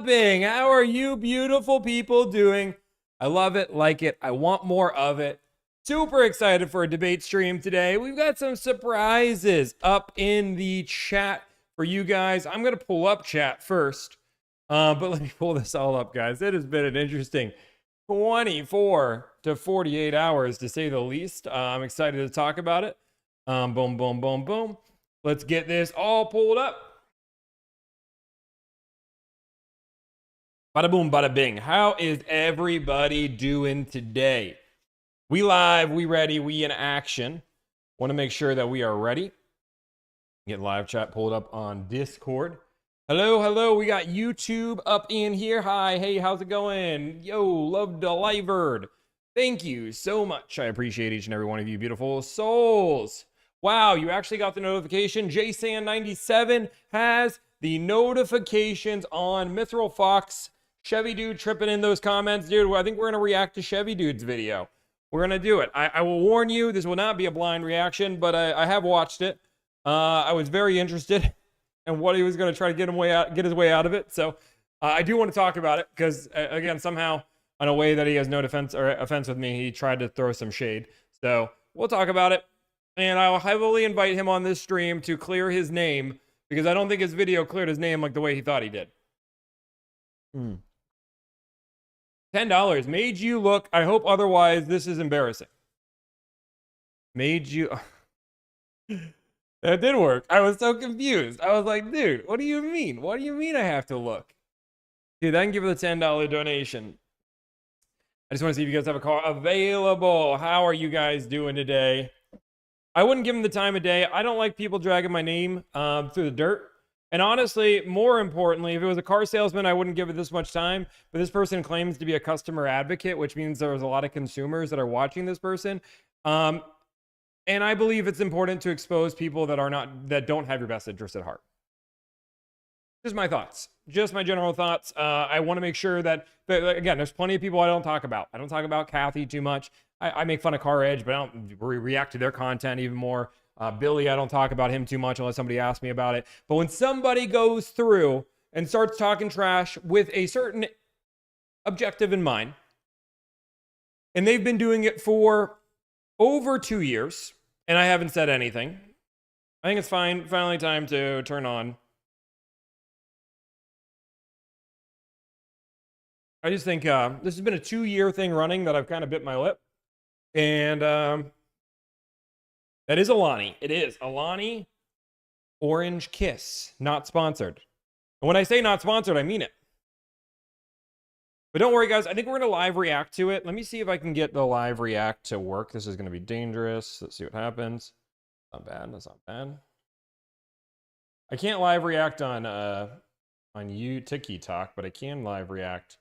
Bada bing. How are you beautiful people doing? I love it, like it. I want more of it. Super excited for a debate stream today. We've got some surprises up in the chat for you guys. I'm going to pull up chat first. But let me pull this all up, guys. It has been an interesting 24 to 48 hours, to say the least. I'm excited to talk about it. Boom, boom, boom, boom. Let's get this all pulled up. Bada boom, bada bing. How is everybody doing today? We live, we ready, we in action. Want to make sure that we are ready. Get live chat pulled up on Discord. Hello, hello. We got YouTube up in here. Hi, hey, how's it going? Yo, love delivered. Thank you so much. I appreciate each and every one of you beautiful souls. Wow, you actually got the notification. JSan97 has the notifications on. Mithril Fox, Chevy Dude tripping in those comments. Dude, I think we're going to react to Chevy Dude's video. We're going to do it. I will warn you, this will not be a blind reaction, but I have watched it. I was very interested in what he was going to try to get his way out of it. So I do want to talk about it because, again, somehow, in a way that he has no defense or offense with me, he tried to throw some shade. So we'll talk about it. And I'll heavily invite him on this stream to clear his name because I don't think his video cleared his name like the way he thought he did. $10 made you look. I hope otherwise this is embarrassing. Made you. That did work. I was so confused. I was like, dude, what do you mean? What do you mean I have to look? Dude, I can give the $10 donation. I just want to see if you guys have a car available. How are you guys doing today? I wouldn't give him the time of day. I don't like people dragging my name through the dirt. And honestly, more importantly, if it was a car salesman, I wouldn't give it this much time. But this person claims to be a customer advocate, which means there's a lot of consumers that are watching this person. And I believe it's important to expose people that don't have your best interest at heart. Just my thoughts. Just my general thoughts. I want to make sure that, again, there's plenty of people I don't talk about. I don't talk about Kathy too much. I make fun of Car Edge, but I don't react to their content even more. Billy, I don't talk about him too much unless somebody asks me about it. But when somebody goes through and starts talking trash with a certain objective in mind, and they've been doing it for over 2 years, and I haven't said anything, I think it's finally time to turn on. I just think this has been a 2-year thing running that I've kind of bit my lip. And that is Alani. It is Alani Orange Kiss, not sponsored. And when I say not sponsored, I mean it. But don't worry, guys. I think we're going to live react to it. Let me see if I can get the live react to work. This is going to be dangerous. Let's see what happens. Not bad. That's not bad. I can't live react on TikTok, but I can live react.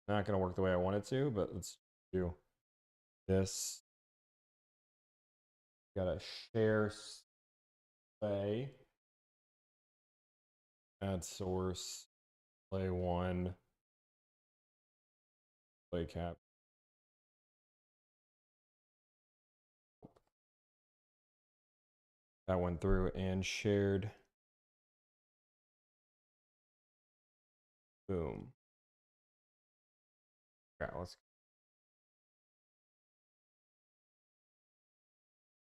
Not going to work the way I want it to, but let's do this. Got to share play. Add source. Play one. Play cap. That went through and shared. Boom. Yeah, let's.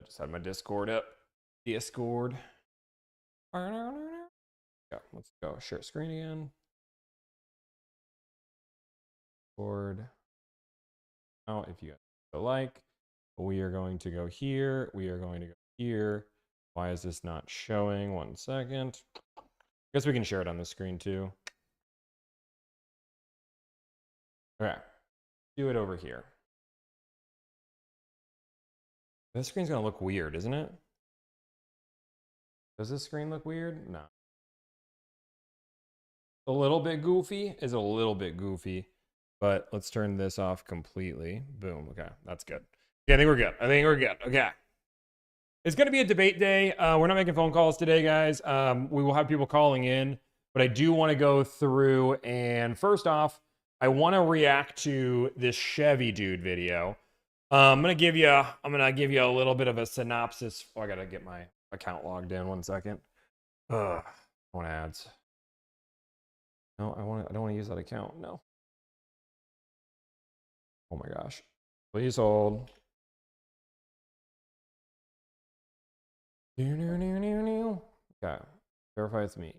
I just had my Discord up. Discord. Yeah, let's go. Share screen again. Discord. Now, if you guys like, we are going to go here. We are going to go here. Why is this not showing? 1 second. I guess we can share it on the screen too. Okay. Do it over here. This screen's gonna look weird, isn't it? Does this screen look weird? No. A little bit goofy is a little bit goofy, but let's turn this off completely. Boom. Okay, that's good. Yeah, I think we're good. Okay. It's gonna be a debate day. We're not making phone calls today, guys. We will have people calling in, but I do want to go through and first off, I want to react to this Chevy Dude video. I'm gonna give you a little bit of a synopsis. Oh, I gotta get my account logged in. 1 second. I want ads. No, I don't want to use that account. No. Oh my gosh. Please hold. Okay. Verify it's me.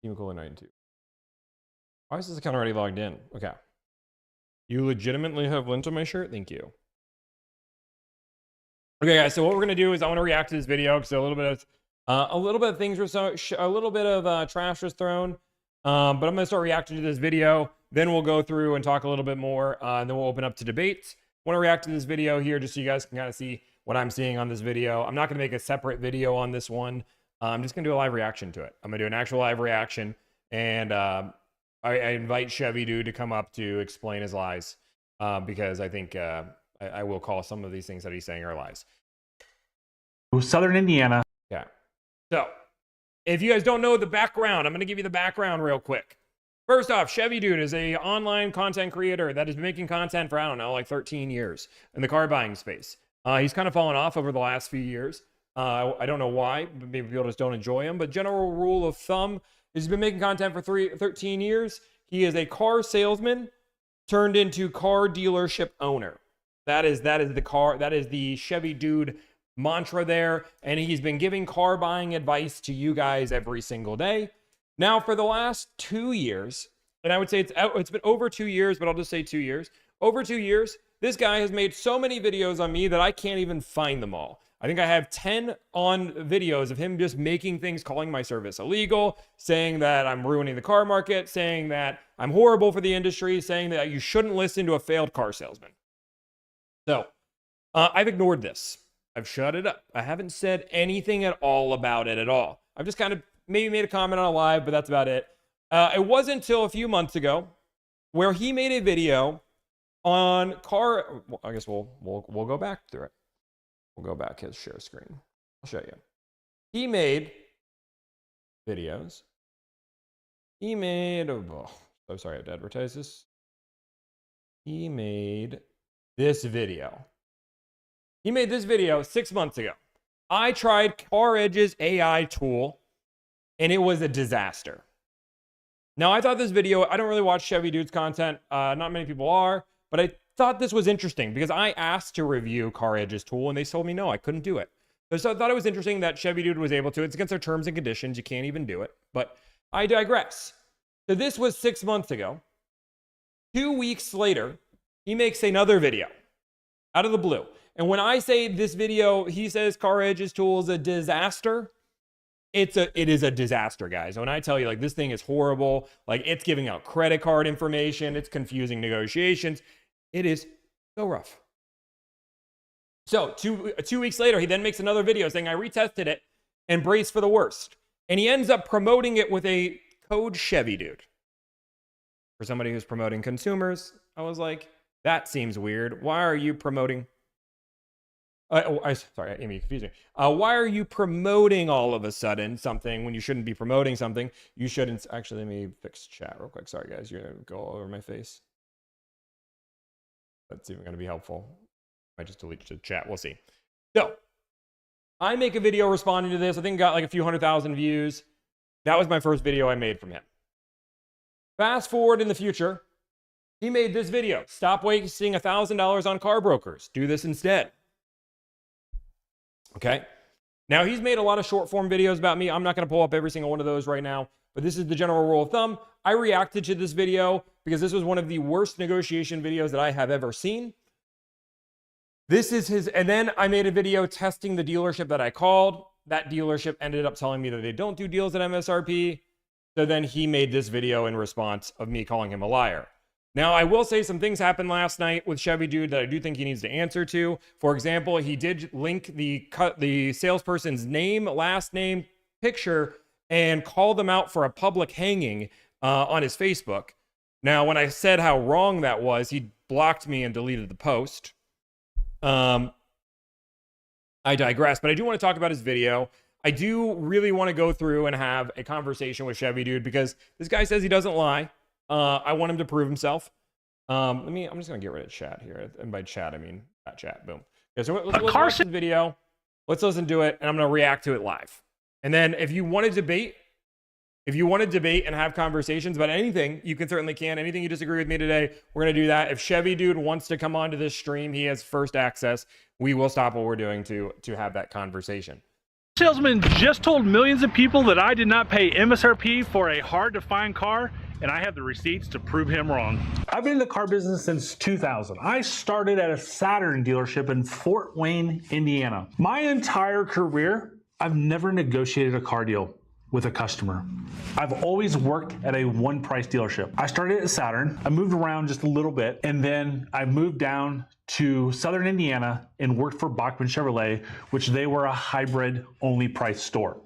Team Cola 92. Why is this account already logged in? Okay. You legitimately have lint on my shirt? Thank you. Okay, guys. So what we're gonna do is I want to react to this video because a little bit of things were a little bit of trash was thrown. But I'm gonna start reacting to this video. Then we'll go through and talk a little bit more, and then we'll open up to debates. I want to react to this video here just so you guys can kind of see what I'm seeing on this video. I'm not gonna make a separate video on this one. I'm just gonna do a live reaction to it. I'm gonna do an actual live reaction, and I invite Chevy Dude to come up to explain his lies, because I think I will call some of these things that he's saying are lies. Southern Indiana. Yeah. So, if you guys don't know the background, I'm going to give you the background real quick. First off, Chevy Dude is an online content creator that has been making content for, I don't know, like 13 years in the car buying space. He's kind of fallen off over the last few years. I don't know why. Maybe people just don't enjoy him. But general rule of thumb is he's been making content for 13 years. He is a car salesman turned into car dealership owner. That is the Chevy Dude mantra there, and he's been giving car buying advice to you guys every single day. Now, for the last 2 years, and I would say it's been over 2 years, but I'll just say 2 years. Over 2 years, this guy has made so many videos on me that I can't even find them all. I think I have 10 on videos of him just making things, calling my service illegal, saying that I'm ruining the car market, saying that I'm horrible for the industry, saying that you shouldn't listen to a failed car salesman. So, I've ignored this. I've shut it up. I haven't said anything at all about it at all. I've just kind of maybe made a comment on a live, but that's about it. It wasn't until a few months ago where he made a video on car. Well, I guess we'll go back through it. We'll go back his share screen. I'll show you. He made videos. He made I'm sorry, I had to advertise this. He made this video. He made this video 6 months ago. I tried CarEdge's AI tool, and it was a disaster. Now, I thought this video, I don't really watch Chevy Dude's content. Not many people are, but I thought this was interesting because I asked to review CarEdge's tool, and they told me no, I couldn't do it. So I thought it was interesting that Chevy Dude was able to. It's against their terms and conditions. You can't even do it, but I digress. So this was 6 months ago. 2 weeks later, he makes another video out of the blue. And when I say this video, he says CarEdge's tool is a disaster. It is a disaster, guys. When I tell you, like, this thing is horrible, like, it's giving out credit card information, it's confusing negotiations. It is so rough. So 2 weeks later, he then makes another video saying, I retested it and brace for the worst. And he ends up promoting it with a code Chevy Dude. For somebody who's promoting consumers, I was like, that seems weird. Why are you promoting? Sorry, Amy, confused me. Why are you promoting all of a sudden something when you shouldn't be promoting something? You shouldn't. Actually, let me fix chat real quick. Sorry, guys. You're going to go all over my face. That's even going to be helpful. I might just delete the chat. We'll see. So, I make a video responding to this. I think it got like a few 100,000 views. That was my first video I made from him. Fast forward in the future. He made this video. Stop wasting $1,000 on car brokers. Do this instead. Okay. Now, he's made a lot of short form videos about me. I'm not going to pull up every single one of those right now, but this is the general rule of thumb. I reacted to this video because this was one of the worst negotiation videos that I have ever seen. This is his, and then I made a video testing the dealership that I called. That dealership ended up telling me that they don't do deals at MSRP. So then he made this video in response of me calling him a liar. Now, I will say some things happened last night with Chevy Dude that I do think he needs to answer to. For example, he did link the salesperson's name, last name, picture, and call them out for a public hanging on his Facebook. Now, when I said how wrong that was, he blocked me and deleted the post. I digress, but I do want to talk about his video. I do really want to go through and have a conversation with Chevy Dude because this guy says he doesn't lie. I want him to prove himself. I'm just gonna get rid of chat here. And by chat, I mean not chat. Boom. Okay, so let's watch this video. Let's listen to it, and I'm gonna react to it live. And then if you want to debate and have conversations about anything, you certainly can. Anything you disagree with me today, we're gonna do that. If Chevy Dude wants to come onto this stream, he has first access. We will stop what we're doing to have that conversation. Salesman just told millions of people that I did not pay MSRP for a hard-to-find car, and I have the receipts to prove him wrong. I've been in the car business since 2000. I started at a Saturn dealership in Fort Wayne, Indiana. My entire career, I've never negotiated a car deal with a customer. I've always worked at a one-price dealership. I started at Saturn, I moved around just a little bit, and then I moved down to Southern Indiana and worked for Bachman Chevrolet, which they were a hybrid only price store.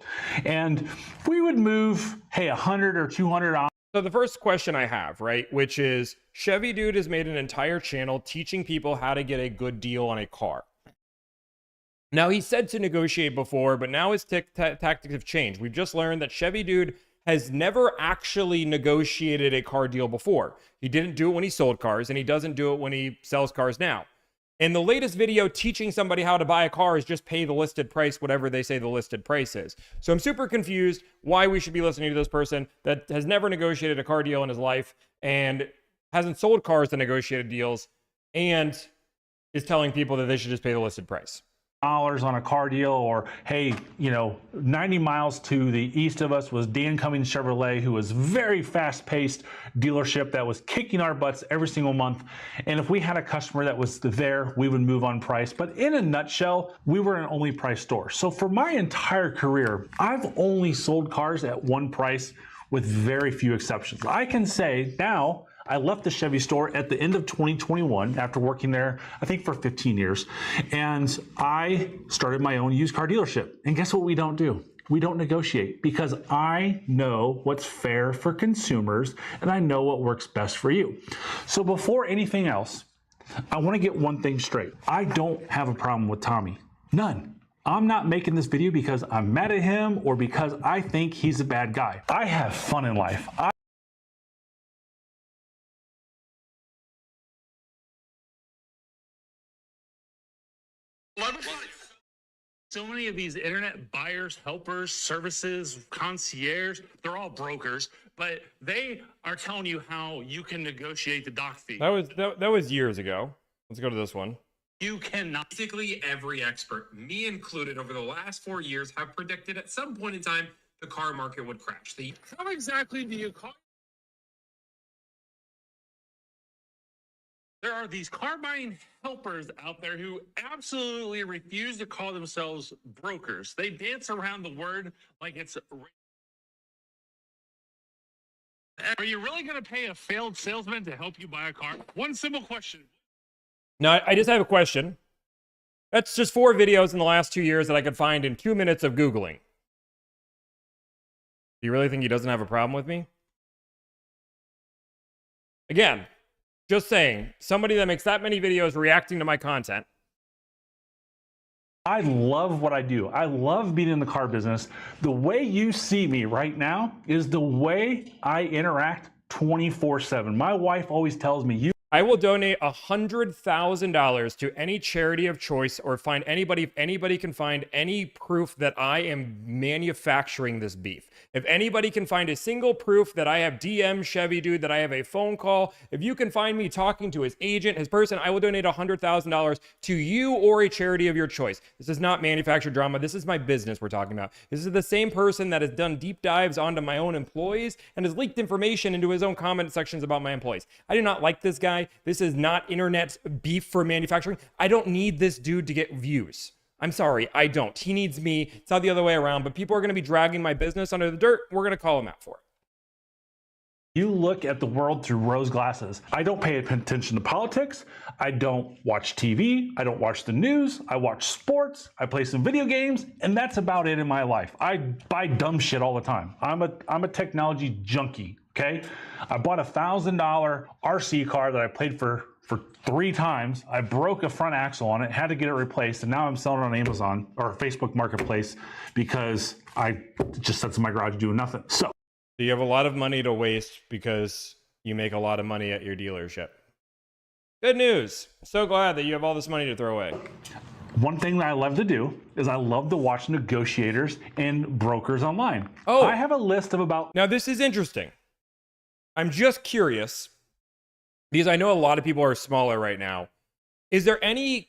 And we would move, hey, 100 or 200 on. So the first question I have, right, which is Chevy Dude has made an entire channel teaching people how to get a good deal on a car. Now, he said to negotiate before, but now his tactics have changed. We've just learned that Chevy Dude has never actually negotiated a car deal before. He didn't do it when he sold cars, and he doesn't do it when he sells cars now. And the latest video teaching somebody how to buy a car is just pay the listed price, whatever they say the listed price is. So I'm super confused why we should be listening to this person that has never negotiated a car deal in his life and hasn't sold cars to negotiated deals and is telling people that they should just pay the listed price. On a car deal, or hey, 90 miles to the east of us was Dan Cummings Chevrolet, who was very fast-paced dealership that was kicking our butts every single month. And if we had a customer that was there, we would move on price. But in a nutshell, we were an only price store. So for my entire career, I've only sold cars at one price with very few exceptions. I can say now, I left the Chevy store at the end of 2021 after working there, I think, for 15 years. And I started my own used car dealership. And guess what we don't do? We don't negotiate, because I know what's fair for consumers and I know what works best for you. So before anything else, I want to get one thing straight. I don't have a problem with Tommy. None. I'm not making this video because I'm mad at him or because I think he's a bad guy. I have fun in life. So many of these internet buyers, helpers, services, concierge, they're all brokers, but they are telling you how you can negotiate the dock fee. That was years ago. Let's go to this one. You cannot. Basically every expert, me included, over the last 4 years have predicted at some point in time the car market would crash. How exactly do you call? There are these car buying helpers out there who absolutely refuse to call themselves brokers. They dance around the word like it's... Are you really going to pay a failed salesman to help you buy a car? One simple question. Now, I just have a question. That's just 4 videos in the last 2 years that I could find in 2 minutes of Googling. Do you really think he doesn't have a problem with me? Again, just saying, somebody that makes that many videos reacting to my content. I love what I do. I love being in the car business. The way you see me right now is the way I interact 24/7. My wife always tells me, I will donate $100,000 to any charity of choice, or find anybody, if anybody can find any proof that I am manufacturing this beef. If anybody can find a single proof that I have DM Chevy Dude, that I have a phone call, if you can find me talking to his agent, his person, I will donate $100,000 to you or a charity of your choice. This is not manufactured drama. This is my business we're talking about. This is the same person that has done deep dives onto my own employees and has leaked information into his own comment sections about my employees. I do not like this guy. This is not internet beef for manufacturing. I don't need this dude to get views. I'm sorry, I don't. He needs me. It's not the other way around, but people are going to be dragging my business under the dirt. We're going to call him out for it. You look at the world through rose glasses. I don't pay attention to politics. I don't watch TV. I don't watch the news. I watch sports. I play some video games, and that's about it in my life. I buy dumb shit all the time. I'm a technology junkie, okay? I bought a $1,000 RC car that I played for 3 times. I broke a front axle on it, had to get it replaced, and now I'm selling it on Amazon or Facebook Marketplace because I just sits in my garage doing nothing. So you have a lot of money to waste because you make a lot of money at your dealership. Good news. So glad that you have all this money to throw away. One thing that I love to do is I love to watch negotiators and brokers online. Oh. I have a list of about Now, this is interesting. I'm just curious because I know a lot of people are smaller right now. Is there any,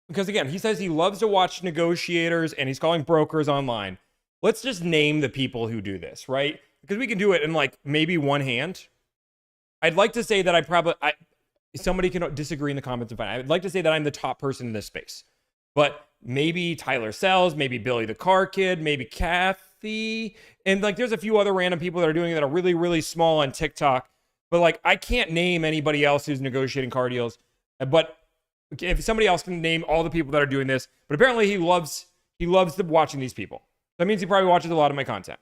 because again, he says he loves to watch negotiators and he's calling brokers online. Let's just name the people who do this, right? Because we can do it in like maybe one hand. I'd like to say that somebody can disagree in the comments and find. I'd like to say that I'm the top person in this space, but maybe Tyler Sells, maybe Billy the Car Kid, maybe Kathy, and like there's a few other random people that are doing it that are really, really small on TikTok. But like I can't name anybody else who's negotiating car deals. But if somebody else can name all the people that are doing this, but apparently he loves watching these people. That means he probably watches a lot of my content.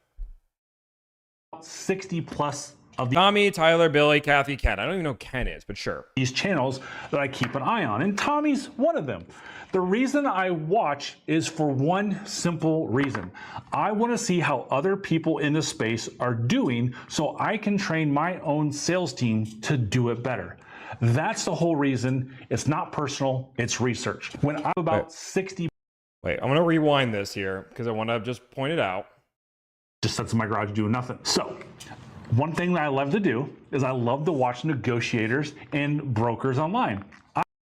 60 plus of Tommy, Tyler, Billy, Kathy, Ken. I don't even know who Ken is, but sure. these channels that I keep an eye on, and Tommy's one of them. The reason I watch is for one simple reason. I want to see how other people in the space are doing so I can train my own sales team to do it better. That's the whole reason. It's not personal, it's research. When I'm about 60, Wait, I'm going to rewind this here because I want to just point it out. just sits in my garage doing nothing. So, one thing that I love to do is I love to watch negotiators and brokers online.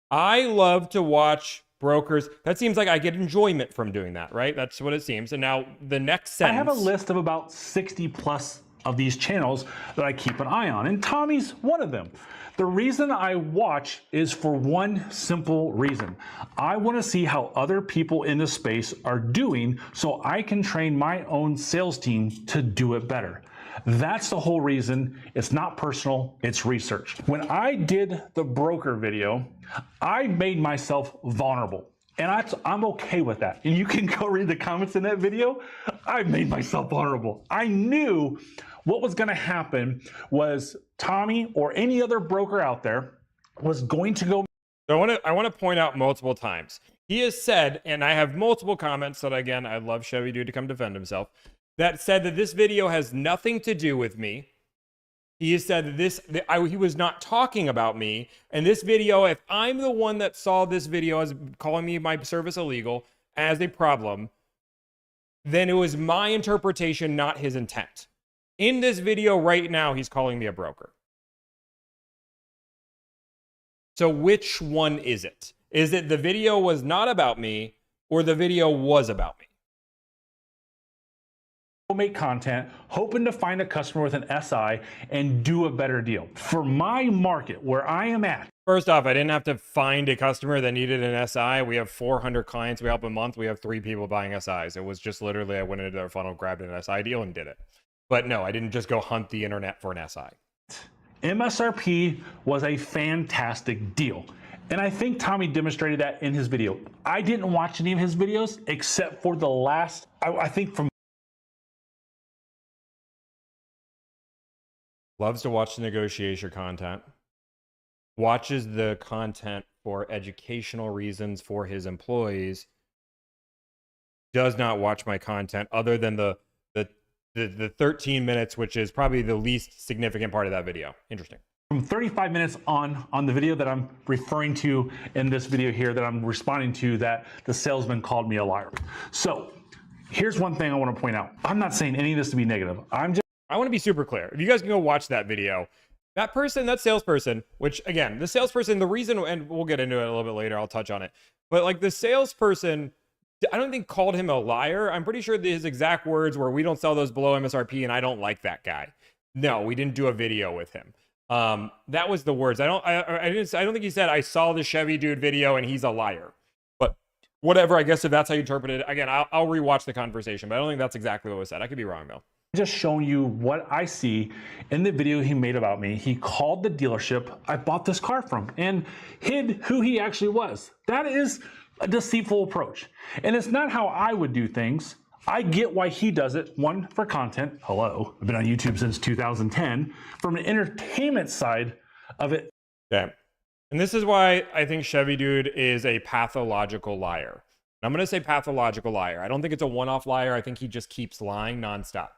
I love to watch brokers. That seems like I get enjoyment from doing that, right? That's what it seems. And now the next sentence. I have a list of about 60 plus of these channels that I keep an eye on, and Tommy's one of them. The reason I watch is for one simple reason. I want to see how other people in the space are doing so I can train my own sales team to do it better. That's the whole reason. It's not personal, it's research. When I did the broker video, I made myself vulnerable. And I'm okay with that. And you can go read the comments in that video. I made myself vulnerable. I knew what was going to happen was Tommy or any other broker out there was going to go. So I want to point out multiple times. He has said, and I have multiple comments that again, I'd love Chevy Dude to come defend himself, that said that this video has nothing to do with me. He has said that he was not talking about me. And this video, if I'm the one that saw this video as calling me my service illegal as a problem, then it was my interpretation, not his intent. In this video right now, he's calling me a broker. So which one is it? Is it the video was not about me or the video was about me? Make content, hoping to find a customer with an SI and do a better deal. For my market, where I am at. First off, I didn't have to find a customer that needed an SI. We have 400 clients we help a month. We have 3 people buying SIs. It was just literally I went into their funnel, grabbed an SI deal and did it. But no, I didn't just go hunt the internet for an SI. MSRP was a fantastic deal. And I think Tommy demonstrated that in his video. I didn't watch any of his videos except for the last, I think from Loves to watch the negotiation content. Watches the content for educational reasons for his employees. Does not watch my content other than the 13 minutes, which is probably the least significant part of that video. Interesting. From 35 minutes on the video that I'm referring to in this video here that I'm responding to, that the salesman called me a liar. So here's one thing I want to point out. I'm not saying any of this to be negative. I want to be super clear. If you guys can go watch that video, that salesperson, which again, the salesperson, the reason, and we'll get into it a little bit later, I'll touch on it. But like the salesperson, I don't think called him a liar. I'm pretty sure his exact words were, "We don't sell those below MSRP and I don't like that guy." No, we didn't do a video with him. That was the words. I don't think he said, "I saw the Chevy Dude video and he's a liar." But whatever, I guess if that's how you interpret it, again, I'll rewatch the conversation, but I don't think that's exactly what was said. I could be wrong though. Just showing you what I see in the video he made about me. He called the dealership I bought this car from and hid who he actually was. That is a deceitful approach. And it's not how I would do things. I get why he does it. One, for content. Hello, I've been on YouTube since 2010. From an entertainment side of it. Okay. And this is why I think Chevy Dude is a pathological liar. And I'm going to say pathological liar. I don't think it's a one-off liar. I think he just keeps lying nonstop.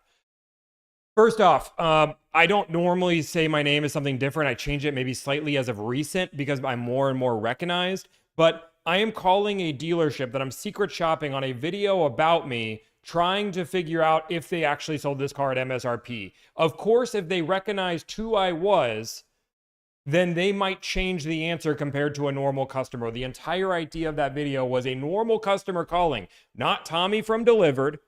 First off, I don't normally say my name is something different. I change it maybe slightly as of recent because I'm more and more recognized. But I am calling a dealership that I'm secret shopping on a video about me, trying to figure out if they actually sold this car at MSRP. Of course, if they recognized who I was, then they might change the answer compared to a normal customer. The entire idea of that video was a normal customer calling, not Tommy from Delivered,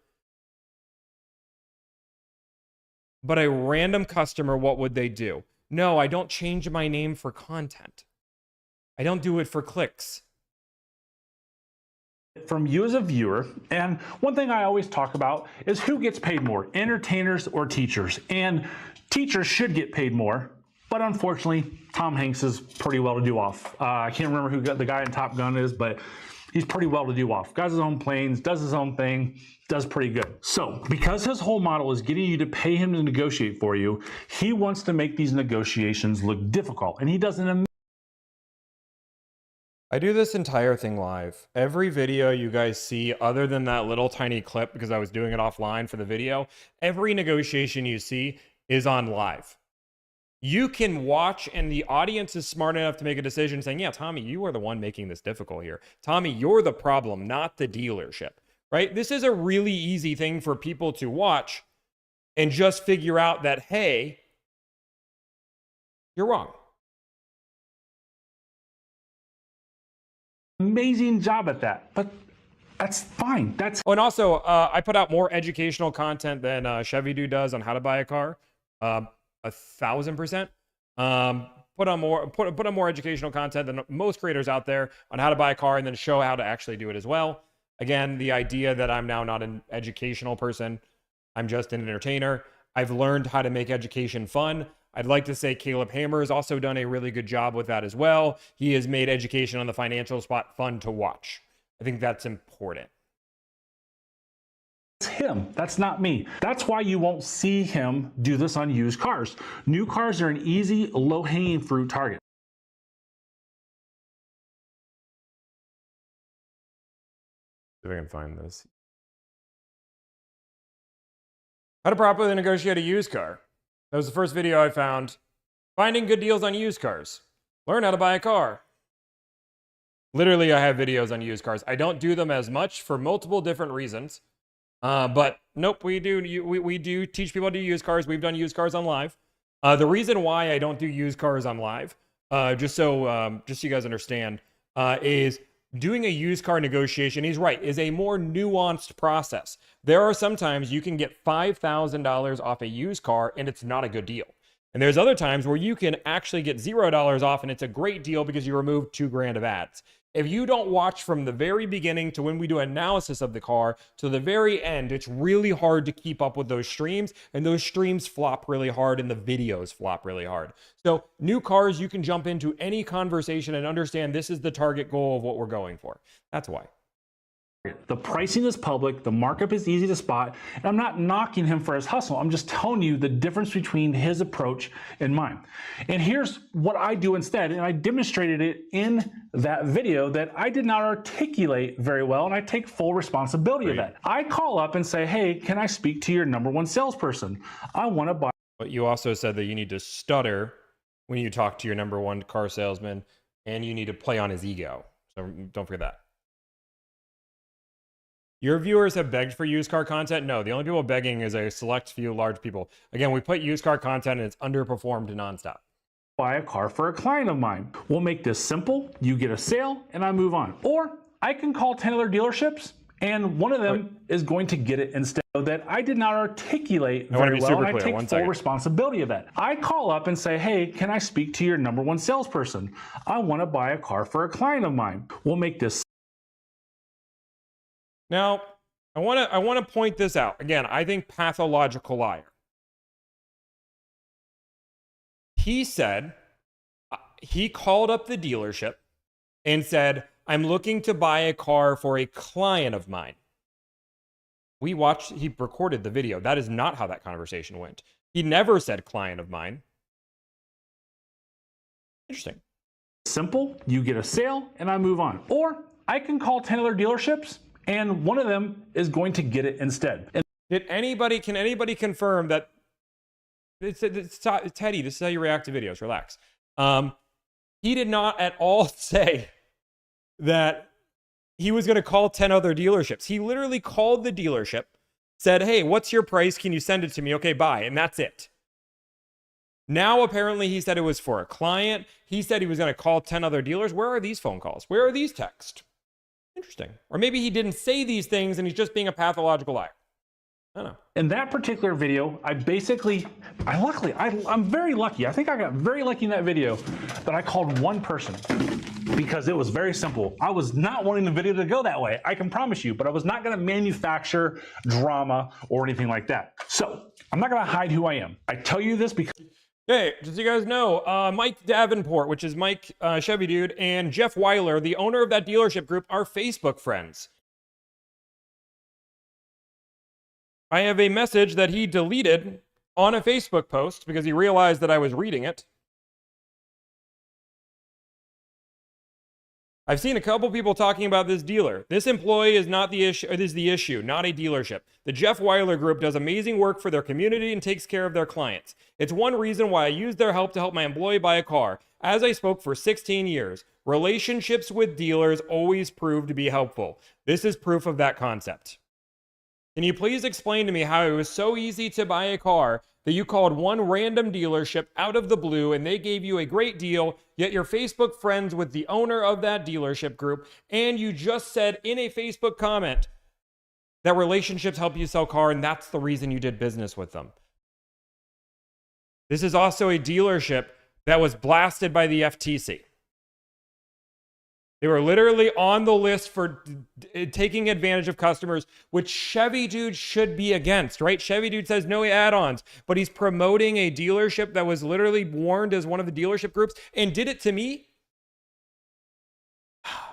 but a random customer. What would they do? No, I don't change my name for content. I don't do it for clicks. From you as a viewer, and one thing I always talk about is who gets paid more, entertainers or teachers? And teachers should get paid more, but unfortunately, Tom Hanks is pretty well-to-do off. I can't remember who the guy in Top Gun is, but he's pretty well-to-do off. Got his own planes, does his own thing, does pretty good. So, because his whole model is getting you to pay him to negotiate for you, he wants to make these negotiations look difficult, and he does an I do this entire thing live. Every video you guys see, other than that little tiny clip, because I was doing it offline for the video, every negotiation you see is on live. You can watch, and the audience is smart enough to make a decision saying, yeah, Tommy, you are the one making this difficult here. Tommy, you're the problem, not the dealership, right? This is a really easy thing for people to watch and just figure out that, hey, you're wrong. amazing job at that, but that's fine. That's Oh, and also, I put out more educational content than Chevy Dude does on how to buy a car. 1,000%. Put on more educational content than most creators out there on how to buy a car, and then show how to actually do it as well. Again, the idea that I'm now not an educational person, I'm just an entertainer. I've learned how to make education fun. I'd like to say Caleb Hamer has also done a really good job with that as well. He has made education on the financial spot fun to watch. I think that's important. him. That's not me. That's why you won't see him do this on used cars. New cars are an easy, low-hanging fruit target. See if I can find this. How to properly negotiate a used car. That was the first video I found. Finding good deals on used cars. Learn how to buy a car. Literally, I have videos on used cars. I don't do them as much for multiple different reasons. But nope, we do teach people to do used cars. We've done used cars on live. The reason why I don't do used cars on live, just so you guys understand, is doing a used car negotiation, he's right, is a more nuanced process. There are sometimes you can get $5,000 off a used car and it's not a good deal. And there's other times where you can actually get $0 off and it's a great deal because you removed $2,000 of ads. If you don't watch from the very beginning to when we do analysis of the car to the very end, it's really hard to keep up with those streams, and those streams flop really hard and the videos flop really hard. So new cars, you can jump into any conversation and understand this is the target goal of what we're going for. That's why. The pricing is public, the markup is easy to spot, and I'm not knocking him for his hustle. I'm just telling you the difference between his approach and mine. And here's what I do instead, and I demonstrated it in that video that I did not articulate very well, and I take full responsibility of that. I call up and say, hey, can I speak to your #1 salesperson? I want to buy. But you also said that you need to stutter when you talk to your #1 car salesman, and you need to play on his ego. So don't forget that. Your viewers have begged for used car content? No, the only people begging is a select few large people. Again, we put used car content and it's underperformed nonstop. Buy a car for a client of mine. We'll make this simple. You get a sale and I move on. Or I can call 10 other dealerships and one of them is going to get it instead. So that I did not articulate very well, and I take full responsibility of that. I call up and say, hey, can I speak to your #1 salesperson? I want to buy a car for a client of mine. We'll make this. Now, I want to point this out. Again, I think pathological liar. He said, he called up the dealership and said, I'm looking to buy a car for a client of mine. He recorded the video. That is not how that conversation went. He never said client of mine. Interesting. Simple, you get a sale and I move on. Or I can call 10 other dealerships and one of them is going to get it instead. And can anybody confirm that it's Teddy, this is how you react to videos. Relax. He did not at all say that he was going to call 10 other dealerships. He literally called the dealership, said, hey, what's your price? Can you send it to me? Okay, bye. And that's it. Now, apparently, he said it was for a client. He said he was going to call 10 other dealers. Where are these phone calls? Where are these texts? Interesting. Or maybe he didn't say these things and he's just being a pathological liar. I don't know. In that particular video, I'm very lucky. I think I got very lucky in that video that I called one person because it was very simple. I was not wanting the video to go that way, I can promise you, but I was not going to manufacture drama or anything like that. So I'm not going to hide who I am. I tell you this because... Hey, just so you guys know, Mike Davenport, which is Mike Chevy Dude, and Jeff Weiler, the owner of that dealership group, are Facebook friends. I have a message that he deleted on a Facebook post because he realized that I was reading it. I've seen a couple people talking about this dealer. This employee is not the issue, is the issue, not a dealership. The Jeff Weiler Group does amazing work for their community and takes care of their clients. It's one reason why I use their help to help my employee buy a car. As I spoke for 16 years, relationships with dealers always prove to be helpful. This is proof of that concept. Can you please explain to me how it was so easy to buy a car that you called one random dealership out of the blue and they gave you a great deal, yet you're Facebook friends with the owner of that dealership group, and you just said in a Facebook comment that relationships help you sell car and that's the reason you did business with them? This is also a dealership that was blasted by the FTC. They were literally on the list for taking advantage of customers, which Chevy Dude should be against, right? Chevy Dude says no add-ons, but he's promoting a dealership that was literally warned as one of the dealership groups and did it to me.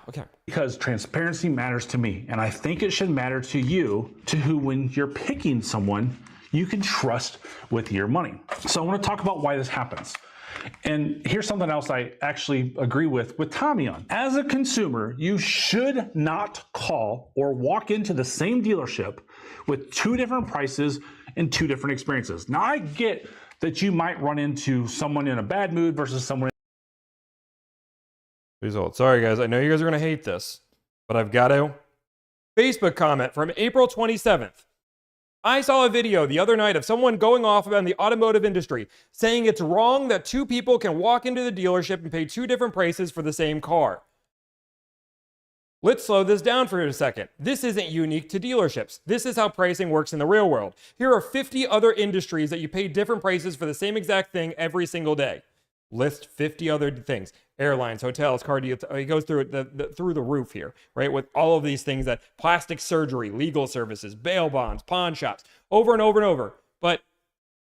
Okay. Because transparency matters to me, and I think it should matter to you, to who, when you're picking someone you can trust with your money. So I want to talk about why this happens. And here's something else I actually agree with Tommy on. As a consumer, you should not call or walk into the same dealership with two different prices and two different experiences. Now, I get that you might run into someone in a bad mood versus someone. Please hold. Sorry, guys. I know you guys are going to hate this, but I've got to. Facebook comment from April 27th. I saw a video the other night of someone going off about the automotive industry, saying it's wrong that two people can walk into the dealership and pay two different prices for the same car. Let's slow this down for a second. This isn't unique to dealerships. This is how pricing works in the real world. Here are 50 other industries that you pay different prices for the same exact thing every single day. List 50 other things. Airlines, hotels, car deals. He goes through it through the roof here, right? With all of these things, that plastic surgery, legal services, bail bonds, pawn shops, over and over and over. But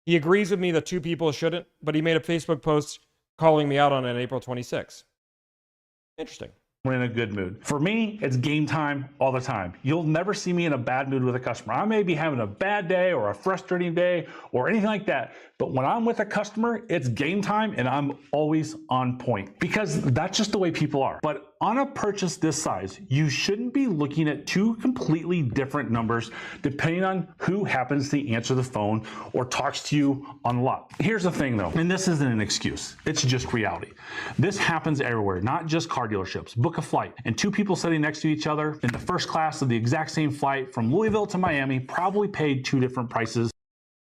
he agrees with me that two people shouldn't, but he made a Facebook post calling me out on it on April 26th. Interesting. We're in a good mood. For me, it's game time all the time. You'll never see me in a bad mood with a customer. I may be having a bad day or a frustrating day or anything like that, but when I'm with a customer, it's game time and I'm always on point because that's just the way people are. But on a purchase this size, you shouldn't be looking at two completely different numbers depending on who happens to answer the phone or talks to you on the lot. Here's the thing though, and this isn't an excuse, it's just reality. This happens everywhere, not just car dealerships. Book a flight and two people sitting next to each other in the first class of the exact same flight from Louisville to Miami probably paid two different prices.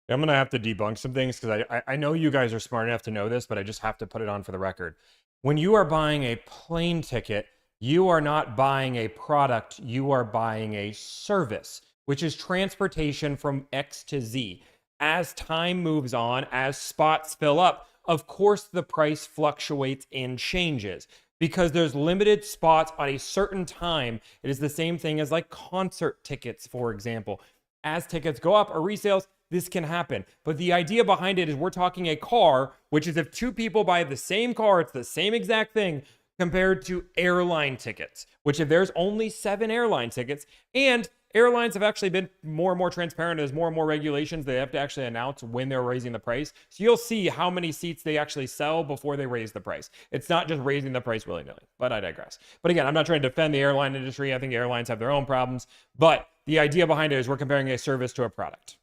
I'm going to have to debunk some things because I know you guys are smart enough to know this, but I just have to put it on for the record. When you are buying a plane ticket, you are not buying a product, you are buying a service, which is transportation from X to Z. As time moves on, as spots fill up, of course the price fluctuates and changes because there's limited spots on a certain time. It is the same thing as like concert tickets, for example. As tickets go up or resales, this can happen. But the idea behind it is we're talking a car, which is if two people buy the same car, it's the same exact thing, compared to airline tickets, which if there's only 7 airline tickets, and airlines have actually been more and more transparent as more and more regulations, they have to actually announce when they're raising the price. So you'll see how many seats they actually sell before they raise the price. It's not just raising the price willy-nilly, but I digress. But again, I'm not trying to defend the airline industry. I think airlines have their own problems, but the idea behind it is we're comparing a service to a product.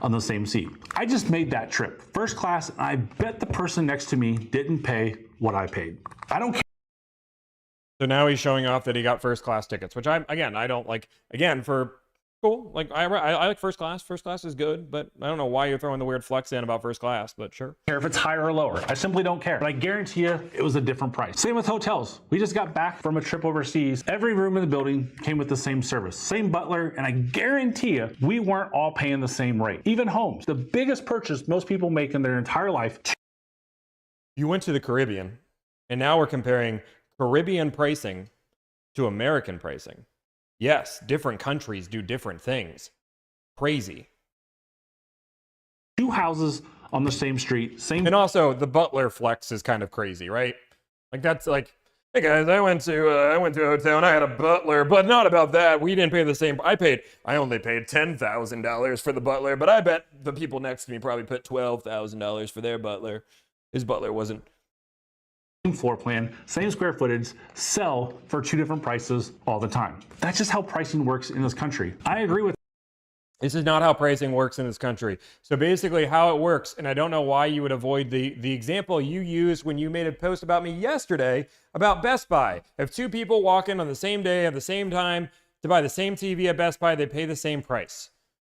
on the same seat. I just made that trip first class, and I bet the person next to me didn't pay what I paid. I don't care. So now he's showing off that he got first class tickets, which I don't like. Again, for cool, like I like first class. First class is good, but I don't know why you're throwing the weird flex in about first class, but sure. If it's higher or lower. I simply don't care. But I guarantee you it was a different price. Same with hotels. We just got back from a trip overseas. Every room in the building came with the same service, same butler, and I guarantee you we weren't all paying the same rate. Even homes, the biggest purchase most people make in their entire life. You went to the Caribbean, and now we're comparing Caribbean pricing to American pricing. Yes, different countries do different things. Crazy. 2 houses on the same street, same. And also, the butler flex is kind of crazy, right? Like that's like, hey guys, I went to a hotel and I had a butler, but not about that. We didn't pay the same. I only paid $10,000 for the butler, but I bet the people next to me probably put $12,000 for their butler. His butler wasn't. Same floor plan, same square footage, sell for 2 different prices all the time. That's just how pricing works in this country. I agree with. This is not how pricing works in this country. So basically how it works, and I don't know why you would avoid the example you used when you made a post about me yesterday about Best Buy. If 2 people walk in on the same day at the same time to buy the same TV at Best Buy, they pay the same price.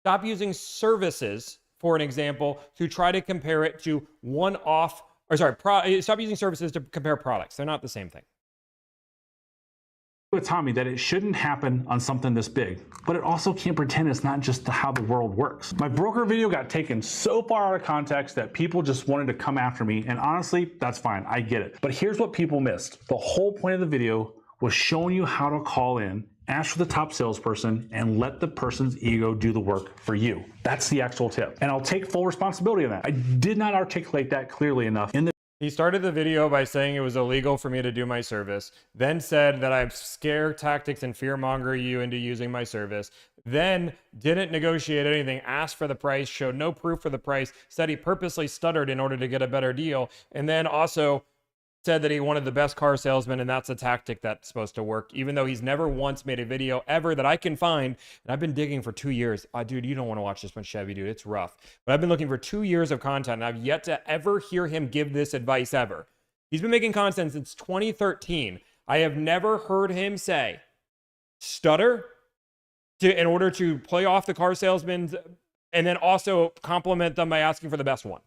Stop using services, for an example, to try to compare it to one-off. Stop using services to compare products. They're not the same thing. With Tommy that it shouldn't happen on something this big, but it also can't pretend it's not just how the world works. My broker video got taken so far out of context that people just wanted to come after me, and honestly, that's fine, I get it. But here's what people missed. The whole point of the video was showing you how to call in, ask for the top salesperson, and let the person's ego do the work for you. That's the actual tip. And I'll take full responsibility of that. I did not articulate that clearly enough in the. He started the video by saying it was illegal for me to do my service, then said that I've scare tactics and fear-monger you into using my service, then didn't negotiate anything, asked for the price, showed no proof for the price, said he purposely stuttered in order to get a better deal, and then also said that he wanted the best car salesman, and that's a tactic that's supposed to work, even though he's never once made a video ever that I can find. And I've been digging for 2 years. Dude, you don't want to watch this one, Chevy, dude. It's rough. But I've been looking for 2 years of content, and I've yet to ever hear him give this advice ever. He's been making content since 2013. I have never heard him say, stutter in order to play off the car salesmen, and then also compliment them by asking for the best one.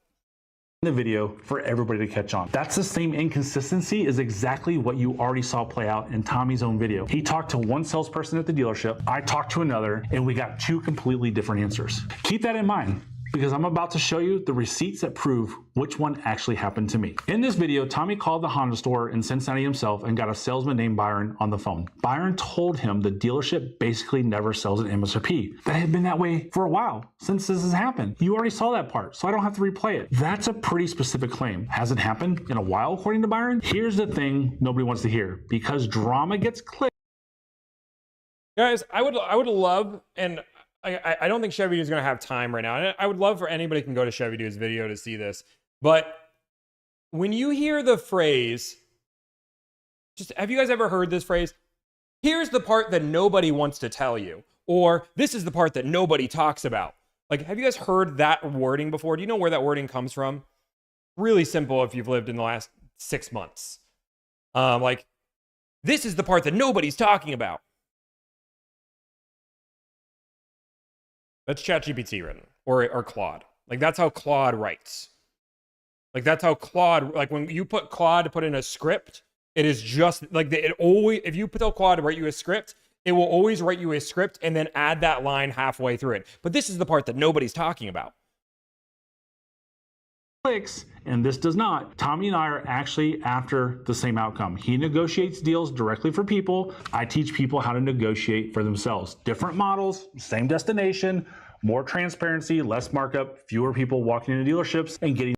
The video for everybody to catch on. That's the same inconsistency is exactly what you already saw play out in Tommy's own video. He talked to one salesperson at the dealership, I talked to another, and we got 2 completely different answers. Keep that in mind, because I'm about to show you the receipts that prove which one actually happened to me. In this video, Tommy called the Honda store in Cincinnati himself and got a salesman named Byron on the phone. Byron told him the dealership basically never sells an MSRP. That had been that way for a while, since this has happened. You already saw that part, so I don't have to replay it. That's a pretty specific claim. Has it happened in a while, according to Byron? Here's the thing nobody wants to hear, because drama gets clicked. Guys, I would love, and I don't think Chevy is going to have time right now. And I would love for anybody can go to Chevy Dude's video to see this. But when you hear the phrase, have you guys ever heard this phrase? Here's the part that nobody wants to tell you. Or this is the part that nobody talks about. Like, have you guys heard that wording before? Do you know where that wording comes from? Really simple if you've lived in the last 6 months. Like, this is the part that nobody's talking about. That's ChatGPT written, or Claude. Like, that's how Claude writes. Like, that's how Claude, like, when you put Claude to put in a script, it is just, like, if you tell Claude to write you a script, it will always write you a script and then add that line halfway through it. But this is the part that nobody's talking about. Clicks, and this does not. Tommy and I are actually after the same outcome. He negotiates deals directly for people. I teach people how to negotiate for themselves. Different models, same destination, more transparency, less markup, fewer people walking into dealerships and getting.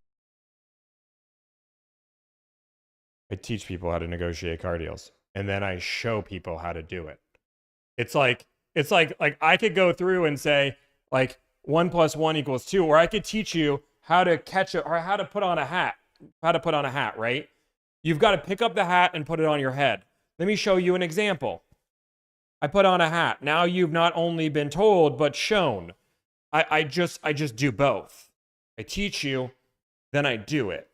I teach people how to negotiate car deals, and then I show people how to do it. It's like I could go through and say, like, 1 + 1 = 2, or I could teach you how to or how to put on a hat, right? You've got to pick up the hat and put it on your head. Let me show you an example. I put on a hat. Now you've not only been told, but shown. I just do both. I teach you, then I do it.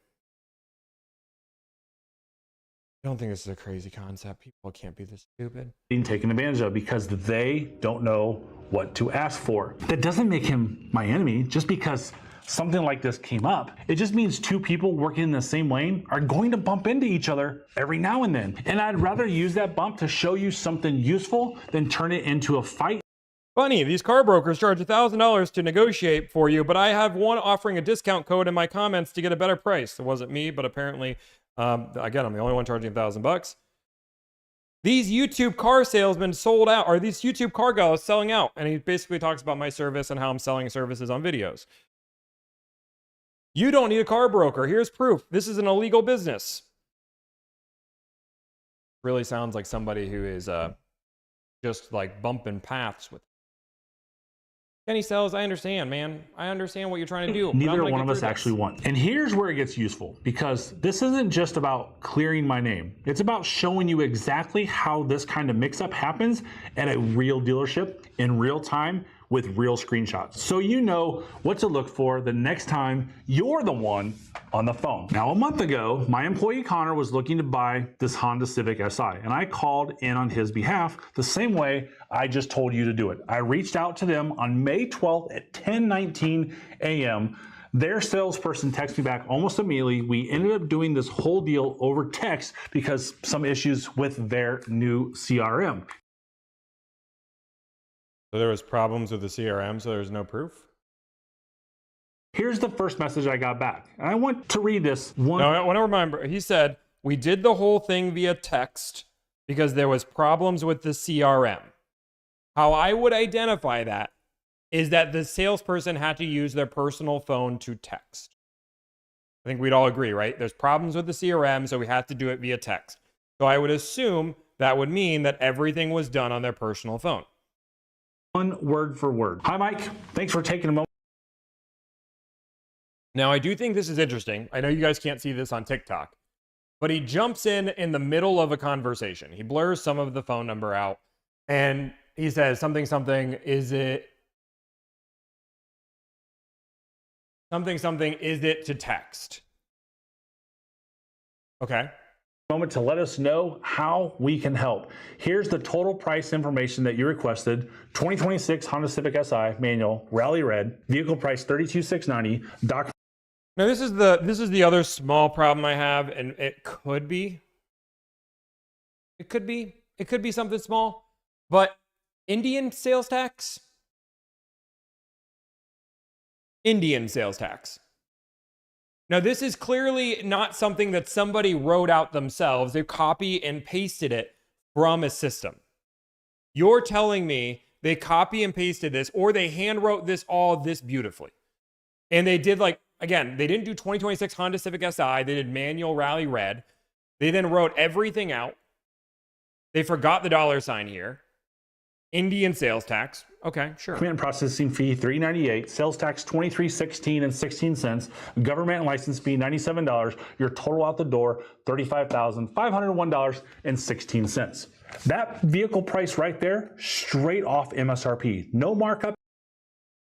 I don't think this is a crazy concept. People can't be this stupid. Being taken advantage of because they don't know what to ask for. That doesn't make him my enemy just because something like this came up. It just means two people working in the same lane are going to bump into each other every now and then. And I'd rather use that bump to show you something useful than turn it into a fight. Funny, these car brokers charge $1,000 to negotiate for you, but I have one offering a discount code in my comments to get a better price. It wasn't me, but apparently, again, I'm the only one charging $1,000. These YouTube car salesmen sold out, or these YouTube car guys selling out. And he basically talks about my service and how I'm selling services on videos. You don't need a car broker. Here's proof. This is an illegal business. Really sounds like somebody who is just like bumping paths with. Kenny Sells, I understand, man. I understand what you're trying to do. Neither one of us actually want. And here's where it gets useful, because this isn't just about clearing my name. It's about showing you exactly how this kind of mix-up happens at a real dealership in real time with real screenshots. So you know what to look for the next time you're the one on the phone. Now, a month ago, my employee Connor was looking to buy this Honda Civic Si, and I called in on his behalf the same way I just told you to do it. I reached out to them on May 12th at 10:19 a.m. Their salesperson texted me back almost immediately. We ended up doing this whole deal over text because some issues with their new CRM. So there was problems with the CRM, so there's no proof? Here's the first message I got back. And I want to read this one. No, I want to remember. He said, we did the whole thing via text because there was problems with the CRM. How I would identify that is that the salesperson had to use their personal phone to text. I think we'd all agree, right? There's problems with the CRM, so we had to do it via text. So I would assume that would mean that everything was done on their personal phone. One word for word. Hi, Mike. Thanks for taking a moment. Now, I do think this is interesting. I know you guys can't see this on TikTok, but he jumps in the middle of a conversation. He blurs some of the phone number out, and he says something, is it to text? Okay. Moment to let us know how we can help. Here's the total price information that you requested. 2026 Honda Civic Si manual, rally red, vehicle price $32,690. Now this is the other small problem I have, and it could be something small, but Indian sales tax. Now, this is clearly not something that somebody wrote out themselves. They copy and pasted it from a system. You're telling me they copy and pasted this, or they hand wrote this beautifully. And they did, like, again, they didn't do 2026 Honda Civic Si. They did manual rally red. They then wrote everything out. They forgot the $sign here. Indian sales tax. Okay, sure. Payment processing fee $398, sales tax $23.16 and 16 cents, government and license fee $97. Your total out the door $35,501 and 16 cents. That vehicle price right there, straight off MSRP, no markup.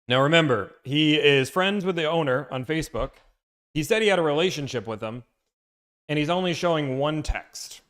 Now remember, he is friends with the owner on Facebook. He said he had a relationship with him, and he's only showing one text.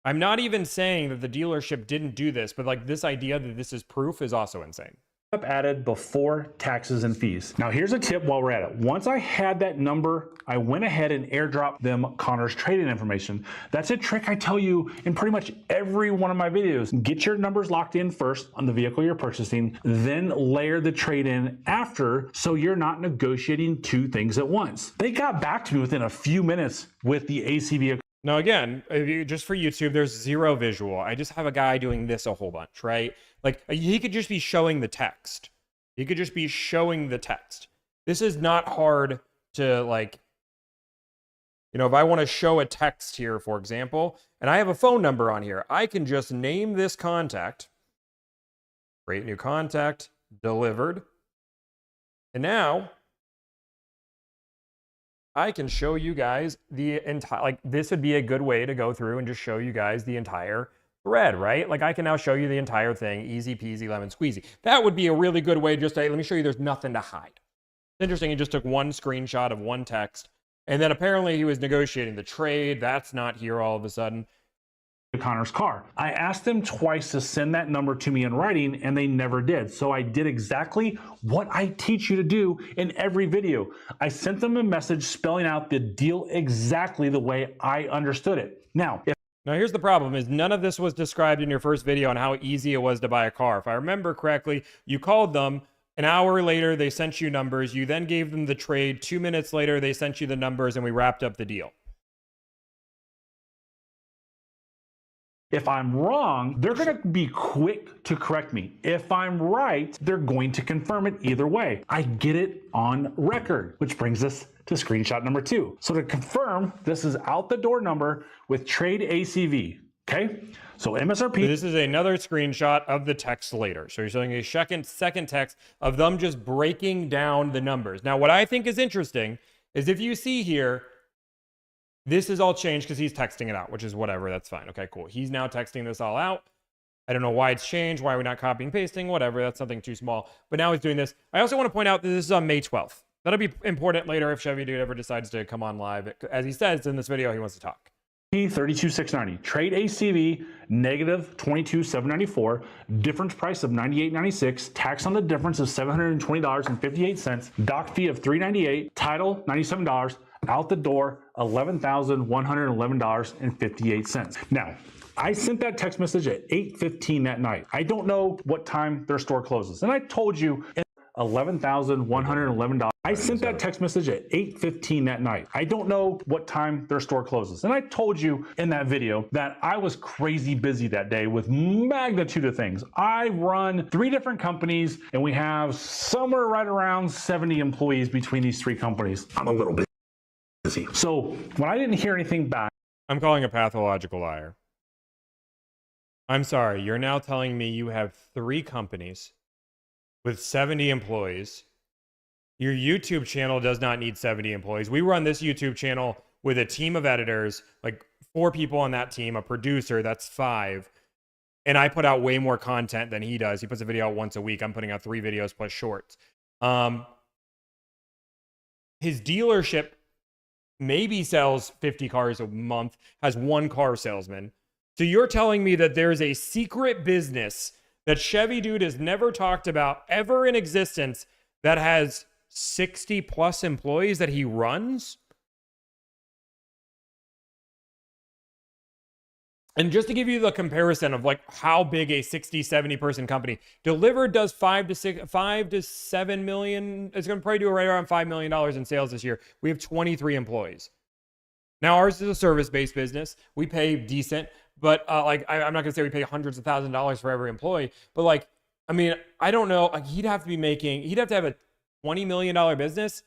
I'm not even saying that the dealership didn't do this, but like this idea that this is proof is also insane. Added before taxes and fees. Now here's a tip while we're at it. Once I had that number, I went ahead and airdropped them Connor's trade-in information. That's a trick I tell you in pretty much every one of my videos. Get your numbers locked in first on the vehicle you're purchasing, then layer the trade-in after, so you're not negotiating two things at once. They got back to me within a few minutes with the AC vehicle. Now, again, just for YouTube, there's zero visual. I just have a guy doing this a whole bunch, right? Like, he could just be showing the text. He could just be showing the text. This is not hard to, like, you know, if I want to show a text here, for example, and I have a phone number on here, I can just name this contact, create new contact, delivered, and now I can show you guys the entire, like, this would be a good way to go through and just show you guys the entire thread, right? Like I can now show you the entire thing, easy peasy lemon squeezy. That would be a really good way just to, hey, let me show you there's nothing to hide. It's interesting, he just took one screenshot of one text, and then apparently he was negotiating the trade. That's not here all of a sudden. Connor's car. I asked them twice to send that number to me in writing, and they never did. So I did exactly what I teach you to do in every video. I sent them a message spelling out the deal exactly the way I understood it. Now here's the problem is none of this was described in your first video on how easy it was to buy a car. If I remember correctly, you called them. An hour later, they sent you numbers. You then gave them the trade. 2 minutes later, they sent you the numbers, and we wrapped up the deal. If I'm wrong, they're going to be quick to correct me. If I'm right, they're going to confirm it either way. I get it on record, which brings us to screenshot number 2. So to confirm, this is out the door number with trade ACV. Okay, so MSRP. This is another screenshot of the text later. So you're showing a second text of them just breaking down the numbers. Now, what I think is interesting is if you see here, this is all changed because he's texting it out, which is whatever. That's fine. Okay, cool. He's now texting this all out. I don't know why it's changed, why we're not copying, pasting, whatever. That's something too small. But now he's doing this. I also want to point out that this is on May 12th. That'll be important later if Chevy Dude ever decides to come on live. As he says in this video, he wants to talk. 32,690. Trade ACV negative 22,794. Difference price of $98.96. Tax on the difference of $720.58. Doc fee of $398. Title $97. Out the door $11,111.58. Now, I sent that text message at 8:15 that night. I don't know what time their store closes, and I told you $11,111. I sent that text message at 8:15 that night. I don't know what time their store closes. And I told you in that video that I was crazy busy that day with magnitude of things. I run 3 different companies, and we have somewhere right around 70 employees between these 3 companies. I'm a little bit busy. So when I didn't hear anything back, I'm calling a pathological liar. I'm sorry. You're now telling me you have 3 companies with 70 employees. Your YouTube channel does not need 70 employees. We run this YouTube channel with a team of editors, like 4 people on that team, a producer, that's 5. And I put out way more content than he does. He puts a video out once a week. I'm putting out 3 videos plus shorts. His dealership maybe sells 50 cars a month, has 1 car salesman. So you're telling me that there's a secret business that Chevy Dude has never talked about ever in existence that has 60 plus employees that he runs? And just to give you the comparison of like how big a 60, 70 person company, Delivered does 5 to 7 million. It's going to probably do right around $5 million in sales this year. We have 23 employees. Now ours is a service-based business. We pay decent, but I'm not going to say we pay hundreds of thousands of dollars for every employee, but like, I mean, I don't know. Like he'd have to have a $20 million business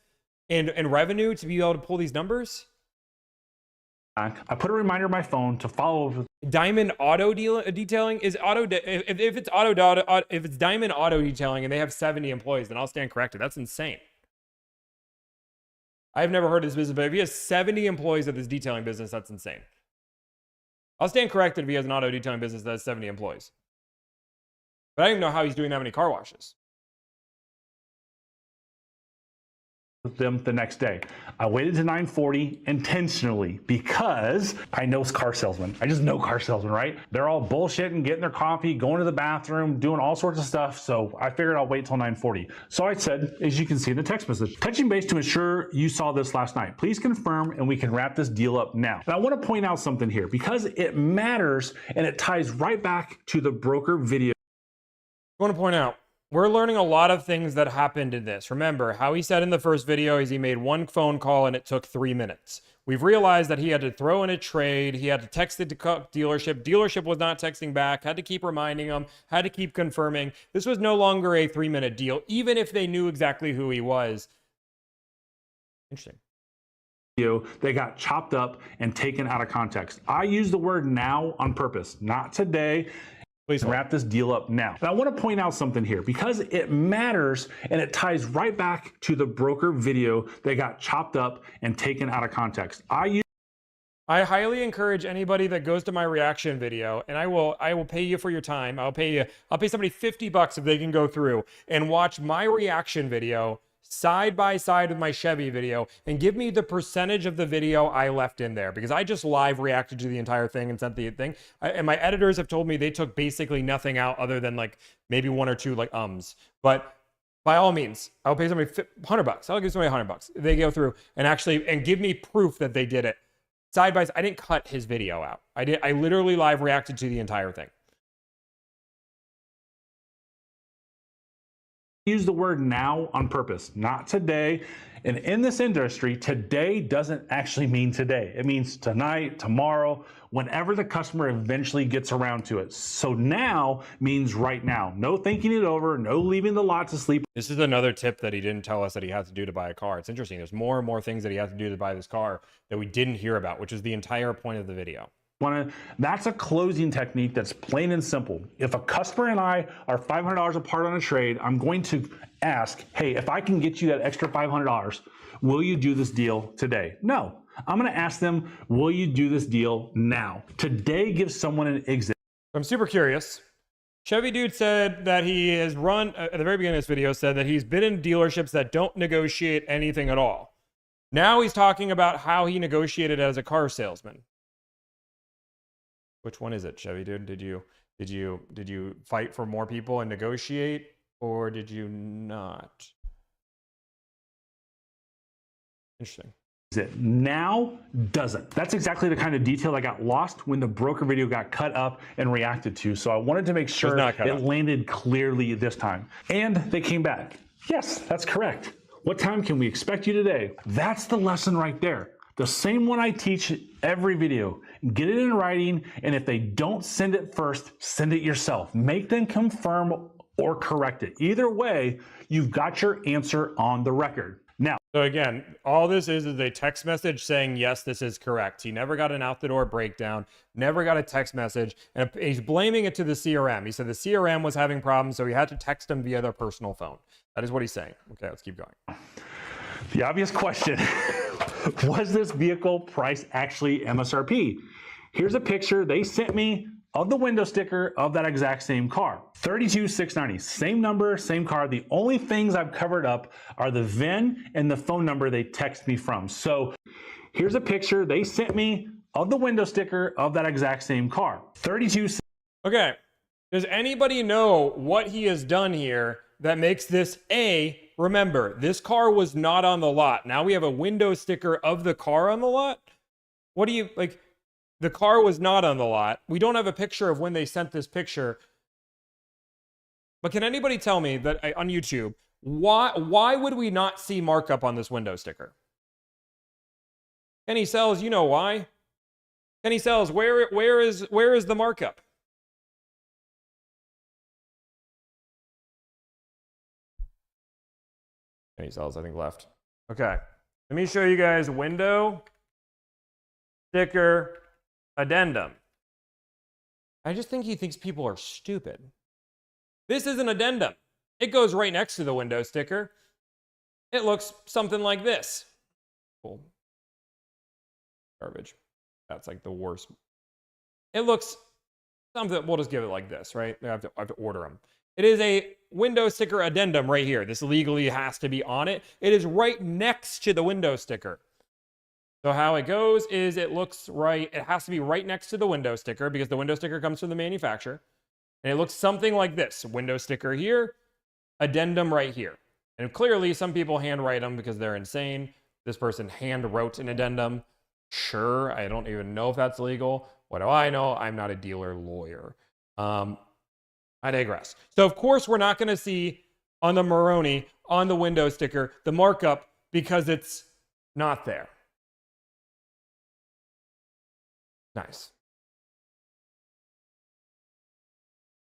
and revenue to be able to pull these numbers. I put a reminder on my phone to follow. Diamond Auto Detailing is if it's Diamond Auto Detailing and they have 70 employees, then I'll stand corrected. That's insane. I've never heard of this business, but if he has 70 employees at this detailing business, that's insane. I'll stand corrected if he has an auto detailing business that has 70 employees. But I don't even know how he's doing that many car washes. Them the next day. I waited to 9:40 intentionally because I know car salesmen. I just know car salesmen, right? They're all bullshitting, getting their coffee, going to the bathroom, doing all sorts of stuff. So I figured I'll wait till 9:40. So I said, as you can see in the text message, touching base to ensure you saw this last night. Please confirm and we can wrap this deal up now. And I want to point out something here because it matters and it ties right back to the broker video. I want to point out, we're learning a lot of things that happened in this. Remember, how he said in the first video is he made 1 phone call and it took 3 minutes. We've realized that he had to throw in a trade. He had to text the dealership. Dealership was not texting back, had to keep reminding him, had to keep confirming. This was no longer a 3-minute deal, even if they knew exactly who he was. Interesting. They got chopped up and taken out of context. I use the word now on purpose, not today. Please wrap this deal up now. And I want to point out something here because it matters and it ties right back to the broker video that got chopped up and taken out of context. I use I highly encourage anybody that goes to my reaction video, and I will pay you for your time. I'll pay somebody $50 if they can go through and watch my reaction video side by side with my Chevy video and give me the percentage of the video I left in there, because I just live reacted to the entire thing and sent the thing. And my editors have told me they took basically nothing out other than like maybe one or two like ums. But by all means, I'll pay somebody $100. I'll give somebody $100. They go through and give me proof that they did it. Side by side. I didn't cut his video out. I literally live reacted to the entire thing. Use the word now on purpose, not today. And in this industry, today doesn't actually mean today. It means tonight, tomorrow, whenever the customer eventually gets around to it. So now means right now. No thinking it over, no leaving the lot to sleep. This is another tip that he didn't tell us that he has to do to buy a car. It's interesting. There's more and more things that he has to do to buy this car that we didn't hear about, which is the entire point of the video. That's a closing technique that's plain and simple. If a customer and I are $500 apart on a trade, I'm going to ask, hey, if I can get you that extra $500, will you do this deal today? No. I'm going to ask them, will you do this deal now? Today gives someone an exit. I'm super curious. Chevy Dude said that he has run, at the very beginning of this video, said that he's been in dealerships that don't negotiate anything at all. Now he's talking about how he negotiated as a car salesman. Which one is it, Chevy Dude? Did you fight for more people and negotiate, or did you not? Interesting. It now doesn't. That's exactly the kind of detail that got lost when the broker video got cut up and reacted to. So I wanted to make sure it landed clearly this time. And they came back. Yes, that's correct. What time can we expect you today? That's the lesson right there. The same one I teach every video. Get it in writing, and if they don't send it first, send it yourself. Make them confirm or correct it. Either way, you've got your answer on the record. Now, so again, all this is a text message saying, yes, this is correct. He never got an out-the-door breakdown, never got a text message, and he's blaming it to the CRM. He said the CRM was having problems, so he had to text them via their personal phone. That is what he's saying. Okay, let's keep going. The obvious question, was this vehicle price actually MSRP? Here's a picture they sent me of the window sticker of that exact same car. $32,690, same number, same car. The only things I've covered up are the VIN and the phone number they text me from. So here's a picture they sent me of the window sticker of that exact same car. $32,690. Okay, does anybody know what he has done here that makes this remember, this car was not on the lot. Now we have a window sticker of the car on the lot. What do you, like, the car was not on the lot. We don't have a picture of when they sent this picture. But can anybody tell me that on YouTube, why would we not see markup on this window sticker? Kenny Sells, you know why. Kenny Sells, where is the markup? Kenny Sells, I think, left. Okay. Let me show you guys window sticker addendum. I just think he thinks people are stupid. This is an addendum. It goes right next to the window sticker. It looks something like this. Cool. Garbage. That's like the worst. It looks something, we'll just give it like this, right? I have to order them. It is a window sticker addendum right here. This legally has to be on it. It is right next to the window sticker. So how it goes is it looks right. It has to be right next to the window sticker because the window sticker comes from the manufacturer. And it looks something like this. Window sticker here, addendum right here. And clearly some people handwrite them because they're insane. This person hand wrote an addendum. Sure, I don't even know if that's legal. What do I know? I'm not a dealer lawyer. I digress. So of course we're not going to see on the Maroni, on the window sticker, the markup because it's not there. Nice.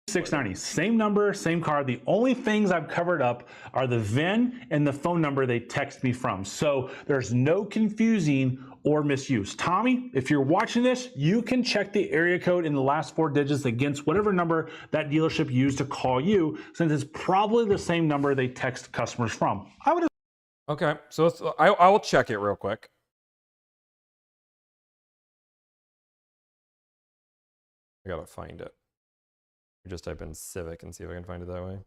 $690, same number, same car. The only things I've covered up are the VIN and the phone number they text me from. So there's no confusing or misuse. Tommy, if you're watching this, you can check the area code in the last 4 digits against whatever number that dealership used to call you, since it's probably the same number they text customers from. Okay, so I will check it real quick. I gotta find it. Just type in Civic and see if I can find it that way.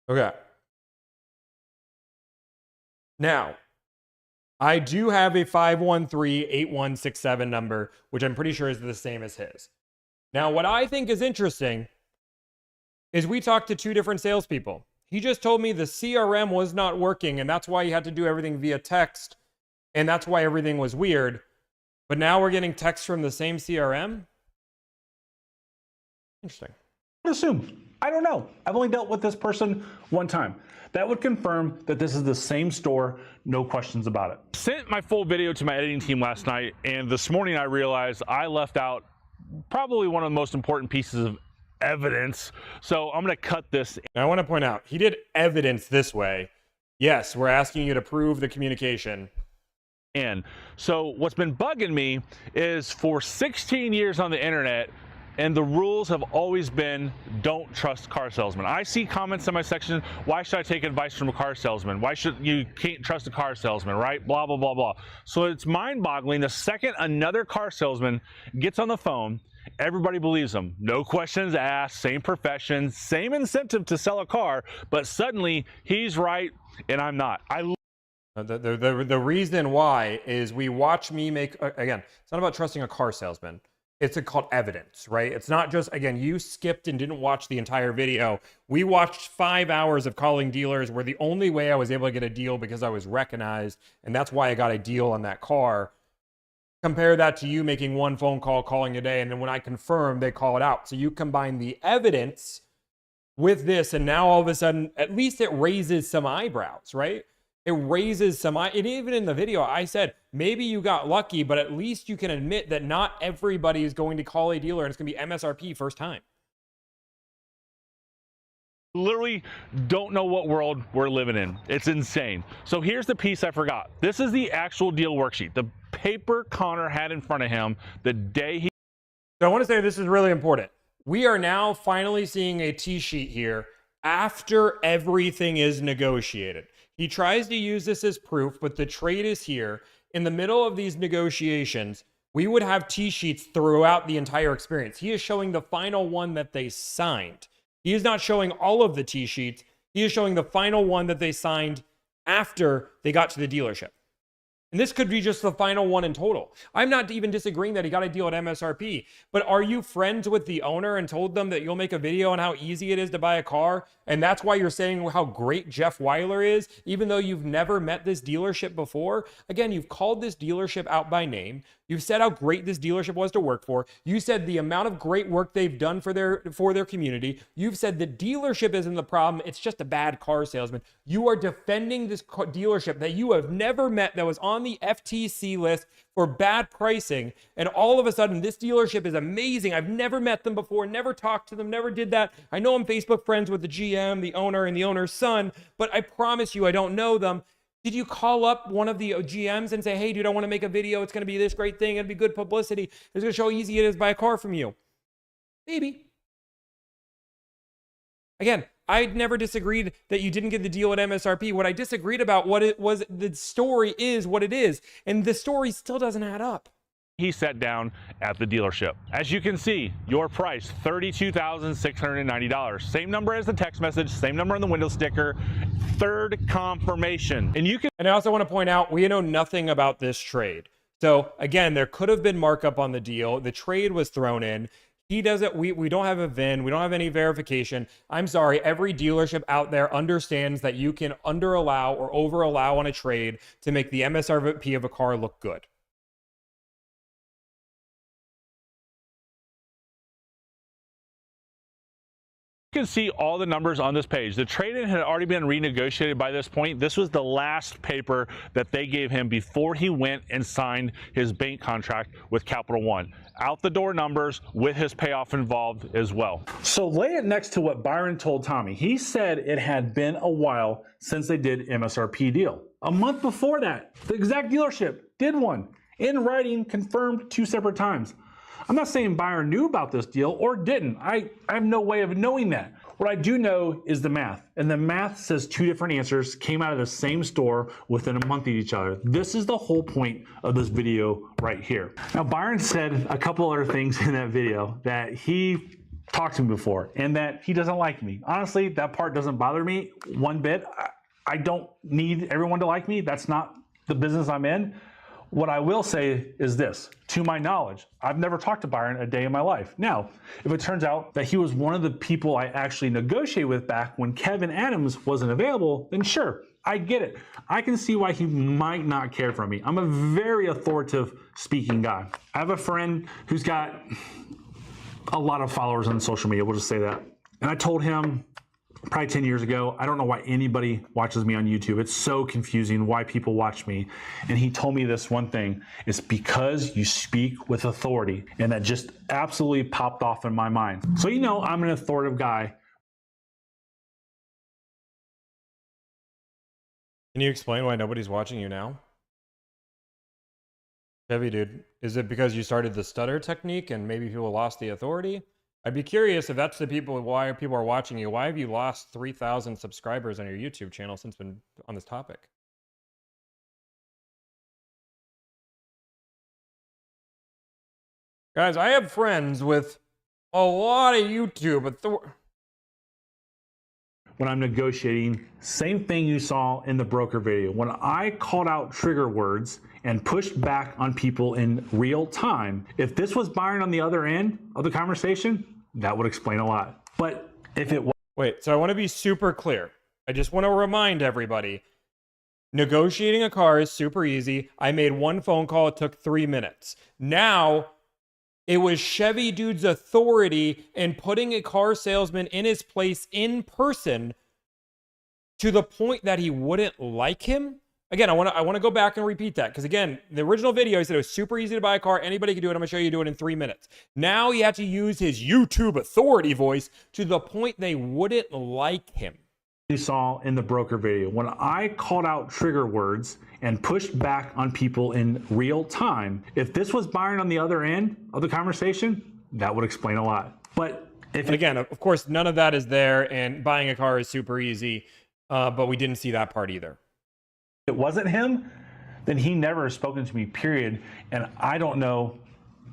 Okay. Now, I do have a 513-8167 number, which I'm pretty sure is the same as his. Now, what I think is interesting is we talked to 2 different salespeople. He just told me the CRM was not working, and that's why he had to do everything via text, and that's why everything was weird. But now we're getting text from the same CRM? Interesting. I assume. I don't know. I've only dealt with this person one time. That would confirm that this is the same store, no questions about it. Sent my full video to my editing team last night, and this morning I realized I left out probably one of the most important pieces of evidence. So I'm going to cut this. Now, I want to point out, he did evidence this way. Yes, we're asking you to prove the communication. And so what's been bugging me is for 16 years on the internet, and the rules have always been don't trust car salesmen. I see comments in my section, why should I take advice from a car salesman? Why should you can't trust a car salesman, right? Blah, blah, blah, blah. So it's mind-boggling. The second another car salesman gets on the phone, everybody believes them. No questions asked, same profession, same incentive to sell a car, but suddenly he's right and I'm not. The reason why is we watch me make, again, it's not about trusting a car salesman. It's called evidence, right? It's not just, again, you skipped and didn't watch the entire video. We watched 5 hours of calling dealers where the only way I was able to get a deal because I was recognized, and that's why I got a deal on that car. Compare that to you making 1 phone call, calling a day, and then when I confirm, they call it out. So you combine the evidence with this, and now all of a sudden, at least it raises some eyebrows, right? It raises some, and even in the video, I said, maybe you got lucky, but at least you can admit that not everybody is going to call a dealer and it's going to be MSRP first time. Literally don't know what world we're living in. It's insane. So here's the piece I forgot. This is the actual deal worksheet, the paper Connor had in front of him the day he... So I want to say this is really important. We are now finally seeing a T-sheet here after everything is negotiated. He tries to use this as proof, but the trade is here. In the middle of these negotiations, we would have T-sheets throughout the entire experience. He is showing the final one that they signed. He is not showing all of the T-sheets. He is showing the final one that they signed after they got to the dealership. And this could be just the final one in total. I'm not even disagreeing that he got a deal at MSRP, but are you friends with the owner and told them that you'll make a video on how easy it is to buy a car? And that's why you're saying how great Jeff Weiler is, even though you've never met this dealership before? Again, you've called this dealership out by name. You've said how great this dealership was to work for. You said the amount of great work they've done for their community. You've said the dealership isn't the problem. It's just a bad car salesman. You are defending this dealership that you have never met, that was on the FTC list for bad pricing. And all of a sudden, this dealership is amazing. I've never met them before, never talked to them, never did that. I know I'm Facebook friends with the GM, the owner, and the owner's son, but I promise you I don't know them. Did you call up one of the GMs and say, hey, dude, I want to make a video. It's going to be this great thing. It'll be good publicity. It's going to show how easy it is to buy a car from you. Maybe. Again, I never disagreed that you didn't get the deal at MSRP. What I disagreed about what it was, the story is what it is. And the story still doesn't add up. He sat down at the dealership. As you can see, your price, $32,690. Same number as the text message, same number on the window sticker, third confirmation. And I also want to point out, we know nothing about this trade. So again, there could have been markup on the deal. The trade was thrown in. He doesn't, we don't have a VIN. We don't have any verification. I'm sorry. Every dealership out there understands that you can under allow or over allow on a trade to make the MSRP of a car look good. You can see all the numbers on this page. The trade-in had already been renegotiated by this point. This was the last paper that they gave him before he went and signed his bank contract with Capital One. Out the door numbers with his payoff involved as well. So lay it next to what Byron told Tommy. He said it had been a while since they did MSRP deal. A month before that, the exact dealership did one. In writing, confirmed 2 separate times. I'm not saying Byron knew about this deal or didn't. I have no way of knowing that. What I do know is the math, and the math says two different answers came out of the same store within a month of each other. This is the whole point of this video right here. Now, Byron said a couple other things in that video that he talked to me before and that he doesn't like me. Honestly, that part doesn't bother me one bit. I don't need everyone to like me. That's not the business I'm in. What I will say is this, to my knowledge, I've never talked to Byron a day in my life. Now, if it turns out that he was one of the people I actually negotiated with back when Kevin Adams wasn't available, then sure, I get it. I can see why he might not care for me. I'm a very authoritative speaking guy. I have a friend who's got a lot of followers on social media, we'll just say that. And I told him, probably 10 years ago, I don't know why anybody watches me on YouTube. It's so confusing why people watch me. And he told me this one thing, it's because you speak with authority. And that just absolutely popped off in my mind. So you know I'm an authoritative guy. Can you explain why nobody's watching you now? Chevy dude, is it because you started the stutter technique and maybe people lost the authority? I'd be curious if that's the people, why people are watching you. Why have you lost 3,000 subscribers on your YouTube channel since been on this topic? Guys, I have friends with a lot of YouTube authority. When I'm negotiating, same thing you saw in the broker video. When I called out trigger words and pushed back on people in real time, if this was Byron on the other end of the conversation, that would explain a lot. But if it was... Wait, so I want to be super clear. I just want to remind everybody, negotiating a car is super easy. I made one phone call, it took 3 minutes. Now, it was Chevy Dude's authority in putting a car salesman in his place in person to the point that he wouldn't like him. Again, I want to go back and repeat that because again, the original video he said it was super easy to buy a car. Anybody can do it. I'm gonna show you do it in 3 minutes. Now he had to use his YouTube authority voice to the point they wouldn't like him. You saw in the broker video. When I called out trigger words and pushed back on people in real time, if this was Byron on the other end of the conversation, that would explain a lot. But if again, of course, none of that is there, and buying a car is super easy, but we didn't see that part either. If it wasn't him, then he never has spoken to me, period. And I don't know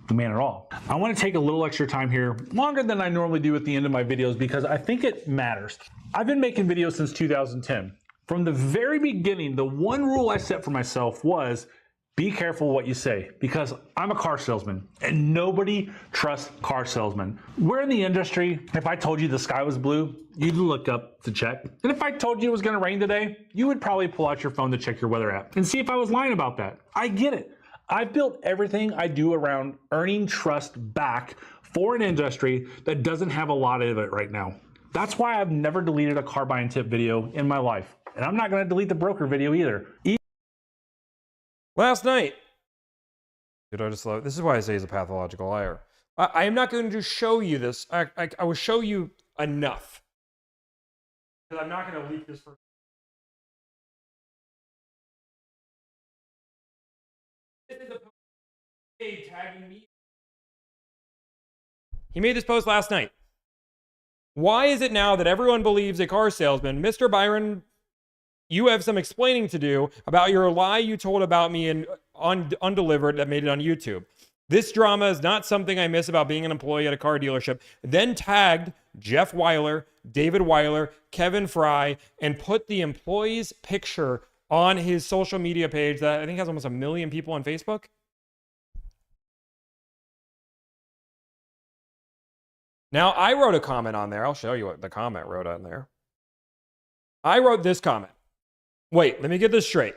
the man at all. I want to take a little extra time here, longer than I normally do at the end of my videos, because I think it matters. I've been making videos since 2010. From the very beginning, the one rule I set for myself was be careful what you say, because I'm a car salesman and nobody trusts car salesmen. We're in the industry. If I told you the sky was blue, you'd look up to check. And if I told you it was going to rain today, you would probably pull out your phone to check your weather app and see if I was lying about that. I get it. I've built everything I do around earning trust back for an industry that doesn't have a lot of it right now. That's why I've never deleted a car buying tip video in my life. And I'm not going to delete the broker video either. Last night, dude, I just love, this is why I say he's a pathological liar. I am not going to show you this. I will show you enough. Because I'm not going to leak this for. This is a post tagging me. He made this post last night. Why is it now that everyone believes a car salesman, Mr. Byron, you have some explaining to do about your lie you told about me in undelivered that made it on YouTube. This drama is not something I miss about being an employee at a car dealership. Then tagged Jeff Weiler, David Weiler, Kevin Fry, and put the employee's picture on his social media page that I think has almost 1 million people on Facebook. Now, I wrote a comment on there. I'll show you what the comment wrote on there. I wrote this comment. Wait, let me get this straight.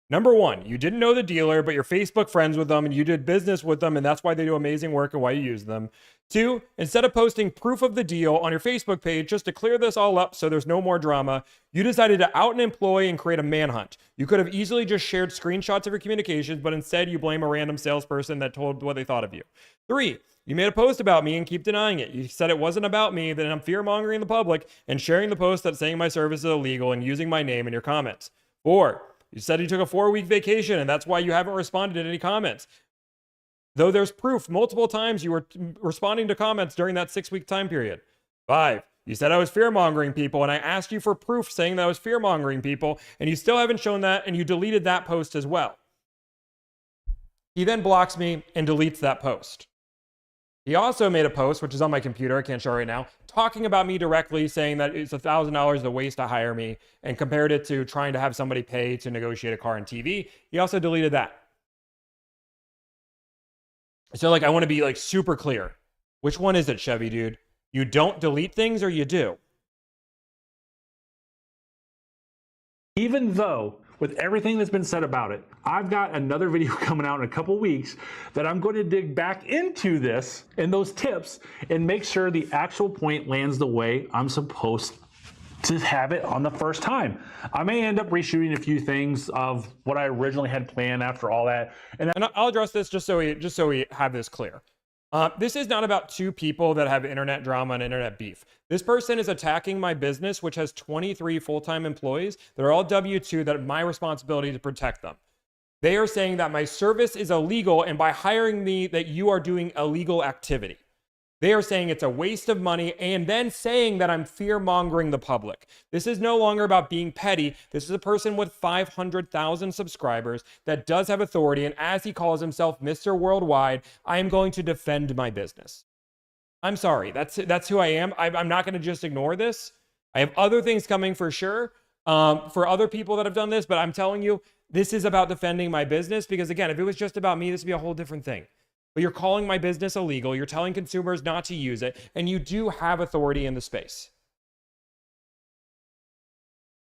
Number one, you didn't know the dealer, but you're Facebook friends with them and you did business with them, and that's why they do amazing work and why you use them. Two, instead of posting proof of the deal on your Facebook page just to clear this all up so there's no more drama, you decided to out an employee and create a manhunt. You could have easily just shared screenshots of your communications, but instead you blame a random salesperson that told what they thought of you. Three, you made a post about me and keep denying it. You said it wasn't about me, that I'm fear-mongering the public and sharing the post that's saying my service is illegal and using my name in your comments. Four, you said you took a 4-week vacation and that's why you haven't responded to any comments. Though there's proof multiple times you were responding to comments during that 6-week time period. 5, You said I was fear-mongering people, and I asked you for proof saying that I was fear-mongering people, and you still haven't shown that, and you deleted that post as well. He then blocks me and deletes that post. He also made a post, which is on my computer, I can't show it right now, talking about me directly, saying that it's $1,000 a waste to hire me, and compared it to trying to have somebody pay to negotiate a car on TV. He also deleted that. So, like, I want to be, like, super clear. Which one is it, Chevy dude? You don't delete things or you do? Even though, with everything that's been said about it, I've got another video coming out in a couple weeks that I'm going to dig back into this and those tips and make sure the actual point lands the way I'm supposed to have it on the first time. I may end up reshooting a few things of what I originally had planned after all that. And I'll address this just so we have this clear. This is not about two people that have internet drama and internet beef. This person is attacking my business, which has 23 full-time employees. They're all W-2, that my responsibility to protect them. They are saying that my service is illegal, and by hiring me, that you are doing illegal activity. They are saying it's a waste of money, and then saying that I'm fear-mongering the public. This is no longer about being petty. This is a person with 500,000 subscribers that does have authority, and as he calls himself Mr. Worldwide, I am going to defend my business. I'm sorry. That's who I am. I'm not going to just ignore this. I have other things coming for sure for other people that have done this, but I'm telling you, this is about defending my business because, again, if it was just about me, this would be a whole different thing. But you're calling my business illegal, you're telling consumers not to use it, and you do have authority in the space.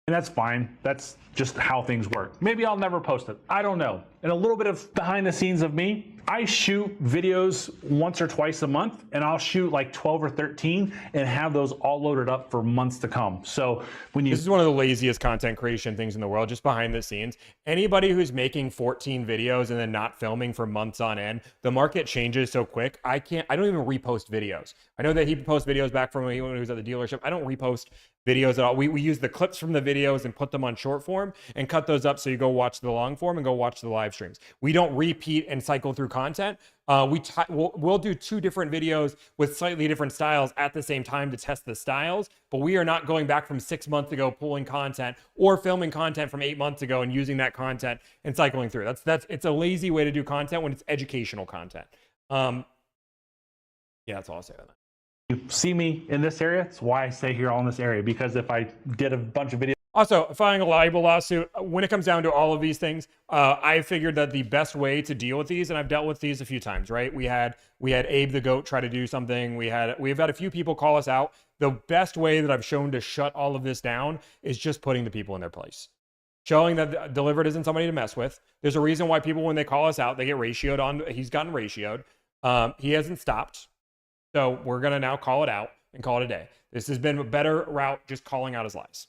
And that's fine. That's just how things work. Maybe I'll never post it. I don't know. And a little bit of behind the scenes of me, I shoot videos once or twice a month, and I'll shoot like 12 or 13 and have those all loaded up for months to come. So when you... This is one of the laziest content creation things in the world, just behind the scenes. Anybody who's making 14 videos and then not filming for months on end, the market changes so quick. I don't even repost videos. I know that he posts videos back from when he was at the dealership. I don't repost videos at all. We use the clips from the videos and put them on short form and cut those up so you go watch the long form and go watch the live streams. We don't repeat and cycle through content. We'll do 2 different videos with slightly different styles at the same time to test the styles, but we are not going back from 6 months ago pulling content or filming content from 8 months ago and using that content and cycling through. It's a lazy way to do content when it's educational content. Yeah, that's all I'll say on that. You see me in this area, it's why I stay here all in this area, because if I did a bunch of videos... Also, filing a libel lawsuit, when it comes down to all of these things, I figured that the best way to deal with these, and I've dealt with these a few times, right? We had Abe the Goat try to do something. We've had a few people call us out. The best way that I've shown to shut all of this down is just putting the people in their place. Showing that Delivered isn't somebody to mess with. There's a reason why people, when they call us out, they get ratioed on. He's gotten ratioed. He hasn't stopped. So we're going to now call it out and call it a day. This has been a better route, just calling out his lies.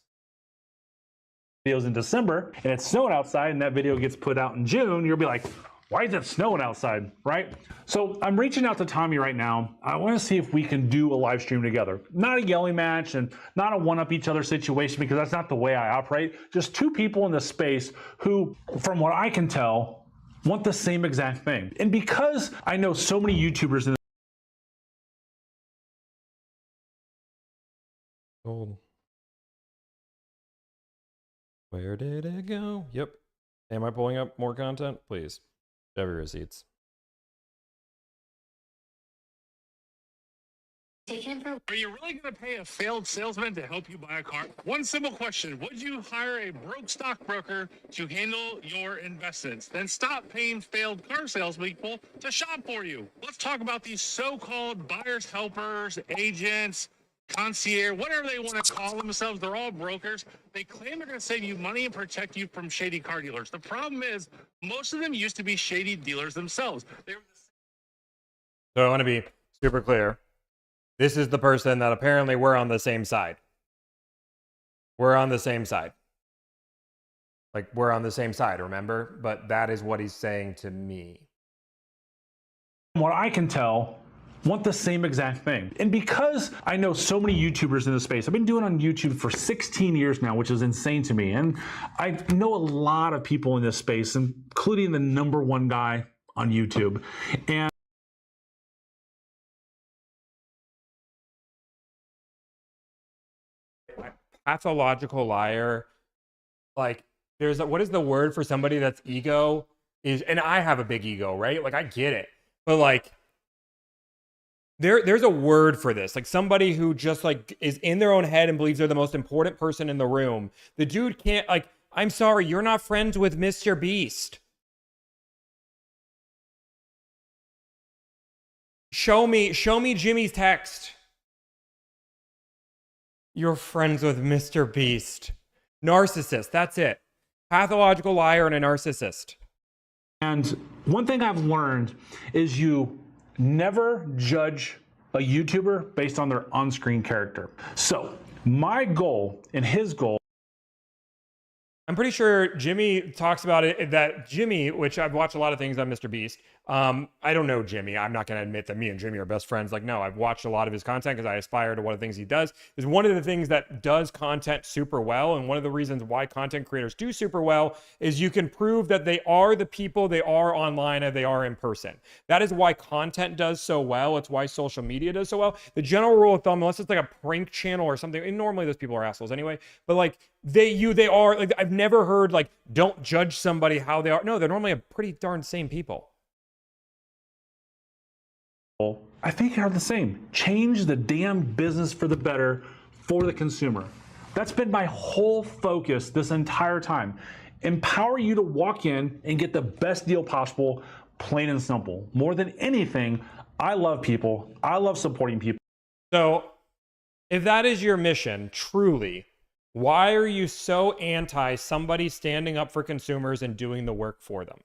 Videos in December and it's snowing outside and that video gets put out in June, you'll be like, why is it snowing outside, right? So I'm reaching out to Tommy right now. I want to see if we can do a live stream together. Not a yelling match and not a one-up each other situation, because that's not the way I operate. Just 2 people in the space who, from what I can tell, want the same exact thing. And because I know so many YouTubers in Gold. Where did it go? Yep. Am I pulling up more content? Please. Chevy receipts. Are you really going to pay a failed salesman to help you buy a car? One simple question. Would you hire a broke stockbroker to handle your investments? Then stop paying failed car salespeople to shop for you. Let's talk about these so-called buyer's helpers, agents, concierge, whatever they want to call themselves. They're all brokers. They claim they're going to save you money and protect you from shady car dealers. The problem is most of them used to be shady dealers themselves. So I want to be super clear. This is the person that apparently we're on the same side. We're on the same side. Like, we're on the same side, remember? But that is what he's saying to me. From what I can tell, want the same exact thing. And because I know so many YouTubers in the space, I've been doing on YouTube for 16 years now, which is insane to me. And I know a lot of people in this space, including the #1 guy on YouTube. And pathological liar. Like, what is the word for somebody that's ego is, and I have a big ego, right? Like, I get it, but like, there's a word for this. Like, somebody who just like is in their own head and believes they're the most important person in the room. The dude can't, like, I'm sorry, you're not friends with Mr. Beast. Show me Jimmy's text. You're friends with Mr. Beast. Narcissist, that's it. Pathological liar and a narcissist. And one thing I've learned is you never judge a YouTuber based on their on-screen character. So my goal and his goal, I'm pretty sure Jimmy talks about it, that Jimmy, which I've watched a lot of things on Mr. Beast. I don't know Jimmy. I'm not going to admit that me and Jimmy are best friends. Like, no, I've watched a lot of his content because I aspire to one of the things he does. Is one of the things that does content super well. And one of the reasons why content creators do super well is you can prove that they are the people they are online and they are in person. That is why content does so well. It's why social media does so well. The general rule of thumb, unless it's like a prank channel or something, and normally those people are assholes anyway, but like, they are, like, I've never heard like, don't judge somebody how they are. No, they're normally a pretty darn same people. I think, are the same. Change the damn business for the better for the consumer. That's been my whole focus this entire time. Empower you to walk in and get the best deal possible, plain and simple. More than anything, I love people. I love supporting people. So if that is your mission, truly, why are you so anti somebody standing up for consumers and doing the work for them?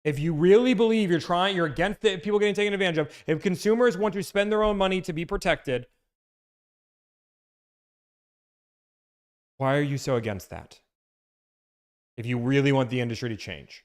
If you really believe you're against people getting taken advantage of, if consumers want to spend their own money to be protected, why are you so against that? If you really want the industry to change.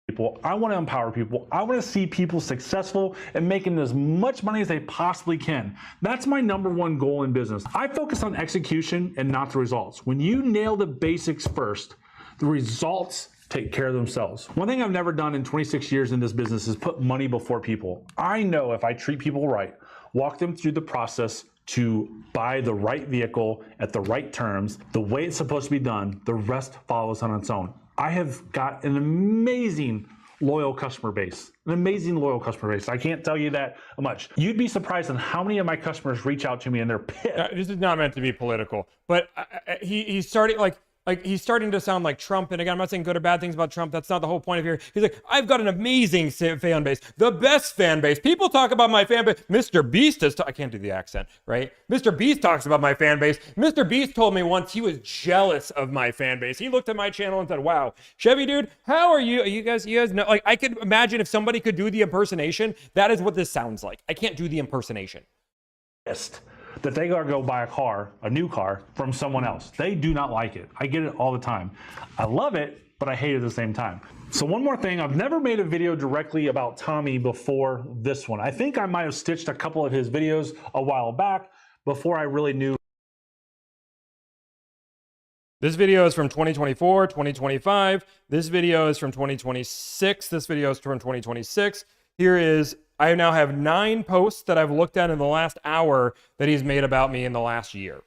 People, I want to empower people. I want to see people successful and making as much money as they possibly can. That's my number one goal in business. I focus on execution and not the results. When you nail the basics first, the results take care of themselves. One thing I've never done in 26 years in this business is put money before people. I know if I treat people right, walk them through the process to buy the right vehicle at the right terms, the way it's supposed to be done, the rest follows on its own. I have got an amazing loyal customer base, I can't tell you that much. You'd be surprised on how many of my customers reach out to me and they're pissed. This is not meant to be political, but he's starting he's starting to sound like Trump. And again, I'm not saying good or bad things about Trump. That's not the whole point of here. He's like, I've got an amazing fan base, the best fan base. People talk about my fan base. Mr. Beast is, I can't do the accent, right? Mr. Beast talks about my fan base. Mr. Beast told me once he was jealous of my fan base. He looked at my channel and said, wow, Chevy dude, how are you? You guys know, like, I could imagine if somebody could do the impersonation, that is what this sounds like. I can't do the impersonation. That they gotta go buy a new car from someone else. They do not like it. I get it all the time. I love it, but I hate it at the same time. So one more thing, I've never made a video directly about Tommy before this one. I think I might have stitched a couple of his videos a while back before I really knew. This video is from 2024, 2025. This video is from 2026. This video is from 2026. Here is, I now have 9 posts that I've looked at in the last hour that he's made about me in the last year.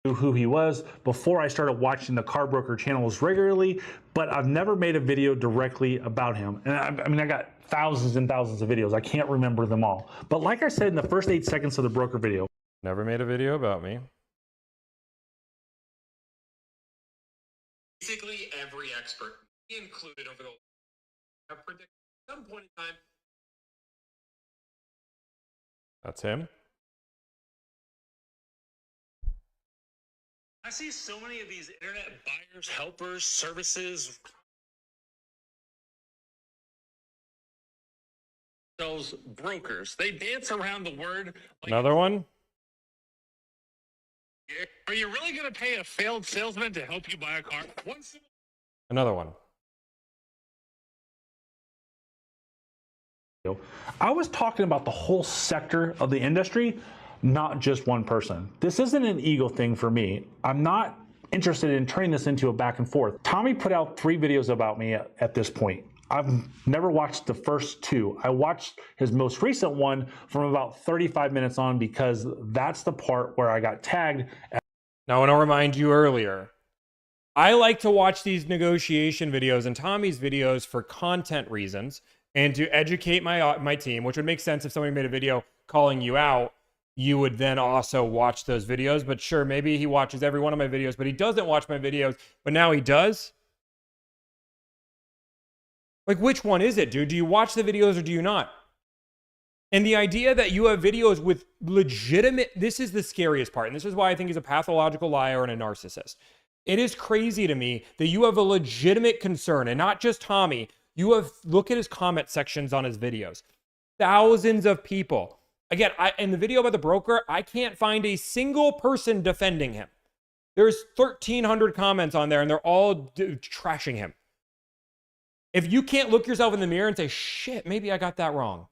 Who he was before I started watching the car broker channels regularly, but I've never made a video directly about him. And I mean, I got thousands and thousands of videos. I can't remember them all. But like I said in the first 8 seconds of the broker video. Never made a video about me. Basically every expert, included over the have predicted at some point in time. That's him. I see so many of these internet buyers, helpers, services. Those brokers, they dance around the word. Like, Another one. are you really going to pay a failed salesman to help you buy a car? Another one. I was talking about the whole sector of the industry, not just one person. This isn't an ego thing for me. I'm not interested in turning this into a back and forth. Tommy put out 3 videos about me at this point. I've never watched the first two. I watched his most recent one from about 35 minutes on because that's the part where I got tagged. Now, I want to remind you earlier, I like to watch these negotiation videos and Tommy's videos for content reasons and to educate my team, which would make sense if somebody made a video calling you out. You would then also watch those videos. But sure, maybe he watches every one of my videos, but he doesn't watch my videos, but now he does. Like, which one is it, dude? Do you watch the videos or do you not? And the idea that you have videos with legitimate, this is the scariest part. And this is why I think he's a pathological liar and a narcissist. It is crazy to me that you have a legitimate concern, and not just Tommy. You have, look at his comment sections on his videos. Thousands of people. Again, in the video about the broker, I can't find a single person defending him. There's 1,300 comments on there, and they're all trashing him. If you can't look yourself in the mirror and say, shit, maybe I got that wrong.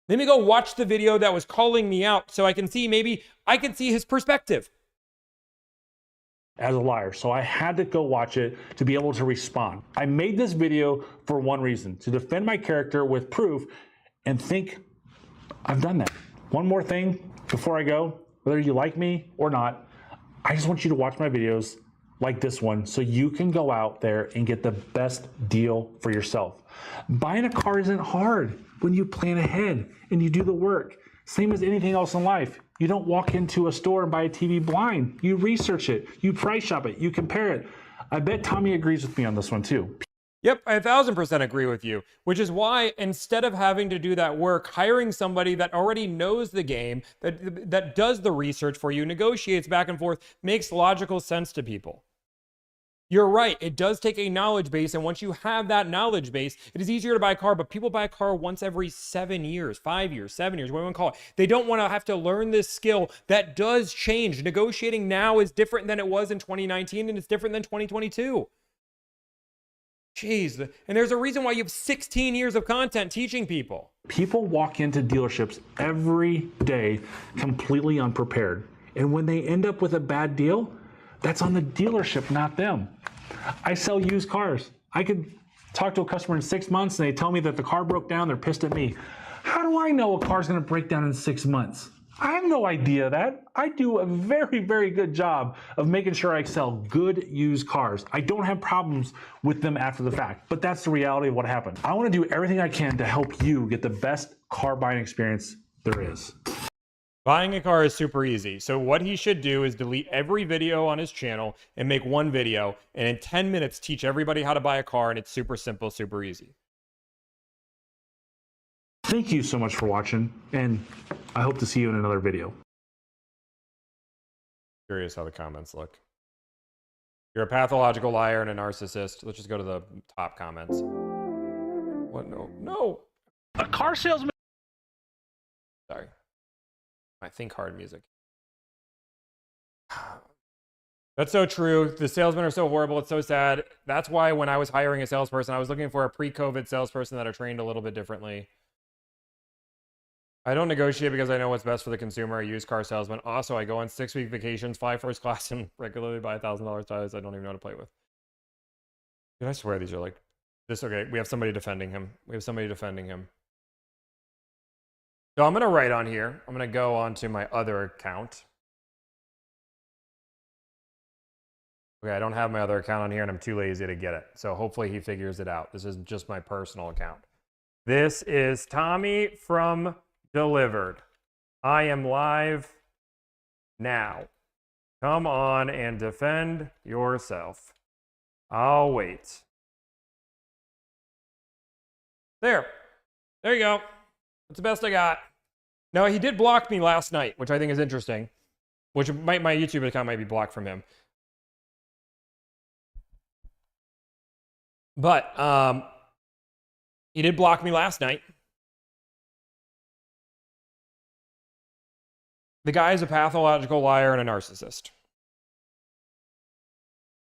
Let me go watch the video that was calling me out so I can see, maybe I can see his perspective. As a liar. So I had to go watch it to be able to respond. I made this video for one reason, to defend my character with proof and think I've done that. One more thing before I go, whether you like me or not, I just want you to watch my videos like this one so you can go out there and get the best deal for yourself. Buying a car isn't hard when you plan ahead and you do the work. Same as anything else in life. You don't walk into a store and buy a TV blind. You research it, you price shop it, you compare it. I bet Tommy agrees with me on this one too. Yep, I 1,000% agree with you, which is why instead of having to do that work, hiring somebody that already knows the game, that does the research for you, negotiates back and forth, makes logical sense to people. You're right, it does take a knowledge base, and once you have that knowledge base, it is easier to buy a car, but people buy a car once every 7 years, 5 years, 7 years, what do you want to call it? They don't want to have to learn this skill that does change. Negotiating now is different than it was in 2019, and it's different than 2022. Jeez, and there's a reason why you have 16 years of content teaching people. People walk into dealerships every day completely unprepared. And when they end up with a bad deal, that's on the dealership, not them. I sell used cars. I could talk to a customer in 6 months and they tell me that the car broke down, they're pissed at me. How do I know a car's gonna break down in 6 months? I have no idea that. I do a very, very good job of making sure I sell good used cars. I don't have problems with them after the fact, but that's the reality of what happened. I want to do everything I can to help you get the best car buying experience there is. Buying a car is super easy. So what he should do is delete every video on his channel and make one video, and in 10 minutes teach everybody how to buy a car, and it's super simple, super easy. Thank you so much for watching, and I hope to see you in another video. Curious how the comments look. You're a pathological liar and a narcissist. Let's just go to the top comments. What? No. A car salesman. Sorry. My think hard music. That's so true. The salesmen are so horrible. It's so sad. That's why when I was hiring a salesperson, I was looking for a pre-COVID salesperson that are trained a little bit differently. I don't negotiate because I know what's best for the consumer. A used car salesman. Also, I go on 6-week vacations, fly first class, and regularly buy $1,000 tires I don't even know how to play with. Dude, I swear these are like this. Okay, we have somebody defending him. So I'm going to write on here. I'm going to go on to my other account. Okay, I don't have my other account on here, and I'm too lazy to get it. So hopefully he figures it out. This is just my personal account. This is Tommy from Delivered. I am live now. Come on and defend yourself. I'll wait. There you go. That's the best I got. Now, he did block me last night, which I think is interesting. Which my YouTube account might be blocked from him. But he did block me last night. The guy is a pathological liar and a narcissist.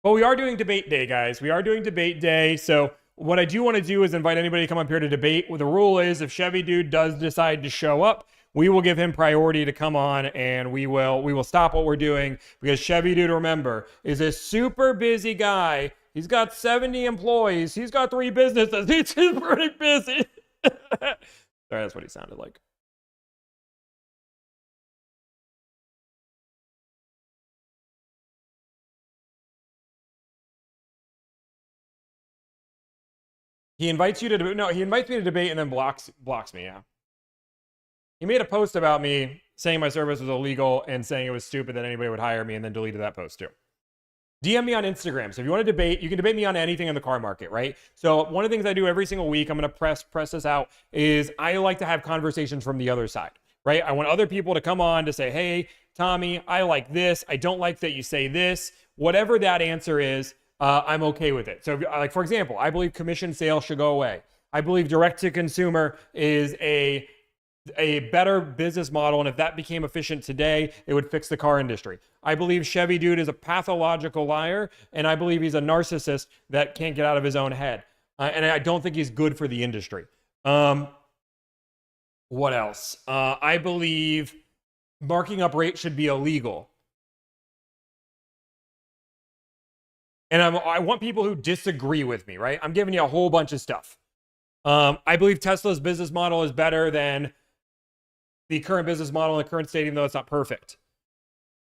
But we are doing debate day, guys. We are doing debate day. So what I do want to do is invite anybody to come up here to debate. Well, the rule is if Chevy Dude does decide to show up, we will give him priority to come on, and we will stop what we're doing, because Chevy Dude, remember, is a super busy guy He's got 70 employees. He's got 3 businesses. He's pretty busy. Sorry, that's what he sounded like. He invites you to debate. No, he invites me to debate and then blocks me. Yeah. He made a post about me saying my service was illegal and saying it was stupid that anybody would hire me, and then deleted that post too. DM me on Instagram. So if you want to debate, you can debate me on anything in the car market, right? So one of the things I do every single week, I'm going to press this out, is I like to have conversations from the other side, right? I want other people to come on to say, hey, Tommy, I like this. I don't like that you say this. Whatever that answer is, I'm okay with it. So like, for example, I believe commission sales should go away. I believe direct to consumer is a better business model, and if that became efficient today, it would fix the car industry. I believe Chevy Dude is a pathological liar, and I believe he's a narcissist that can't get out of his own head. And I don't think he's good for the industry. What else? I believe marking up rate should be illegal. And I want people who disagree with me, right? I'm giving you a whole bunch of stuff. I believe Tesla's business model is better than the current business model in the current stadium, though it's not perfect.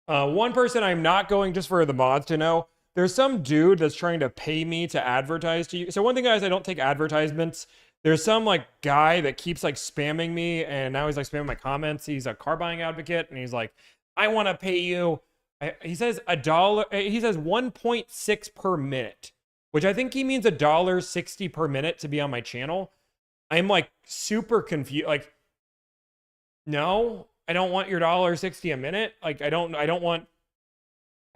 One person I'm not going, just for the mods to know, there's some dude that's trying to pay me to advertise to you. So one thing, guys, I don't take advertisements. There's some like guy that keeps like spamming me, and now he's like spamming my comments. He's a car buying advocate, and he's like, I want to pay you. He says $1. He says 1.6 per minute, which I think he means $1.60 per minute to be on my channel. I'm like super confused. Like, no, I don't want your $1.60 a minute. Like, I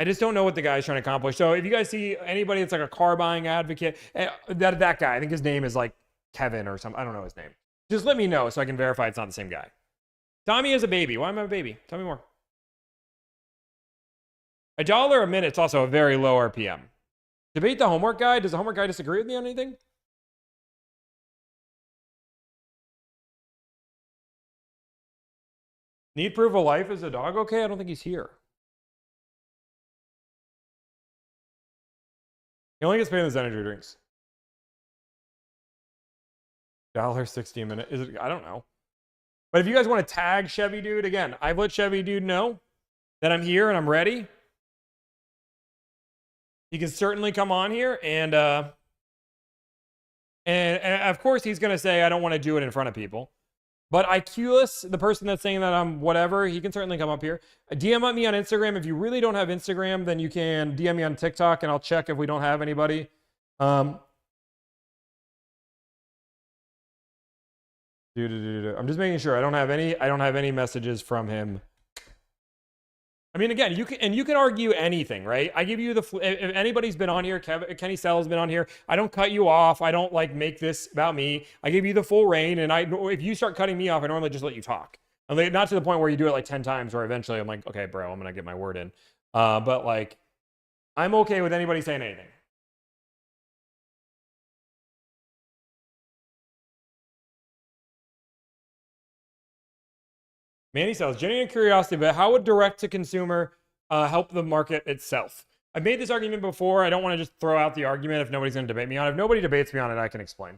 just don't know what the guy's trying to accomplish. So if you guys see anybody that's like a car buying advocate, that guy, I think his name is like Kevin or something. I don't know his name. Just let me know so I can verify it's not the same guy. Tommy is a baby. Why am I a baby? Tell me more. $1 a minute is also a very low RPM. Debate the homework guy. Does the homework guy disagree with me on anything? Need proof of life? Is the dog okay? I don't think he's here. He only gets paid in his energy drinks. $1.60 a minute. Is it? I don't know. But if you guys want to tag Chevy Dude, again, I've let Chevy Dude know that I'm here and I'm ready. He can certainly come on here, and of course he's going to say I don't want to do it in front of people. But IQless, the person that's saying that I'm whatever, he can certainly come up here. DM me on Instagram. If you really don't have Instagram, then you can DM me on TikTok, and I'll check if we don't have anybody. I'm just making sure I don't have any messages from him. I mean, again, you can argue anything, right? I give you if anybody's been on here, Kenny Sell's been on here. I don't cut you off. I don't like make this about me. I give you the full reign, and if you start cutting me off, I normally just let you talk. Not to the point where you do it like 10 times, where eventually I'm like, okay, bro, I'm gonna get my word in. But like, I'm okay with anybody saying anything. Manny Sells, genuine curiosity, but how would direct to consumer help the market itself? I've made this argument before. I don't want to just throw out the argument if nobody's going to debate me on it. If nobody debates me on it, I can explain.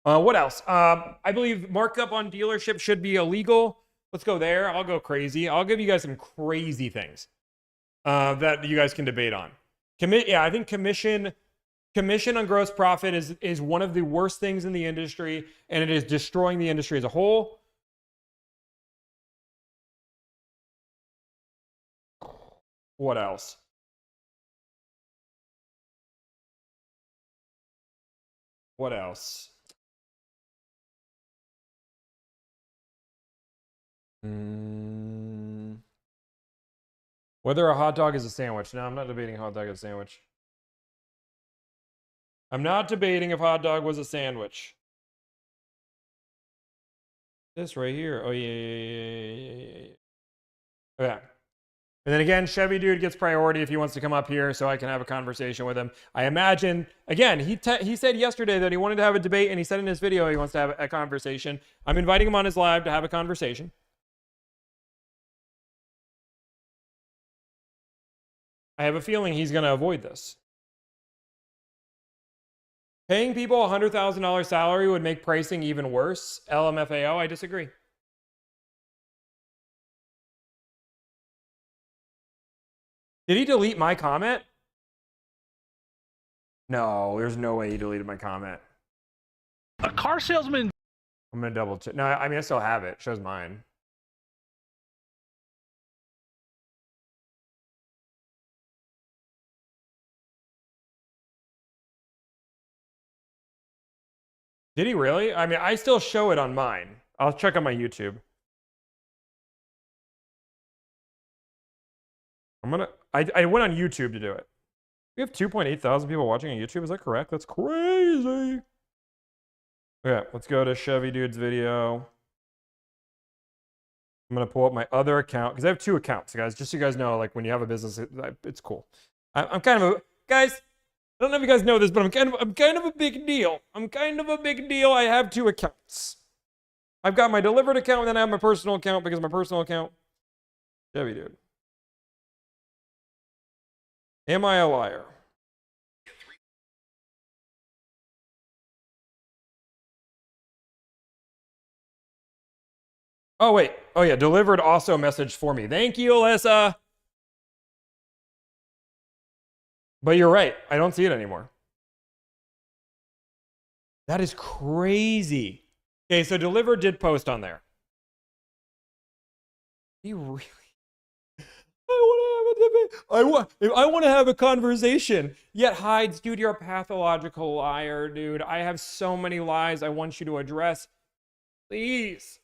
What else? I believe markup on dealership should be illegal. Let's go there. I'll go crazy. I'll give you guys some crazy things that you guys can debate on. Yeah, I think commission on gross profit is one of the worst things in the industry, and it is destroying the industry as a whole. What else? What else? Whether a hot dog is a sandwich. No, I'm not debating hot dog is a sandwich. I'm not debating if hot dog was a sandwich. This right here. Oh, yeah. Okay. And then again, Chevy Dude gets priority if he wants to come up here so I can have a conversation with him. I imagine, again, he said yesterday that he wanted to have a debate, and he said in his video he wants to have a conversation. I'm inviting him on his live to have a conversation. I have a feeling he's going to avoid this. Paying people a $100,000 salary would make pricing even worse. LMFAO, I disagree. Did he delete my comment? No, there's no way he deleted my comment. A car salesman. I'm gonna double check. No, I mean I still have it. It shows mine. Did he really? I mean, I still show it on mine. I'll check on my YouTube. I went on YouTube to do it. We have 2.8 thousand people watching on YouTube. Is that correct? That's crazy. Okay, let's go to Chevy Dude's video. I'm gonna pull up my other account because I have 2 accounts, guys. Just so you guys know, like when you have a business, it's cool. I'm kind of a guys. I don't know if you guys know this, but I'm kind of a big deal. I'm kind of a big deal. I have 2 accounts. I've got my delivered account, and then I have my personal account because my personal account, Chevy Dude. Am I a liar? Oh, wait. Oh, yeah. Delivered also messaged for me. Thank you, Alyssa. But you're right. I don't see it anymore. That is crazy. Okay, so Delivered did post on there. He really... I want to have a conversation, yet hides. Dude, you're a pathological liar, dude. I have so many lies I want you to address. Please.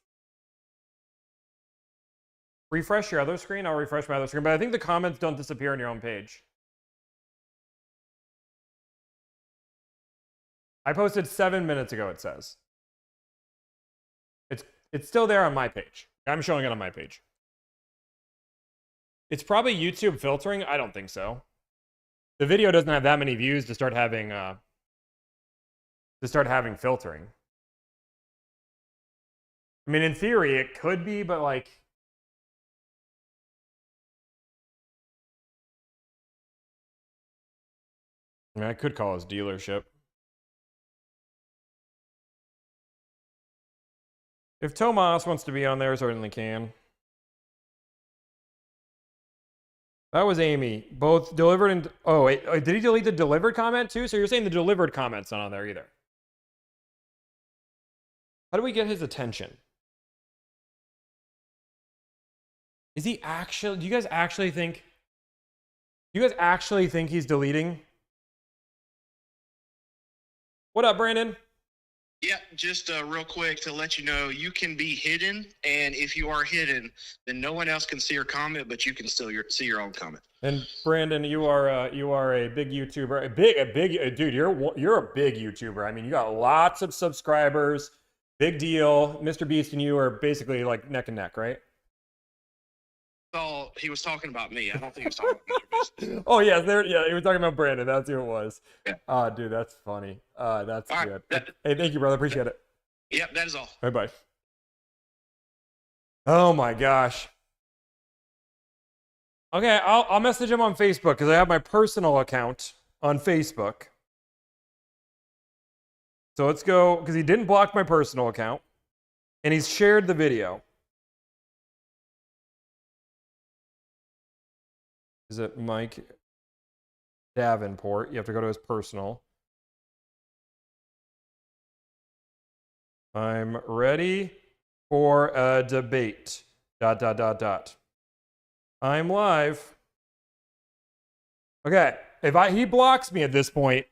Refresh your other screen. I'll refresh my other screen, but I think the comments don't disappear on your own page. I posted 7 minutes ago, it says. It's still there on my page. I'm showing it on my page. It's probably YouTube filtering. I don't think so. The video doesn't have that many views to start having filtering. I mean, in theory, it could be, but like, I mean, I could call his dealership. If Tomas wants to be on there, certainly can. That was Amy. Both delivered and... Oh, wait. Did he delete the delivered comment too? So you're saying the delivered comment's not on there either. How do we get his attention? Is he actually... Do you guys actually think... Do you guys actually think he's deleting? What up, Brandon? Yeah, just real quick to let you know, you can be hidden, and if you are hidden, then no one else can see your comment, but you can still see your own comment. And Brandon, you are a big YouTuber, a big dude. You're a big YouTuber. I mean, you got lots of subscribers, big deal. Mr. Beast and you are basically like neck and neck, right? So he was talking about me. I don't think he was talking about Mr. Beast. Oh yeah, he was talking about Brandon. That's who it was. Yeah. Oh, dude, that's funny. That's all good. Right, hey, thank you, brother. Appreciate it. Yep, that is all. Bye. Oh my gosh. Okay, I'll message him on Facebook because I have my personal account on Facebook. So let's go, because he didn't block my personal account, and he's shared the video. Is it Mike Davenport? You have to go to his personal. I'm ready for a debate. ... I'm live. Okay, if he blocks me at this point,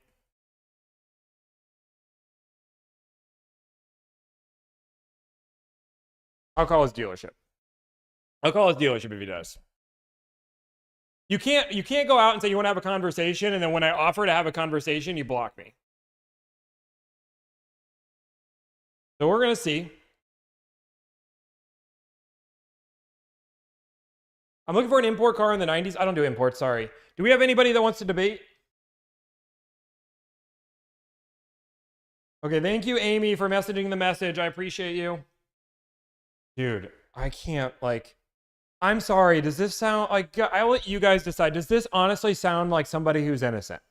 I'll call his dealership. I'll call his dealership if he does. You can't go out and say you want to have a conversation, and then when I offer to have a conversation, you block me. So we're gonna see. I'm looking for an import car in the 90s. I don't do imports, sorry. Do we have anybody that wants to debate? Okay, thank you, Amy, for messaging the message. I appreciate you. Dude, I can't, like... I'm sorry, does this sound like... I'll let you guys decide. Does this honestly sound like somebody who's innocent?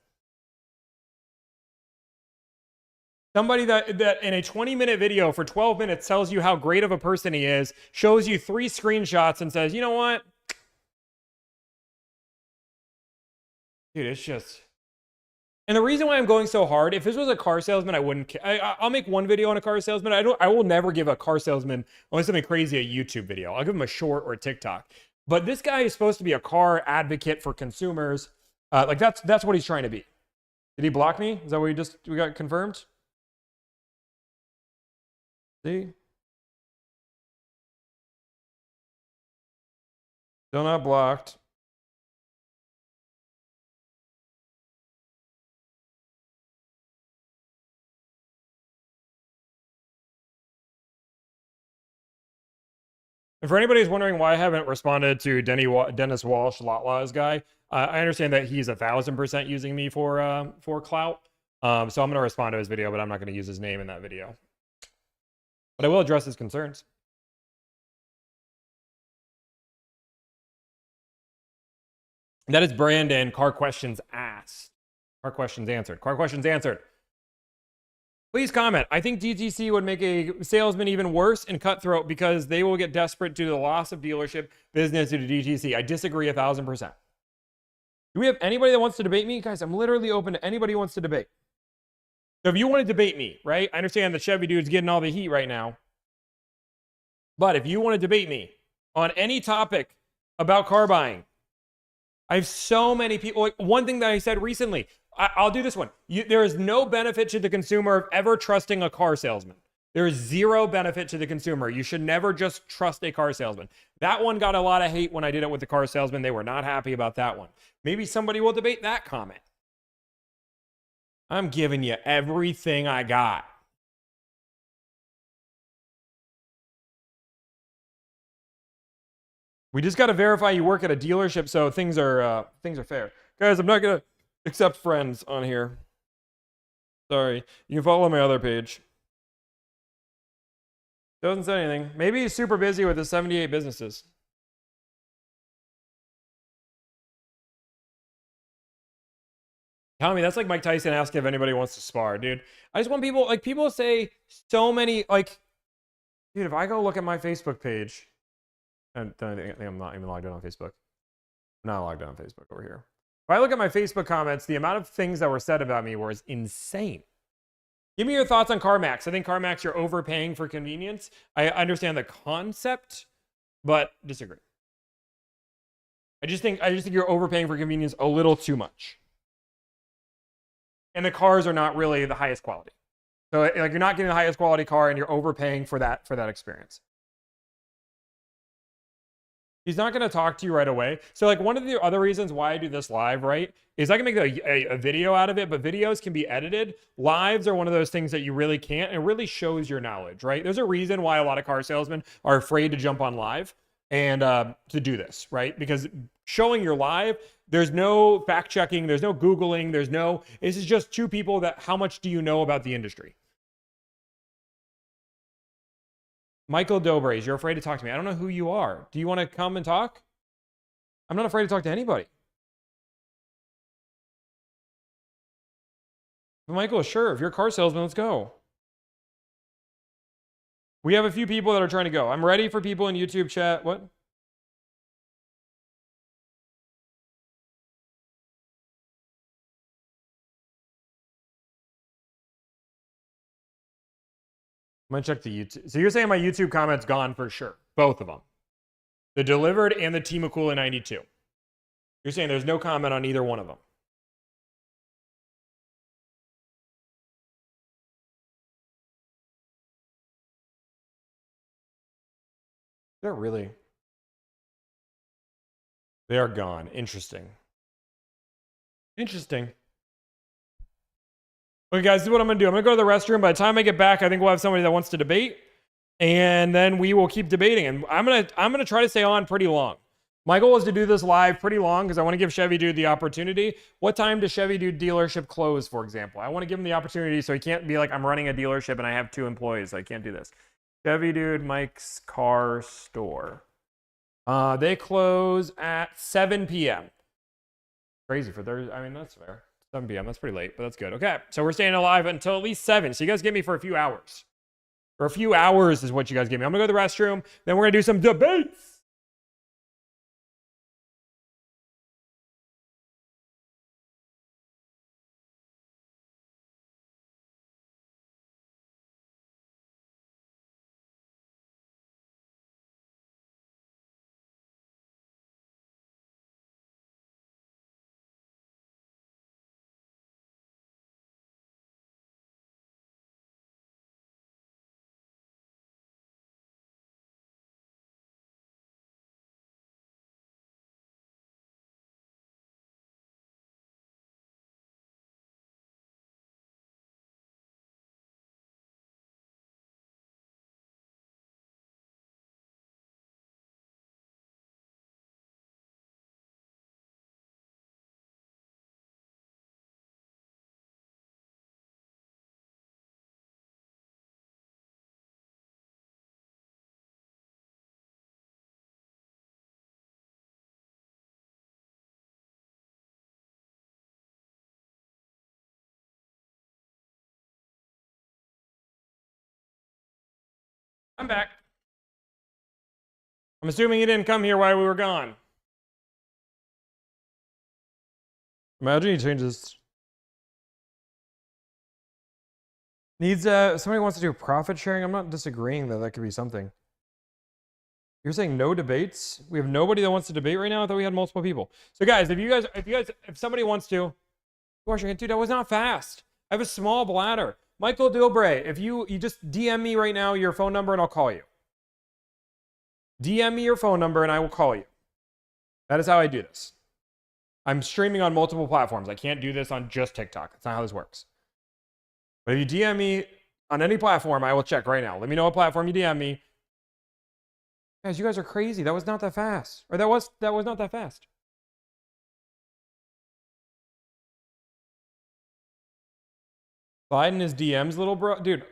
Somebody that in a 20-minute video for 12 minutes tells you how great of a person he is, shows you 3 screenshots and says, you know what? Dude, it's just... And the reason why I'm going so hard, if this was a car salesman, I wouldn't. I'll make one video on a car salesman. I will never give a car salesman, unless something crazy, a YouTube video. I'll give him a short or a TikTok. But this guy is supposed to be a car advocate for consumers. Like that's what he's trying to be. Did he block me? Is that what we got confirmed? See? Still not blocked. And for anybody who's wondering why I haven't responded to Dennis Walsh, Lotla's guy, I understand that he's 1,000% using me for clout. So I'm going to respond to his video, but I'm not going to use his name in that video. But I will address his concerns. And that is Brandon. Car questions asked. Car questions answered. Car questions answered. Please comment. I think DTC would make a salesman even worse and cutthroat because they will get desperate due to the loss of dealership business due to DTC. I disagree 1,000%. Do we have anybody that wants to debate me? Guys, I'm literally open to anybody who wants to debate. So if you want to debate me, right? I understand the Chevy dude's getting all the heat right now. But if you want to debate me on any topic about car buying, I have so many people. Like one thing that I said recently, I'll do this one. There is no benefit to the consumer of ever trusting a car salesman. There is zero benefit to the consumer. You should never just trust a car salesman. That one got a lot of hate when I did it with the car salesman. They were not happy about that one. Maybe somebody will debate that comment. I'm giving you everything I got. We just got to verify you work at a dealership so things are fair. Guys, I'm not going to accept friends on here. Sorry. You can follow my other page. Doesn't say anything. Maybe he's super busy with his 78 businesses. Tommy, that's like Mike Tyson asking if anybody wants to spar, dude. I just want people, like, people say so many, like, dude, if I go look at my Facebook page, and I think I'm not even logged in on Facebook. I'm not logged in on Facebook over here. If I look at my Facebook comments, the amount of things that were said about me was insane. Give me your thoughts on CarMax. I think CarMax, you're overpaying for convenience. I understand the concept, but disagree. I just think you're overpaying for convenience a little too much. And the cars are not really the highest quality. So like you're not getting the highest quality car and you're overpaying for that experience. He's not going to talk to you right away. So like one of the other reasons why I do this live, right, is I can make a video out of it, but videos can be edited. Lives are one of those things that you really can't, and it really shows your knowledge, right? There's a reason why a lot of car salesmen are afraid to jump on live and to do this, right? Because showing your live, there's no fact checking, there's no Googling, this is just two people that, how much do you know about the industry? Michael Dobres, you're afraid to talk to me. I don't know who you are. Do you want to come and talk? I'm not afraid to talk to anybody. But Michael, sure, if you're a car salesman, let's go. We have a few people that are trying to go. I'm ready for people in YouTube chat. What? I'm going to check the YouTube. So you're saying my YouTube comments gone for sure. Both of them. The delivered and the Team Akula 92. You're saying there's no comment on either one of them. They're really... They are gone. Interesting. Interesting. Okay, guys, this is what I'm going to do. I'm going to go to the restroom. By the time I get back, I think we'll have somebody that wants to debate. And then we will keep debating. And I'm gonna try to stay on pretty long. My goal is to do this live pretty long because I want to give Chevy Dude the opportunity. What time does Chevy Dude dealership close, for example? I want to give him the opportunity so he can't be like, I'm running a dealership and I have 2 employees. I can't do this. Chevy Dude, Mike's Car Store. They close at 7 p.m. Crazy for Thursday. I mean, that's fair. 7 p.m. That's pretty late, but that's good. Okay, so we're staying alive until at least 7. So you guys get me for a few hours. For a few hours is what you guys give me. I'm gonna go to the restroom. Then we're gonna do some debates. I'm back. I'm assuming you didn't come here while we were gone. Imagine he changes. Needs somebody wants to do profit sharing. I'm not disagreeing that could be something. You're saying no debates? We have nobody that wants to debate right now. I thought we had multiple people. So guys, if somebody wants to, dude, that was not fast. I have a small bladder. Michael Dilbray, if you just DM me right now your phone number and I'll call you. DM me your phone number and I will call you. That is how I do this. I'm streaming on multiple platforms. I can't do this on just TikTok. That's not how this works. But if you DM me on any platform, I will check right now. Let me know what platform you DM me. Guys, you guys are crazy. That was not that fast. Or that was not that fast. Slide in his DMs, little bro. Dude.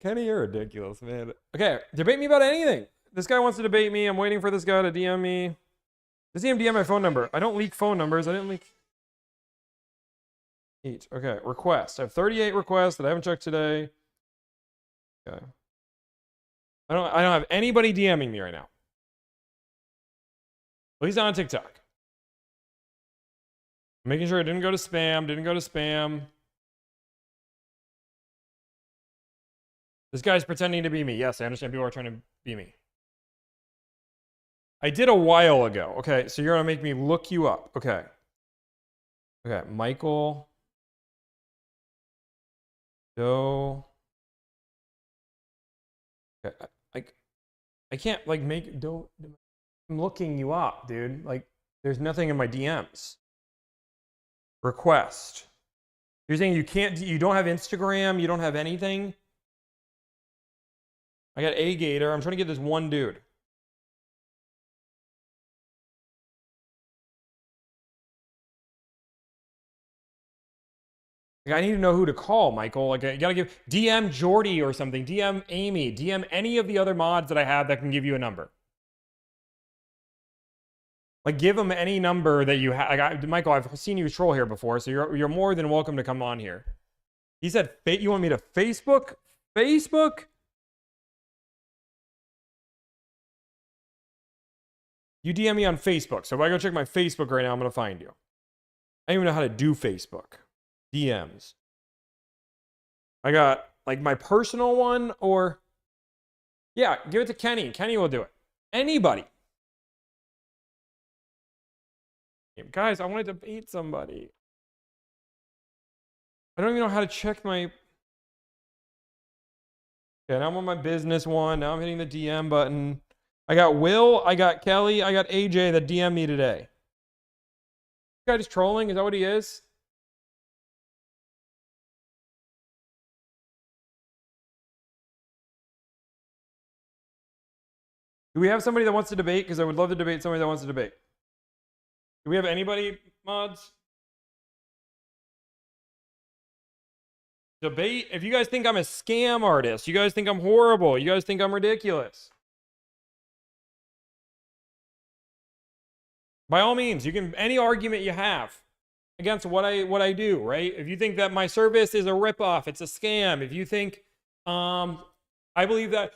Kenny, you're ridiculous, man. Okay, debate me about anything. This guy wants to debate me. I'm waiting for this guy to DM me. Does he DM my phone number? I don't leak phone numbers. I didn't leak. 8. Okay, request. I have 38 requests that I haven't checked today. Okay. I don't have anybody DMing me right now. At least not on TikTok. I'm making sure it didn't go to spam. This guy's pretending to be me. Yes, I understand people are trying to be me. I did a while ago. Okay, so you're gonna make me look you up. Okay. Okay, Michael Doe. Okay, I can't like make Doe. I'm looking you up, dude. Like, there's nothing in my DMs. Request. You're saying you don't have Instagram, you don't have anything? I got A Gator. I'm trying to get this one dude. Like, I need to know who to call, Michael. Like, you gotta give DM Jordy or something. DM Amy. DM any of the other mods that I have that can give you a number. Like, give them any number that you have. Like, Michael, I've seen you troll here before, so you're more than welcome to come on here. He said, you want me to Facebook? Facebook? You DM me on Facebook. So if I go check my Facebook right now, I'm going to find you. I don't even know how to do Facebook. DMs. I got, like, my personal one or... Yeah, give it to Kenny. Kenny will do it. Anybody. Guys, I wanted to beat somebody. I don't even know how to check my... Okay, now I'm on my business one. Now I'm hitting the DM button. I got Will, I got Kelly, I got AJ that DM'd me today. This guy just trolling? Is that what he is? Do we have somebody that wants to debate? Because I would love to debate somebody that wants to debate. Do we have anybody, mods? Debate? If you guys think I'm a scam artist, you guys think I'm horrible, you guys think I'm ridiculous. By all means, you can any argument you have against what I do, right? If you think that my service is a ripoff, it's a scam. If you think I believe that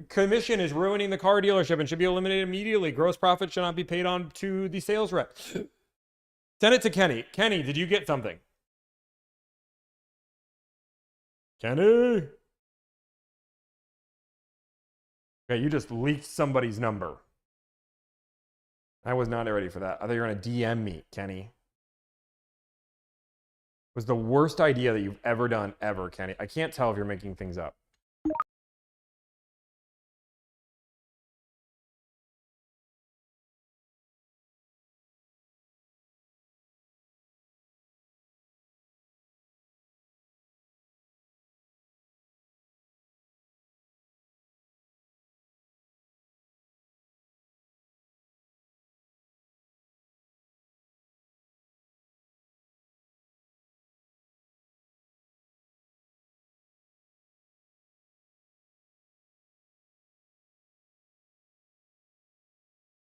commission is ruining the car dealership and should be eliminated immediately. Gross profit should not be paid on to the sales rep. Send it to Kenny. Kenny, did you get something? Kenny? Okay, you just leaked somebody's number. I was not ready for that. I thought you were going to DM me, Kenny. It was the worst idea that you've ever done, ever, Kenny. I can't tell if you're making things up.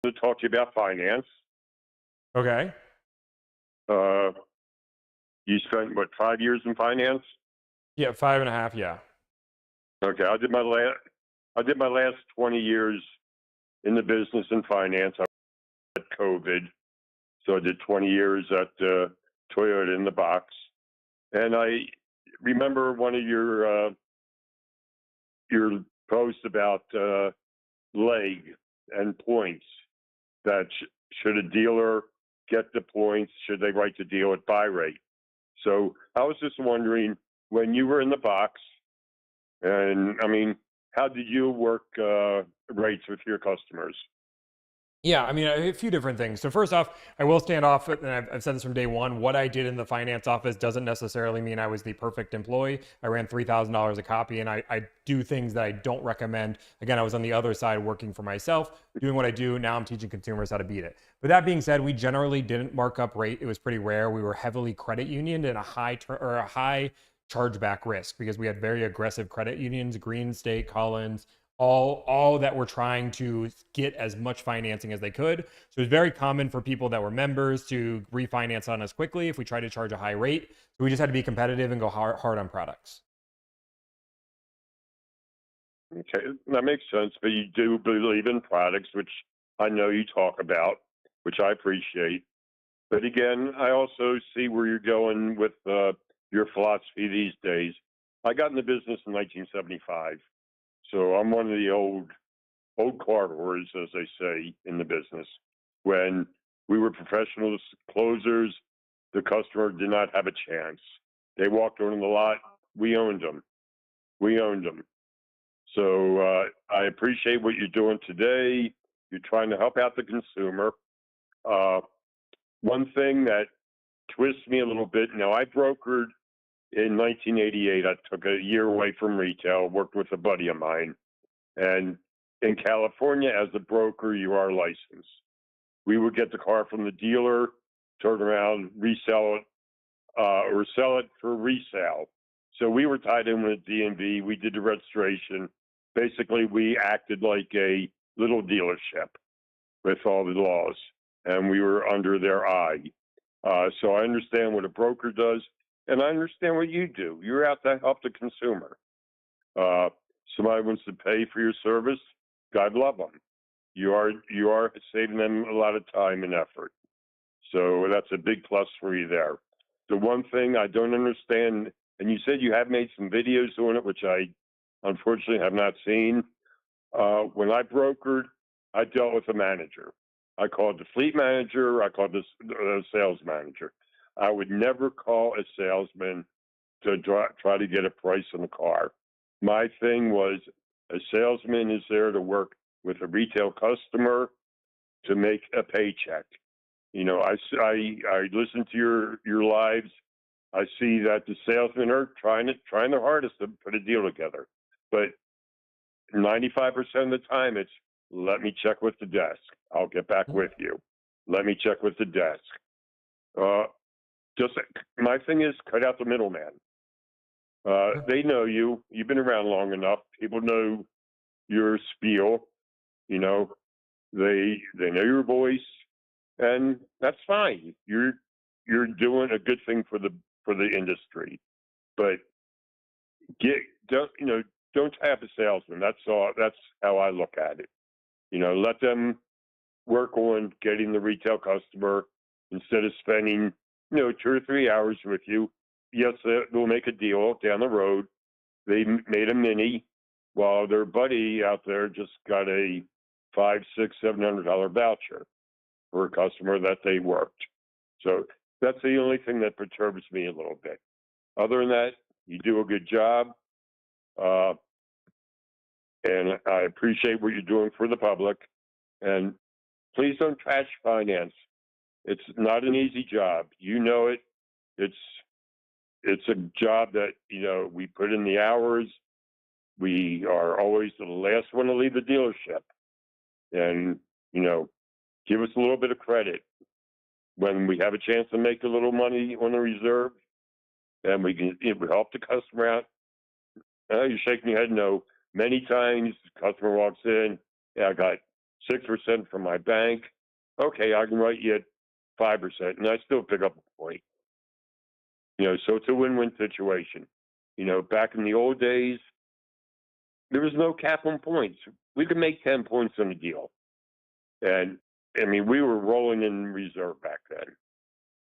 To talk to you about finance. Okay. You spent what, 5 years in finance? Yeah, 5.5, yeah. Okay, I did my last 20 years in the business in finance. I had COVID, so I did 20 years at Toyota in the box. And I remember one of your posts about leg and points. That should a dealer get the points? Should they write the deal at buy rate? So I was just wondering, when you were in the box, and I mean, how did you work rates with your customers? Yeah, I mean, a few different things. So first off, I will stand off, and I've said this from day one, what I did in the finance office doesn't necessarily mean I was the perfect employee. I ran $3,000 a copy, and I do things that I don't recommend. Again, I was on the other side working for myself, doing what I do. Now I'm teaching consumers how to beat it. But that being said, we generally didn't mark up rate. It was pretty rare. We were heavily credit unioned and a high chargeback risk because we had very aggressive credit unions, Green State, Collins, all that were trying to get as much financing as they could. So it was very common for people that were members to refinance on us quickly if we tried to charge a high rate. So we just had to be competitive and go hard on products. Okay, that makes sense. But you do believe in products, which I know you talk about, which I appreciate. But again, I also see where you're going with your philosophy these days. I got in the business in 1975. So I'm one of the old car whores, as they say in the business. When we were professional closers, the customer did not have a chance. They walked on the lot. We owned them. So I appreciate what you're doing today. You're trying to help out the consumer. One thing that twists me a little bit, now I brokered in 1988. I took a year away from retail, worked with a buddy of mine. And in California, as a broker, you are licensed. We would get the car from the dealer, turn around, resell it, or sell it for resale. So we were tied in with DMV. We did the registration. Basically, we acted like a little dealership with all the laws, and we were under their eye. So I understand what a broker does, and I understand what you do. You're out to help the consumer. Somebody wants to pay for your service, God love them. You are saving them a lot of time and effort. So that's a big plus for you there. The one thing I don't understand, and you said you have made some videos on it, which I unfortunately have not seen. When I brokered, I dealt with a manager. I called the fleet manager. I called the sales manager. I would never call a salesman to try to get a price on the car. My thing was a salesman is there to work with a retail customer to make a paycheck. You know, I listen to your lives. I see that the salesmen are trying their hardest to put a deal together, but 95% of the time it's let me check with the desk. I'll get back with you. Let me check with the desk. Just my thing is cut out the middleman. They know you. You've been around long enough. People know your spiel. You know, they know your voice, and that's fine. You're doing a good thing for the industry, but don't tap a salesman. That's all. That's how I look at it. Let them work on getting the retail customer instead of spending 2 or 3 hours with you. Yes, they'll make a deal down the road. They made a mini, while their buddy out there just got a $500, $600, $700 voucher for a customer that they worked. So that's the only thing that perturbs me a little bit. Other than that, you do a good job, and I appreciate what you're doing for the public. And please don't trash finance. It's not an easy job. You know it. It's a job that we put in the hours. We are always the last one to leave the dealership, and give us a little bit of credit when we have a chance to make a little money on the reserve, and we can help the customer out. You're shaking your head no. Many times the customer walks in, yeah, I got 6% from my bank. Okay, I can write you at 5%, and I still pick up a point. So it's a win-win situation. Back in the old days, there was no cap on points. We could make 10 points on a deal. And, we were rolling in reserve back then.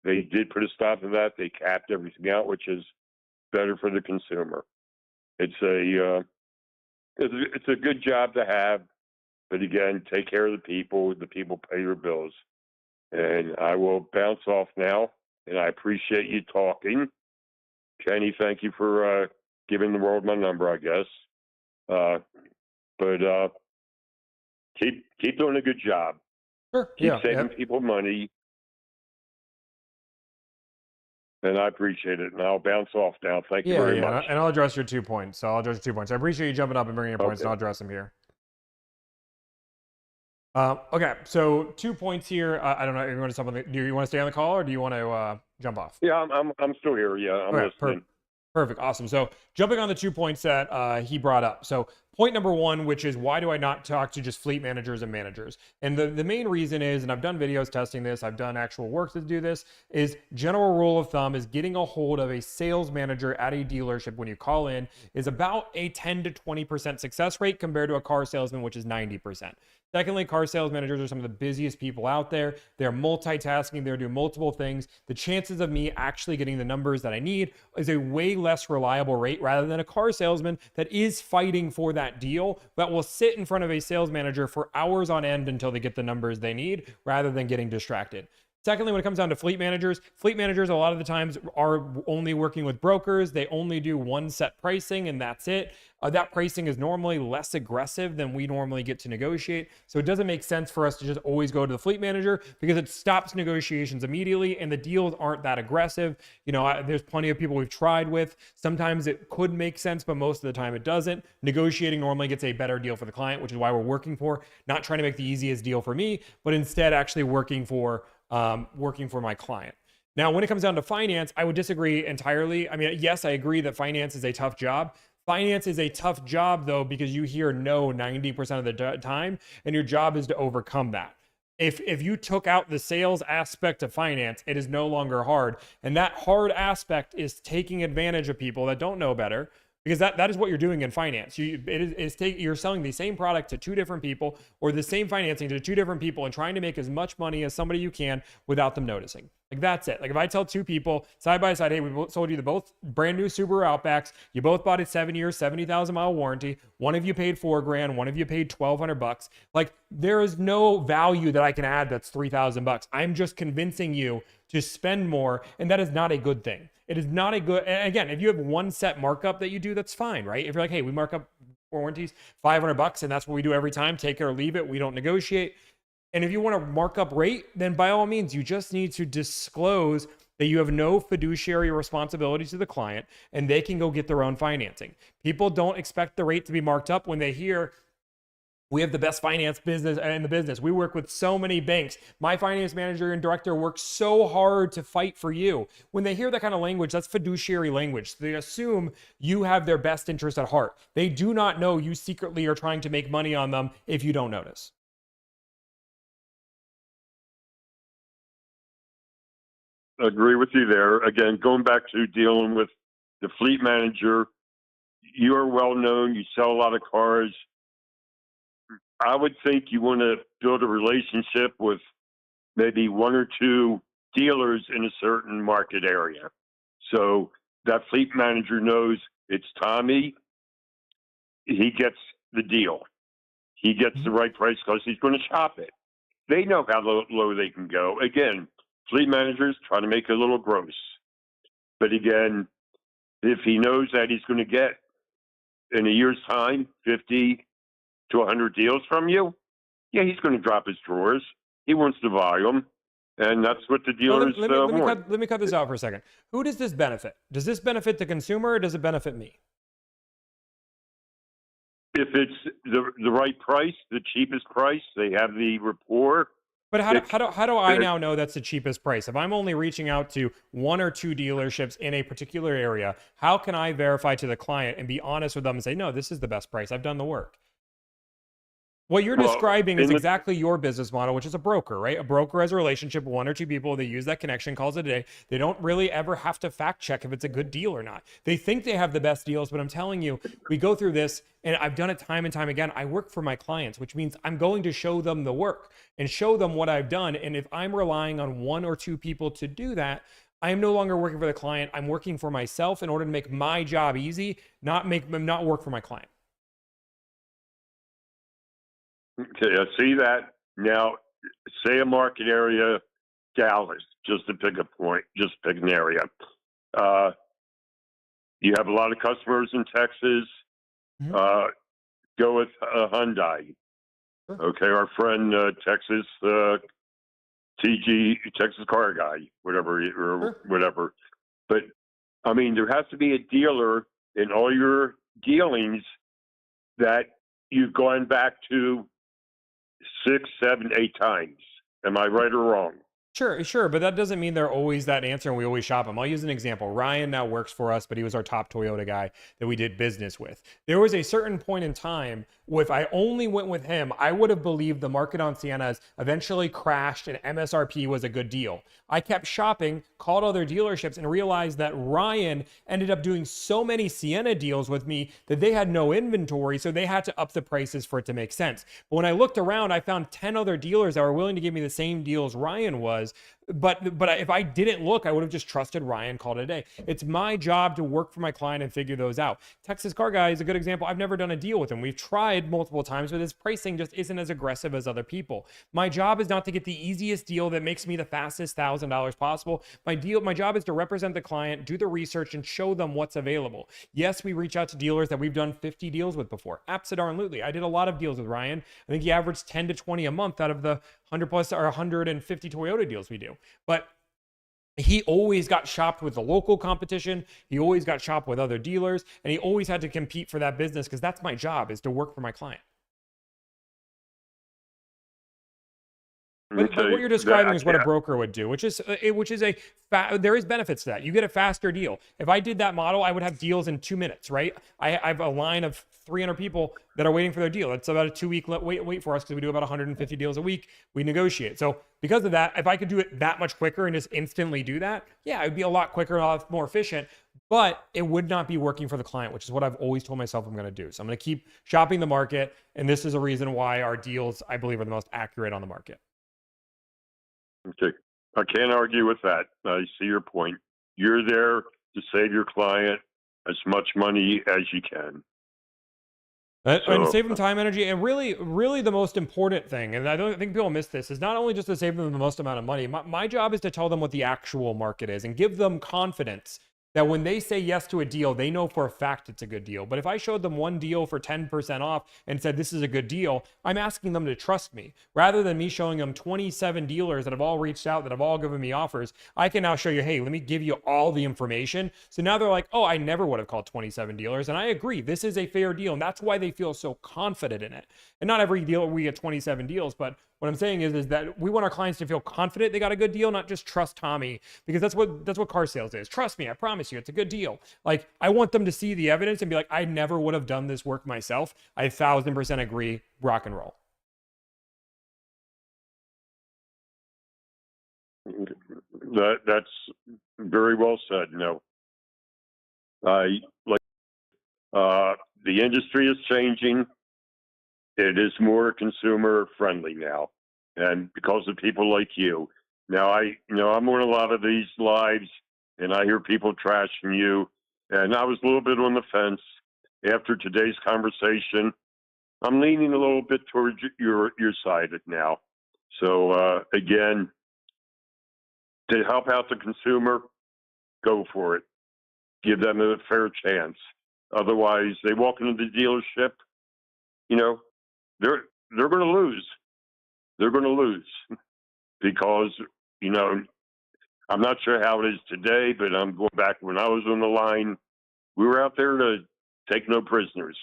They did put a stop to that. They capped everything out, which is better for the consumer. It's a good job to have, but again, take care of the people. The people pay your bills. And I will bounce off now, and I appreciate you talking. Kenny, thank you for giving the world my number, I guess. But keep doing a good job. Sure. Keep saving people money. And I appreciate it. And I'll bounce off now. Thank you very much. And I'll address your 2 points. So I'll address your 2 points. I appreciate you jumping up and bringing your points, Okay. and I'll address them here. Okay, so 2 points here. I don't know. Do you want to stay on the call, or do you want to jump off? Yeah, I'm still here. Yeah, I'm Okay, listening. Perfect. Awesome. So jumping on the 2 points that he brought up. So point number one, which is why do I not talk to just fleet managers and managers? And the main reason is, and I've done videos testing this, I've done actual work to do this, is general rule of thumb is getting a hold of a sales manager at a dealership when you call in is about a 10 to 20% success rate compared to a car salesman, which is 90%. Secondly, car sales managers are some of the busiest people out there. They're multitasking, they're doing multiple things. The chances of me actually getting the numbers that I need is a way less reliable rate rather than a car salesman that is fighting for that deal, but will sit in front of a sales manager for hours on end until they get the numbers they need rather than getting distracted. Secondly, when it comes down to fleet managers a lot of the times are only working with brokers. They only do one set pricing and that's it. That pricing is normally less aggressive than we normally get to negotiate. So it doesn't make sense for us to just always go to the fleet manager because it stops negotiations immediately and the deals aren't that aggressive. There's plenty of people we've tried with. Sometimes it could make sense, but most of the time it doesn't. Negotiating normally gets a better deal for the client, which is why we're working for, not trying to make the easiest deal for me, but instead actually working for my client. Now, when it comes down to finance, I would disagree entirely. Yes, I agree that finance is a tough job. Finance is a tough job, though, because you hear no 90% of the time, and your job is to overcome that. If you took out the sales aspect of finance, it is no longer hard. And that hard aspect is taking advantage of people that don't know better, because that is what you're doing in finance. You're selling the same product to two different people or the same financing to two different people and trying to make as much money as somebody you can without them noticing. Like, that's it. Like, if I tell two people side by side, hey, we sold you both brand new Subaru Outbacks. You both bought a 7-year, 70,000 mile warranty. One of you paid $4,000. One of you paid $1,200. Like, there is no value that I can add that's $3,000. I'm just convincing you to spend more, and that is not a good thing. It is not a good, and again, if you have one set markup that you do, that's fine, right? If you're like, hey, we mark up warranties $500 and that's what we do every time, take it or leave it, we don't negotiate. And if you want to mark up rate, then by all means, you just need to disclose that you have no fiduciary responsibility to the client and they can go get their own financing. People don't expect the rate to be marked up when they hear, we have the best finance business in the business. We work with so many banks. My finance manager and director works so hard to fight for you. When they hear that kind of language, that's fiduciary language. They assume you have their best interest at heart. They do not know you secretly are trying to make money on them if you don't notice. agree with you there. Again, going back to dealing with the fleet manager, you are well known. You sell a lot of cars. I would think you want to build a relationship with maybe one or two dealers in a certain market area. So that fleet manager knows it's Tommy. He gets the deal. He gets the right price because he's going to shop it. They know how low they can go. Again, fleet managers try to make it a little gross. But again, if he knows that he's going to get in a year's time 50 to 100 deals from you, yeah, he's going to drop his drawers. He wants the volume, and that's what the dealers want. Let me cut this out for a second. Who does this benefit? Does this benefit the consumer, or does it benefit me? If it's the right price, the cheapest price, they have the rapport. But how do I now know that's the cheapest price? If I'm only reaching out to one or two dealerships in a particular area, how can I verify to the client and be honest with them and say, no, this is the best price. I've done the work. What you're describing is exactly your business model, which is a broker, right? A broker has a relationship with one or two people. They use that connection, calls it a day. They don't really ever have to fact check if it's a good deal or not. They think they have the best deals, but I'm telling you, we go through this, and I've done it time and time again. I work for my clients, which means I'm going to show them the work and show them what I've done. And if I'm relying on one or two people to do that, I am no longer working for the client. I'm working for myself in order to make my job easy, not work for my client. Okay, I see that. Now, say a market area, Dallas, just to pick a point, just pick an area. You have a lot of customers in Texas. Mm-hmm. Go with Hyundai. Sure. Okay, our friend Texas TG, Texas Car Guy, whatever. But, I mean, there has to be a dealer in all your dealings that you've gone back to 6, 7, 8 times. Am I right or wrong? Sure, but that doesn't mean they're always that answer and we always shop them. I'll use an example. Ryan now works for us, but he was our top Toyota guy that we did business with. There was a certain point in time where if I only went with him, I would have believed the market on Siennas eventually crashed and MSRP was a good deal. I kept shopping, called other dealerships, and realized that Ryan ended up doing so many Sienna deals with me that they had no inventory, so they had to up the prices for it to make sense. But when I looked around, I found 10 other dealers that were willing to give me the same deals Ryan was. But if I didn't look, I would have just trusted Ryan, called it a day. It's my job to work for my client and figure those out. Texas Car Guy is a good example. I've never done a deal with him. We've tried multiple times, but his pricing just isn't as aggressive as other people. My job is not to get the easiest deal that makes me the fastest $1,000 possible. My job is to represent the client, do the research, and show them what's available. Yes, we reach out to dealers that we've done 50 deals with before. Absolutely. I did a lot of deals with Ryan. I think he averaged 10 to 20 a month out of the 100 plus or 150 Toyota deals we do. But he always got shopped with the local competition. He always got shopped with other dealers, and he always had to compete for that business because that's my job, is to work for my client. But what you're describing is what a broker would do, which is there is benefits to that. You get a faster deal. If I did that model, I would have deals in 2 minutes, right? I have a line of 300 people that are waiting for their deal. It's about a 2-week wait for us because we do about 150 deals a week. We negotiate. So because of that, if I could do it that much quicker and just instantly do that, yeah, it would be a lot quicker and a lot more efficient. But it would not be working for the client, which is what I've always told myself I'm going to do. So I'm going to keep shopping the market, and this is a reason why our deals, I believe, are the most accurate on the market. Okay. I can't argue with that. I see your point. You're there to save your client as much money as you can. And save them time, energy, and really the most important thing, and I don't think people miss this, is not only just to save them the most amount of money. My job is to tell them what the actual market is and give them confidence that when they say yes to a deal, they know for a fact it's a good deal. But if I showed them one deal for 10% off and said this is a good deal, I'm asking them to trust me. Rather than me showing them 27 dealers that have all reached out, that have all given me offers, I can now show you, hey, let me give you all the information. So now they're like, oh, I never would have called 27 dealers. And I agree, this is a fair deal. And that's why they feel so confident in it. And not every deal we get 27 deals, but what I'm saying is that we want our clients to feel confident they got a good deal, not just trust Tommy, because that's what car sales is. Trust me, I promise you, it's a good deal. Like, I want them to see the evidence and be like, I never would have done this work myself. I 1,000% agree. Rock and roll. That's very well said. No, I like the industry is changing. It is more consumer friendly now, and because of people like you. Now I'm on a lot of these lives, and I hear people trashing you, and I was a little bit on the fence. After today's conversation, I'm leaning a little bit towards your side now. So again, to help out the consumer, go for it. Give them a fair chance. Otherwise, they walk into the dealership, you know, they're going to lose. They're going to lose because I'm not sure how it is today, but I'm going back when I was on the line. We were out there to take no prisoners.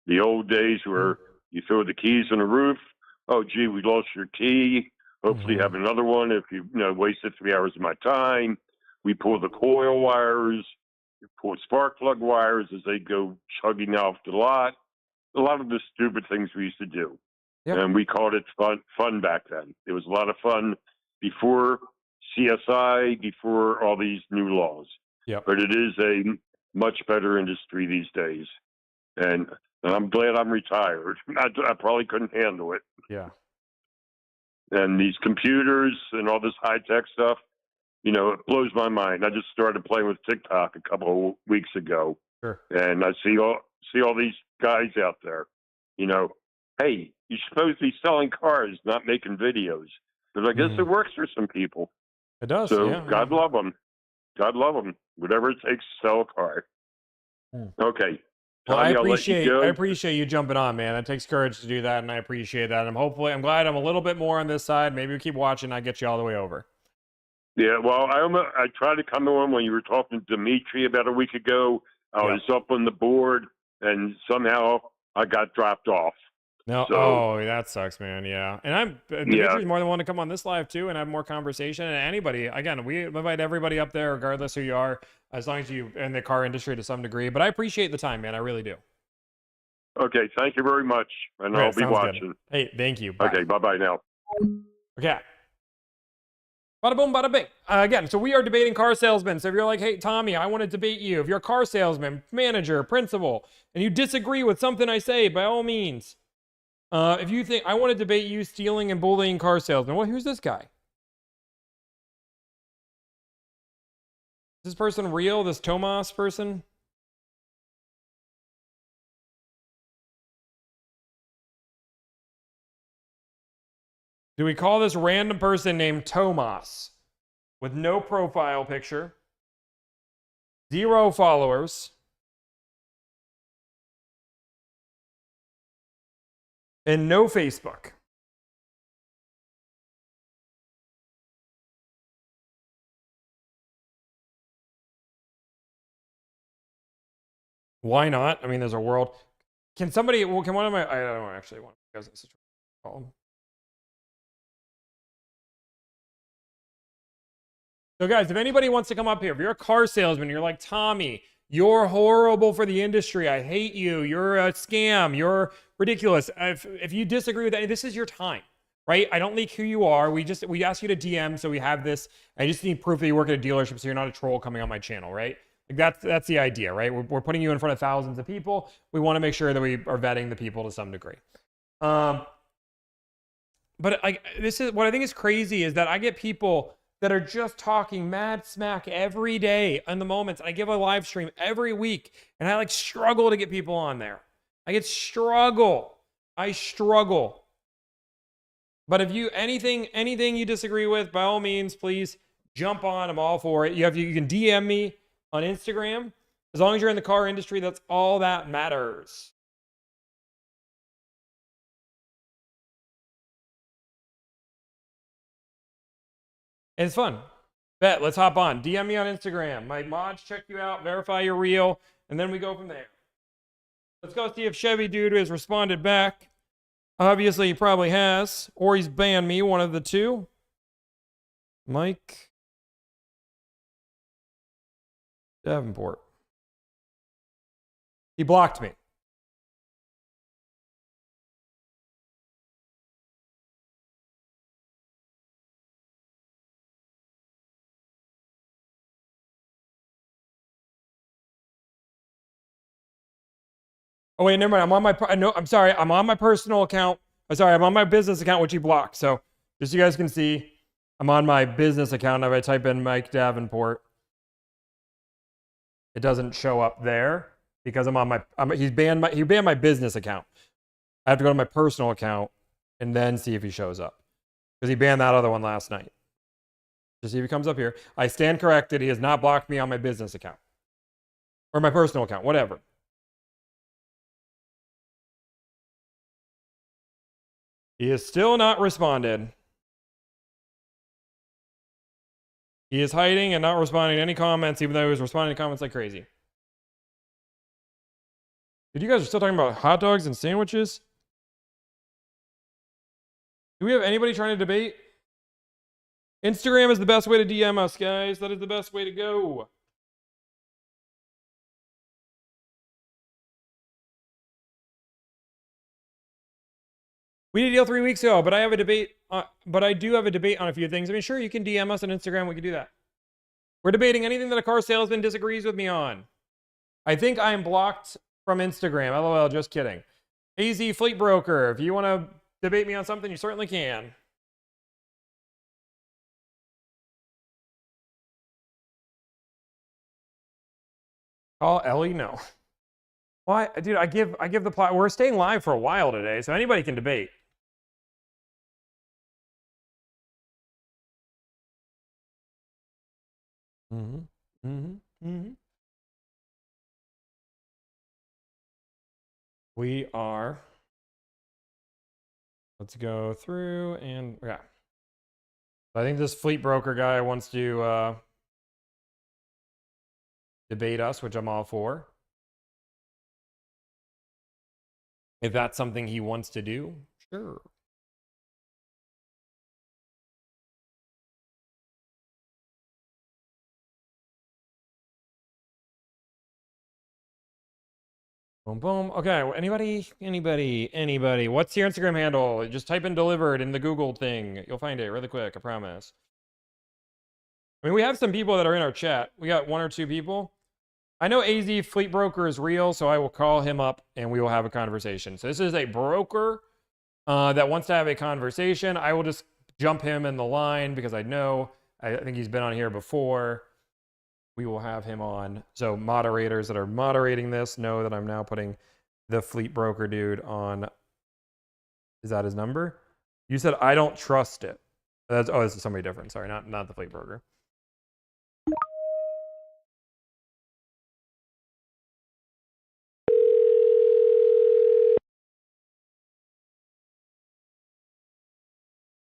The old days where you throw the keys on the roof. Oh, gee, we lost your key. Hopefully, you have another one if you wasted 3 hours of my time. We pull the coil wires, pull spark plug wires as they go chugging off the lot. A lot of the stupid things we used to do. Yep. And we called it fun back then. It was a lot of fun before CSI, before all these new laws. Yep. But it is a much better industry these days. And I'm glad I'm retired. I probably couldn't handle it. Yeah. And these computers and all this high-tech stuff, it blows my mind. I just started playing with TikTok a couple of weeks ago. Sure. And I see all these guys out there, hey, you're supposed to be selling cars, not making videos. But I guess it works for some people. It does. So yeah. God love them. God love them. Whatever it takes to sell a car. Okay. Well, Tommy, I I'll let you go. appreciate you jumping on, man. It takes courage to do that, and I appreciate that. And I'm glad I'm a little bit more on this side. Maybe we keep watching. I get you all the way over. Yeah, well, I tried to come on when you were talking to Dimitri about a week ago. I was up on the board, and somehow I got dropped off. No, So, that sucks, man. Yeah, and Dimitri's more than willing to come on this live too and have more conversation. And anybody, again, we invite everybody up there, regardless who you are, as long as you in the car industry to some degree. But I appreciate the time, man. I really do. Okay, thank you very much, and All right, I'll be sounds watching. good. Hey, thank you. Bye. Okay, bye now. Okay. Bada boom, bada bing. Again, so we are debating car salesmen. So if you're like, hey, Tommy, I want to debate you. If you're a car salesman, manager, principal, and you disagree with something I say, by all means. If you think I want to debate you stealing and bullying car salesmen, well, who's this guy? Is this person real? This Tomas person? Do we call this random person named Tomas with no profile picture, 0 followers, and no Facebook? Why not? I mean, there's a world. Can somebody, well, can one of my, I don't actually want to call him. So guys, if anybody wants to come up here, if you're a car salesman, you're like, Tommy, you're horrible for the industry. I hate you. You're a scam. You're ridiculous. If you disagree with that, this is your time, right? I don't leak who you are. We ask you to DM, so we have this. I just need proof that you work at a dealership, so you're not a troll coming on my channel, right? Like that's the idea, right? We're putting you in front of thousands of people. We want to make sure that we are vetting the people to some degree. But this is what I think is crazy is that I get people that are just talking mad smack every day in the moments. I give a live stream every week, and I struggle to get people on there. I struggle. But if you anything you disagree with, by all means, please jump on. I'm all for it. You can DM me on Instagram. As long as you're in the car industry, that's all that matters. And it's fun. Bet, let's hop on. DM me on Instagram. My mods check you out, verify you're real, and then we go from there. Let's go see if Chevy Dude has responded back. Obviously, he probably has, or he's banned me, one of the two. Mike Davenport. He blocked me. Oh wait, never mind. I'm on my. No, I'm sorry. I'm on my personal account. Sorry, I'm on my business account, which he blocked. So just so you guys can see, I'm on my business account. If I type in Mike Davenport, it doesn't show up there because I'm on my. He banned my business account. I have to go to my personal account and then see if he shows up because he banned that other one last night. Just see if he comes up here. I stand corrected. He has not blocked me on my business account or my personal account, whatever. He has still not responded. He is hiding and not responding to any comments, even though he was responding to comments like crazy. Dude, you guys are still talking about hot dogs and sandwiches? Do we have anybody trying to debate? Instagram is the best way to DM us, guys. That is the best way to go. We did a deal 3 weeks ago, but I have a debate. But I do have a debate on a few things. I mean, sure, you can DM us on Instagram. We can do that. We're debating anything that a car salesman disagrees with me on. I think I am blocked from Instagram. LOL, just kidding. AZ Fleet Broker, if you want to debate me on something, you certainly can. Call Ellie? No. Why, dude? I give the plot. We're staying live for a while today, so anybody can debate. We are. Let's go through and yeah. I think this Fleet Broker guy wants to debate us, which I'm all for. If that's something he wants to do, sure. Boom, boom. Okay, anybody. What's your Instagram handle? Just type in delivered in the Google thing. You'll find it really quick, I promise. I mean, we have some people that are in our chat. We got 1 or 2 people. I know AZ Fleet Broker is real, so I will call him up and we will have a conversation. So this is a broker that wants to have a conversation. I will just jump him in the line because I think he's been on here before. We will have him on. So moderators that are moderating this know that I'm now putting the Fleet Broker dude on. Is that his number? You said I don't trust it. This is somebody different. Sorry, not the Fleet Broker.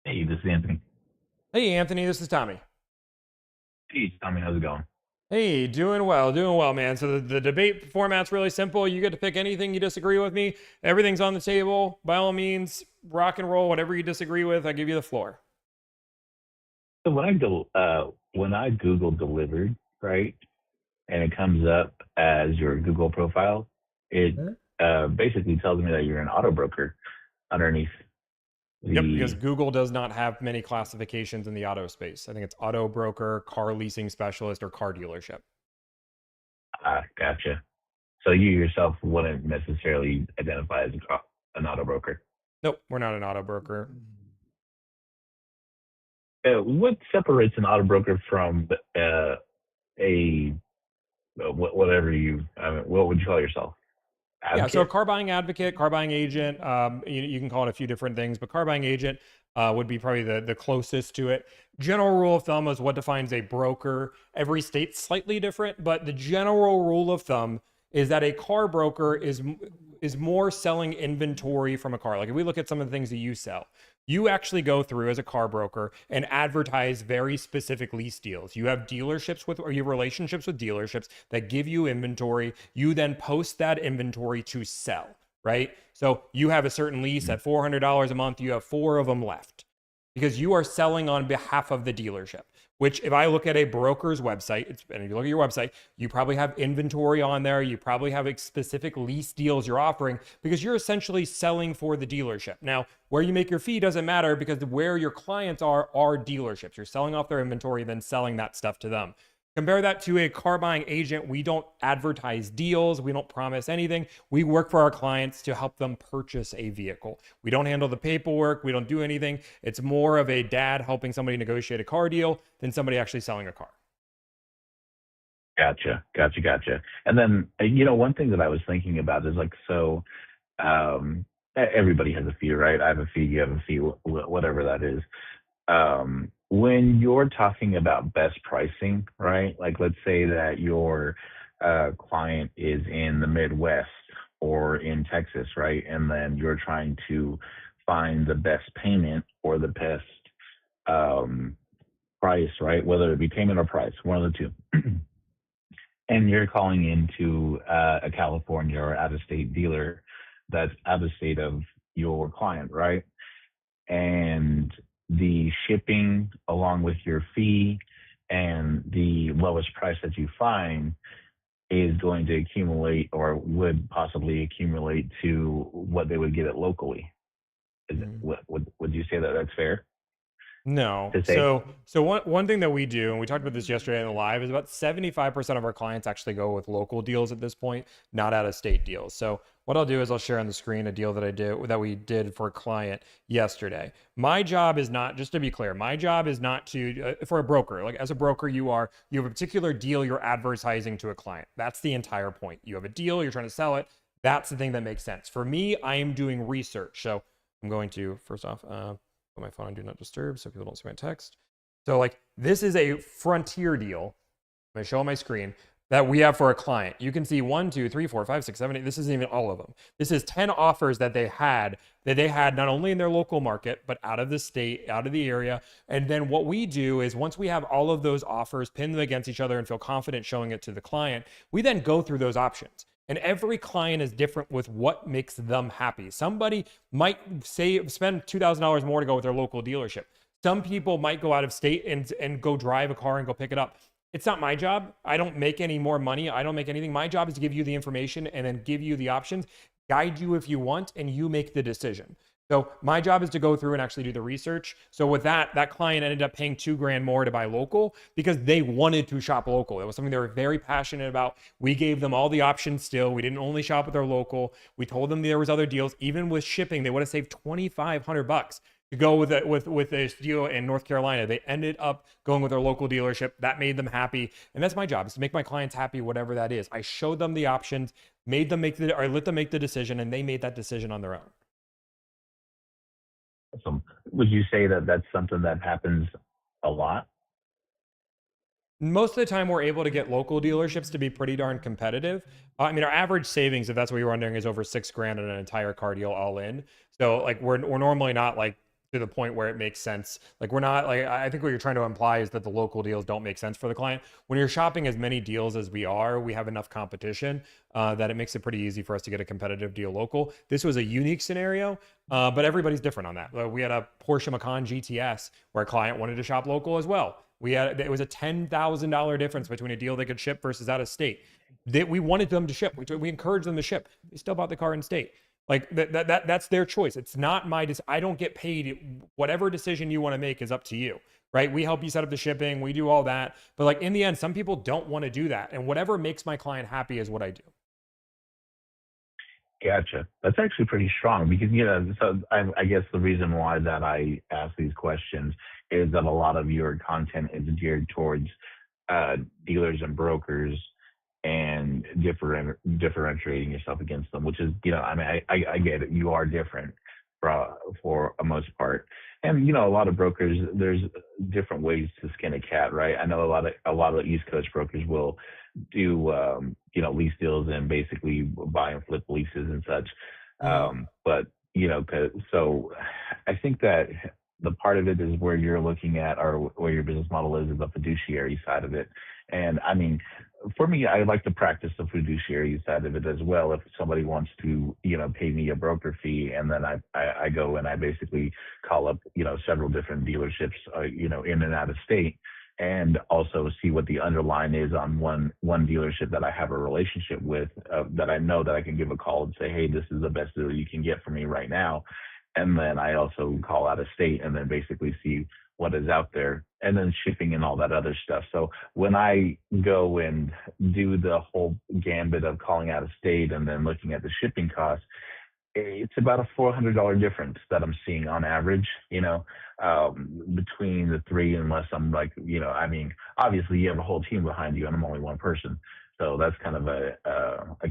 Hey, this is Anthony. Hey, Anthony, this is Tommy. Hey, Tommy, how's it going? Hey, doing well, man. So the debate format's really simple. You get to pick anything you disagree with me. Everything's on the table. By all means, rock and roll. Whatever you disagree with, I give you the floor. So when I Google delivered, right, and it comes up as your Google profile, it basically tells me that you're an auto broker underneath. Yep, because Google does not have many classifications in the auto space. I think it's auto broker, car leasing specialist, or car dealership. Gotcha. So you yourself wouldn't necessarily identify as an auto broker? Nope, we're not an auto broker. What separates an auto broker from what would you call yourself? Advocate? Yeah, so car buying advocate, car buying agent, you can call it a few different things, but car buying agent would be probably the closest to it. General rule of thumb is what defines a broker. Every state's slightly different, but the general rule of thumb is that a car broker is more selling inventory from a car. Like if we look at some of the things that you sell, you actually go through as a car broker and advertise very specific lease deals. You have dealerships or you have relationships with dealerships that give you inventory. You then post that inventory to sell, right? So you have a certain lease at $400 a month. You have 4 of them left because you are selling on behalf of the dealership. Which if I look at a broker's website, and if you look at your website, you probably have inventory on there. You probably have specific lease deals you're offering because you're essentially selling for the dealership. Now, where you make your fee doesn't matter because where your clients are dealerships. You're selling off their inventory, then selling that stuff to them. Compare that to a car buying agent. We don't advertise deals. We don't promise anything. We work for our clients to help them purchase a vehicle. We don't handle the paperwork. We don't do anything. It's more of a dad helping somebody negotiate a car deal than somebody actually selling a car. Gotcha. And then, one thing that I was thinking about is like, so everybody has a fee, right? I have a fee, you have a fee, whatever that is. When you're talking about best pricing, right? Like, let's say that your client is in the Midwest or in Texas, right? And then you're trying to find the best payment or the best price, right? Whether it be payment or price, one of the two. And you're calling into a California or out-of-state dealer that's out of state of your client, right? And the shipping along with your fee and the lowest price that you find is going to accumulate or would possibly accumulate to what they would get it locally. Would you say that that's fair? No. So one thing that we do, and we talked about this yesterday in the live, is about 75% of our clients actually go with local deals at this point, not out of state deals. So what I'll do is I'll share on the screen a deal that we did for a client yesterday. My job is not, just to be clear, my job is not to for a broker. Like, as a broker, you have a particular deal you're advertising to a client. That's the entire point. You have a deal, you're trying to sell it. That's the thing that makes sense. For me, I am doing research. So I'm going to, first off, put my phone on do not disturb so people don't see my text. So like, this is a Frontier deal. I'm gonna show on my screen that we have for a client. You can see 1, 2, 3, 4, 5, 6, 7, 8. This isn't even all of them. This is 10 offers that they had not only in their local market, but out of the state, out of the area. And then what we do is, once we have all of those offers, pin them against each other and feel confident showing it to the client, we then go through those options. And every client is different with what makes them happy. Somebody might spend $2,000 more to go with their local dealership. Some people might go out of state and go drive a car and go pick it up. It's not my job. I don't make any more money. I don't make anything. My job is to give you the information and then give you the options, guide you if you want, and you make the decision. So my job is to go through and actually do the research. So with that client ended up paying $2,000 more to buy local because they wanted to shop local. It was something they were very passionate about. We gave them all the options still. We didn't only shop with their local. We told them there was other deals. Even with shipping, they would have saved $2,500 to go with this deal in North Carolina. They ended up going with their local dealership. That made them happy. And that's my job, is to make my clients happy, whatever that is. I showed them the options, let them make the decision, and they made that decision on their own. So would you say that that's something that happens a lot? Most of the time, we're able to get local dealerships to be pretty darn competitive. I mean, our average savings, if that's what you're wondering, is over $6,000 on an entire car deal all in. So like, we're normally not like to the point where it makes sense. Like, we're not like, I think what you're trying to imply is that the local deals don't make sense for the client. When you're shopping as many deals as we are, we have enough competition that it makes it pretty easy for us to get a competitive deal local. This was a unique scenario, but everybody's different on that. We had a Porsche Macan GTS where a client wanted to shop local as well. It was a $10,000 difference between a deal they could ship versus out of state. We wanted them to ship. We encouraged them to ship. They still bought the car in state. Like that's their choice. It's not my I don't get paid. Whatever decision you want to make is up to you, right? We help you set up the shipping. We do all that. But like, in the end, some people don't want to do that. And whatever makes my client happy is what I do. Gotcha. That's actually pretty strong because, so I guess the reason why that I ask these questions is that a lot of your content is geared towards dealers and brokers and differentiating yourself against them, which is, I mean, I get it. You are different for a most part. And, a lot of brokers, there's different ways to skin a cat, right? I know a lot of East Coast brokers will do, lease deals and basically buy and flip leases and such. But, so I think that the part of it is where you're looking at, or where your business model is the fiduciary side of it. And I mean, for me, I like to practice the fiduciary side of it as well. If somebody wants to, pay me a broker fee, and then I go and I basically call up, several different dealerships, in and out of state, and also see what the underline is on one dealership that I have a relationship with, that I know that I can give a call and say, hey, this is the best deal you can get for me right now. And then I also call out of state and then basically see what is out there, and then shipping and all that other stuff. So when I go and do the whole gambit of calling out of state and then looking at the shipping costs, it's about a $400 difference that I'm seeing on average, between the three, unless I'm like, I mean, obviously you have a whole team behind you and I'm only one person. So that's kind of a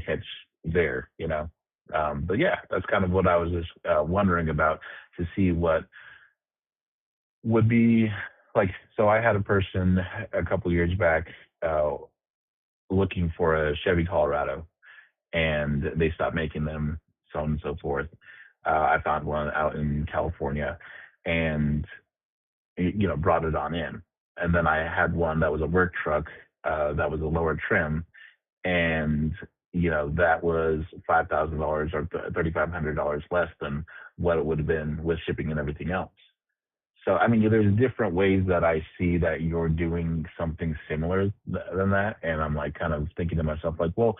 catch there, But yeah, that's kind of what I was just wondering about, to see what would be like. So I had a person a couple years back looking for a Chevy Colorado, and they stopped making them, so on and so forth. I found one out in California and, brought it on in. And then I had one that was a work truck that was a lower trim, and that was $5,000 or $3,500 less than what it would have been with shipping and everything else. So, I mean, there's different ways that I see that you're doing something similar than that. And I'm like kind of thinking to myself, like, well,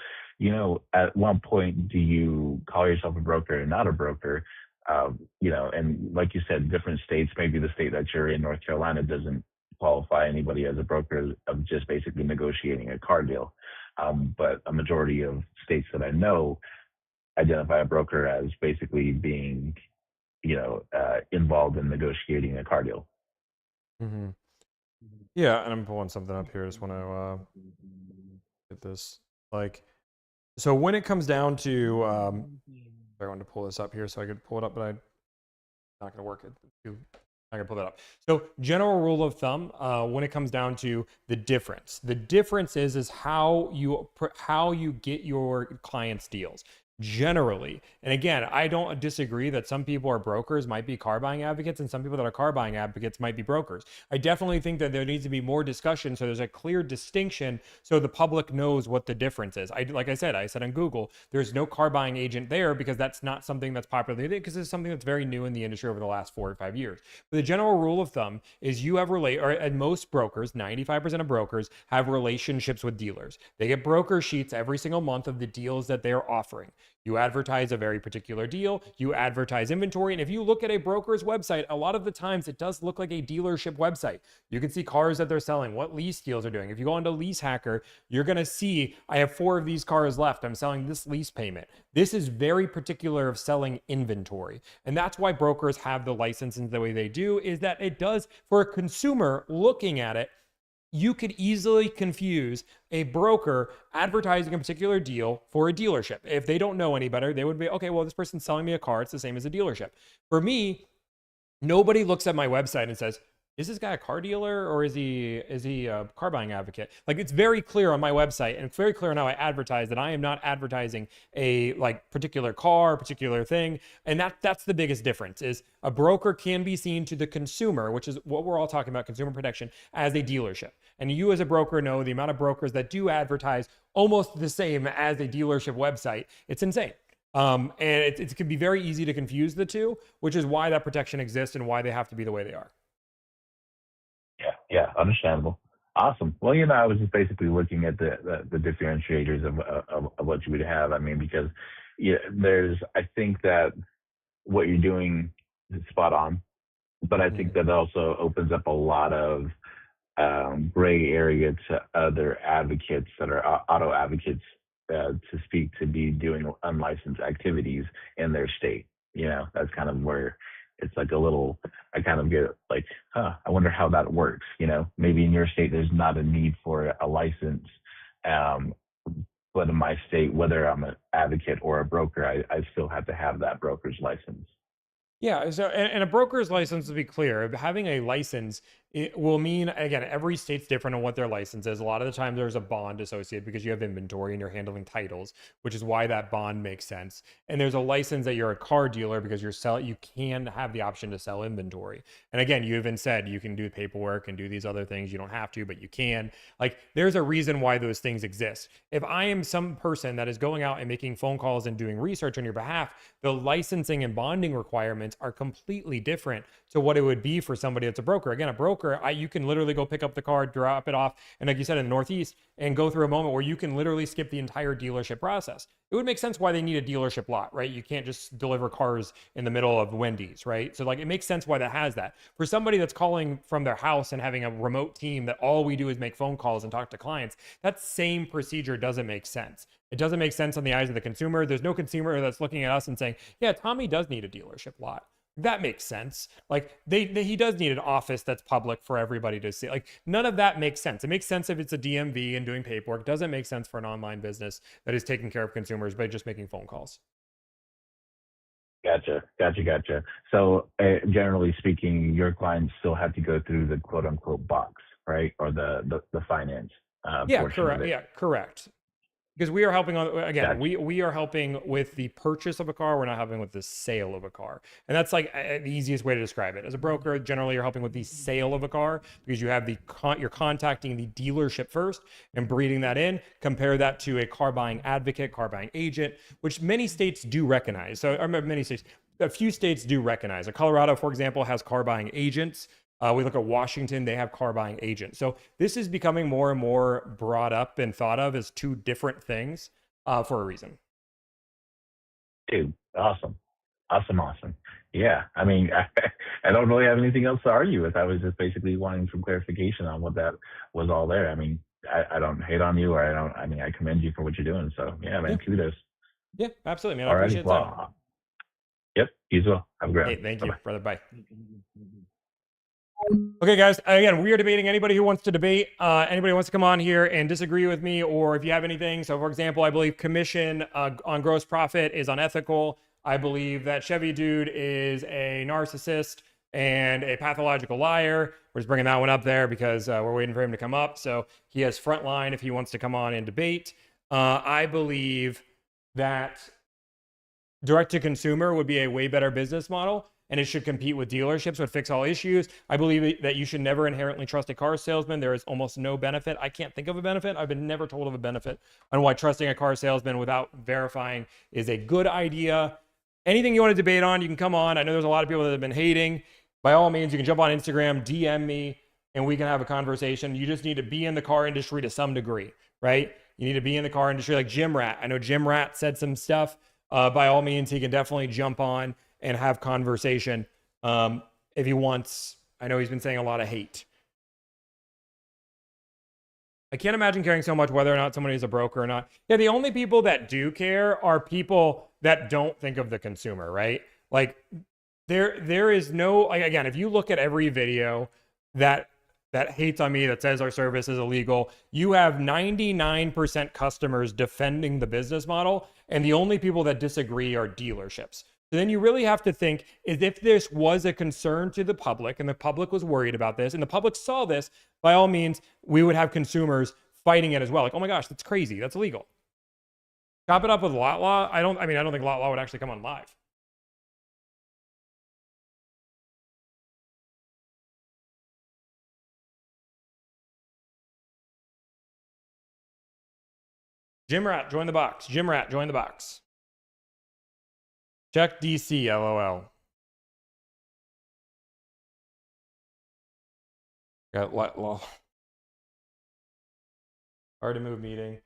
at one point, do you call yourself a broker and not a broker? And like you said, different states, maybe the state that you're in, North Carolina, doesn't qualify anybody as a broker of just basically negotiating a car deal. But a majority of states that I know identify a broker as basically being, involved in negotiating a car deal. Mm-hmm. Yeah, and I'm pulling something up here. I just want to get this. So when it comes down to, I wanted to pull this up here so I could pull it up, but I'm not going to work it. I'm going to pull that up. So general rule of thumb, when it comes down to the difference is how you get your clients deals. Generally, and again, I don't disagree that some people are brokers, might be car buying advocates, and some people that are car buying advocates might be brokers. I definitely think that there needs to be more discussion so there's a clear distinction so the public knows what the difference is. Like I said on Google, there's no car buying agent there because that's not something that's popular, because it's something that's very new in the industry over the last 4 or 5 years. But the general rule of thumb is and most brokers, 95% of brokers, have relationships with dealers. They get broker sheets every single month of the deals that they're offering. You advertise a very particular deal, you advertise inventory, and if you look at a broker's website, a lot of the times it does look like a dealership website. You can see cars that they're selling, what lease deals are doing. If you go onto Lease Hacker, you're going to see, I have 4 of these cars left. I'm selling this lease payment. This is very particular of selling inventory. And that's why brokers have the licenses the way they do, is that it does, for a consumer looking at it, you could easily confuse a broker advertising a particular deal for a dealership. If they don't know any better, they would be, okay, well, this person's selling me a car. It's the same as a dealership. For me, nobody looks at my website and says, is this guy a car dealer or is he a car buying advocate? Like, it's very clear on my website, and it's very clear on how I advertise that I am not advertising a particular car, particular thing. And that's the biggest difference, is a broker can be seen to the consumer, which is what we're all talking about, consumer protection, as a dealership. And you as a broker know the amount of brokers that do advertise almost the same as a dealership website. It's insane. And it can be very easy to confuse the two, which is why that protection exists and why they have to be the way they are. Yeah, understandable. Awesome. Well, I was just basically looking at the differentiators of what you would have. I mean, because I think that what you're doing is spot on, but I think that also opens up a lot of gray area to other advocates that are auto advocates to speak to be doing unlicensed activities in their state. That's kind of where it's like a little, I kind of get like, I wonder how that works. Maybe in your state, there's not a need for a license. But in my state, whether I'm an advocate or a broker, I still have to have that broker's license. Yeah, so and a broker's license, to be clear, having a license, it will mean, again, every state's different on what their license is. A lot of the time there's a bond associated because you have inventory and you're handling titles, which is why that bond makes sense. And there's a license that you're a car dealer because you can have the option to sell inventory. And again, you even said you can do paperwork and do these other things. You don't have to, but you can. Like, there's a reason why those things exist. If I am some person that is going out and making phone calls and doing research on your behalf, the licensing and bonding requirements are completely different to what it would be for somebody that's a broker. Again, a broker broker, you can literally go pick up the car, drop it off, and like you said, in the Northeast, and go through a moment where you can literally skip the entire dealership process. It would make sense why they need a dealership lot, right? You can't just deliver cars in the middle of Wendy's, right? So like it makes sense why that has that. For somebody that's calling from their house and having a remote team that all we do is make phone calls and talk to clients, that same procedure doesn't make sense. It doesn't make sense on the eyes of the consumer. There's no consumer that's looking at us and saying, yeah, Tommy does need a dealership lot. That makes sense. Like he does need an office that's public for everybody to see. Like none of that makes sense. It makes sense if it's a DMV and doing paperwork. It doesn't make sense for an online business that is taking care of consumers by just making phone calls. Gotcha. So generally speaking, your clients still have to go through the quote unquote box, right? Or the finance. Yeah, correct. Yeah, correct. Because we are helping on, again, Gotcha. we are helping with the purchase of a car. We're not helping with the sale of a car. And that's like the easiest way to describe it. As a broker, generally you're helping with the sale of a car because you have you're contacting the dealership first and breeding that in. Compare that to a car buying advocate, car buying agent, which many states do recognize. So I remember a few states do recognize. Colorado, for example, has car buying agents. We look at Washington, they have car buying agents. So this is becoming more and more brought up and thought of as two different things for a reason. Dude, awesome. Yeah, I mean, I don't really have anything else to argue with. I was just basically wanting some clarification on what that was all there. I mean, I don't hate on you, or I commend you for what you're doing. So yeah, man, kudos. Yeah, absolutely, man. I appreciate that. Yep, you as well. Have a great one. Hey, thank you, brother. Bye. Okay, guys, again, we are debating. Anybody who wants to debate, anybody who wants to come on here and disagree with me, or if you have anything. So, for example, I believe commission on gross profit is unethical. I believe that Chevy Dude is a narcissist and a pathological liar. We're just bringing that one up there because we're waiting for him to come up. So he has Frontline if he wants to come on and debate. I believe that direct-to-consumer would be a way better business model, and it should compete with dealerships, would fix all issues. I believe that you should never inherently trust a car salesman. There is almost no benefit. I can't think of a benefit. I've been never told of a benefit on why trusting a car salesman without verifying is a good idea. Anything you want to debate on, you can come on. I know there's a lot of people that have been hating. By all means, you can jump on Instagram, DM me, and we can have a conversation. You just need to be in the car industry to some degree, right? You need to be in the car industry like Jim Rat. I know Jim Rat said some stuff. By all means, he can definitely jump on and have conversation if he wants. I know he's been saying a lot of hate. I can't imagine caring so much whether or not somebody is a broker or not. Yeah, the only people that do care are people that don't think of the consumer, right? Like there is no, like, again, if you look at every video that hates on me, that says our service is illegal, you have 99% customers defending the business model, and the only people that disagree are dealerships. So then you really have to think, is if this was a concern to the public and the public was worried about this and the public saw this, by all means, we would have consumers fighting it as well. Like, oh my gosh, that's crazy. That's illegal. Chop it up with lot law. I don't think lot law would actually come on live. Jim Rat, join the box. Jim Rat, join the box. Check DC, LOL. Got what? Well, hard to move meeting.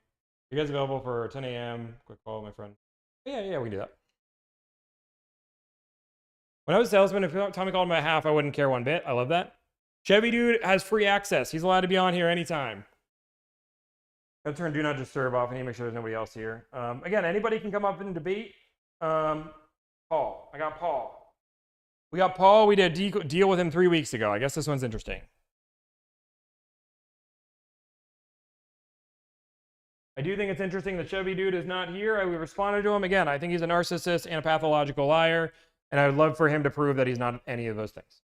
You guys available for 10 a.m.? Quick call, my friend. Yeah, we can do that. When I was a salesman, if Tommy called my half, I wouldn't care one bit. I love that. Chevy Dude has free access. He's allowed to be on here anytime. Gotta turn Do Not Disturb off. I need to make sure there's nobody else here. Again, anybody can come up and debate. Paul. I got Paul. We got Paul. We did a deal with him 3 weeks ago. I guess this one's interesting. I do think it's interesting that Chevy Dude is not here. We responded to him. Again, I think he's a narcissist and a pathological liar, and I would love for him to prove that he's not any of those things.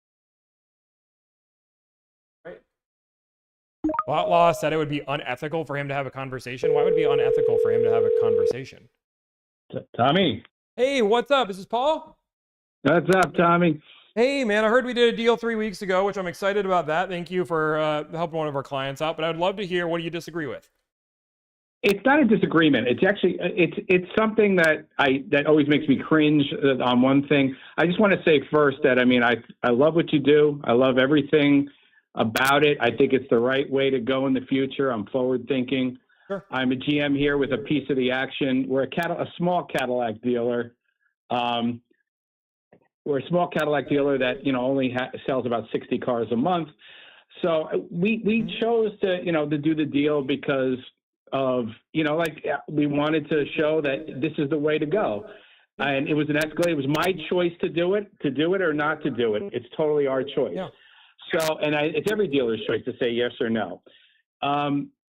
Right? Lot Law said it would be unethical for him to have a conversation. Why would it be unethical for him to have a conversation? Tommy. Hey, what's up? Is this Paul? What's up, Tommy? Hey, man, I heard we did a deal 3 weeks ago, which I'm excited about that. Thank you for helping one of our clients out, but I'd love to hear what do you disagree with? It's not a disagreement. It's actually it's something that always makes me cringe on one thing. I just want to say first that I love what you do. I love everything about it. I think it's the right way to go in the future. I'm forward thinking. Sure. I'm a GM here with a piece of the action. We're a small Cadillac dealer. We're a small Cadillac dealer that, only sells about 60 cars a month. So we chose to, to do the deal because of, we wanted to show that this is the way to go. And it was an Escalade. It was my choice to do it or not to do it. It's totally our choice. Yeah. So, it's every dealer's choice to say yes or no.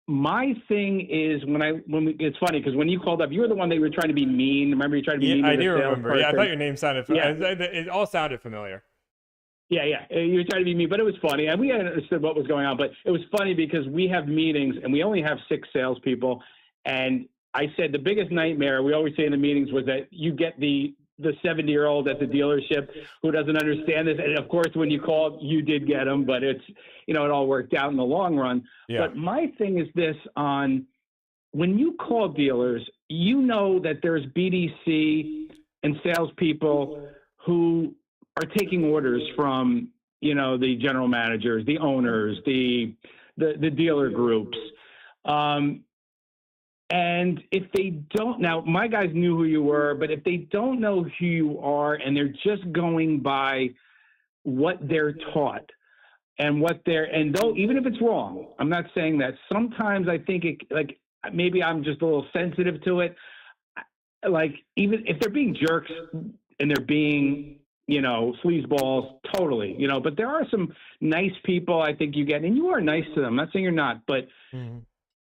My thing is it's funny because when you called up, you were the one that you were trying to be mean. Remember you tried to be mean? I do remember. Yeah, I thought your name sounded familiar. Yeah. It all sounded familiar. Yeah. You were trying to be mean, but it was funny. And we understood what was going on, but it was funny because we have meetings and we only have 6 salespeople. And I said the biggest nightmare we always say in the meetings was that you get the 70-year-old at the dealership who doesn't understand this. And of course, when you called, you did get him, but it's, it all worked out in the long run. Yeah. But my thing is this when you call dealers, that there's BDC and salespeople who are taking orders from, the general managers, the owners, the dealer groups. And if they don't, now my guys knew who you were, but if they don't know who you are and they're just going by what they're taught and though, even if it's wrong, I'm not saying that. Sometimes I think maybe I'm just a little sensitive to it. Like even if they're being jerks and they're being, sleazeballs, totally, but there are some nice people I think you get, and you are nice to them. I'm not saying you're not, but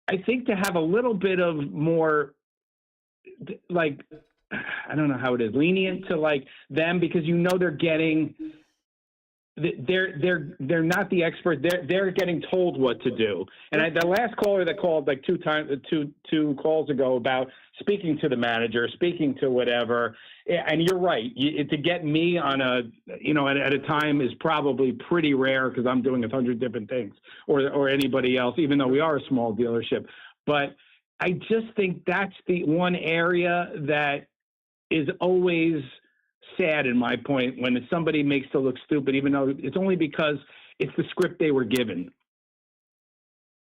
I think to have a little bit of more, I don't know how it is, lenient to them because they're getting, they're not the expert. They're getting told what to do. And the last caller that called two calls ago about speaking to the manager, speaking to whatever. And you're right. To get me on at a time is probably pretty rare because I'm doing 100 different things or anybody else, even though we are a small dealership. But I just think that's the one area that is always sad in my point when somebody makes to look stupid, even though it's only because it's the script they were given.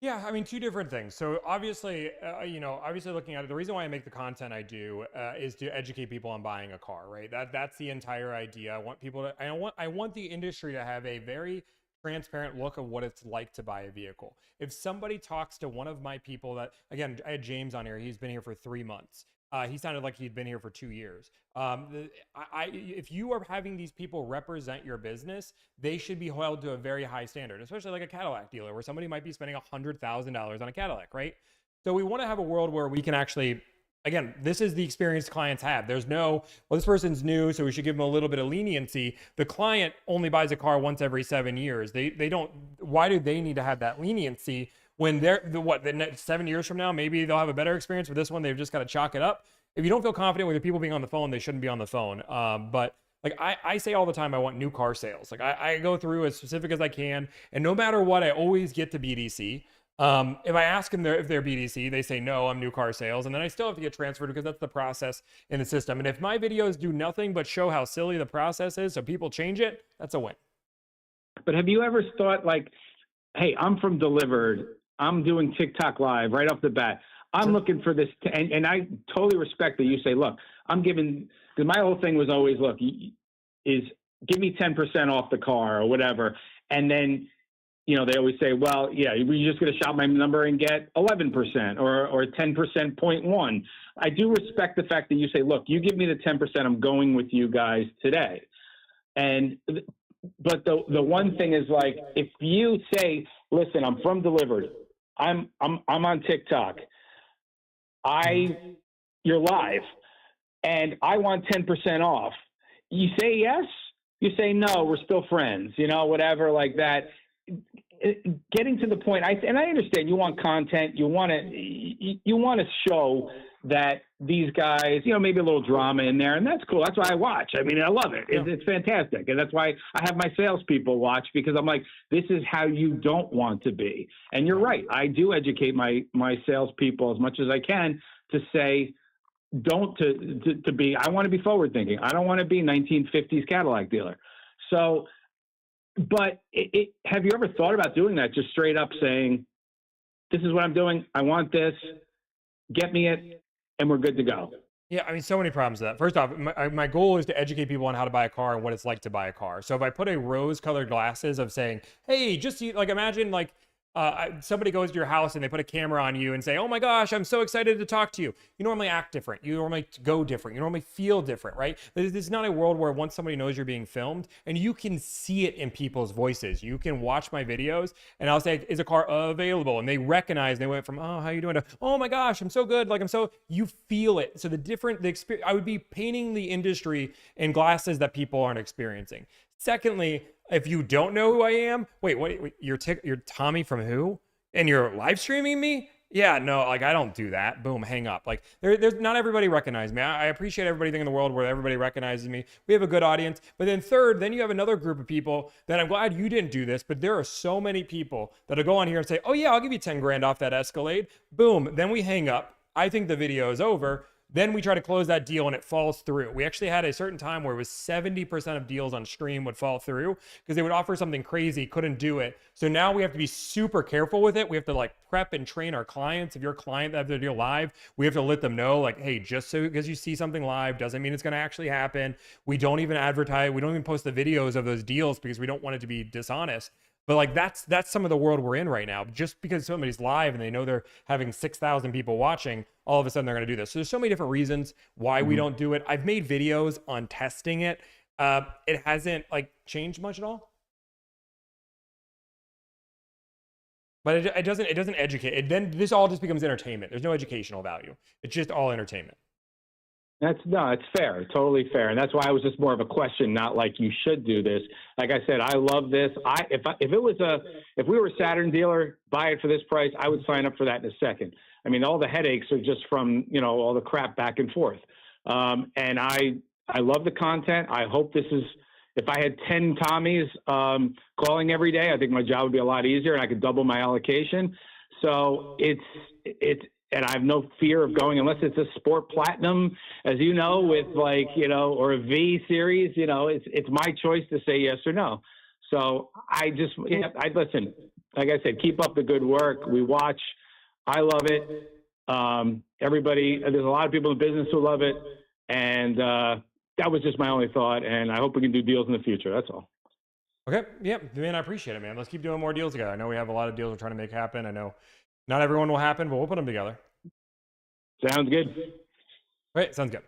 Yeah, I mean, 2 different things. So obviously, looking at it, the reason why I make the content I do is to educate people on buying a car, right? That's the entire idea. I want people to, I want the industry to have a very transparent look of what it's like to buy a vehicle. If somebody talks to one of my people that, again, I had James on here, he's been here for 3 months. He sounded like he'd been here for 2 years. If you are having these people represent your business, they should be held to a very high standard, especially like a Cadillac dealer where somebody might be spending $100,000 on a Cadillac, right? So we want to have a world where we can actually, again, this is the experience clients have. There's no, well, this person's new, so we should give them a little bit of leniency. The client only buys a car once every 7 years. They don't, why do they need to have that leniency? When the next 7 years from now, maybe they'll have a better experience. With this one, they've just got to chalk it up. If you don't feel confident with the people being on the phone, they shouldn't be on the phone. But I say all the time, I want new car sales. I go through as specific as I can. And no matter what, I always get to BDC. If I ask them if they're BDC, they say, no, I'm new car sales. And then I still have to get transferred because that's the process in the system. And if my videos do nothing but show how silly the process is so people change it, that's a win. But have you ever thought hey, I'm from Delivered. I'm doing TikTok live right off the bat. I'm looking for this. And I totally respect that you say, look, I'm giving, because my whole thing was always, look, is give me 10% off the car or whatever. And then, they always say, well, yeah, we're just going to shop my number and get 11% or 10% 0.1. I do respect the fact that you say, look, you give me the 10%, I'm going with you guys today. But the one thing is if you say, listen, I'm from Delivered, I'm on TikTok, you're live, and I want 10% off. You say yes, you say no, we're still friends, whatever like that. Getting to the point, I understand you want content, you want to show that these guys, maybe a little drama in there, and that's cool. That's why I watch. I mean, I love it. It's fantastic, and that's why I have my salespeople watch because I'm like, this is how you don't want to be. And you're right. I do educate my salespeople as much as I can to say, to be. I want to be forward thinking. I don't want to be 1950s Cadillac dealer. So But have you ever thought about doing that? Just straight up saying, this is what I'm doing. I want this. Get me it. And we're good to go. Yeah, I mean, so many problems with that. First off, my goal is to educate people on how to buy a car and what it's like to buy a car. So if I put a rose-colored glasses of saying, hey, just like imagine like somebody goes to your house and they put a camera on you and say, oh my gosh, I'm so excited to talk to you. You normally act different. You normally go different. You normally feel different, right? This is not a world where once somebody knows you're being filmed and you can see it in people's voices. You can watch my videos and I'll say, is a car available? And they recognize, they went from, oh, how you doing? To, oh my gosh, I'm so good. Like you feel it. So the experience, I would be painting the industry in glasses that people aren't experiencing. Secondly, if you don't know who I am, wait, you're Tommy from who? And you're live streaming me? Yeah, no, like I don't do that. Boom, hang up. Like there's not everybody recognizes me. I appreciate everybody in the world where everybody recognizes me. We have a good audience. But then third, then you have another group of people that I'm glad you didn't do this, but there are so many people that'll go on here and say, oh yeah, I'll give you 10 grand off that Escalade. Boom, then we hang up. I think the video is over. Then we try to close that deal and it falls through. We actually had a certain time where it was 70% of deals on stream would fall through because they would offer something crazy, couldn't do it. So now we have to be super careful with it. We have to like prep and train our clients. If you're a client that have their deal live, we have to let them know like, hey, just so because you see something live doesn't mean it's going to actually happen. We don't even advertise. We don't even post the videos of those deals because we don't want it to be dishonest. But like that's some of the world we're in right now. Just because somebody's live and they know they're having 6,000 people watching, all of a sudden they're going to do this. So there's so many different reasons why we don't do it. I've made videos on testing it. It hasn't like changed much at all. But it doesn't educate. Then this all just becomes entertainment. There's no educational value. It's just all entertainment. It's fair, totally fair, and that's why it was just more of a question, not like you should do this. Like I said, I love this. If we were a Saturn dealer, buy it for this price, I would sign up for that in a second. I mean, all the headaches are just from all the crap back and forth. And I love the content. I hope this is. If I had 10 Tommies calling every day, I think my job would be a lot easier, and I could double my allocation. So it's. And I have no fear of going unless it's a Sport Platinum, as you know, with like, or a V series, it's my choice to say yes or no. So I listen, like I said, keep up the good work. We watch. I love it. Everybody, there's a lot of people in the business who love it. And that was just my only thought. And I hope we can do deals in the future. That's all. Okay. Yeah, man, I appreciate it, man. Let's keep doing more deals together. I know we have a lot of deals we're trying to make happen. I know not everyone will happen, but we'll put them together. Sounds good. All right, sounds good.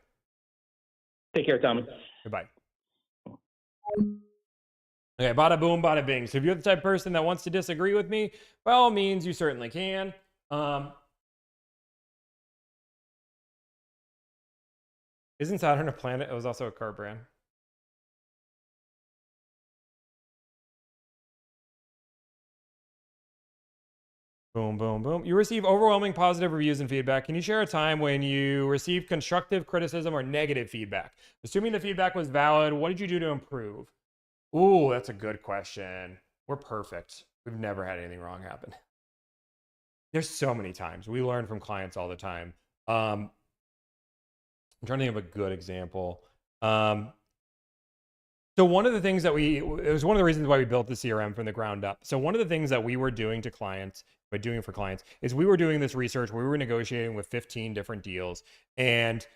Take care, Tommy. Goodbye. Okay, bada boom, bada bing. So if you're the type of person that wants to disagree with me, by all means, you certainly can. Isn't Saturn a planet? It was also a car brand. Boom, boom, boom. You receive overwhelming positive reviews and feedback. Can you share a time when you received constructive criticism or negative feedback? Assuming the feedback was valid, what did you do to improve? Ooh, that's a good question. We're perfect. We've never had anything wrong happen. There's so many times. We learn from clients all the time. I'm trying to think of a good example. So one of the things that it was one of the reasons why we built the CRM from the ground up. So one of the things that we were doing to clients, by doing for clients, is we were doing this research. We were negotiating with 15 different deals, and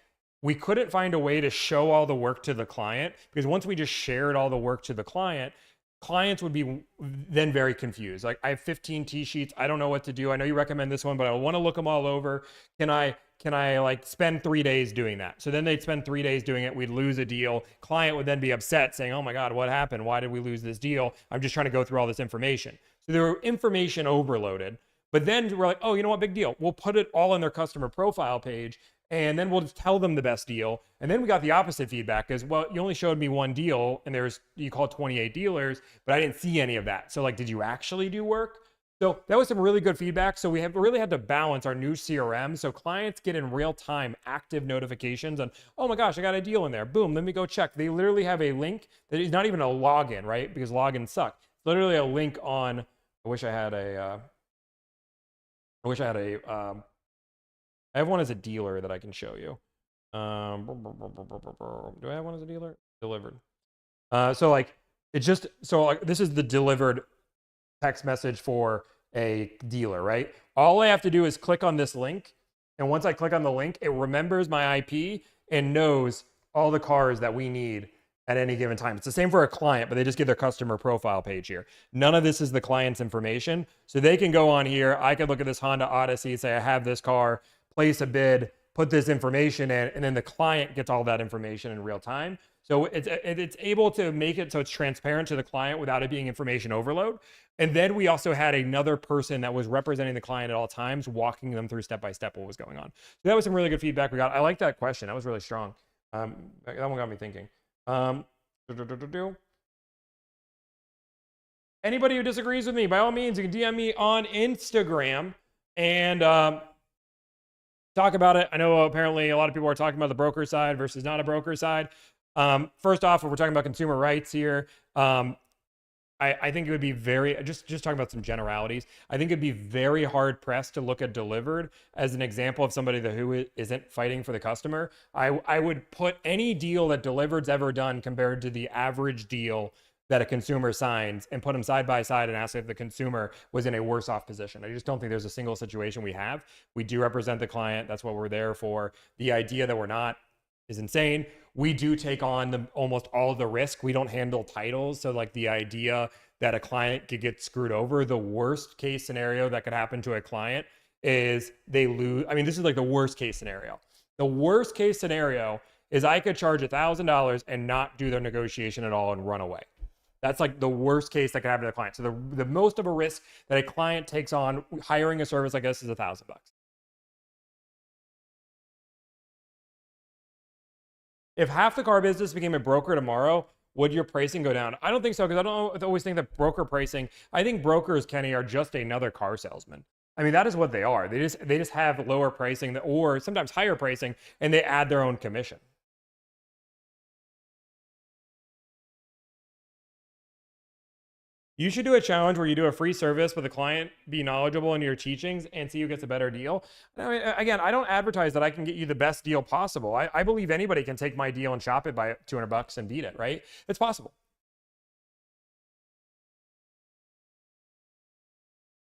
we couldn't find a way to show all the work to the client, because once we just shared all the work to the client, clients would be then very confused. Like, I have 15 T-sheets. I don't know what to do. I know you recommend this one, but I want to look them all over. Can I like spend 3 days doing that? So then they'd spend 3 days doing it. We'd lose a deal. Client would then be upset saying, oh my God, what happened? Why did we lose this deal? I'm just trying to go through all this information. So they were information overloaded. But then we're like, oh, you know what? Big deal. We'll put it all in their customer profile page, and then we'll just tell them the best deal. And then we got the opposite feedback, is, well, you only showed me one deal, and you called 28 dealers, but I didn't see any of that. So like, did you actually do work? So that was some really good feedback. So we have really had to balance our new CRM. So clients get in real time active notifications on, oh my gosh, I got a deal in there. Boom, let me go check. They literally have a link that is not even a login, right? Because logins suck. It's literally a link on, I have one as a dealer that I can show you. Do I have one as a dealer? Delivered. So like, It's just so like this is the delivered text message for a dealer, right? All I have to do is click on this link, and once I click on the link, it remembers my IP and knows all the cars that we need at any given time. It's the same for a client, but they just give their customer profile page here. None of this is the client's information. So they can go on here. I could look at this Honda Odyssey, say I have this car, place a bid, put this information in, and then the client gets all that information in real time. So it's able to make it so it's transparent to the client without it being information overload. And then we also had another person that was representing the client at all times, walking them through step by step what was going on. So that was some really good feedback we got. I like that question. That was really strong. That one got me thinking. Anybody who disagrees with me, by all means, you can DM me on Instagram and talk about it. I know apparently a lot of people are talking about the broker side versus not a broker side. First off, if we're talking about consumer rights here, I think it would be very, just talking about some generalities, I think it'd be very hard pressed to look at Delivered as an example of somebody who isn't fighting for the customer. I would put any deal that Delivered's ever done compared to the average deal that a consumer signs and put them side by side and ask if the consumer was in a worse off position. I just don't think there's a single situation we have. We do represent the client. That's what we're there for. The idea that we're not is insane. We do take on almost all of the risk. We don't handle titles. So like the idea that a client could get screwed over, the worst case scenario that could happen to a client is they lose. I mean, this is like the worst case scenario. The worst case scenario is I could charge $1,000 and not do their negotiation at all and run away. That's like the worst case that could happen to the client. So the most of a risk that a client takes on hiring a service like this is $1,000. If half the car business became a broker tomorrow, would your pricing go down? I don't think so, because I don't always think that broker pricing, I think brokers, Kenny, are just another car salesman. I mean, that is what they are. They just have lower pricing or sometimes higher pricing, and they add their own commission. You should do a challenge where you do a free service with a client, be knowledgeable in your teachings, and see who gets a better deal. I mean, again, I don't advertise that I can get you the best deal possible. I believe anybody can take my deal and shop it by $200 and beat it, right? It's possible.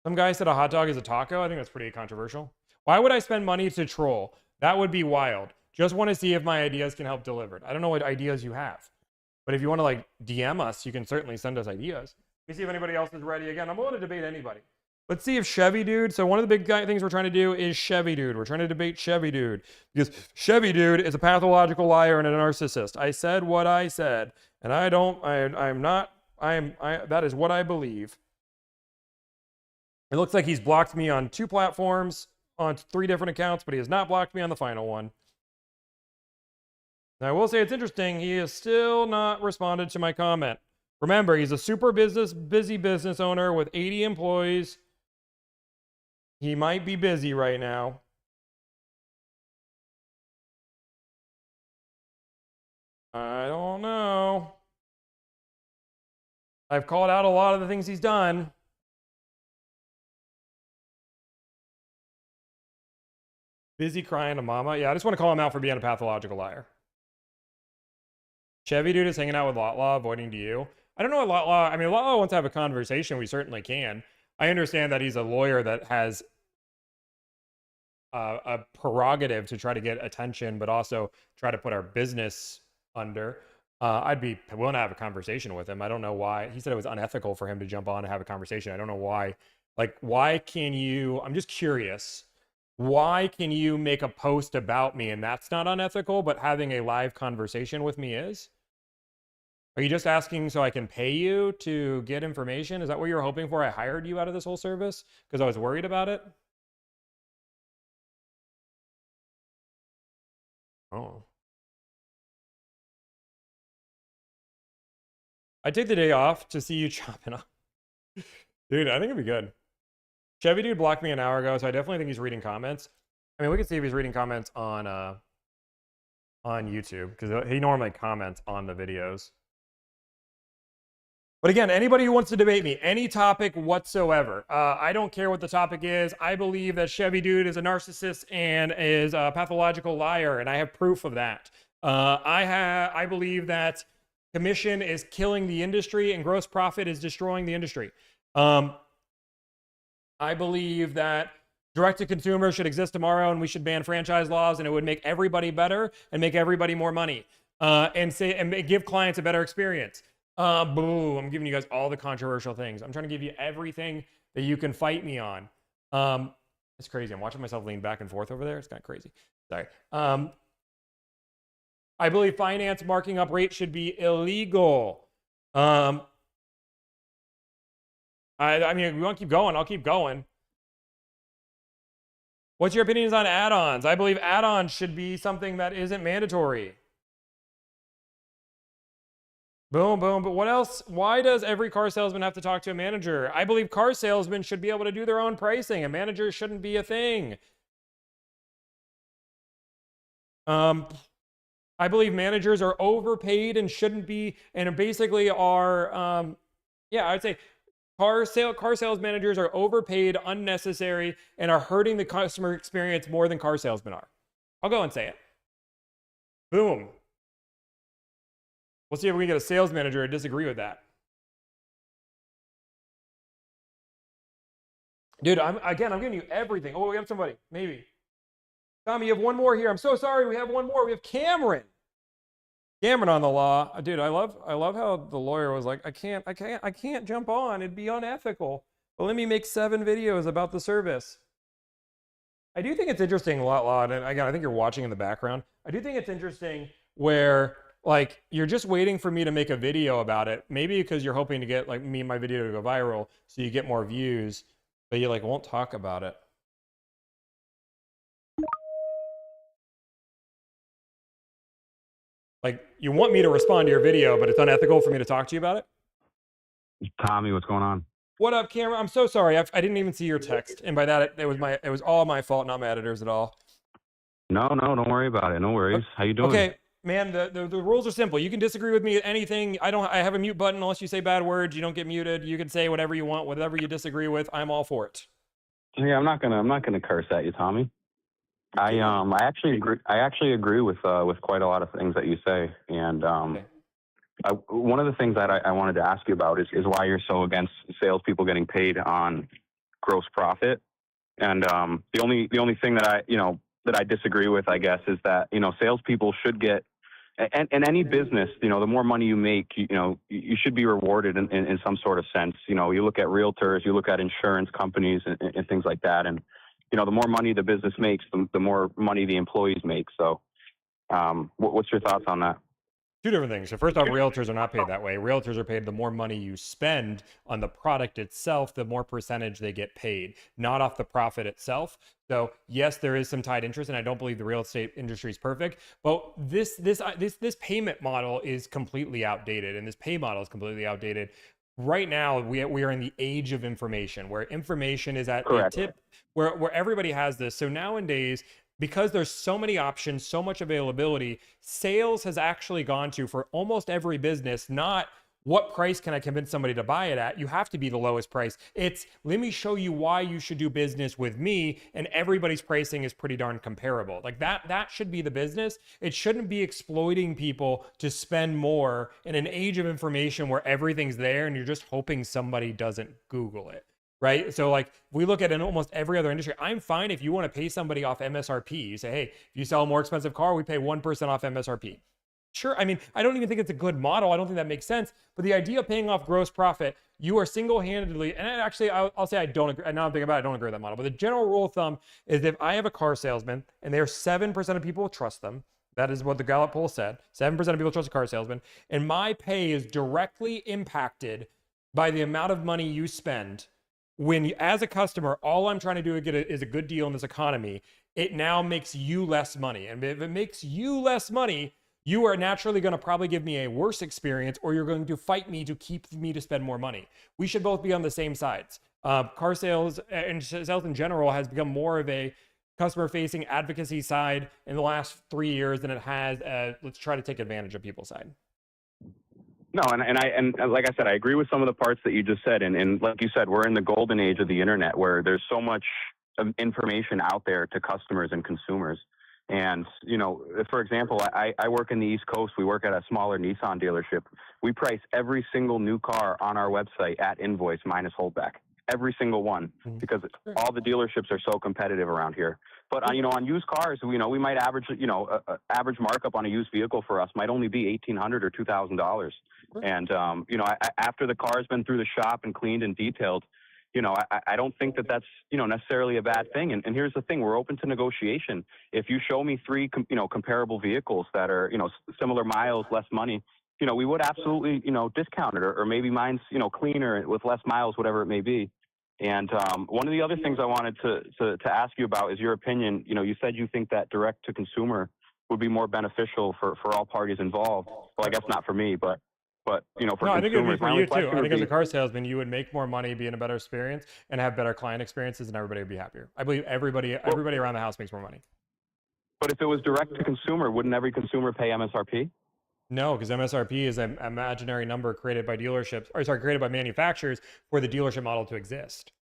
Some guy said a hot dog is a taco. I think that's pretty controversial. Why would I spend money to troll? That would be wild. Just want to see if my ideas can help Delivered. I don't know what ideas you have, but if you want to like DM us, you can certainly send us ideas. Let me see if anybody else is ready. Again, I'm willing to debate anybody. Let's see if Chevy Dude. So one of the big things we're trying to do is Chevy Dude. We're trying to debate Chevy Dude because Chevy Dude is a pathological liar and a narcissist. I said what I said, and that is what I believe. It looks like he's blocked me on 2 platforms on 3 different accounts, but he has not blocked me on the final one. Now, I will say it's interesting. He has still not responded to my comment. Remember, he's a super busy business owner with 80 employees. He might be busy right now. I don't know. I've called out a lot of the things he's done. Busy crying to mama. Yeah, I just want to call him out for being a pathological liar. Chevy Dude is hanging out with Lotlaw, avoiding to you. I don't know what Lotlaw, I mean, Lotlaw wants to have a conversation. We certainly can. I understand that he's a lawyer that has a prerogative to try to get attention, but also try to put our business under. I'd be willing to have a conversation with him. I don't know why. He said it was unethical for him to jump on and have a conversation. I don't know why. Like, why can you, I'm just curious. Why can you make a post about me and that's not unethical, but having a live conversation with me is? Are you just asking so I can pay you to get information? Is that what you were hoping for? I hired you out of this whole service because I was worried about it? Oh. I'd take the day off to see you chopping up. Dude, I think it'd be good. Chevy Dude blocked me an hour ago, so I definitely think he's reading comments. I mean, we can see if he's reading comments on YouTube, because he normally comments on the videos. But again, anybody who wants to debate me, any topic whatsoever, I don't care what the topic is. I believe that Chevy Dude is a narcissist and is a pathological liar, and I have proof of that. I believe that commission is killing the industry and gross profit is destroying the industry. I believe that direct to consumer should exist tomorrow, and we should ban franchise laws, and it would make everybody better and make everybody more money, and give clients a better experience. Boo! I'm giving you guys all the controversial things. I'm trying to give you everything that you can fight me on. It's crazy. I'm watching myself lean back and forth over there. It's kind of crazy. Sorry. I believe finance marking up rate should be illegal. I mean, if we want to keep going, I'll keep going. What's your opinions on add-ons? I believe add-ons should be something that isn't mandatory. Boom, boom. But what else? Why does every car salesman have to talk to a manager? I believe car salesmen should be able to do their own pricing. A manager shouldn't be a thing. I believe managers are overpaid and shouldn't be, and basically are, yeah, I would say car sales managers are overpaid, unnecessary, and are hurting the customer experience more than car salesmen are. I'll go and say it. Boom. We'll see if we can get a sales manager to disagree with that. Dude, I'm giving you everything. Oh, we have somebody. Maybe. Tommy, you have one more here. I'm so sorry. We have one more. We have Cameron. Cameron on the law. Dude, I love how the lawyer was like, I can't jump on. It'd be unethical. But let me make 7 videos about the service. I do think it's interesting, law, and again, I think you're watching in the background. I do think it's interesting where, like, you're just waiting for me to make a video about it. Maybe because you're hoping to get, like, me and my video to go viral so you get more views, but you, like, won't talk about it. Like, you want me to respond to your video, but it's unethical for me to talk to you about it? Tommy, what's going on? What up, Cameron? I'm so sorry. I didn't even see your text. And by that, it was all my fault, not my editor's at all. No, don't worry about it. No worries. How you doing? Okay, man, the rules are simple. You can disagree with me at anything. I have a mute button. Unless you say bad words, you don't get muted. You can say whatever you want, whatever you disagree with. I'm all for it. Yeah, I'm not gonna curse at you, Tommy. I actually agree with quite a lot of things that you say, and one of the things that I wanted to ask you about is why you're so against salespeople getting paid on gross profit. And the only thing that I disagree with, I guess, is that salespeople should get, and any business, the more money you make, you should be rewarded in some sort of sense. You look at realtors, you look at insurance companies and things like that, and the more money the business makes, the more money the employees make. So what's your thoughts on that? Two different things. So first off, realtors are not paid that way. Realtors are paid the more money you spend on the product itself, the more percentage they get paid, not off the profit itself. So yes, there is some tied interest, and I don't believe the real estate industry is perfect. But this payment model is completely outdated, and this pay model is completely outdated. Right now, we are in the age of information, where information is at the tip, where everybody has this. So nowadays, because there's so many options, so much availability, sales has actually gone to, for almost every business, not what price can I convince somebody to buy it at? You have to be the lowest price. It's, let me show you why you should do business with me, and everybody's pricing is pretty darn comparable. Like that should be the business. It shouldn't be exploiting people to spend more in an age of information where everything's there and you're just hoping somebody doesn't Google it. Right? So like we look at in almost every other industry, I'm fine if you want to pay somebody off MSRP. You say, hey, if you sell a more expensive car, we pay 1% off MSRP. Sure. I mean, I don't even think it's a good model. I don't think that makes sense. But the idea of paying off gross profit, you are single-handedly, and actually I'll say I don't agree. Now I'm thinking about it, I don't agree with that model. But the general rule of thumb is if I have a car salesman and there are 7% of people who trust them, that is what the Gallup poll said, 7% of people trust a car salesman, and my pay is directly impacted by the amount of money you spend. When, as a customer, all I'm trying to do is a good deal in this economy, it now makes you less money. And if it makes you less money, you are naturally going to probably give me a worse experience, or you're going to fight me to keep me to spend more money. We should both be on the same sides. Car sales and sales in general has become more of a customer-facing advocacy side in the last 3 years than it has let's try to take advantage of people's side. No, and like I said, I agree with some of the parts that you just said. And like you said, we're in the golden age of the internet where there's so much information out there to customers and consumers. And, for example, I work in the East Coast. We work at a smaller Nissan dealership. We price every single new car on our website at invoice minus holdback. Every single one, because all the dealerships are so competitive around here. But on used cars, we might average, average markup on a used vehicle for us might only be $1,800 or $2,000. And after the car's been through the shop and cleaned and detailed, I don't think that that's necessarily a bad thing. And here's the thing: we're open to negotiation. If you show me three comparable vehicles that are similar miles, less money, we would absolutely discount it, or maybe mine's cleaner with less miles, whatever it may be. And one of the other things I wanted to ask you about is your opinion. You said you think that direct to consumer would be more beneficial for all parties involved. Well, I guess not for me, but for no, I think it would be consumers. for you too. I think as a car salesman, you would make more money, be in a better experience, and have better client experiences, and everybody would be happier. I believe everybody around the house makes more money. But if it was direct to consumer, wouldn't every consumer pay MSRP? No, because MSRP is an imaginary number created by created by manufacturers for the dealership model to exist.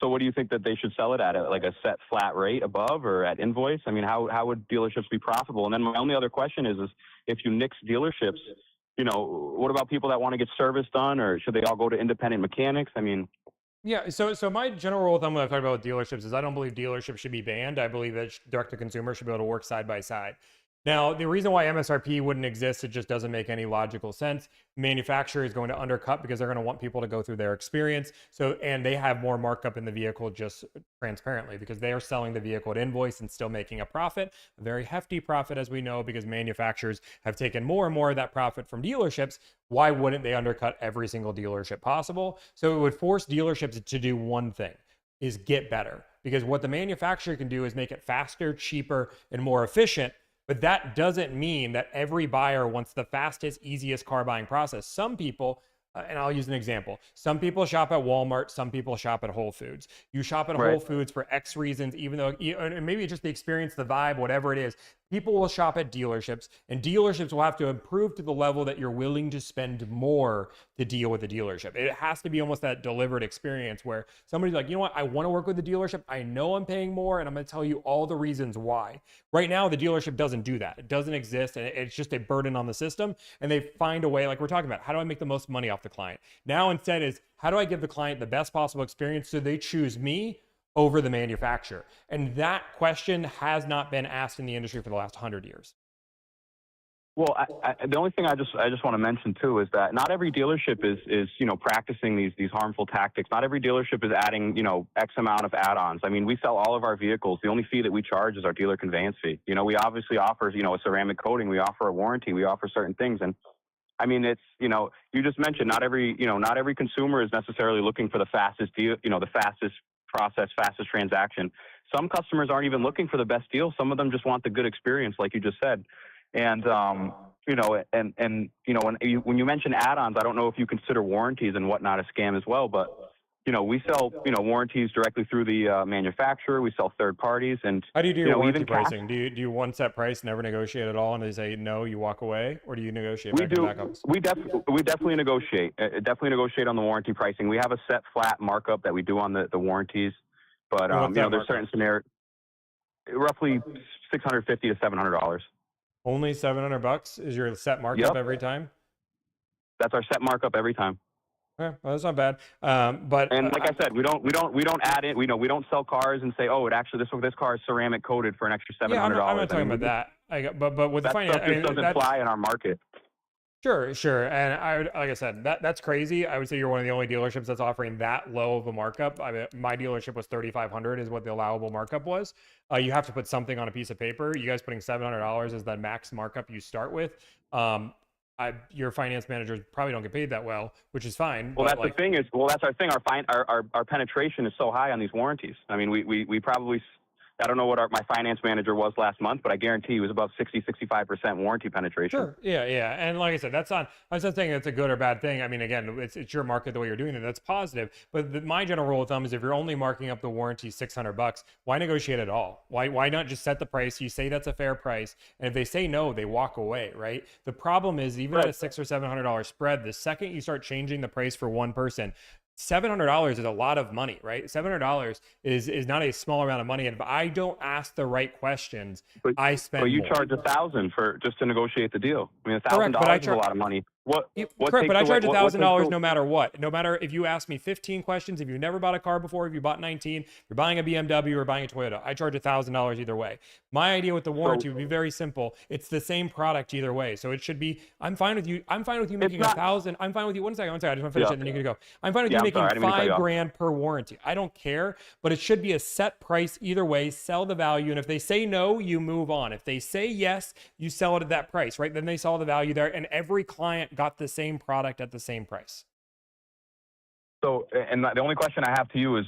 So what do you think that they should sell it at like a set flat rate above or at invoice? I mean, how would dealerships be profitable? And then my only other question is if you nix dealerships, what about people that want to get service done, or should they all go to independent mechanics? I mean, yeah. So my general rule of thumb when I talk about dealerships is I don't believe dealerships should be banned. I believe that direct to consumer should be able to work side by side. Now, the reason why MSRP wouldn't exist, it just doesn't make any logical sense. Manufacturer is going to undercut because they're going to want people to go through their experience. And they have more markup in the vehicle just transparently because they are selling the vehicle at invoice and still making a profit, a very hefty profit, as we know, because manufacturers have taken more and more of that profit from dealerships. Why wouldn't they undercut every single dealership possible? So it would force dealerships to do one thing, is get better. Because what the manufacturer can do is make it faster, cheaper, and more efficient. But that doesn't mean that every buyer wants the fastest, easiest car buying process. Some people, and I'll use an example. Some people shop at Walmart. Some people shop at Whole Foods. You shop at Whole Foods for X reasons, even though maybe it's just the experience, the vibe, whatever it is. People will shop at dealerships, and dealerships will have to improve to the level that you're willing to spend more to deal with the dealership. It has to be almost that delivered experience where somebody's like, you know what, I want to work with the dealership. I know I'm paying more, and I'm going to tell you all the reasons why. Right now, the dealership doesn't do that. It doesn't exist, and it's just a burden on the system. And they find a way, like we're talking about, how do I make the most money off the client? Now, instead is, how do I give the client the best possible experience so they choose me over the manufacturer? And that question has not been asked in the industry for the last 100 years. Well, the only thing I just want to mention too is that not every dealership is practicing these harmful tactics. Not every dealership is adding X amount of add-ons. I mean, we sell all of our vehicles. The only fee that we charge is our dealer conveyance fee. We obviously offer a ceramic coating. We offer a warranty. We offer certain things. And I mean, it's you just mentioned not every consumer is necessarily looking for the fastest deal, the fastest process, fastest transaction. Some customers aren't even looking for the best deal. Some of them just want the good experience, like you just said. And when you mention add-ons, I don't know if you consider warranties and whatnot a scam as well, but we sell warranties directly through the manufacturer. We sell third parties. And how do you do your warranty pricing? Do you one set price, never negotiate at all, and they say no, you walk away, or do you negotiate? We definitely negotiate. Definitely negotiate on the warranty pricing. We have a set flat markup that we do on the warranties, but there's certain scenarios, roughly $650 to $700. Only $700 is your set markup every time? That's our set markup every time. Okay, well, that's not bad. But like I said, we don't add it. We don't sell cars and say, oh, this car is ceramic coated for an extra $700. Yeah, I'm not talking about that. But with that the finance, stuff just doesn't fly in our market. Sure. And like I said, that's crazy. I would say you're one of the only dealerships that's offering that low of a markup. I mean, my dealership was $3,500 is what the allowable markup was. You have to put something on a piece of paper. You guys putting $700 is the max markup you start with. Your finance managers probably don't get paid that well, which is fine. Well, that's the thing is, that's our thing. Our penetration is so high on these warranties. I mean, we probably, I don't know what my finance manager was last month, but I guarantee he was about 65% warranty penetration. Sure. Yeah. And like I said, I'm not saying it's a good or bad thing. I mean, again, it's your market the way you're doing it. That's positive. But my general rule of thumb is if you're only marking up the warranty $600, why negotiate at all? Why not just set the price? You say that's a fair price. And if they say no, they walk away, right? The problem is even at a $600 or $700 spread, the second you start changing the price for one person, $700 is a lot of money, right? $700 is not a small amount of money. And if I don't ask the right questions, I spend But you more. charge $1,000 for just to negotiate the deal. I mean, Correct, but $1,000 is a lot of money. What Correct, takes but I charge away- what takes $1,000 away- no matter what. No matter if you ask me 15 questions, if you've never bought a car before, if you bought 19, you're buying a BMW or buying a Toyota, I charge $1,000 either way. My idea with the warranty would be very simple. It's the same product either way. So it should be, I'm fine with you making $1,000. I'm fine with you. One second. I just want to finish it and then you can go. I'm fine with you making $5,000 per warranty. I don't care, but it should be a set price either way. Sell the value. And if they say no, you move on. If they say yes, you sell it at that price, right? Then they saw the value there and every client got the same product at the same price. So, and the only question I have to you is,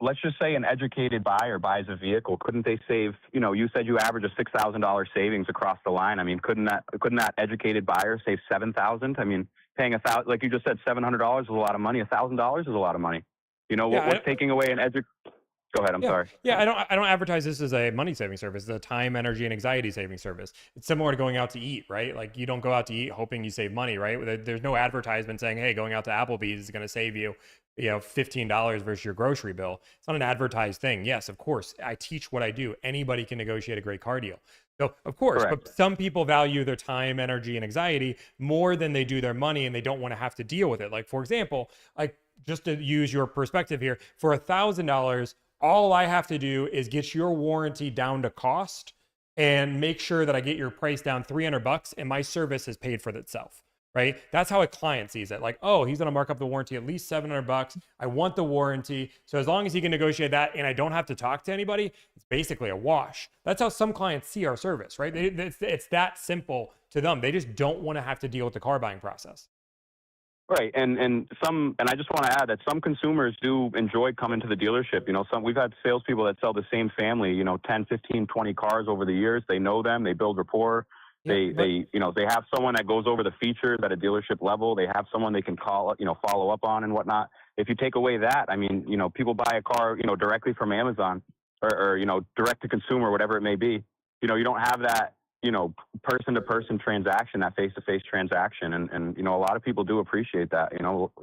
let's just say an educated buyer buys a vehicle. Couldn't they save, you said you average a $6,000 savings across the line. I mean, couldn't that educated buyer save $7,000? I mean, paying $1,000, like you just said, $700 is a lot of money. $1,000 is a lot of money. What's taking away an Go ahead. I'm sorry. Yeah, I don't advertise this as a money saving service. It's a time, energy, and anxiety saving service. It's similar to going out to eat, right? Like you don't go out to eat hoping you save money, right? There's no advertisement saying, hey, going out to Applebee's is going to save you, $15 versus your grocery bill. It's not an advertised thing. Yes, of course, I teach what I do. Anybody can negotiate a great car deal. So of course, but some people value their time, energy, and anxiety more than they do their money, and they don't want to have to deal with it. Like for example, like just to use your perspective here, for $1,000, all I have to do is get your warranty down to cost and make sure that I get your price down $300 and my service is paid for itself, right? That's how a client sees it. Like, oh, he's going to mark up the warranty at least $700. I want the warranty. So as long as he can negotiate that and I don't have to talk to anybody, it's basically a wash. That's how some clients see our service, right? It's that simple to them. They just don't want to have to deal with the car buying process. Right, and I just want to add that some consumers do enjoy coming to the dealership. We've had salespeople that sell the same family, 10, 15, 20 cars over the years. They know them, they build rapport. They have someone that goes over the features at a dealership level. They have someone they can call, follow up on and whatnot. If you take away that, I mean, people buy a car, directly from Amazon or direct to consumer, whatever it may be. You don't have that, person-to-person transaction, that face-to-face transaction. And a lot of people do appreciate that.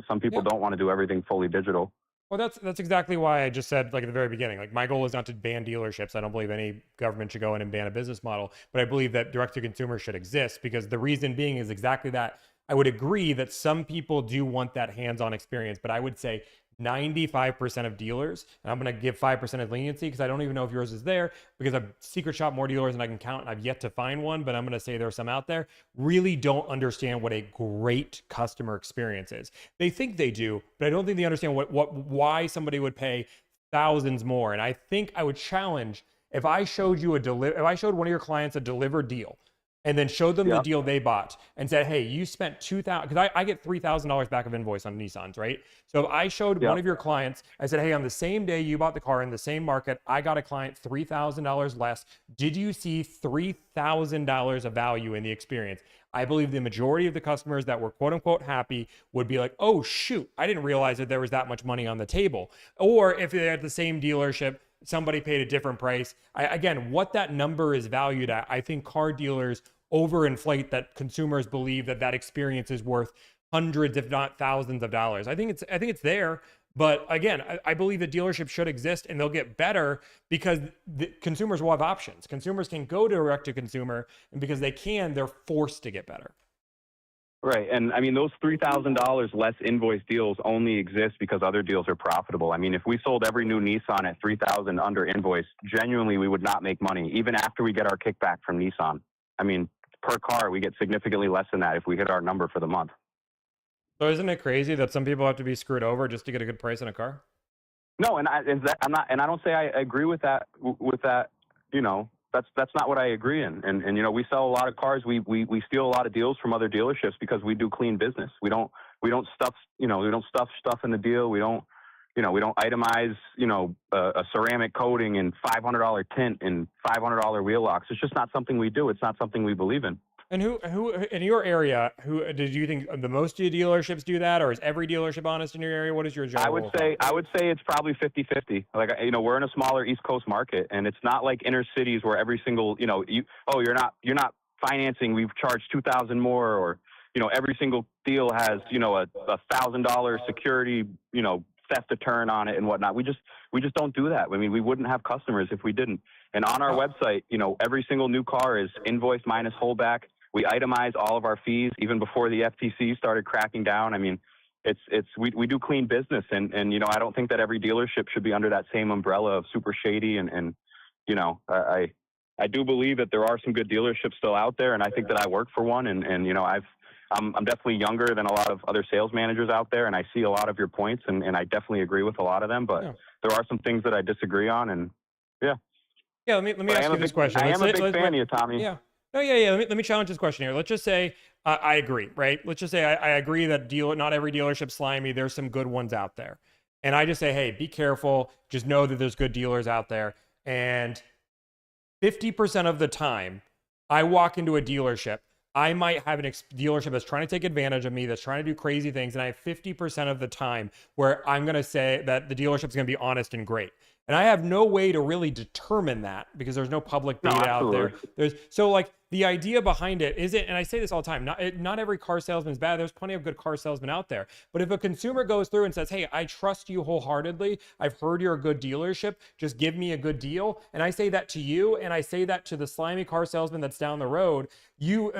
Some people don't want to do everything fully digital. Well, that's exactly why I just said, like at the very beginning, like my goal is not to ban dealerships. I don't believe any government should go in and ban a business model, but I believe that direct-to-consumer should exist because the reason being is exactly that. I would agree that some people do want that hands-on experience, but I would say 95% of dealers, and I'm going to give 5% of leniency because I don't even know if yours is there because I've secret shop more dealers than I can count and I've yet to find one, but I'm going to say there are some out there, really don't understand what a great customer experience is. They think they do, but I don't think they understand why somebody would pay thousands more. And I think I would challenge if I showed you if I showed one of your clients a delivered deal and then showed them the deal they bought and said, hey, you spent $2,000, because I get $3,000 back of invoice on Nissans, right? So if I showed one of your clients, I said, hey, on the same day you bought the car in the same market, I got a client $3,000 less. Did you see $3,000 of value in the experience? I believe the majority of the customers that were quote unquote happy would be like, oh shoot, I didn't realize that there was that much money on the table. Or if they're at the same dealership, somebody paid a different price. Again, what that number is valued at, I think car dealers overinflate that consumers believe that experience is worth hundreds, if not thousands of dollars. I think it's there, but again, I believe that dealerships should exist and they'll get better because the consumers will have options. Consumers can go direct to consumer, and because they can, they're forced to get better. Right. And I mean, those $3,000 less invoice deals only exist because other deals are profitable. I mean, if we sold every new Nissan at $3,000 under invoice, genuinely, we would not make money, even after we get our kickback from Nissan. I mean, per car, we get significantly less than that if we hit our number for the month. So isn't it crazy that some people have to be screwed over just to get a good price on a car? No, and I don't say I agree with that. That's not what I agree in. And we sell a lot of cars. We steal a lot of deals from other dealerships because we do clean business. We don't stuff stuff in the deal. We don't itemize, a ceramic coating and $500 tint and $500 wheel locks. It's just not something we do. It's not something we believe in. And who in your area, did you think the most of your dealerships do that, or is every dealership honest in your area? What is your general? I would say it's probably 50-50. Like, we're in a smaller East Coast market, and it's not like inner cities where every single, you're not financing. We've charged $2,000 more, or every single deal has, a $1,000 security, theft deterrent on it and whatnot. We just don't do that. I mean, we wouldn't have customers if we didn't. And on our website, every single new car is invoice minus holdback. We itemize all of our fees even before the FTC started cracking down. I mean, we do clean business, and I don't think that every dealership should be under that same umbrella of super shady. And I do believe that there are some good dealerships still out there, and I think that I work for one. And I'm definitely younger than a lot of other sales managers out there, and I see a lot of your points, and I definitely agree with a lot of them. But there are some things that I disagree on, and yeah. Yeah, let me ask you this question. I am a big fan of you, Tommy. Yeah. No, yeah. Let me challenge this question here. Let's just say I agree, right? Let's just say I agree that not every dealership's slimy. There's some good ones out there. And I just say, hey, be careful. Just know that there's good dealers out there. And 50% of the time, I walk into a dealership, I might have a dealership that's trying to take advantage of me, that's trying to do crazy things. And I have 50% of the time where I'm going to say that the dealership's going to be honest and great. And I have no way to really determine that because there's no public data out there. The idea behind it isn't, and I say this all the time, not every car salesman is bad. There's plenty of good car salesmen out there. But if a consumer goes through and says, hey, I trust you wholeheartely, I've heard you're a good dealership, just give me a good deal. And I say that to you, and I say that to the slimy car salesman that's down the road, I'm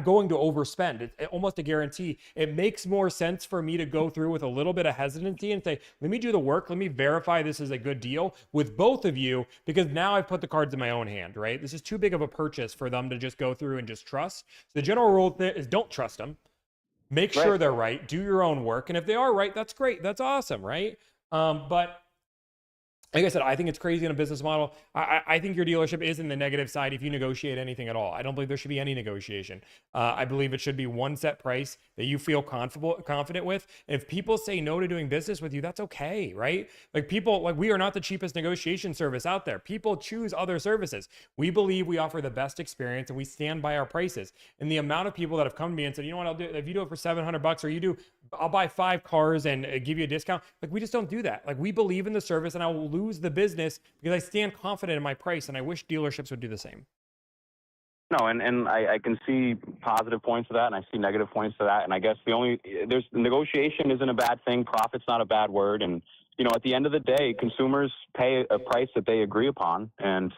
going to overspend. It's almost a guarantee. It makes more sense for me to go through with a little bit of hesitancy and say, let me do the work. Let me verify this is a good deal with both of you, because now I've put the cards in my own hand, right? This is too big of a purchase for them to just go through and just trust. So the general rule is don't trust them. Make sure they're right. Do your own work. And if they are right, that's great. That's awesome, right? But like I said, I think it's crazy in a business model. I think your dealership is in the negative side if you negotiate anything at all. I don't believe there should be any negotiation. I believe it should be one set price that you feel confident with. And if people say no to doing business with you, that's okay, right? We are not the cheapest negotiation service out there. People choose other services. We believe we offer the best experience and we stand by our prices. And the amount of people that have come to me and said, you know what, I'll do if you do it for $700 I'll buy 5 cars and give you a discount. We just don't do that. We believe in the service, and I will lose the business because I stand confident in my price, and I wish dealerships would do the same. No, and I can see positive points to that, and I see negative points to that. And I guess negotiation isn't a bad thing. Profit's not a bad word. And, at the end of the day, consumers pay a price that they agree upon. And,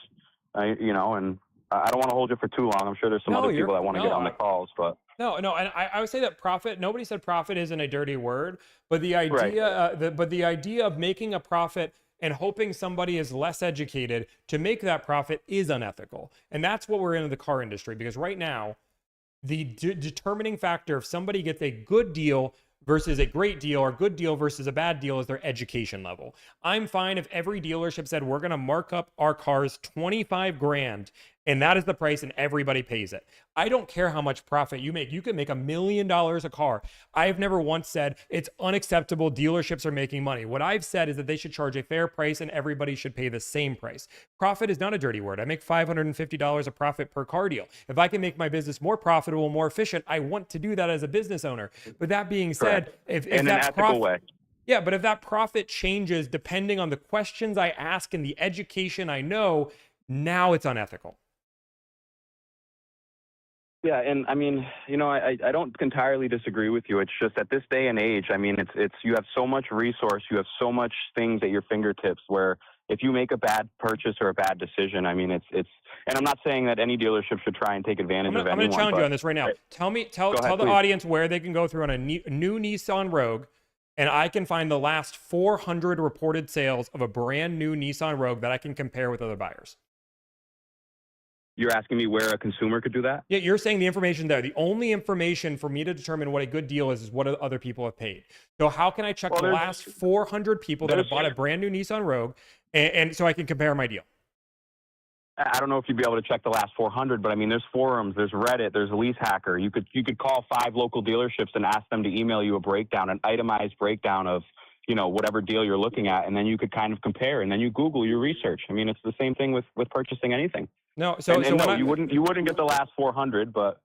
I don't want to hold you for too long. I'm sure there's some other people that want to get on the calls, but. No, and I would say that profit, nobody said profit isn't a dirty word, but the idea, the idea of making a profit and hoping somebody is less educated to make that profit is unethical. And that's what we're in the car industry, because right now, the determining factor if somebody gets a good deal versus a great deal or good deal versus a bad deal is their education level. I'm fine if every dealership said, we're going to mark up our cars 25 grand and that is the price and everybody pays it. I don't care how much profit you make. You can make $1 million a car. I've never once said it's unacceptable, dealerships are making money. What I've said is that they should charge a fair price and everybody should pay the same price. Profit is not a dirty word. I make $550 a profit per car deal. If I can make my business more profitable, more efficient, I want to do that as a business owner. But that being said, if in an ethical way. Yeah, but if that profit changes depending on the questions I ask and the education I know, now it's unethical. Yeah, and I mean, I don't entirely disagree with you. It's just at this day and age, I mean, it's you have so much resource, you have so much things at your fingertips where if you make a bad purchase or a bad decision, I mean, it's and I'm not saying that any dealership should try and take advantage of anyone. I'm going to challenge you on this right now. Tell the audience where they can go through on a new Nissan Rogue, and I can find the last 400 reported sales of a brand new Nissan Rogue that I can compare with other buyers. You're asking me where a consumer could do that? Yeah, you're saying the information there. The only information for me to determine what a good deal is what other people have paid. So how can I check the last 400 people that have bought a brand new Nissan Rogue, and so I can compare my deal? I don't know if you'd be able to check the last 400, but I mean, there's forums, there's Reddit, there's Lease Hacker. You could call 5 local dealerships and ask them to email you a breakdown, an itemized breakdown of whatever deal you're looking at, and then you could kind of compare, and then you Google your research. I mean, it's the same thing with purchasing anything. No, you wouldn't get the last 400, but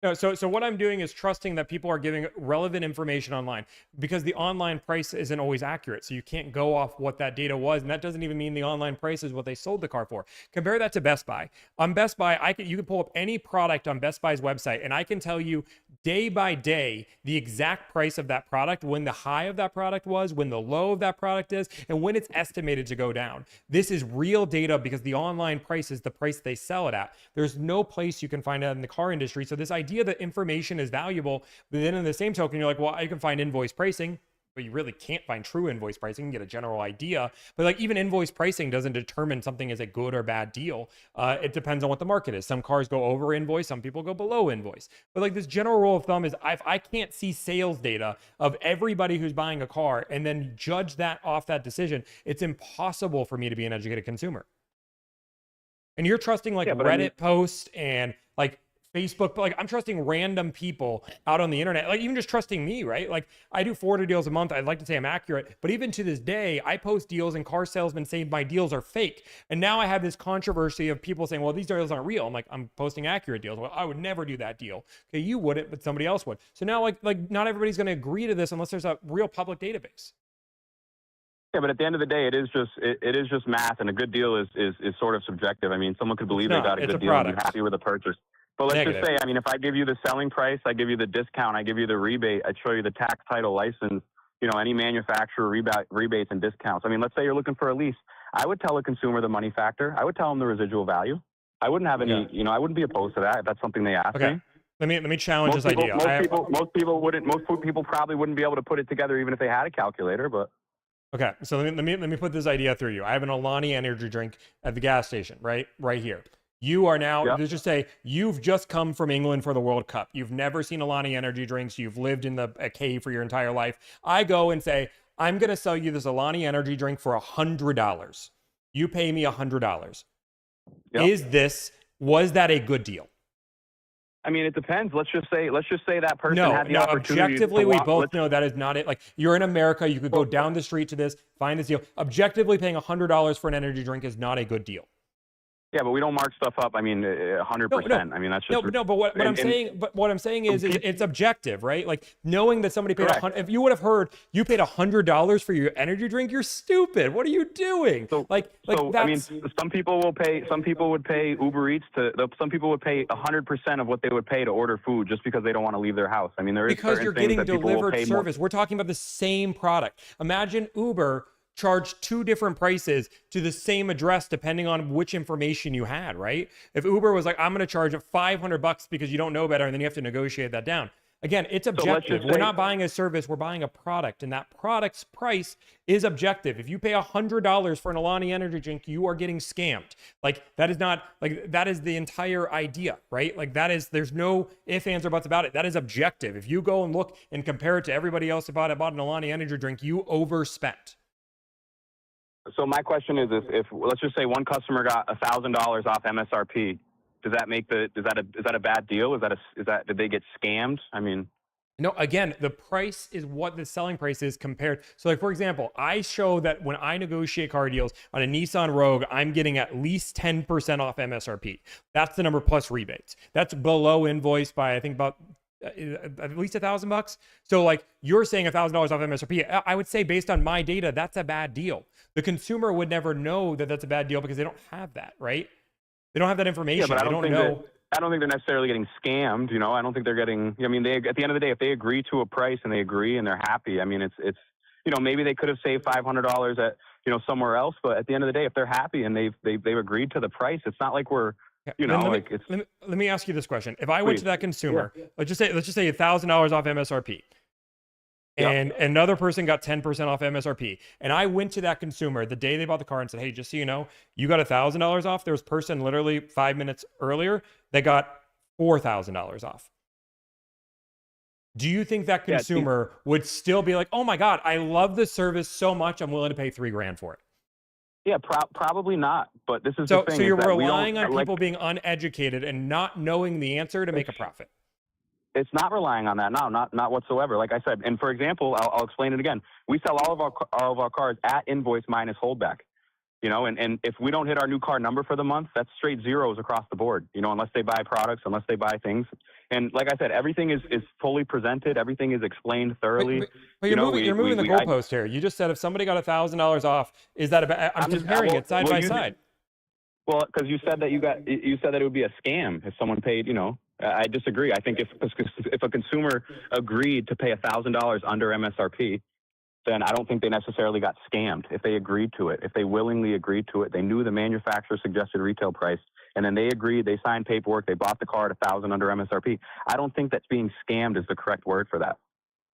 No, so what I'm doing is trusting that people are giving relevant information online, because the online price isn't always accurate. So you can't go off what that data was, and that doesn't even mean the online price is what they sold the car for. Compare that to Best Buy. On Best Buy, you can pull up any product on Best Buy's website, and I can tell you day by day the exact price of that product, when the high of that product was, when the low of that product is, and when it's estimated to go down. This is real data, because the online price is the price they sell it at. There's no place you can find that in the car industry. So this idea that information is valuable, but then in the same token, you're like, well, I can find invoice pricing, but you really can't find true invoice pricing. You can get a general idea, but like even invoice pricing doesn't determine something as a good or bad deal. It depends on what the market is. Some cars go over invoice, some people go below invoice. But like this general rule of thumb is, if I can't see sales data of everybody who's buying a car and then judge that off that decision, it's impossible for me to be an educated consumer. And you're trusting like Reddit posts and like Facebook, but like I'm trusting random people out on the internet, like even just trusting me, right? Like I do 400 deals a month. I'd like to say I'm accurate, but even to this day, I post deals and car salesmen say my deals are fake. And now I have this controversy of people saying, well, these deals aren't real. I'm like, I'm posting accurate deals. Well, I would never do that deal. Okay, you wouldn't, but somebody else would. So now like not everybody's going to agree to this unless there's a real public database. Yeah, but at the end of the day, it is just math, and a good deal is sort of subjective. I mean, someone could believe they got a good deal and be happy with the purchase. But let's just say, I mean, if I give you the selling price, I give you the discount, I give you the rebate, I show you the tax, title, license, you know, any manufacturer rebates and discounts. I mean, let's say you're looking for a lease. I would tell a consumer the money factor. I would tell them the residual value. I wouldn't have any, you know, I wouldn't be opposed to that if that's something they ask me. Let me challenge this idea. Most people probably wouldn't be able to put it together even if they had a calculator, but. Okay, so let me put this idea through you. I have an Alani energy drink at the gas station, right here. You are now, let's just say, you've just come from England for the World Cup. You've never seen Alani energy drinks. You've lived in a cave for your entire life. I go and say, I'm going to sell you this Alani energy drink for $100. You pay me $100. Was that a good deal? I mean, it depends. Let's just say that person had the opportunity. Objectively, we both know that is not it. Like, you're in America, you could go down the street to this, find this deal. Objectively, paying $100 for an energy drink is not a good deal. Yeah, but we don't mark stuff up. I mean, 100%. I mean, that's just what I'm saying is it's objective, right? Like knowing that somebody paid if you would have heard you paid $100 for your energy drink, you're stupid. What are you doing? So I mean, some people would pay Uber Eats some people would pay 100% of what they would pay to order food just because they don't want to leave their house. I mean, because you're getting delivered service. We're talking about the same product. Imagine Uber charge two different prices to the same address depending on which information you had, right? If Uber was like, I'm going to charge $500 because you don't know better, and then you have to negotiate that down. Again, it's objective. We're not buying a service, we're buying a product, and that product's price is objective. If you pay $100 for an Alani energy drink, you are getting scammed. Like, that is not, like, that is the entire idea, right? Like, that is, there's no ifs, ands, or buts about it. That is objective. If you go and look and compare it to everybody else who bought an Alani energy drink, you overspent. So my question is, if let's just say one customer got $1,000 off MSRP, does that make is that a bad deal? Did they get scammed? I mean, no. Again, the price is what the selling price is compared. So, like, for example, I show that when I negotiate car deals on a Nissan Rogue, I'm getting at least 10% off MSRP. That's the number plus rebates. That's below invoice by, I think, about at least $1,000. So like, you're saying $1,000 off MSRP. I would say, based on my data, that's a bad deal. The consumer would never know that that's a bad deal because they don't have that, right? They don't have that information. Yeah, but I don't think they're necessarily getting scammed. You know, I don't think they're getting. I mean, at the end of the day, if they agree to a price and they agree and they're happy, I mean, it's you know, maybe they could have saved $500 at, you know, somewhere else, but at the end of the day, if they're happy and they've agreed to the price, it's not like we're. You know, let me ask you this question. If I went to that consumer, let's just say $1,000 off MSRP, and another person got 10% off MSRP, and I went to that consumer the day they bought the car and said, hey, just so you know, you got $1,000 off. There was a person literally 5 minutes earlier that got $4,000 off. Do you think that consumer would still be like, oh my God, I love this service so much, I'm willing to pay $3,000 for it? Yeah, probably not. But this is the thing. So you're relying on people being uneducated and not knowing the answer to make a profit. It's not relying on that. No, not whatsoever. Like I said, and for example, I'll explain it again. We sell all of our cars at invoice minus holdback. You know, and if we don't hit our new car number for the month, that's straight zeros across the board, you know, unless they buy products, unless they buy things. And like I said, everything is fully presented. Everything is explained thoroughly. But you're moving the goalpost here. You just said if somebody got $1,000 off, is that I'm comparing it side by side. Well, because you said that you said that it would be a scam if someone paid, you know. I disagree. I think if a consumer agreed to pay $1,000 under MSRP, then I don't think they necessarily got scammed. If they agreed to it, if they willingly agreed to it, they knew the manufacturer suggested retail price, and then they agreed, they signed paperwork, they bought the car at $1,000 under MSRP. I don't think that being scammed is the correct word for that.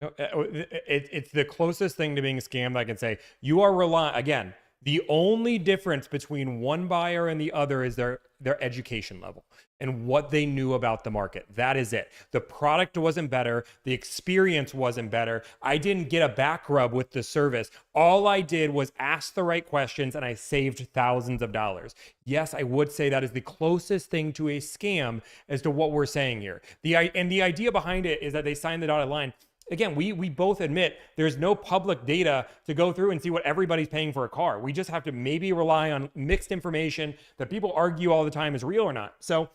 No, it's the closest thing to being scammed I can say. You are relying, again, the only difference between one buyer and the other is their education level and what they knew about the market. That is it. The product wasn't better. The experience wasn't better. I didn't get a back rub with the service. All I did was ask the right questions and I saved thousands of dollars. Yes, I would say that is the closest thing to a scam as to what we're saying here. The idea behind it is that they signed the dotted line. Again, we both admit there's no public data to go through and see what everybody's paying for a car. We just have to maybe rely on mixed information that people argue all the time is real or not. So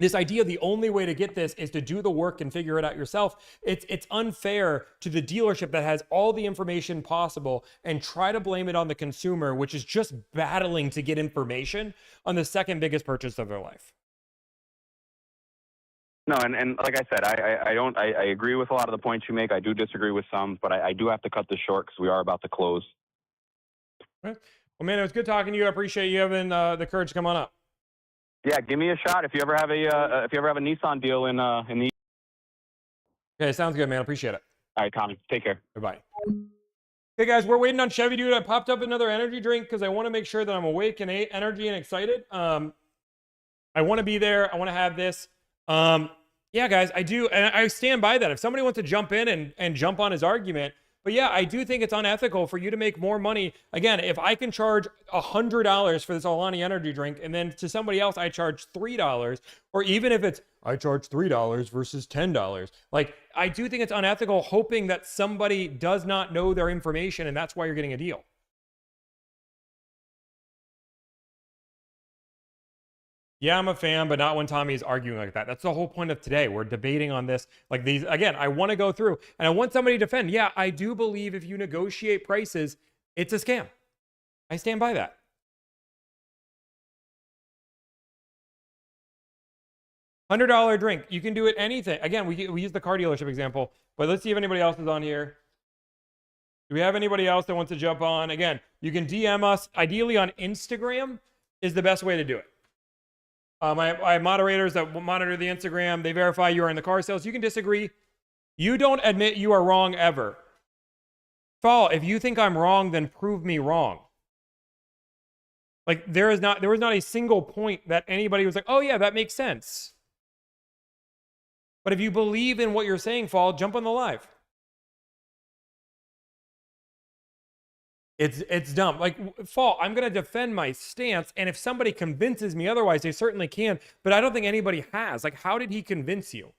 this idea, the only way to get this is to do the work and figure it out yourself. It's unfair to the dealership that has all the information possible and try to blame it on the consumer, which is just battling to get information on the second biggest purchase of their life. No, and like I said, I agree with a lot of the points you make. I do disagree with some, but I do have to cut this short because we are about to close. Well, man, it was good talking to you. I appreciate you having the courage to come on up. Yeah, give me a shot if you ever have a Nissan deal in the. Okay, sounds good, man. Appreciate it. All right, Tommy. Take care. Bye-bye. Hey guys, we're waiting on Chevy Dude. I popped up another energy drink because I want to make sure that I'm awake and energy and excited. I want to be there. I want to have this. Yeah, guys, I do. And I stand by that. If somebody wants to jump in and jump on his argument, but yeah, I do think it's unethical for you to make more money. Again, if I can charge $100 for this Alani energy drink, and then to somebody else, I charge $3, or even if it's, I charge $3 versus $10. Like, I do think it's unethical hoping that somebody does not know their information and that's why you're getting a deal. Yeah, I'm a fan, but not when Tommy is arguing like that. That's the whole point of today. We're debating on this. Like these, again, I want to go through and I want somebody to defend. Yeah, I do believe if you negotiate prices, it's a scam. I stand by that. $100 drink. You can do it anything. Again, we use the car dealership example, but let's see if anybody else is on here. Do we have anybody else that wants to jump on? Again, you can DM us. Ideally on Instagram is the best way to do it. I have moderators that will monitor the Instagram. They verify you are in the car sales. You can disagree. You don't admit you are wrong ever. Fall, if you think I'm wrong, then prove me wrong. Like there was not a single point that anybody was like, oh yeah, that makes sense. But if you believe in what you're saying, Fall, jump on the live. It's dumb. Like, Fall, I'm going to defend my stance, and if somebody convinces me otherwise, they certainly can, but I don't think anybody has. Like, how did he convince you?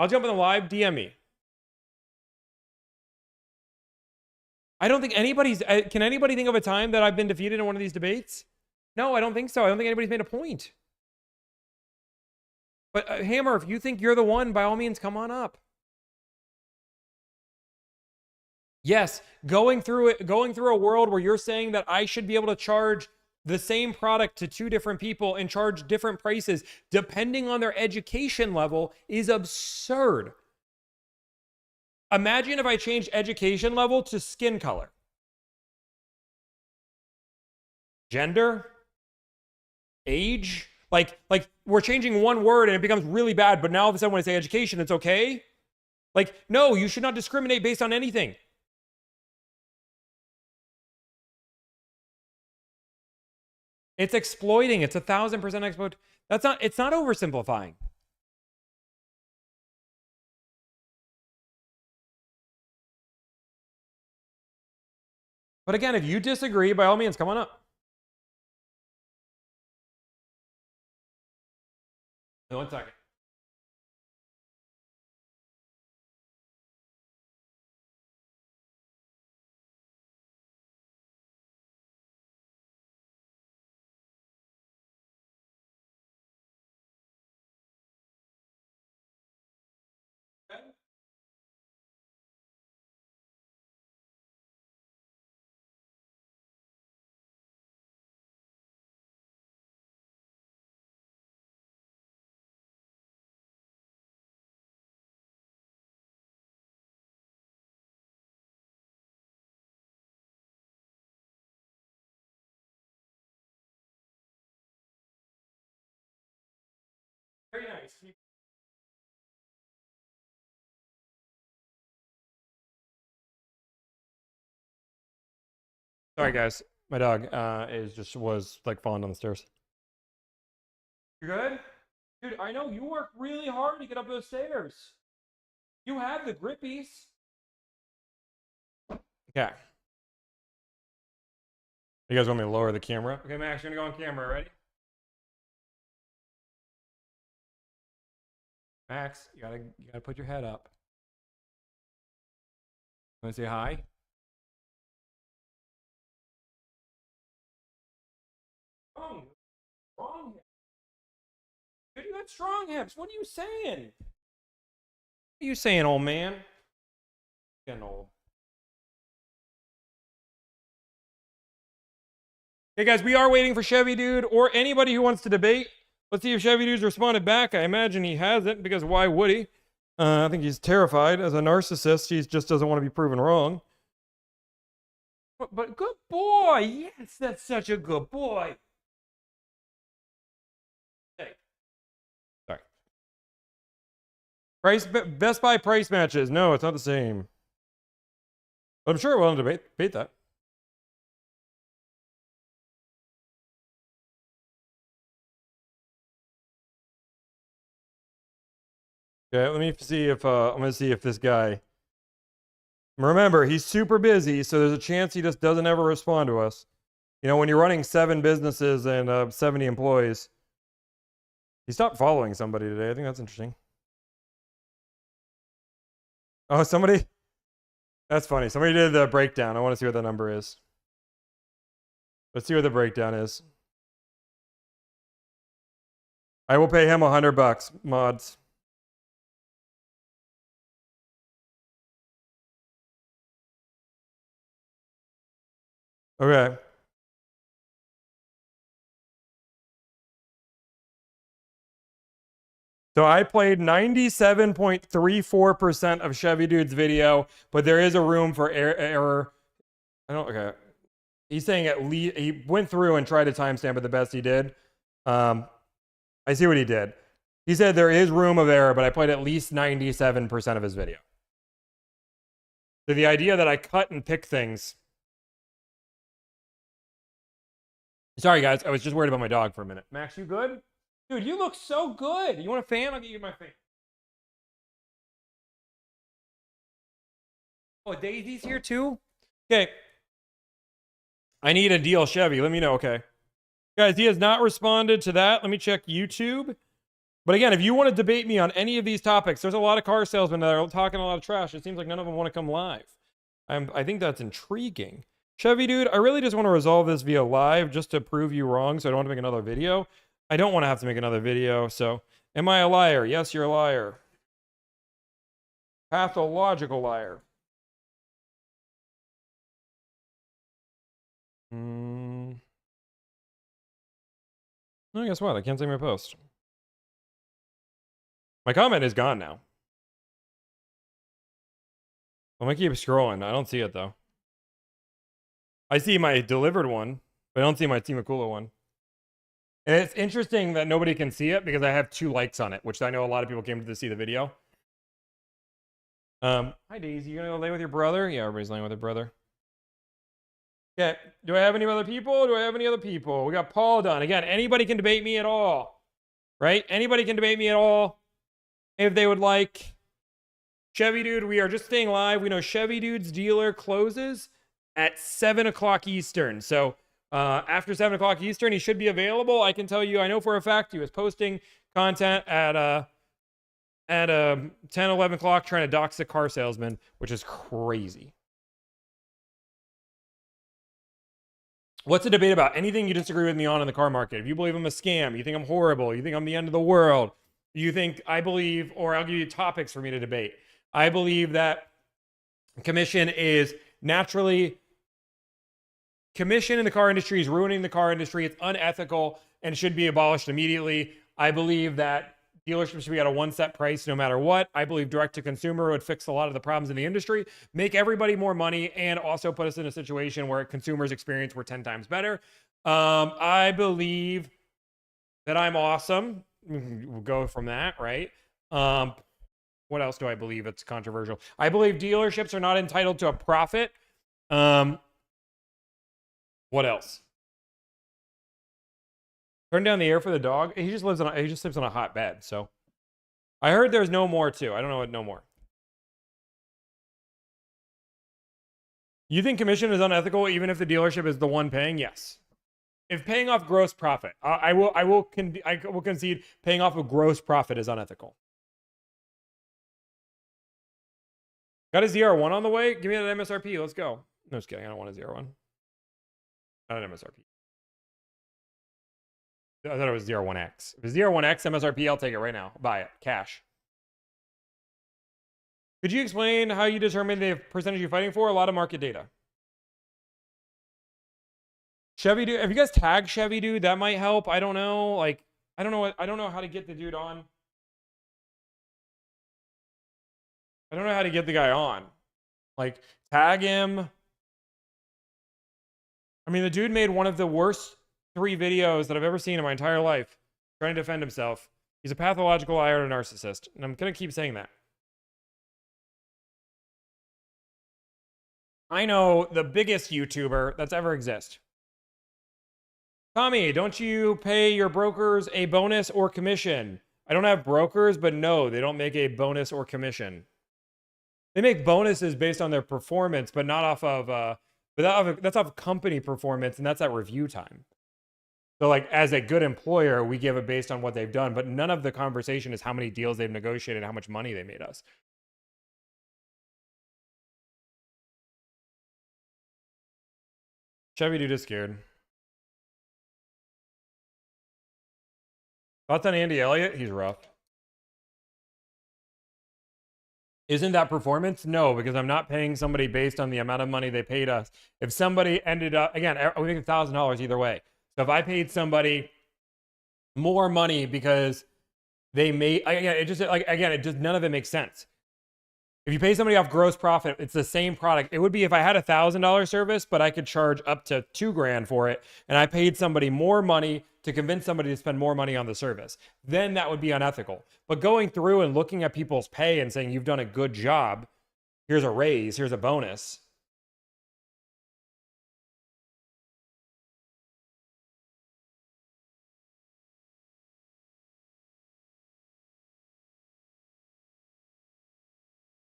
I'll jump on the live, DM me. I don't think anybody's... Can anybody think of a time that I've been defeated in one of these debates? No, I don't think so. I don't think anybody's made a point. But Hammer, if you think you're the one, by all means, come on up. Yes, going through a world where you're saying that I should be able to charge the same product to two different people and charge different prices depending on their education level is absurd. Imagine if I changed education level to skin color. Gender? Age? Like we're changing one word and it becomes really bad, but now all of a sudden when I say education, it's okay? Like, no, you should not discriminate based on anything. It's exploiting. It's 1,000% exploit. It's not oversimplifying. But again, if you disagree, by all means, come on up. One second. Sorry, guys. My dog was like falling down the stairs. You good? Dude, I know you work really hard to get up those stairs. You have the grippies. Okay. You guys want me to lower the camera? Okay, Max, you're gonna go on camera. Ready? Max, you gotta put your head up. Want to say hi? Wrong. Dude, you got strong hips. What are you saying? What are you saying, old man? Getting old. Hey guys, we are waiting for Chevy Dude or anybody who wants to debate. Let's see if Chevy Dude's responded back. I imagine he hasn't, because why would he? I think he's terrified. As a narcissist, he just doesn't want to be proven wrong. But good boy. Yes, that's such a good boy. Hey. Sorry. Best Buy price matches. No, it's not the same. But I'm sure we'll debate that. Okay, let me see if I'm gonna see if this guy. Remember, he's super busy, so there's a chance he just doesn't ever respond to us. You know, when you're running 7 businesses and 70 employees. He stopped following somebody today. I think that's interesting. Oh, somebody. That's funny. Somebody did the breakdown. I want to see what the number is. Let's see what the breakdown is. I will pay him $100, mods. Okay. So I played 97.34% of Chevy Dude's video, but there is a room for error. Okay. He's saying at least he went through and tried to timestamp it the best he did. I see what he did. He said there is room of error, but I played at least 97% of his video. So the idea that I cut and pick things. Sorry, guys. I was just worried about my dog for a minute. Max, you good? Dude, you look so good. You want a fan? I'll get you my fan. Oh, Daisy's here too? Okay. I need a deal, Chevy. Let me know, okay. Guys, he has not responded to that. Let me check YouTube. But again, if you want to debate me on any of these topics, there's a lot of car salesmen that are talking a lot of trash. It seems like none of them want to come live. I think that's intriguing. Chevy Dude, I really just want to resolve this via live just to prove you wrong, so I don't want to make another video. I don't want to have to make another video, so... Am I a liar? Yes, you're a liar. Pathological liar. Oh, guess what? I can't see my post. My comment is gone now. I'm gonna keep scrolling. I don't see it, though. I see my delivered one, but I don't see my Team Akula one. And it's interesting that nobody can see it because I have 2 likes on it, which I know a lot of people came to see the video. Hi, Daisy. You gonna go lay with your brother? Yeah, everybody's laying with their brother. Okay. Do I have any other people? We got Paul done. Again, anybody can debate me at all. Right? Anybody can debate me at all if they would like. Chevy Dude, we are just staying live. We know Chevy Dude's dealer closes at 7 o'clock Eastern. So after 7 o'clock Eastern, he should be available. I can tell you, I know for a fact he was posting content at 10, 11 o'clock trying to dox a car salesman, which is crazy. What's the debate about? Anything you disagree with me on in the car market. If you believe I'm a scam, you think I'm horrible, you think I'm the end of the world, you think I believe, or I'll give you topics for me to debate. I believe that commission is naturally... Commission in the car industry is ruining the car industry. It's unethical and should be abolished immediately. I believe that dealerships should be at a one-set price no matter what. I believe direct-to-consumer would fix a lot of the problems in the industry, make everybody more money, and also put us in a situation where consumers' experience were 10 times better. I believe that I'm awesome. we'll go from that, right? What else do I believe it's controversial? I believe dealerships are not entitled to a profit. What else? Turn down the air for the dog. He just sleeps on a hot bed. So I heard there's no more too. I don't know what no more. You think commission is unethical even if the dealership is the one paying? Yes. If paying off gross profit, I will concede paying off a gross profit is unethical. Got a ZR1 on the way? Give me that MSRP. Let's go. No, just kidding. I don't want a ZR1. Not an MSRP. I thought it was ZR1X. If it's ZR1X MSRP, I'll take it right now. Buy it. Cash. Could you explain how you determine the percentage you're fighting for? A lot of market data. Chevy Dude. If you guys tag Chevy Dude, that might help. I don't know. Like, I don't know how to get the dude on. I don't know how to get the guy on. Like, tag him. I mean, the dude made one of the worst 3 videos that I've ever seen in my entire life trying to defend himself. He's a pathological liar and a narcissist. And I'm going to keep saying that. I know the biggest YouTuber that's ever existed. Tommy, don't you pay your brokers a bonus or commission? I don't have brokers, but no, they don't make a bonus or commission. They make bonuses based on their performance, but not off of, that's off of company performance, and that's at review time. So, like, as a good employer, we give it based on what they've done, but none of the conversation is how many deals they've negotiated, how much money they made us. Chevy Dude is scared. Thoughts on Andy Elliott? He's rough. Isn't that performance? No, because I'm not paying somebody based on the amount of money they paid us. If somebody ended up, again, we make $1,000 either way. So if I paid somebody more money because they made, again, it just, none of it makes sense. If you pay somebody off gross profit, it's the same product. It would be if I had $1,000 service, but I could charge up to $2,000 for it, and I paid somebody more money to convince somebody to spend more money on the service. Then that would be unethical. But going through and looking at people's pay and saying, you've done a good job, here's a raise, here's a bonus.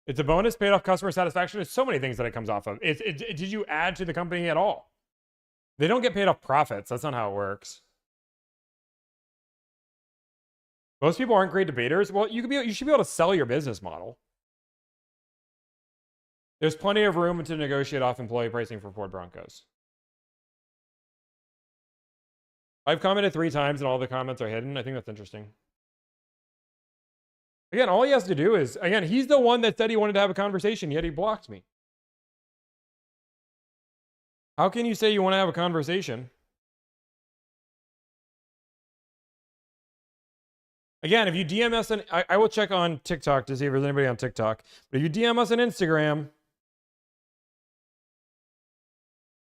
It's a bonus paid off customer satisfaction. There's so many things that it comes off of. Did you add to the company at all? They don't get paid off profits. That's not how it works. Most people aren't great debaters. Well, you should be able to sell your business model. There's plenty of room to negotiate off employee pricing for Ford Broncos. I've commented 3 times and all the comments are hidden. I think that's interesting. Again, all he has to do is, again, he's the one that said he wanted to have a conversation, yet he blocked me. How can you say you want to have a conversation? Again, if you DM us, I will check on TikTok to see if there's anybody on TikTok. But if you DM us on Instagram,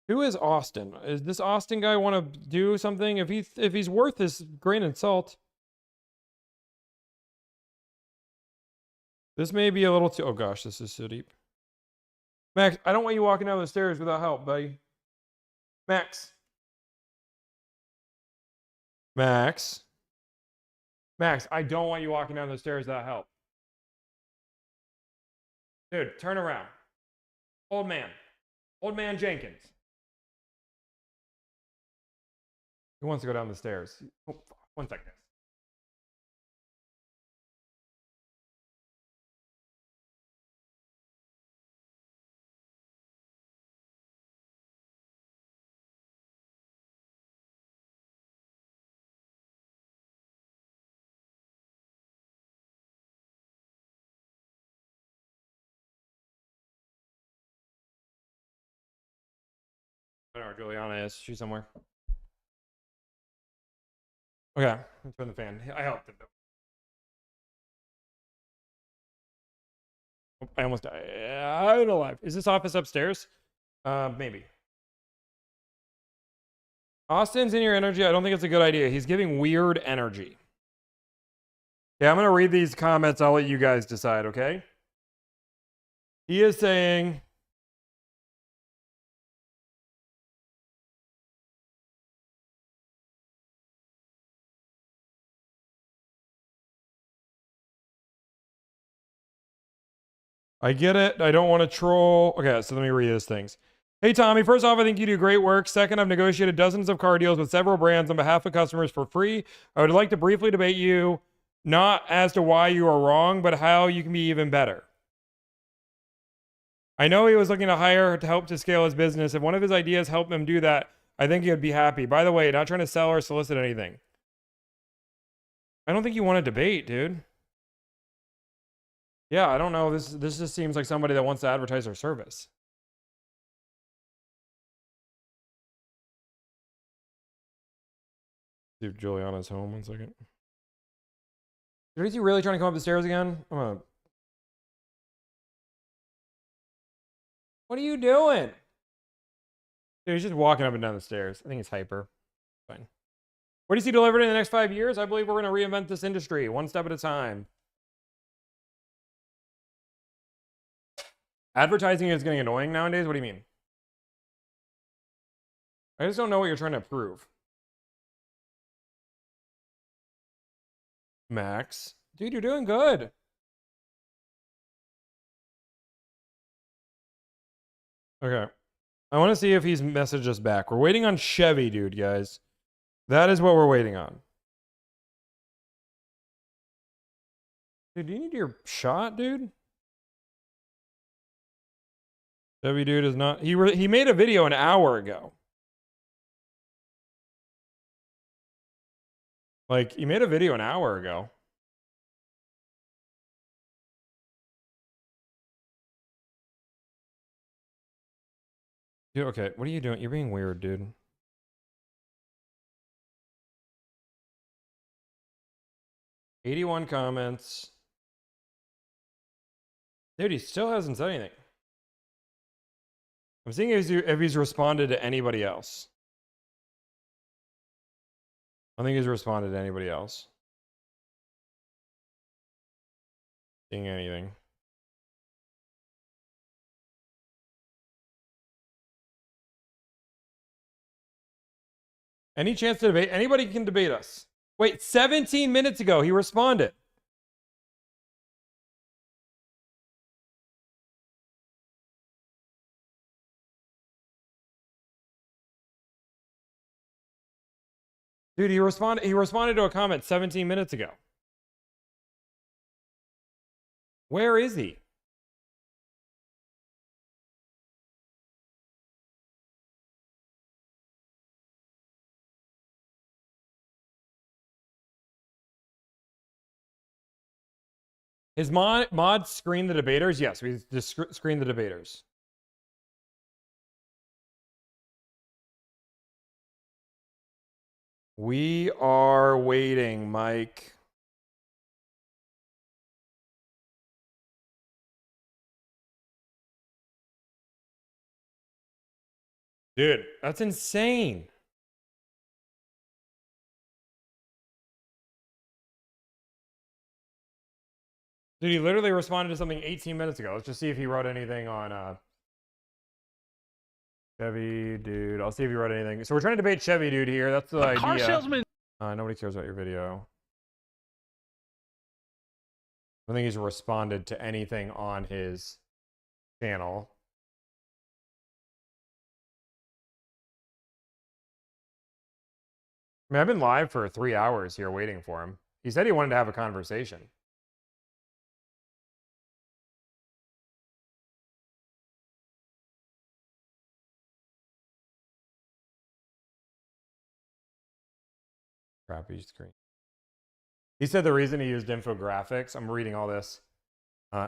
who is Austin? Is this Austin guy want to do something? If he's worth his grain of salt. This may be a little too... Oh gosh, this is so deep. Max, I don't want you walking down the stairs without help, buddy. Max. Max. Max, I don't want you walking down the stairs without help. Dude, turn around. Old man. Old man Jenkins. He wants to go down the stairs. Oh, 1 second. I don't know where Juliana is. She's somewhere. Okay, let's turn the fan. I helped him. I almost died. I'm alive. Is this office upstairs? Maybe. Austin's in your energy. I don't think it's a good idea. He's giving weird energy. Yeah, I'm going to read these comments. I'll let you guys decide, okay? He is saying... I get it. I don't want to troll. Okay, so let me read these things. Hey, Tommy. First off, I think you do great work. Second, I've negotiated dozens of car deals with several brands on behalf of customers for free. I would like to briefly debate you, not as to why you are wrong, but how you can be even better. I know he was looking to hire to help to scale his business. If one of his ideas helped him do that, I think he would be happy. By the way, not trying to sell or solicit anything. I don't think you want to debate, dude. Yeah, I don't know. This just seems like somebody that wants to advertise their service. See if Juliana's home. 1 second. Dude, is he really trying to come up the stairs again? What are you doing? Dude, he's just walking up and down the stairs. I think he's hyper. Fine. What do you see delivered in the next 5 years? I believe we're going to reinvent this industry one step at a time. Advertising is getting annoying nowadays? What do you mean? I just don't know what you're trying to prove. Max. Dude, you're doing good. Okay. I want to see if he's messaged us back. We're waiting on Chevy, dude, guys. That is what we're waiting on. Dude, do you need your shot, dude? Chevy dude is not... He made a video an hour ago. Like, he made a video an hour ago. Dude, okay, what are you doing? You're being weird, dude. $81 comments. Dude, he still hasn't said anything. I'm seeing if he's responded to anybody else. I don't think he's responded to anybody else. Seeing anything. Any chance to debate? Anybody can debate us. Wait, 17 minutes ago, he responded. Dude, he responded to a comment 17 minutes ago. Where is he? His mod screen the debaters? Yes, we just screen the debaters. We are waiting, Mike. Dude, that's insane. Dude, he literally responded to something 18 minutes ago. Let's just see if he wrote anything on Chevy Dude. I'll see if he wrote anything. So we're trying to debate Chevy Dude here. That's the idea. Car salesman. Nobody cares about your video. I don't think he's responded to anything on his channel. I mean, I've been live for 3 hours here waiting for him. He said he wanted to have a conversation. Crappy screen. He said the reason he used infographics, I'm reading all this.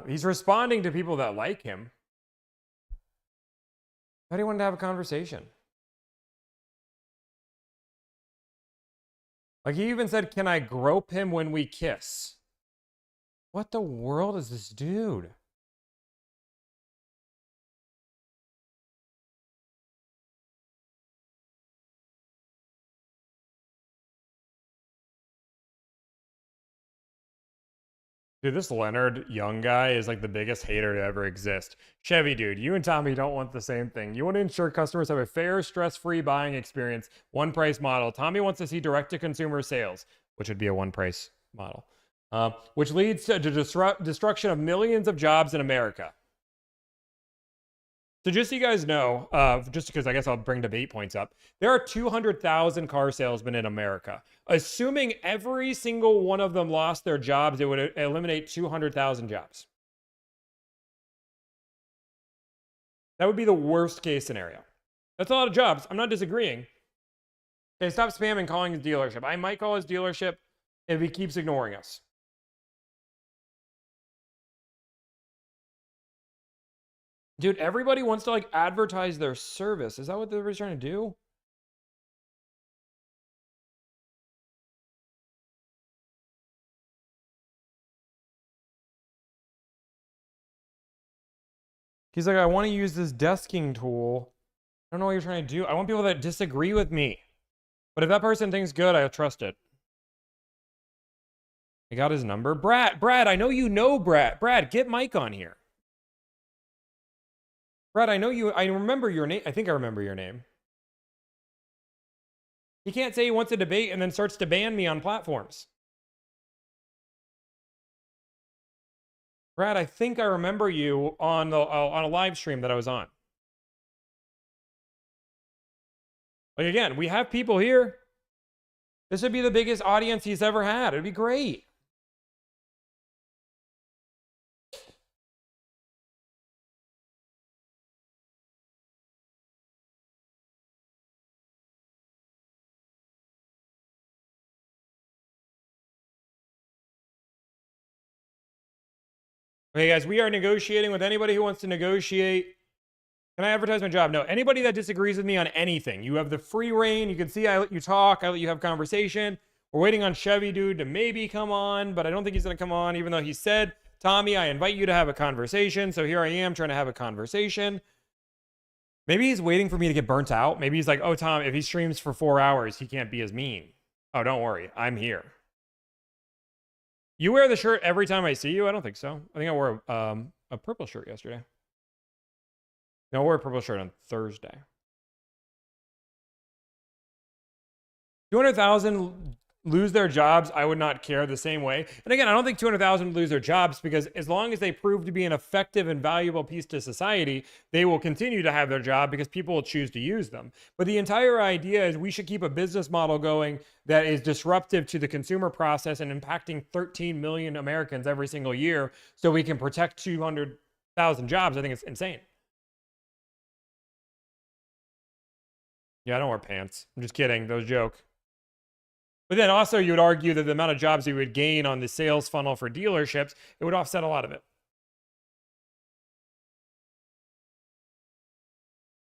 He's responding to people that like him. Thought he wanted to have a conversation. Like he even said, can I grope him when we kiss? What the world is this dude? Dude, this Leonard Young guy is like the biggest hater to ever exist. Chevy, dude, you and Tommy don't want the same thing. You want to ensure customers have a fair, stress-free buying experience, one price model. Tommy wants to see direct-to-consumer sales, which would be a one price model, which leads to destruction of millions of jobs in America. So just so you guys know, just because I guess I'll bring debate points up, there are 200,000 car salesmen in America. Assuming every single one of them lost their jobs, it would eliminate 200,000 jobs. That would be the worst case scenario. That's a lot of jobs. I'm not disagreeing. Okay, stop spamming calling his dealership. I might call his dealership if he keeps ignoring us. Dude, everybody wants to like advertise their service. Is that what everybody's trying to do? He's like, I want to use this desking tool. I don't know what you're trying to do. I want people that disagree with me. But if that person thinks good, I'll trust it. I got his number. Brad, I know you know Brad. Brad, get Mike on here. Brad, I know you. I remember your name. I think I remember your name. He can't say he wants a debate and then starts to ban me on platforms. Brad, I think I remember you on a live stream that I was on. Like again, we have people here. This would be the biggest audience he's ever had. It'd be great. Okay, guys, we are negotiating with anybody who wants to negotiate. Can I advertise my job? No. Anybody that disagrees with me on anything, you have the free reign. You can see I let you talk. I let you have conversation. We're waiting on Chevy Dude to maybe come on, but I don't think he's going to come on, even though he said, Tommy, I invite you to have a conversation. So here I am trying to have a conversation. Maybe he's waiting for me to get burnt out. Maybe he's like, oh, Tom, if he streams for 4 hours, he can't be as mean. Oh, don't worry. I'm here. You wear the shirt every time I see you? I don't think so. I think I wore a purple shirt yesterday. No, I wore a purple shirt on Thursday. 200,000 lose their jobs. I would not care the same way. And again, I don't think 200,000 lose their jobs because as long as they prove to be an effective and valuable piece to society, they will continue to have their job because people will choose to use them. But the entire idea is we should keep a business model going that is disruptive to the consumer process and impacting 13 million Americans every single year so we can protect 200,000 jobs. I think it's insane. Yeah, I don't wear pants. I'm just kidding. That was a joke. But then also you would argue that the amount of jobs you would gain on the sales funnel for dealerships, it would offset a lot of it.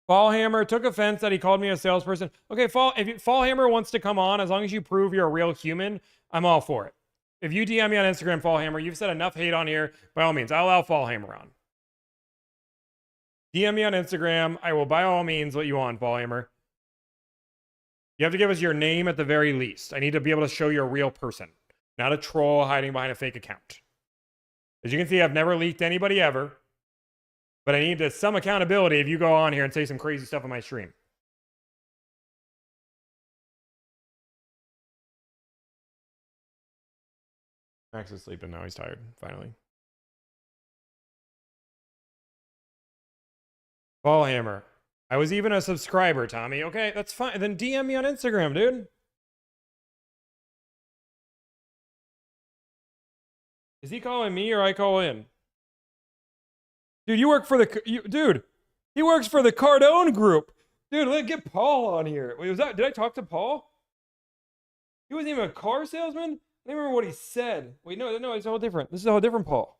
Fallhammer took offense that he called me a salesperson. Okay, if Fallhammer wants to come on, as long as you prove you're a real human, I'm all for it. If you DM me on Instagram, Fallhammer, you've said enough hate on here, by all means, I'll allow Fallhammer on. DM me on Instagram. I will by all means let you on, Fallhammer. You have to give us your name at the very least. I need to be able to show you're a real person, not a troll hiding behind a fake account. As you can see, I've never leaked anybody ever, but I need some accountability if you go on here and say some crazy stuff on my stream. Max is sleeping now. He's tired, finally. Fallhammer. I was even a subscriber, Tommy. Okay, that's fine. Then DM me on Instagram, dude. Is he calling me or I call in? Dude, you work for the... dude, he works for the Cardone Group. Dude, let's get Paul on here. Wait, did I talk to Paul? He wasn't even a car salesman? I don't remember what he said. Wait, no, it's all different. This is a whole different Paul.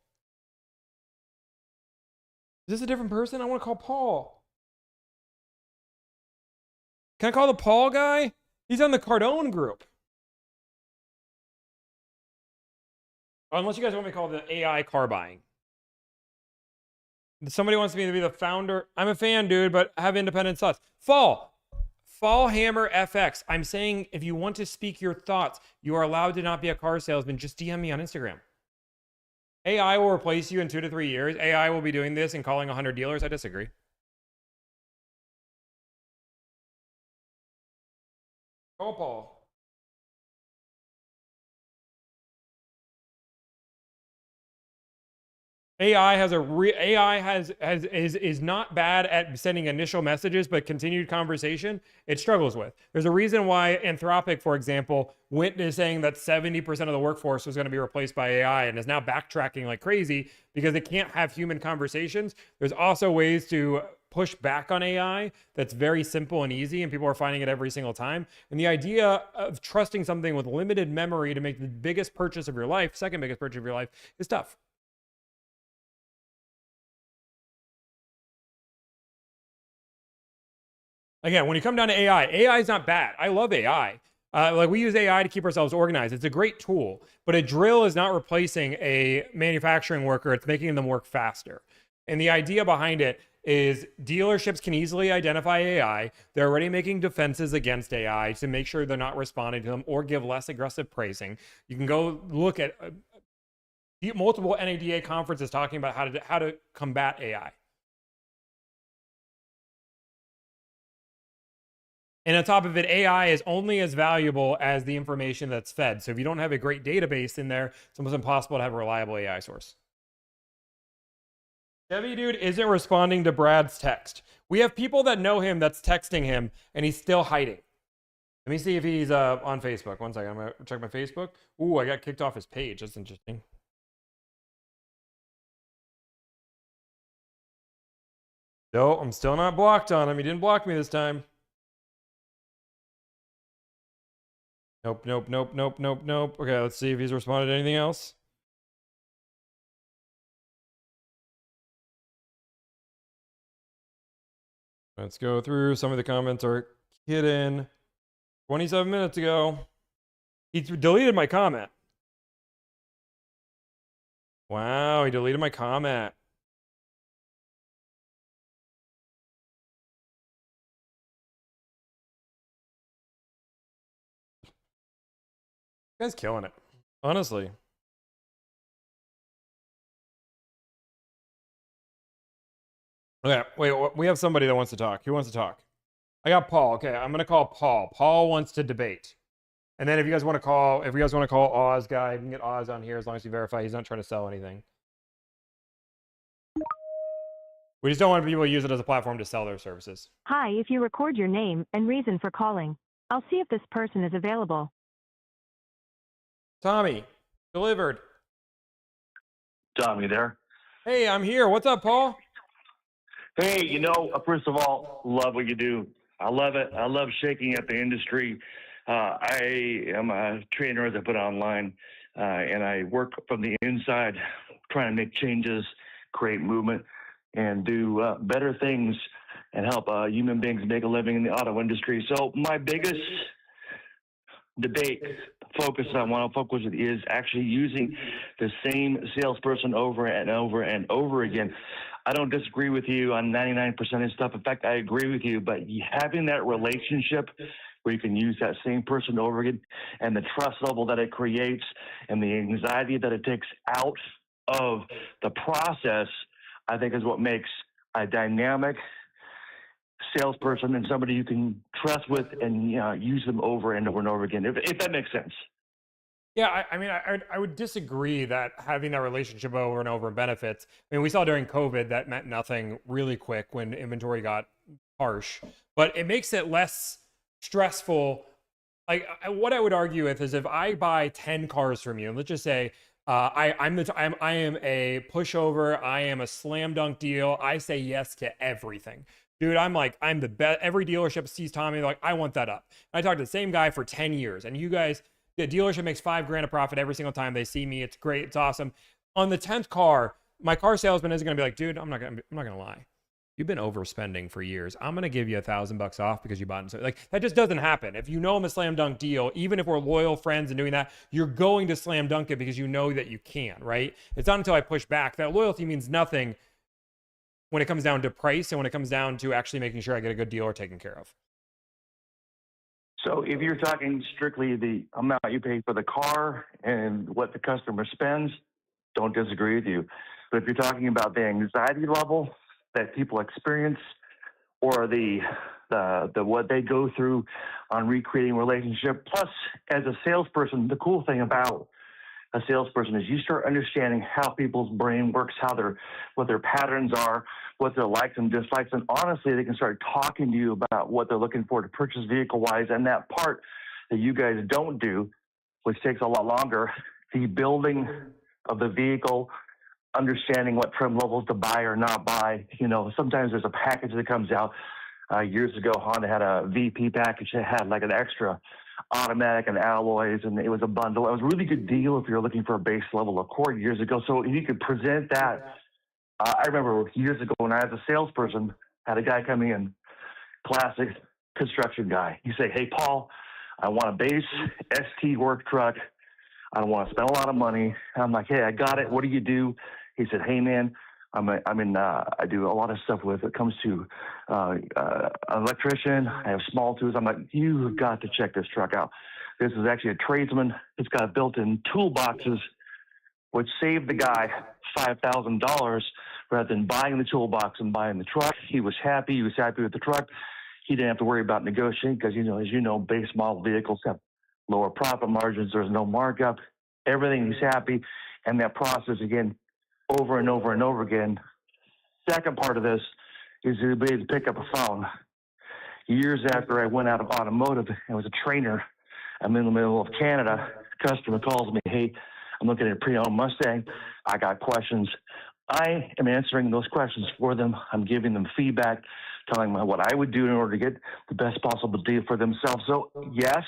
Is this a different person? I want to call Paul. Can I call the Paul guy? He's on the Cardone Group. Unless you guys want me to call the AI car buying. Somebody wants me to be the founder. I'm a fan, dude, but have independent thoughts. Fallhammer FX. I'm saying if you want to speak your thoughts, you are allowed to not be a car salesman. Just DM me on Instagram. AI will replace you in 2 to 3 years. AI will be doing this and calling 100 dealers. I disagree. Oh, Paul. AI is not bad at sending initial messages, but continued conversation it struggles with. There's a reason why Anthropic, for example, went to saying that 70% of the workforce was going to be replaced by AI and is now backtracking like crazy because it can't have human conversations. There's also ways to push back on AI that's very simple and easy, and people are finding it every single time. And the idea of trusting something with limited memory to make the biggest purchase of your life, second biggest purchase of your life, is tough. Again, when you come down to AI is not bad. I love AI. Like we use AI to keep ourselves organized. It's a great tool, but a drill is not replacing a manufacturing worker. It's making them work faster. And the idea behind it is dealerships can easily identify AI. They're already making defenses against AI to make sure they're not responding to them or give less aggressive pricing. You can go look at multiple NADA conferences talking about how to combat AI. And on top of it, AI is only as valuable as the information that's fed. So if you don't have a great database in there, it's almost impossible to have a reliable AI source. Chevy dude isn't responding to Brad's text. We have people that know him that's texting him, and he's still hiding. Let me see if he's on Facebook. One second, I'm going to check my Facebook. Ooh, I got kicked off his page. That's interesting. No, I'm still not blocked on him. He didn't block me this time. Nope. Okay, let's see if he's responded to anything else. Let's go through. Some of the comments are hidden. 27 minutes ago. He deleted my comment. Wow, he deleted my comment. Guy's killing it, honestly. Okay, wait, we have somebody that wants to talk. Who wants to talk? I got Paul. Okay, I'm gonna call Paul. Paul wants to debate. And then if you guys want to call Oz guy, you can get Oz on here as long as you verify he's not trying to sell anything. We just don't want people to use it as a platform to sell their services. Hi, if you record your name and reason for calling, I'll see if this person is available. Tommy, delivered. Tommy there. Hey, I'm here. What's up, Paul? Hey, first of all, love what you do. I love it. I love shaking up the industry. I am a trainer that I put online, and I work from the inside, trying to make changes, create movement, and do better things and help human beings make a living in the auto industry. So my biggest debate focus I want to focus with is actually using the same salesperson over and over and over again. I don't disagree with you on 99% of stuff. In fact, I agree with you, but having that relationship where you can use that same person over again and the trust level that it creates and the anxiety that it takes out of the process, I think is what makes a dynamic salesperson and somebody you can trust with and use them over and over and over again, if that makes sense. Yeah, I would disagree that having that relationship over and over benefits. I mean, we saw during COVID that meant nothing really quick when inventory got harsh, but it makes it less stressful. Like what I would argue with is if I buy 10 cars from you, and let's just say I am a pushover, I am a slam dunk deal, I say yes to everything. Dude, I'm the best. Every dealership sees Tommy, like, I want that up. I talked to the same guy for 10 years, and you guys, the dealership makes $5,000 a profit every single time they see me. It's great. It's awesome. On the 10th car, my car salesman isn't going to be like, dude, I'm not going to lie. You've been overspending for years. I'm going to give you $1,000 off because you bought it. Like, that just doesn't happen. If you know I'm a slam dunk deal, even if we're loyal friends and doing that, you're going to slam dunk it because you know that you can, right? It's not until I push back. That loyalty means nothing when it comes down to price and when it comes down to actually making sure I get a good dealer taken care of. So if you're talking strictly the amount you pay for the car and what the customer spends, don't disagree with you. But if you're talking about the anxiety level that people experience, or the what they go through on recreating relationship, plus as a salesperson, the cool thing about a salesperson is you start understanding how people's brain works, what their patterns are, what their likes and dislikes, and honestly, they can start talking to you about what they're looking for to purchase vehicle-wise, and that part that you guys don't do, which takes a lot longer, the building of the vehicle, understanding what trim levels to buy or not buy. You know, sometimes there's a package that comes out. Years ago, Honda had a VP package that had like an extra automatic and alloys, and it was a bundle. It was a really good deal if you're looking for a base level Accord years ago. So you could present that. I remember years ago when I was a salesperson, had a guy come in, classic construction guy. You say, "Hey, Paul, I want a base ST work truck. I don't want to spend a lot of money." And I'm like, "Hey, I got it. What do you do?" He said, "Hey, man, I do a lot of stuff with it comes to an electrician. I have small tools." I'm like, "You've got to check this truck out. This is actually a tradesman. It's got built-in toolboxes, which saved the guy $5,000 rather than buying the toolbox and buying the truck." He was happy. He was happy with the truck. He didn't have to worry about negotiating because, as you know, base model vehicles have lower profit margins. There's no markup. Everything, he's happy. And that process, again, over and over and over again. Second part of this is the ability to pick up a phone. Years after I went out of automotive, I was a trainer. I'm in the middle of Canada. A customer calls me, "Hey, I'm looking at a pre-owned Mustang. I got questions." I am answering those questions for them. I'm giving them feedback, telling them what I would do in order to get the best possible deal for themselves. So, yes,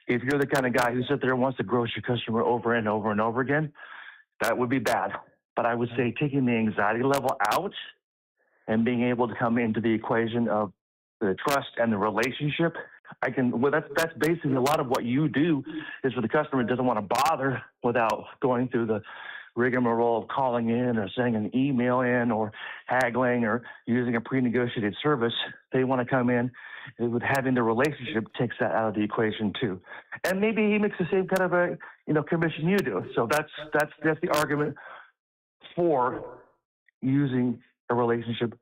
if you're the kind of guy who sits there and wants to gross your customer over and over and over again, that would be bad. But I would say taking the anxiety level out and being able to come into the equation of the trust and the relationship, that's basically a lot of what you do is for the customer doesn't want to bother without going through the rigmarole of calling in or sending an email in or haggling or using a pre-negotiated service. They want to come in with having the relationship takes that out of the equation too. And maybe he makes the same kind of a commission you do. So that's the argument for using a relationship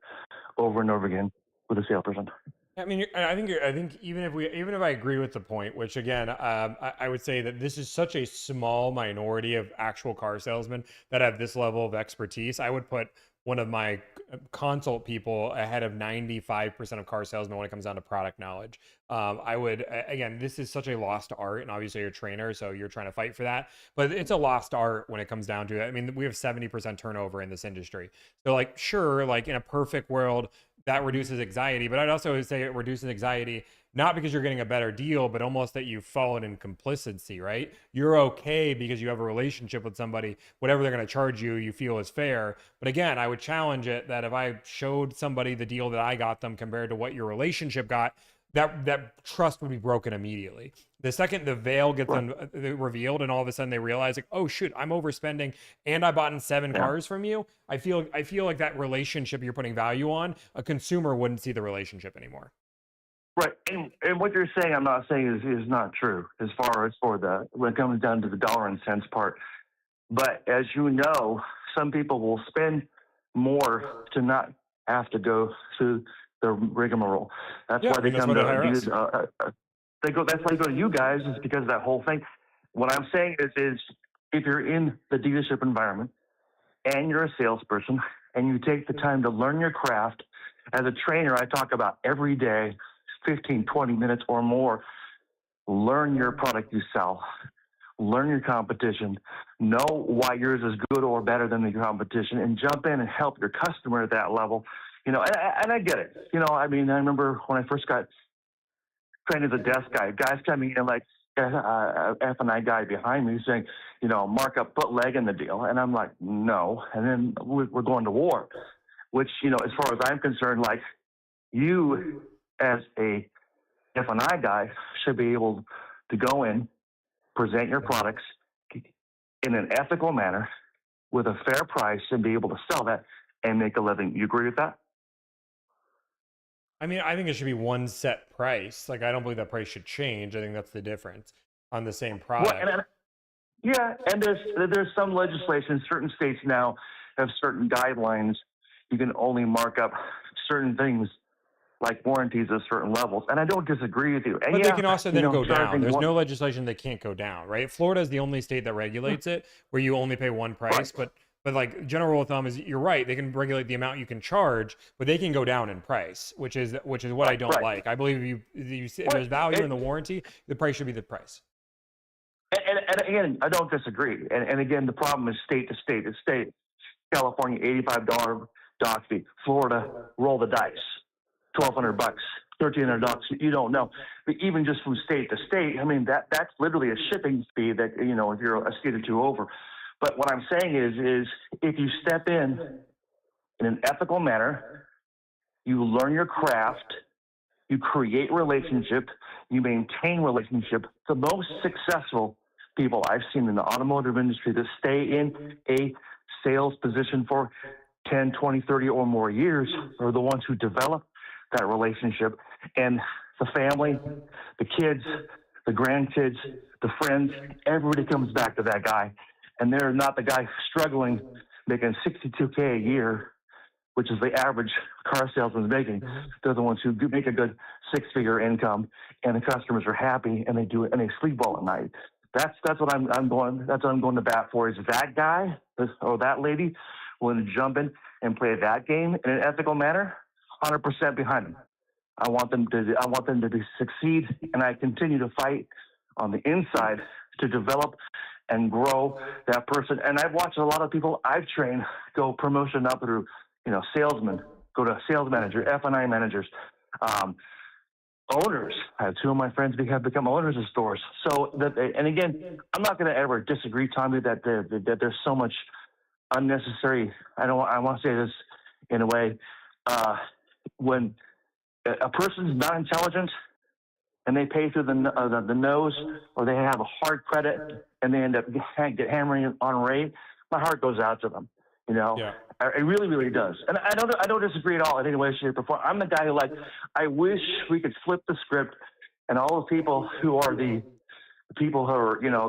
over and over again with a salesperson. I mean, I think even if I agree with the point, which again, I would say that this is such a small minority of actual car salesmen that have this level of expertise. I would put one of my consult people ahead of 95% of car salesmen when it comes down to product knowledge. I would, again, this is such a lost art, and obviously you're a trainer, so you're trying to fight for that, but it's a lost art when it comes down to it. I mean, we have 70% turnover in this industry. So like, sure, like in a perfect world, that reduces anxiety, but I'd also say it reduces anxiety not because you're getting a better deal, but almost that you've fallen in complicity, right? You're okay because you have a relationship with somebody. Whatever they're going to charge you, you feel is fair. But again, I would challenge it that if I showed somebody the deal that I got them compared to what your relationship got, that trust would be broken immediately. The second the veil gets revealed and all of a sudden they realize like, oh shoot, I'm overspending and I bought in 7 cars from you. I feel like that relationship you're putting value on, a consumer wouldn't see the relationship anymore. Right, and what you're saying, I'm not saying is not true as far as when it comes down to the dollar and cents part. But as you know, some people will spend more to not have to go through the rigmarole. That's why they come to use. That's why they go to you guys, is because of that whole thing. What I'm saying is if you're in the dealership environment and you're a salesperson and you take the time to learn your craft, as a trainer, I talk about every day, 15, 20 minutes or more, learn your product you sell, learn your competition, know why yours is good or better than the competition, and jump in and help your customer at that level. And I get it. I mean, I remember when I first got trained as a desk guy, guys coming in like F&I guy behind me saying, mark up, put leg in the deal. And I'm like, no. And then we're going to war, which, as far as I'm concerned, like you as a F&I guy should be able to go in, present your products in an ethical manner with a fair price and be able to sell that and make a living. You agree with that? I mean, I think it should be one set price. Like, I don't believe that price should change. I think that's the difference on the same product. Yeah, and there's some legislation. Certain states now have certain guidelines. You can only mark up certain things like warranties at certain levels, and I don't disagree with you. And But yeah, they can also you then know, go down. charging There's one- no legislation that can't go down, right? Florida is the only state that regulates it, where you only pay one price. But like general rule of thumb is, you're right. They can regulate the amount you can charge, but they can go down in price, which is what I don't like. I believe if there's value in the warranty, the price should be the price. And again, I don't disagree. And again, the problem is state to state to state. California, $85 dock fee. Florida, roll the dice, $1,200, $1,300. You don't know. But even just from state to state, I mean, that's literally a shipping fee that, you know, if you're a state or two over. But what I'm saying is if you step in an ethical manner, you learn your craft, you create relationship, you maintain relationship. The most successful people I've seen in the automotive industry that stay in a sales position for 10, 20, 30 or more years are the ones who develop that relationship. And the family, the kids, the grandkids, the friends, everybody comes back to that guy. And they're not the guy struggling, making $62K a year, which is the average car salesman's making. They're the ones who do make a good six-figure income, and the customers are happy, and they do it, and they sleep well at night. That's what I'm going. That's what I'm going to bat for. Is that guy or that lady willing to jump in and play that game in an ethical manner? 100% behind them. I want them to succeed, and I continue to fight on the inside to develop and grow that person. And I've watched a lot of people I've trained go promotion up through, you know, salesmen, go to sales manager, F&I managers, owners. I have two of my friends have become owners of stores. So that, and again, I'm not going to ever disagree, Tommy, that there's so much unnecessary. I want to say this in a way, when a person's not intelligent and they pay through the nose, or they have a hard credit and they end up hammering on rate, my heart goes out to them. You know, it really, really does. And I don't disagree at all in any way, shape, or form. I'm the guy who, like, I wish we could flip the script, and all the people who are the people who are, you know,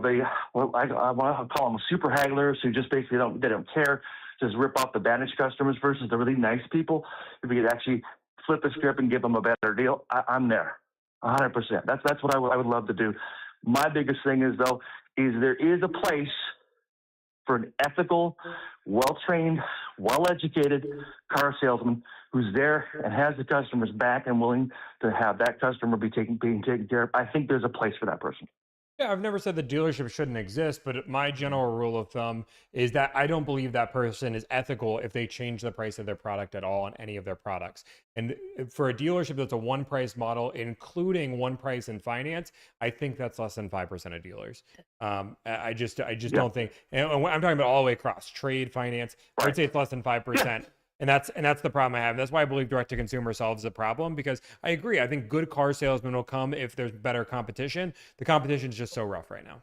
I want to call them super hagglers, who just basically they don't care, just rip off the Vantage customers versus the really nice people. If we could actually flip the script and give them a better deal, I'm there, 100%. That's what I would love to do. My biggest thing is, though, is there is a place for an ethical, well-trained, well-educated car salesman who's there and has the customer's back and willing to have that customer being taken care of. I think there's a place for that person. Yeah, I've never said the dealership shouldn't exist, but my general rule of thumb is that I don't believe that person is ethical if they change the price of their product at all on any of their products. And for a dealership that's a one price model, including one price in finance, I think that's less than 5% of dealers. I just don't think, and I'm talking about all the way across trade, finance, I would say it's less than 5%. And that's the problem I have. That's why I believe direct to consumer solves the problem, because I agree. I think good car salesmen will come if there's better competition. The competition is just so rough right now.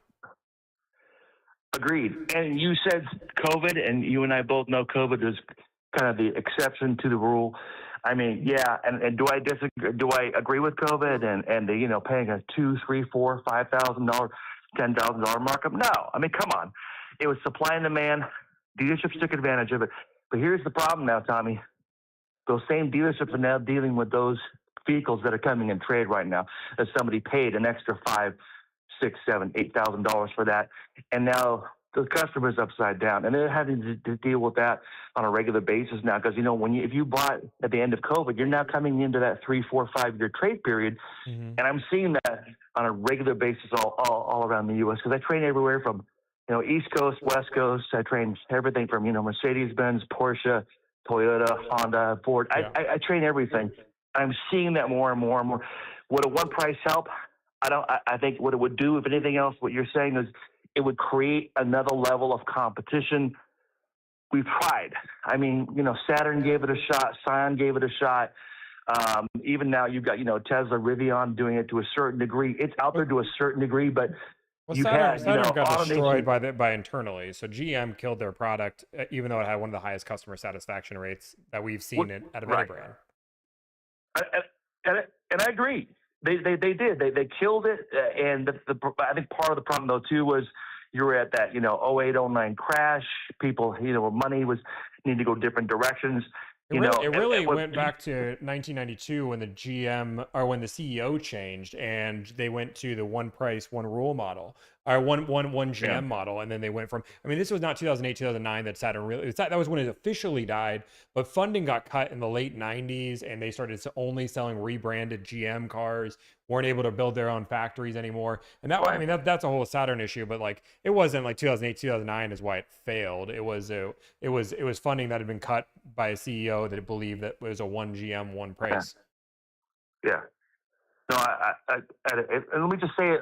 Agreed. And you said COVID, and you and I both know COVID is kind of the exception to the rule. I mean, yeah. And do I disagree? Do I agree with COVID and the, you know, paying a $2,000, $3,000, $4,000, $5,000, $10,000 markup? No. I mean, come on. It was supply and demand. Dealerships took advantage of it. But here's the problem now, Tommy. Those same dealerships are now dealing with those vehicles that are coming in trade right now, that somebody paid an extra $5,000, $6,000, $7,000, $8,000 for that, and now the customer's upside down, and they're having to deal with that on a regular basis now. Because, you know, if you bought at the end of COVID, you're now coming into that 3, 4, 5-year trade period, and I'm seeing that on a regular basis all around the U.S. because I train everywhere from, you know, East Coast, West Coast. I train everything from, you know, Mercedes-Benz, Porsche, Toyota, Honda, Ford. I train everything. I'm seeing that more and more and more. Would a one price help? I think what it would do, if anything else, what you're saying is it would create another level of competition. We've tried. I mean, you know, Saturn gave it a shot. Scion gave it a shot. Even now you've got, you know, Tesla, Rivian doing it to a certain degree. It's out there to a certain degree, but Saturn got destroyed by internally. So GM killed their product, even though it had one of the highest customer satisfaction rates that we've seen out of any brand. And I agree. They did. They killed it. And I think part of the problem, though, too, was, You were at that, 08, 09 crash. People, money was need to go different directions. It really went back to 1992 when the GM or when the CEO changed and they went to the one price, one rule model or one GM model. And then they went from, I mean, this was not 2008, 2009 that Saturn really, that was when it officially died, but funding got cut in the late 90s and they started only selling rebranded GM cars, weren't able to build their own factories anymore. And that, I mean, that's a whole Saturn issue, but like, it wasn't like 2008, 2009 is why it failed. It was funding that had been cut by a CEO that believed that was a one GM, one price. Yeah. No, and let me just say,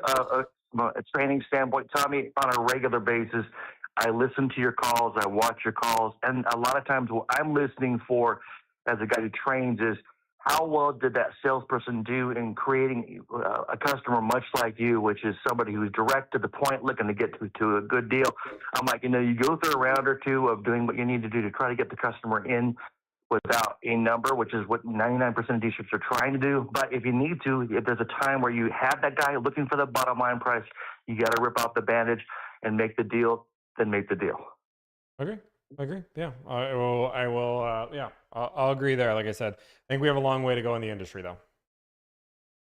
from a training standpoint, Tommy, on a regular basis, I listen to your calls, I watch your calls, and a lot of times what I'm listening for as a guy who trains is how well did that salesperson do in creating a customer much like you, which is somebody who's direct to the point, looking to get to a good deal. I'm like, you go through a round or two of doing what you need to do to try to get the customer in without a number, which is what 99% of dealerships are trying to do. But if you need to, if there's a time where you have that guy looking for the bottom line price, you got to rip out the bandage and make the deal, then make the deal. Okay. I agree. Yeah, I will. Yeah, I'll agree there. Like I said, I think we have a long way to go in the industry, though.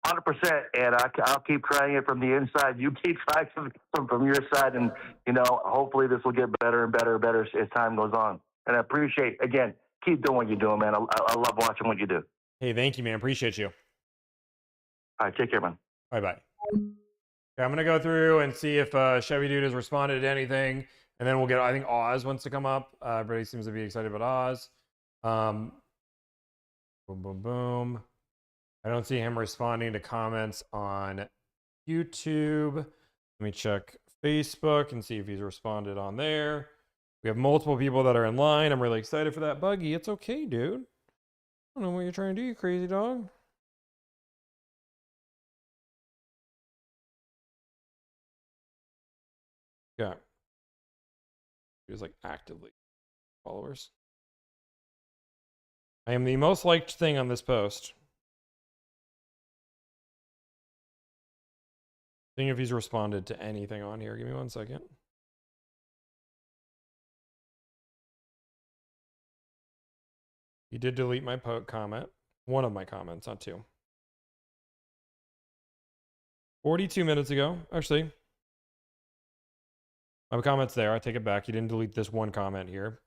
100%, and I'll keep trying it from the inside. You keep trying from your side, and hopefully this will get better and better and better as time goes on. And I appreciate, again, keep doing what you're doing, man. I love watching what you do. Hey, thank you, man. Appreciate you. All right, take care, man. Bye. Okay, I'm gonna go through and see if Chevy Dude has responded to anything. And then we'll get, I think Oz wants to come up. Everybody seems to be excited about Oz. Boom, boom, boom. I don't see him responding to comments on YouTube. Let me check Facebook and see if he's responded on there. We have multiple people that are in line. I'm really excited for that. Buggy, it's okay, dude. I don't know what you're trying to do, you crazy dog. Yeah. He was like actively followers. I am the most liked thing on this post. Seeing if he's responded to anything on here. Give me 1 second. He did delete my comment. One of my comments, not two. 42 minutes ago. Actually, my comment's there. I take it back. He didn't delete this one comment here.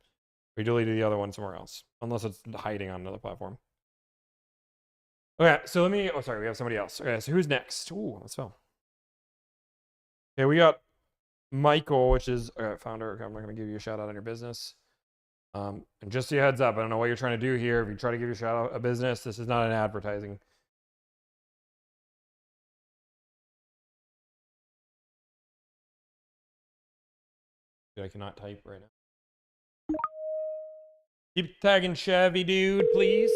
He deleted the other one somewhere else. Unless it's hiding on another platform. Okay, so let me... Oh, sorry. We have somebody else. Okay, so who's next? Ooh, let's go. Okay, we got Michael, which is... founder. Okay, I'm not going to give you a shout out on your business. And just so you heads up, I don't know what you're trying to do here. If you try to give your shout out a business, this is not an advertising. I cannot type right now. Keep tagging Chevy Dude, please.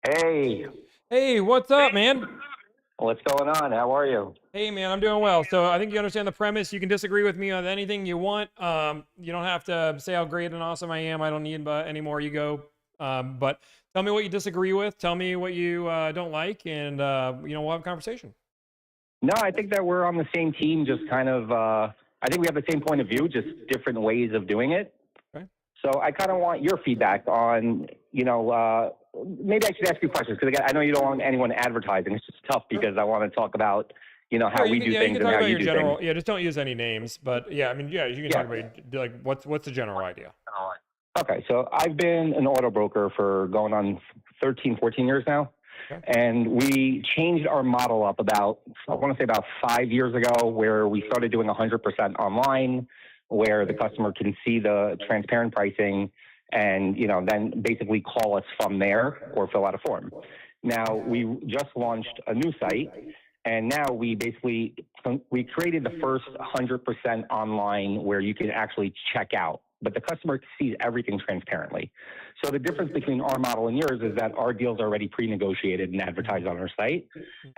Hey. Hey, what's up, man? What's going on? How are you? Hey, man, I'm doing well. So I think you understand the premise. You can disagree with me on anything you want. You don't have to say how great and awesome I am. I don't need any more ego. But tell me what you disagree with. Tell me what you don't like, and we'll have a conversation. No, I think that we're on the same team. Just kind of, I think we have the same point of view, just different ways of doing it. Okay. So I kind of want your feedback on, maybe I should ask you questions because I know you don't want anyone advertising. It's just tough because I want to talk about, how we do things and how you do things. Yeah, just don't use any names. But yeah, I mean, yeah, you can talk about like what's the general idea. Okay, so I've been an auto broker for going on 13, 14 years now. And we changed our model up about 5 years ago, where we started doing 100% online, where the customer can see the transparent pricing and, then basically call us from there or fill out a form. Now, we just launched a new site, and now we created the first 100% online where you can actually check out, but the customer sees everything transparently. So the difference between our model and yours is that our deals are already pre-negotiated and advertised on our site,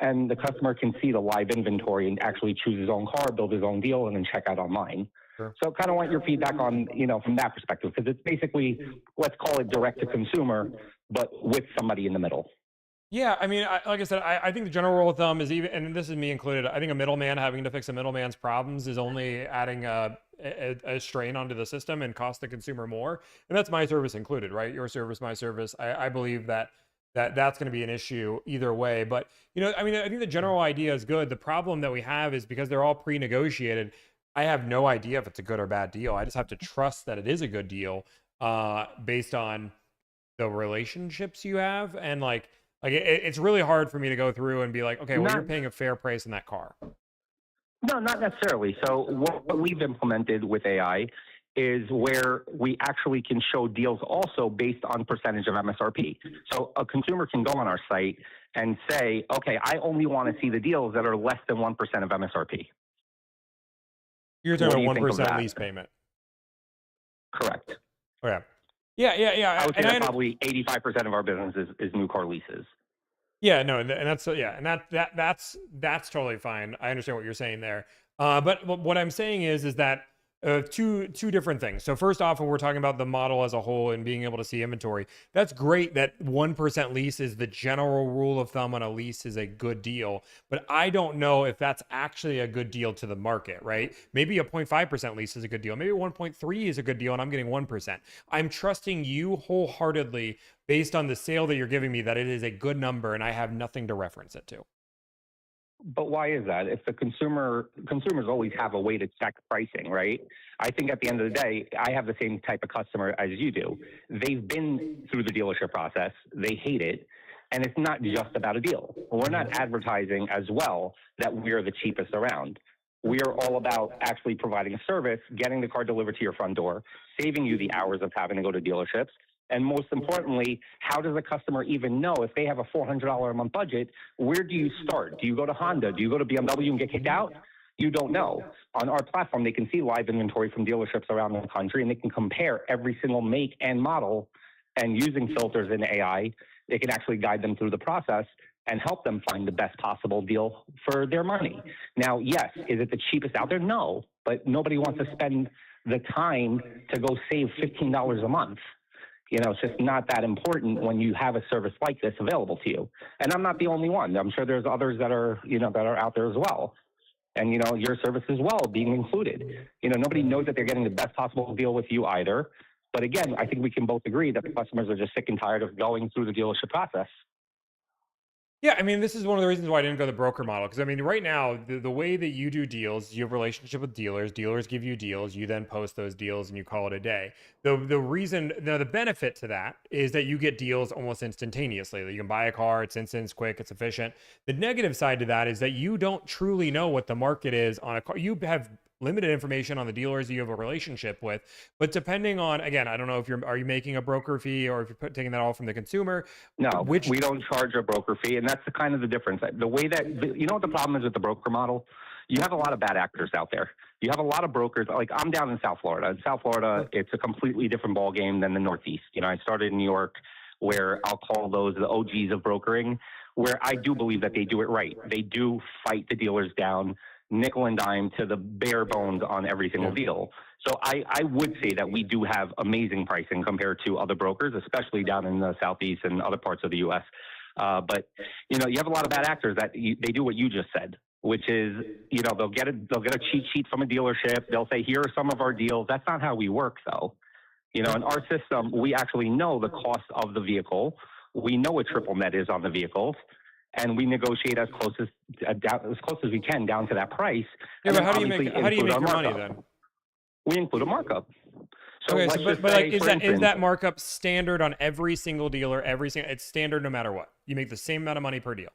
and the customer can see the live inventory and actually choose his own car, build his own deal, and then check out online. Sure. So kind of want your feedback on, from that perspective, because it's basically, let's call it direct to consumer, but with somebody in the middle. Yeah, I mean, like I said, I think the general rule of thumb is even, and this is me included, I think a middleman having to fix a middleman's problems is only adding a strain onto the system and cost the consumer more. And that's my service included, right? Your service, my service. I believe that's going to be an issue either way. But, I mean, I think the general idea is good. The problem that we have is because they're all pre-negotiated, I have no idea if it's a good or bad deal. I just have to trust that it is a good deal based on the relationships you have. And it's really hard for me to go through and be like, okay, well, you're paying a fair price in that car. No, not necessarily. So what we've implemented with AI is where we actually can show deals also based on percentage of MSRP. So a consumer can go on our site and say, okay, I only want to see the deals that are less than 1% of MSRP. You're talking about 1% lease payment. Correct. Okay. Yeah. I would say that probably 85% of our business is new car leases. Yeah, no, and that's totally fine. I understand what you're saying there. But what I'm saying is that two different things. So first off, when we're talking about the model as a whole and being able to see inventory, that's great that 1% lease is the general rule of thumb on a lease is a good deal. But I don't know if that's actually a good deal to the market, right? Maybe a 0.5% lease is a good deal. Maybe 1.3 is a good deal and I'm getting 1%. I'm trusting you wholeheartedly based on the sale that you're giving me that it is a good number and I have nothing to reference it to. But why is that? If the consumers always have a way to check pricing, right? I think at the end of the day, I have the same type of customer as you do. They've been through the dealership process. They hate it. And it's not just about a deal. We're not advertising as well that we're the cheapest around. We are all about actually providing a service, getting the car delivered to your front door, saving you the hours of having to go to dealerships. And most importantly, how does a customer even know if they have a $400 a month budget? Where do you start? Do you go to Honda? Do you go to BMW and get kicked out? You don't know. On our platform, they can see live inventory from dealerships around the country, and they can compare every single make and model. And using filters in AI, they can actually guide them through the process and help them find the best possible deal for their money. Now, yes, is it the cheapest out there? No, but nobody wants to spend the time to go save $15 a month. It's just not that important when you have a service like this available to you. And I'm not the only one. I'm sure there's others that are, that are out there as well. And, your service as well being included. Nobody knows that they're getting the best possible deal with you either. But again, I think we can both agree that the customers are just sick and tired of going through the dealership process. Yeah, I mean, this is one of the reasons why I didn't go the broker model. Because, I mean, right now, the way that you do deals, you have a relationship with dealers. Dealers give you deals. You then post those deals and you call it a day. The benefit to that is that you get deals almost instantaneously. You can buy a car. It's instant, it's quick, it's efficient. The negative side to that is that you don't truly know what the market is on a car. You have limited information on the dealers you have a relationship with, but depending on, again, I don't know if are you making a broker fee or if you're taking that all from the consumer? No, we don't charge a broker fee, and that's the difference. The way that, what the problem is with the broker model? You have a lot of bad actors out there. You have a lot of brokers. Like, I'm down in South Florida. In South Florida, it's a completely different ball game than the Northeast. I started in New York, where I'll call those the OGs of brokering, where I do believe that they do it right. They do fight the dealers down nickel and dime to the bare bones on every single deal. So I would say that we do have amazing pricing compared to other brokers, especially down in the Southeast and other parts of the U.S. But you have a lot of bad actors that they do what you just said, which is, they'll get a cheat sheet from a dealership. They'll say, here are some of our deals. That's not how we work, though. In our system, we actually know the cost of the vehicle. We know what triple net is on the vehicles. And we negotiate as close as we can down to that price. Yeah, but how do you make your money then? We include a markup. So okay, is that markup standard on every single dealer? It's standard no matter what. You make the same amount of money per deal.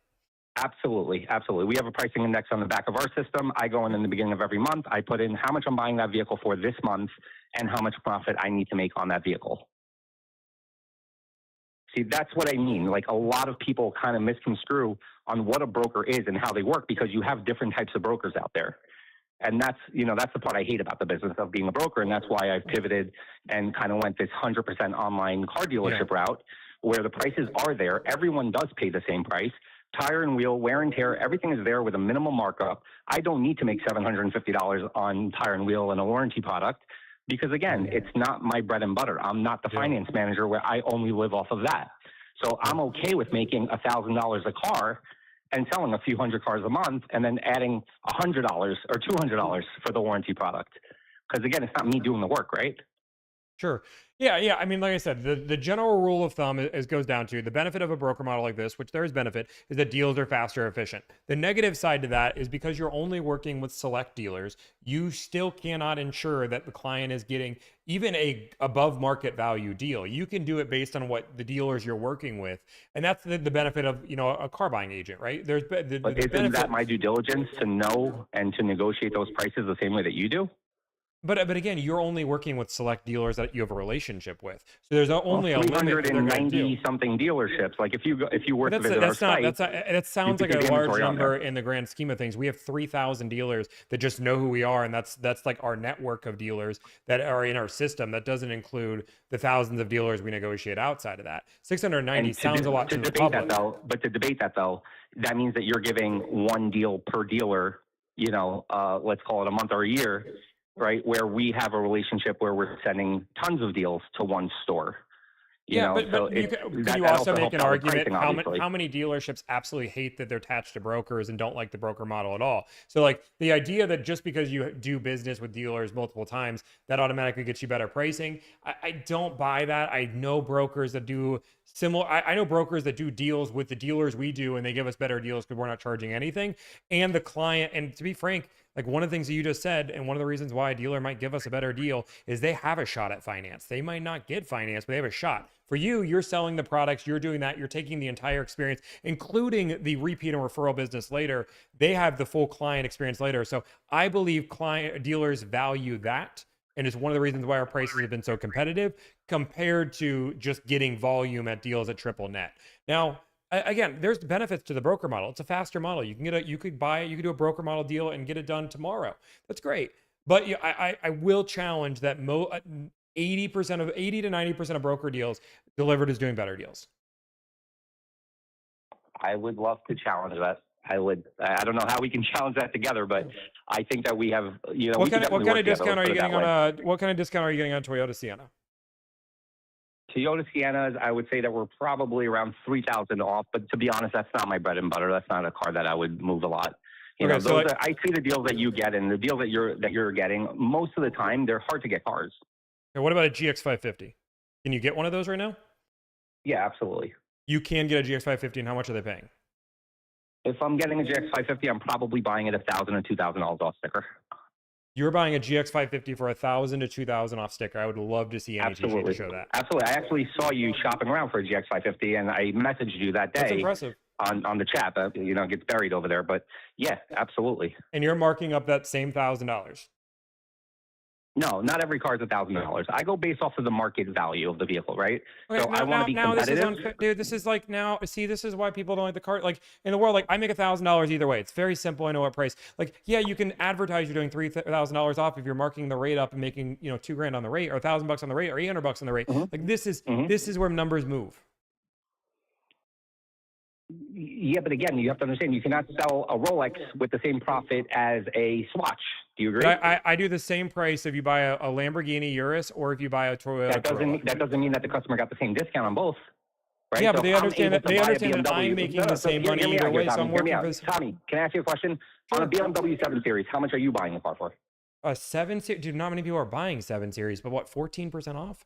Absolutely. We have a pricing index on the back of our system. I go in the beginning of every month. I put in how much I'm buying that vehicle for this month and how much profit I need to make on that vehicle. See, that's what I mean. Like, a lot of people kind of misconstrue on what a broker is and how they work because you have different types of brokers out there. And that's the part I hate about the business of being a broker. And that's why I've pivoted and kind of went this 100% online car dealership route where the prices are there. Everyone does pay the same price. Tire and wheel, wear and tear, everything is there with a minimal markup. I don't need to make $750 on tire and wheel and a warranty product. Because again, it's not my bread and butter. I'm not the finance manager where I only live off of that. So I'm okay with making $1,000 a car and selling a few hundred cars a month, and then adding $100 or $200 for the warranty product. Because again, it's not me doing the work, right? Sure. Yeah. I mean, like I said, the general rule of thumb is goes down to the benefit of a broker model like this, which there is benefit, is that deals are faster, efficient. The negative side to that is because you're only working with select dealers, you still cannot ensure that the client is getting even a above market value deal. You can do it based on what the dealers you're working with, and that's the benefit of a car buying agent, right? There's But isn't that my due diligence to know and to negotiate those prices the same way that you do? But again, you're only working with select dealers that you have a relationship with. So there's only a limit. 390 something dealerships. Like if you were to visit our site, that sounds like a large number in the grand scheme of things. We have 3,000 dealers that just know who we are, and that's like our network of dealers that are in our system. That doesn't include the thousands of dealers we negotiate outside of that. 690 sounds a lot to the public. But to debate that though, that means that you're giving one deal per dealer. Let's call it a month or a year. Right, where we have a relationship where we're sending tons of deals to one store. But you also make an argument how many dealerships absolutely hate that they're attached to brokers and don't like the broker model at all. So like the idea that just because you do business with dealers multiple times, that automatically gets you better pricing. I don't buy that. I know brokers that do similar. I know brokers that do deals with the dealers we do, and they give us better deals because we're not charging anything. And the client, and to be frank, like one of the things that you just said, and one of the reasons why a dealer might give us a better deal is they have a shot at finance. They might not get finance, but they have a shot. For you, you're selling the products, you're doing that, you're taking the entire experience, including the repeat and referral business later. They have the full client experience later. So I believe dealers value that. And it's one of the reasons why our prices have been so competitive compared to just getting volume at deals at triple net. Now, again, there's benefits to the broker model. It's a faster model. You could do a broker model deal and get it done tomorrow. That's great. But I will challenge that 80 to 90% of broker deals delivered is doing better deals. I would love to challenge that. I don't know how we can challenge that together, but I think that we have, what kind of discount are you getting on what kind of discount are you getting on Toyota Sienna? Toyota Siennas, I would say that we're probably around 3,000 off, but to be honest, that's not my bread and butter. That's not a car that I would move a lot. I see the deals that you get and the deals that you're getting. Most of the time, they're hard to get cars. Okay, what about a GX550? Can you get one of those right now? Yeah, absolutely. You can get a GX550, and how much are they paying? If I'm getting a GX550, I'm probably buying it $1,000 to $2,000 off sticker. You're buying a GX550 for $1,000 to $2,000 off sticker. I would love to see any TG to show that. Absolutely. I actually saw you shopping around for a GX550, and I messaged you that day. That's impressive. On the chat. It gets buried over there. But yeah, absolutely. And you're marking up that same $1,000. No, not every car is $1,000. I go based off of the market value of the vehicle, right? Okay, so I want to be competitive. This is like this is why people don't like the car. Like in the world, like I make $1,000 either way. It's very simple. I know what price. Like, yeah, you can advertise you're doing $3,000 off if you're marking the rate up and making $2,000 on the rate, or $1,000 on the rate, or $800 on the rate. Mm-hmm. Like this is where numbers move. Yeah, but again, you have to understand you cannot sell a Rolex with the same profit as a Swatch. Do you agree? I do the same price if you buy a Lamborghini Urus or if you buy a Toyota. That doesn't mean that the customer got the same discount on both. Right? Yeah, but they understand that I'm making the same money either way. So I'm working for this. Tommy, can I ask you a question? On a BMW 7 Series, how much are you buying the car for? A 7 Series? Dude, not many people are buying 7 Series, but what, 14% off?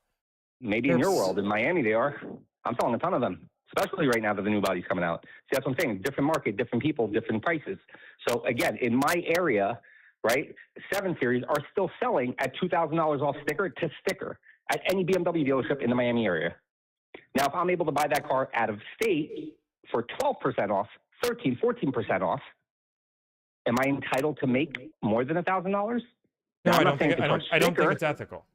Maybe in your world. In Miami, they are. I'm selling a ton of them. Especially right now that the new body's coming out. See, that's what I'm saying. Different market, different people, different prices. So again, in my area, right, 7 Series are still selling at $2,000 off sticker to sticker at any BMW dealership in the Miami area. Now, if I'm able to buy that car out of state for 12% off, 13, 14% off, am I entitled to make more than $1,000? No, I don't think it's ethical.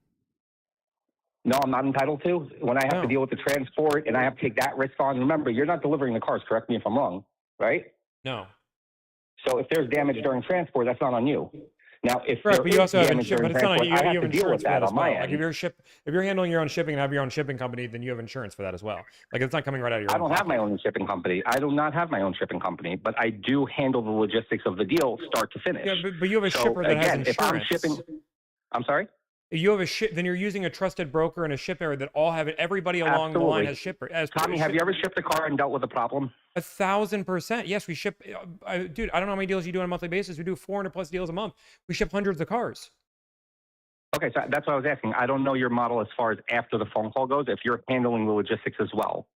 No, I'm not entitled to. When I have to deal with the transport and I have to take that risk on, remember, you're not delivering the cars, correct me if I'm wrong, right? No. So if there's damage during transport, that's not on you. Now, if but you also have insurance, but it's not on you. I You have have to deal with insurance for that as on my well. Like end. if you're handling your own shipping and have your own shipping company, then you have insurance for that as well. Like it's not coming right out of your I own don't have pocket. my own shipping company. I do not have my own shipping company, but I do handle the logistics of the deal start to finish. Yeah, but you have a shipper that has insurance. If I'm shipping, I'm sorry? You have a ship, then you're using a trusted broker and a shipper that all have it. Everybody along the line has shipper. Tommy, have you ever shipped a car and dealt with a problem? 1,000%. Yes, we ship. Dude, I don't know how many deals you do on a monthly basis. We do 400 plus deals a month. We ship hundreds of cars. Okay, so that's what I was asking. I don't know your model as far as after the phone call goes, if you're handling the logistics as well.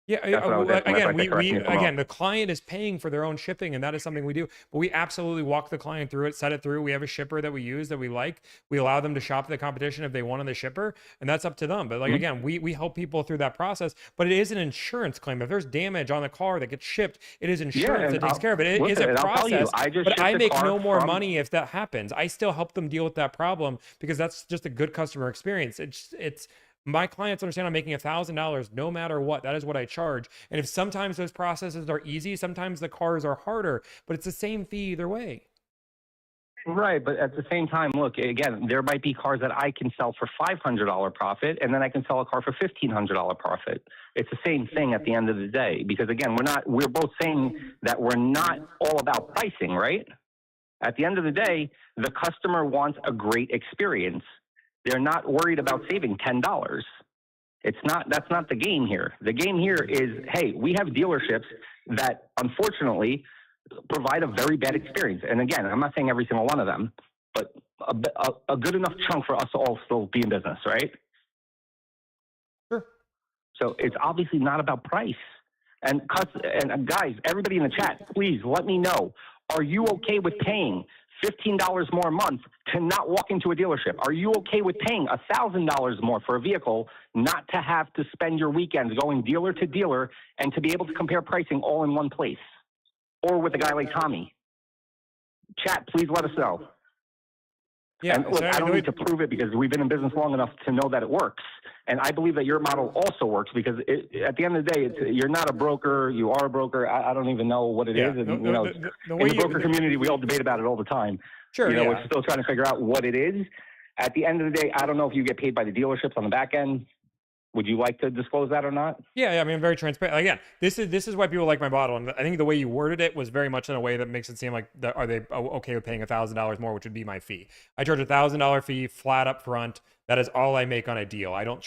Yeah, again, the client is paying for their own shipping, and that is something we do. But we absolutely walk the client through it, set it through. We have a shipper that we use that we like. We allow them to shop the competition if they want on the shipper, and that's up to them. But again, we help people through that process. But it is an insurance claim. If there's damage on the car that gets shipped, it is insurance that takes care of it. It is a process. But I make no more money if that happens. I still help them deal with that problem because that's just a good customer experience. It's my clients understand I'm making $1,000 no matter what. That is what I charge. And if sometimes those processes are easy, sometimes the cars are harder, but it's the same fee either way. Right, but at the same time, look, again, there might be cars that I can sell for $500 profit, and then I can sell a car for $1,500 profit. It's the same thing at the end of the day, because again, we're both saying that we're not all about pricing, right? At the end of the day, the customer wants a great experience. They're not worried about saving $10. That's not the game here. The game here is, hey, we have dealerships that unfortunately provide a very bad experience. And again, I'm not saying every single one of them, but a good enough chunk for us to all still be in business, right? Sure. So it's obviously not about price. And guys, everybody in the chat, please let me know, are you okay with paying $15 more a month to not walk into a dealership? Are you okay with paying $1,000 more for a vehicle, not to have to spend your weekends going dealer to dealer and to be able to compare pricing all in one place? Or with a guy like Tommy? Chat, please let us know. Yeah, and look, I don't need to prove it because we've been in business long enough to know that it works. And I believe that your model also works because at the end of the day, you're not a broker. You are a broker. I don't even know what it is. And, in the broker community, we all debate about it all the time. Sure. We're still trying to figure out what it is. At the end of the day, I don't know if you get paid by the dealerships on the back end. Would you like to disclose that or not? Yeah, I mean, I'm very transparent. Again, this is why people like my model, and I think the way you worded it was very much in a way that makes it seem like, are they okay with paying $1,000 more, which would be my fee? I charge $1,000 fee flat up front. That is all I make on a deal. I don't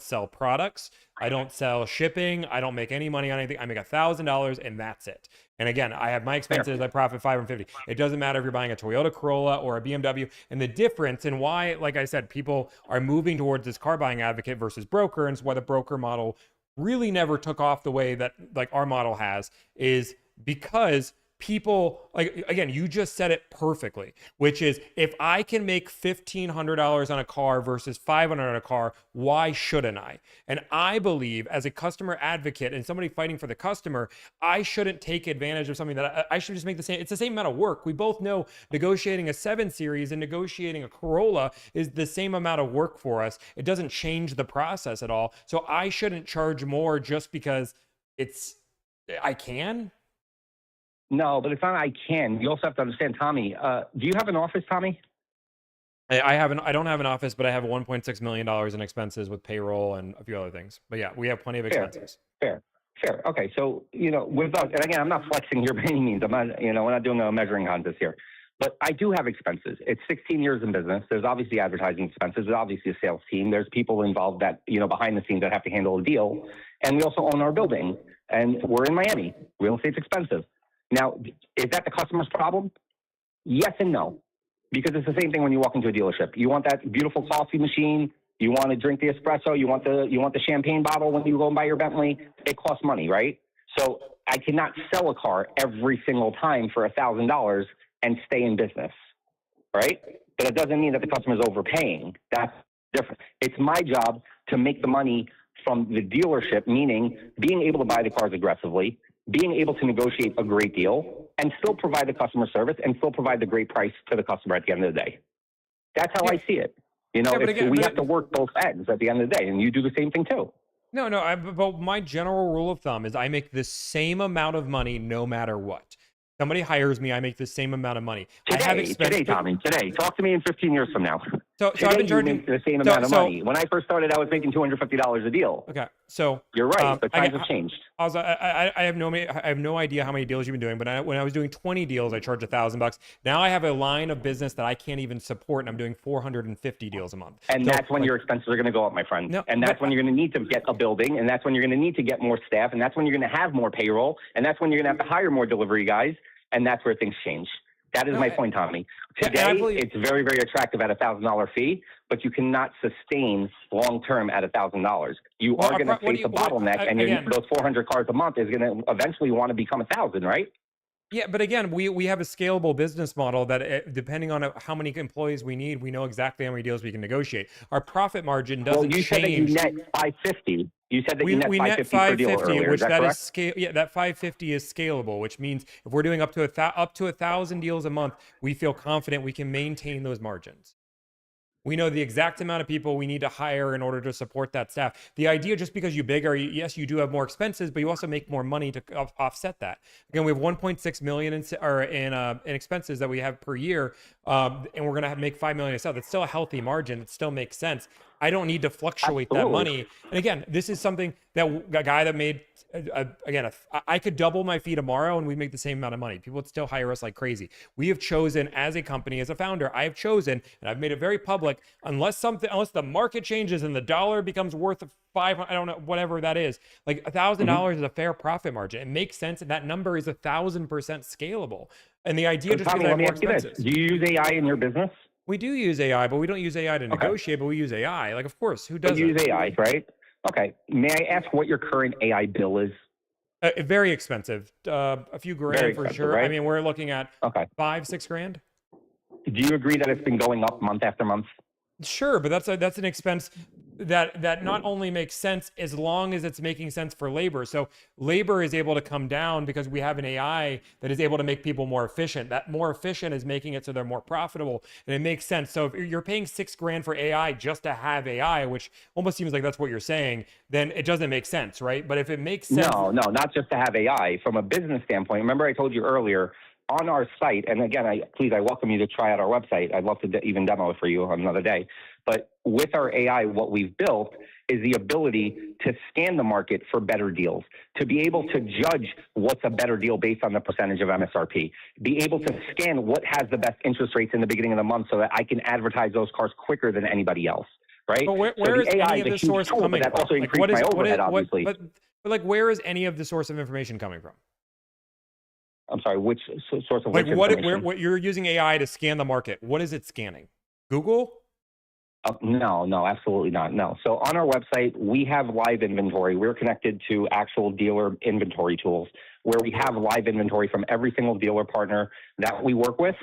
sell products. I don't sell shipping. I don't make any money on anything. I make $1,000 and that's it. And again, I have my expenses. I profit $550. It doesn't matter if you're buying a Toyota Corolla or a BMW. And the difference and why, like I said, people are moving towards this car buying advocate versus broker, and it's why the broker model really never took off the way that like our model has, is because people, like, again, you just said it perfectly, which is if I can make $1,500 on a car versus $500 on a car, why shouldn't I? And I believe as a customer advocate and somebody fighting for the customer, I shouldn't take advantage of something that I should just make the same. It's the same amount of work. We both know negotiating a 7 Series and negotiating a Corolla is the same amount of work for us. It doesn't change the process at all. So I shouldn't charge more just because I can. No, but it's not I can. You also have to understand, Tommy. Do you have an office, Tommy? I don't have an office, but I have $1.6 million in expenses with payroll and a few other things. But yeah, we have plenty of expenses. Fair. Okay, so with us, and again, I'm not flexing here by any means. I'm not, we're not doing a measuring contest here. But I do have expenses. It's 16 years in business. There's obviously advertising expenses. There's obviously a sales team. There's people involved that behind the scenes that have to handle a deal. And we also own our building, and we're in Miami. Real estate's expensive. Now, is that the customer's problem? Yes and no, because it's the same thing when you walk into a dealership. You want that beautiful coffee machine. You want to drink the espresso. You want the champagne bottle when you go and buy your Bentley. It costs money, right? So I cannot sell a car every single time for $1,000 and stay in business, right? But it doesn't mean that the customer is overpaying. That's different. It's my job to make the money from the dealership, meaning being able to buy the cars aggressively, being able to negotiate a great deal, and still provide the customer service and still provide the great price to the customer at the end of the day. That's how I see it. We have to work both ends at the end of the day, and you do the same thing too. No, but my general rule of thumb is I make the same amount of money no matter what. Somebody hires me, I make the same amount of money. Today, Tommy, today. Talk to me in 15 years from now. So Today I've been you charging make the same amount of money. When I first started, I was making $250 a deal. Okay, so You're right. The times have changed. I have no idea how many deals you've been doing, but when I was doing 20 deals, I charged $1,000. Now I have a line of business that I can't even support, and I'm doing 450 deals a month. And So, that's when your expenses are going to go up, my friend. No, and that's when you're going to need to get a building, and that's when you're going to need to get more staff, and that's when you're going to have more payroll, and that's when you're going to have to hire more delivery guys, and that's where things change. That is my point, Tommy. Today, it's very, very attractive at a $1,000 fee, but you cannot sustain long-term at $1,000. You are going to face a bottleneck, and those 400 cars a month is going to eventually want to become 1,000, right? Yeah, but again, we have a scalable business model that depending on how many employees we need, we know exactly how many deals we can negotiate. Our profit margin doesn't change. Well, you said that you net 550. You said that you net 550 per deal earlier. Which is that correct? that 550 is scalable, which means if we're doing up to 1,000 deals a month, we feel confident we can maintain those margins. We know the exact amount of people we need to hire in order to support that staff. The idea, just because you're bigger, yes, you do have more expenses, but you also make more money to offset that. Again, we have 1.6 million in expenses that we have per year, and we're going to make 5 million in sales. That's still a healthy margin. It still makes sense. I don't need to fluctuate that money. And again, this is something that a guy that made, I could double my fee tomorrow and we'd make the same amount of money. People would still hire us like crazy. We have chosen as a company, as a founder, I have chosen, and I've made it very public, unless the market changes and the dollar becomes worth $500, I don't know, whatever that is, like $1,000 is a fair profit margin. It makes sense. And that number is 1,000% scalable. And the idea just Tommy, because I have let me more ask you this. expenses. Do you use AI in your business? We do use AI, but we don't use AI to negotiate, but we use AI. Like, of course, who doesn't? You use AI, right? Okay. May I ask what your current AI bill is? Very expensive. A few grand Very for expensive, sure. right? I mean, we're looking at $5-6 grand. Do you agree that it's been going up month after month? Sure, but that's an expense that not only makes sense as long as it's making sense for labor. So labor is able to come down because we have an AI that is able to make people more efficient. That more efficient is making it so they're more profitable, and it makes sense. So if you're paying $6 grand for AI just to have AI, which almost seems like that's what you're saying, then it doesn't make sense, right? But if it makes sense, No, not just to have AI. From a business standpoint, remember I told you earlier, on our site, and again, I welcome you to try out our website. I'd love to even demo it for you on another day. But with our AI, what we've built is the ability to scan the market for better deals, to be able to judge what's a better deal based on the percentage of MSRP, be able to scan what has the best interest rates in the beginning of the month so that I can advertise those cars quicker than anybody else, right? But where so is the AI any is of a the huge source tool, coming but that from? also Like, increased my overhead, obviously. But like, where is any of the source of information coming from? I'm sorry, which source of Like, which what information? you're using AI to scan the market? What is it scanning? Google? No, absolutely not. No. So on our website, we have live inventory. We're connected to actual dealer inventory tools where we have live inventory from every single dealer partner that we work with,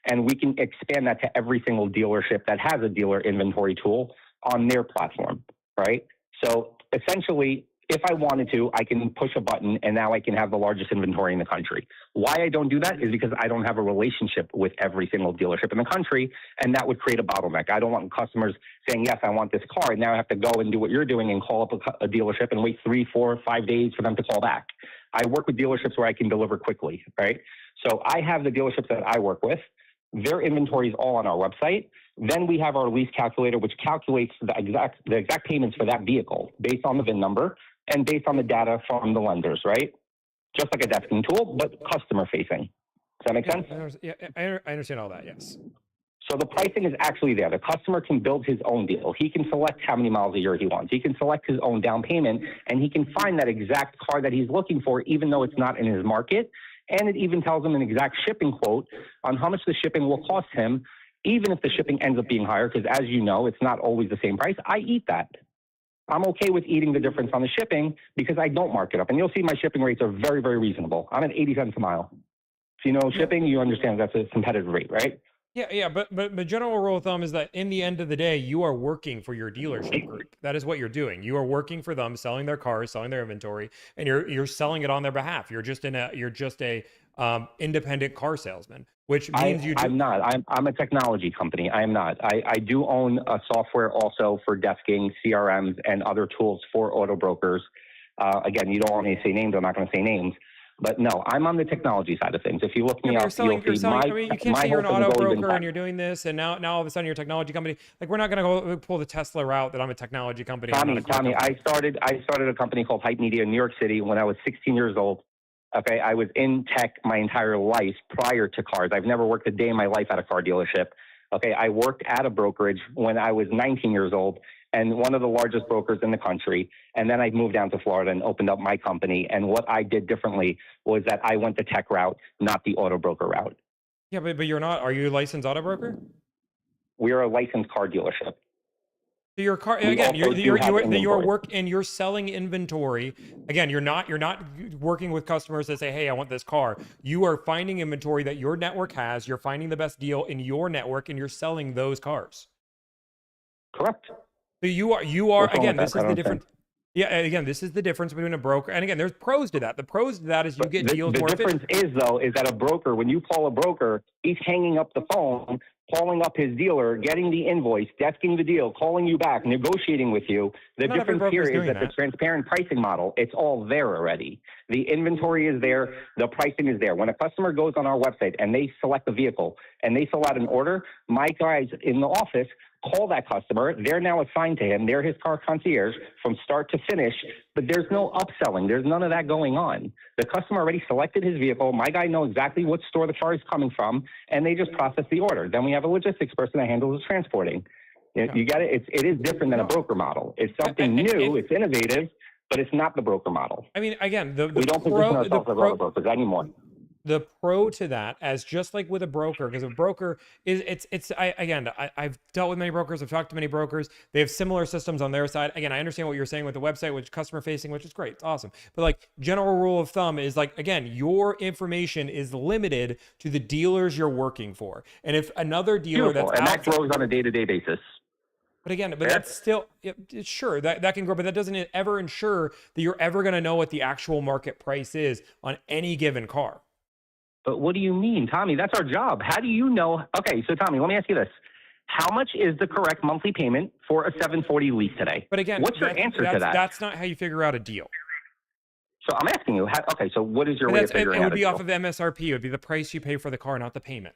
and we can expand that to every single dealership that has a dealer inventory tool on their platform, right? So essentially, if I wanted to, I can push a button and now I can have the largest inventory in the country. Why I don't do that is because I don't have a relationship with every single dealership in the country, and that would create a bottleneck. I don't want customers saying, yes, I want this car, and now I have to go and do what you're doing and call up a dealership and wait 3, 4, 5 days for them to call back. I work with dealerships where I can deliver quickly, right? So I have the dealerships that I work with. Their inventory is all on our website. Then we have our lease calculator, which calculates the exact payments for that vehicle based on the VIN number and based on the data from the lenders, right? Just like a desking tool, but customer facing. Does that make sense? I understand all that, yes. So the pricing is actually there. The customer can build his own deal. He can select how many miles a year he wants. He can select his own down payment, and he can find that exact car that he's looking for, even though it's not in his market. And it even tells him an exact shipping quote on how much the shipping will cost him, even if the shipping ends up being higher, because as you know, it's not always the same price. I eat that. I'm okay with eating the difference on the shipping because I don't mark it up. And you'll see my shipping rates are very, very reasonable. I'm at 80 cents a mile. If you know shipping, you understand that's a competitive rate, right? Yeah, but the general rule of thumb is that in the end of the day, you are working for your dealership group. That is what you're doing. You are working for them, selling their cars, selling their inventory, and you're selling it on their behalf. You're just a independent car salesman, which means I'm not. I'm a technology company. I am not. I do own a software also for desking, CRMs, and other tools for auto brokers. Again, you don't want me to say names. I'm not going to say names. But no, I'm on the technology side of things. If you look me Yeah, but up, you're selling. you'll You're see selling. my I mean, you can't my say you're an whole thing auto has always been broker tech. and you're doing this, and now all of a sudden you're a technology company. Like, we're not going to go pull the Tesla route that I'm a technology company. I'm not a car Tommy, company. I started a company called Hype Media in New York City when I was 16 years old. Okay, I was in tech my entire life prior to cars. I've never worked a day in my life at a car dealership. Okay, I worked at a brokerage when I was 19 years old, and one of the largest brokers in the country. And then I moved down to Florida and opened up my company. And what I did differently was that I went the tech route, not the auto broker route. Yeah, but you're not. Are you a licensed auto broker? We are a licensed car dealership. So your car We again. also do have You're inventory. work and you're selling inventory. Again, you're not working with customers that say, "Hey, I want this car." You are finding inventory that your network has. You're finding the best deal in your network, and you're selling those cars. Correct. So you are What's wrong again. with This that? is I the don't difference. Yeah, again, this is the difference between a broker and again, there's pros to that. The pros to that is you get deals The more difference efficient. is that a broker, when you call a broker, he's hanging up the phone, calling up his dealer, getting the invoice, desking the deal, calling you back, negotiating with you. The Not every difference broker here is is doing that the that. transparent pricing model, it's all there already. The inventory is there, the pricing is there. When a customer goes on our website and they select a vehicle and they fill out an order, my guys in the office call that customer. They're now assigned to him. They're his car concierge from start to finish, but there's no upselling. There's none of that going on. The customer already selected his vehicle. My guy knows exactly what store the car is coming from, and they just process the order. Then we have a logistics person that handles the transporting. You got it. It is different than a broker model. It's something new. It's innovative, but it's not the broker model. I mean, again, We don't position ourselves as auto brokers anymore. the pro to that, as just like with a broker, because a broker is I've dealt with many brokers, I've talked to many brokers, they have similar systems on their side. Again, I understand what you're saying with the website, which is customer facing, which is great, it's awesome, but like general rule of thumb is like, again, your information is limited to the dealers you're working for, and if another dealer Beautiful. that's And that outside, grows on a day-to-day basis. but again, but that's still, sure, that can grow, but that doesn't ever ensure that you're ever going to know what the actual market price is on any given car. But what do you mean, Tommy? That's our job. How do you know? Okay, so Tommy, let me ask you this. How much is the correct monthly payment for a 740 lease today? But again, what's your answer to that? That's not how you figure out a deal. So I'm asking you, okay, so what is your way of figuring it out would a be deal? off of MSRP. It would be the price you pay for the car, not the payment.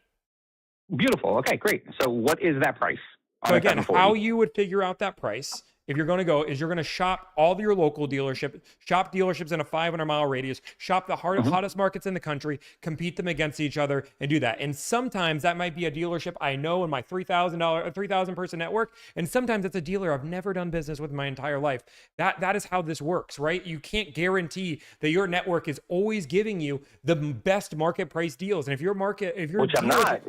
Beautiful. Okay, great. So what is that price? So again, how you would figure out that price, if you're going to go, is you're going to shop all of your local dealership, shop dealerships in a 500-mile radius, shop the hottest markets in the country, compete them against each other, and do that. And sometimes that might be a dealership I know in my $3,000 person network, and sometimes it's a dealer I've never done business with in my entire life. That is how this works, right? You can't guarantee that your network is always giving you the best market price deals. And if your which I'm not.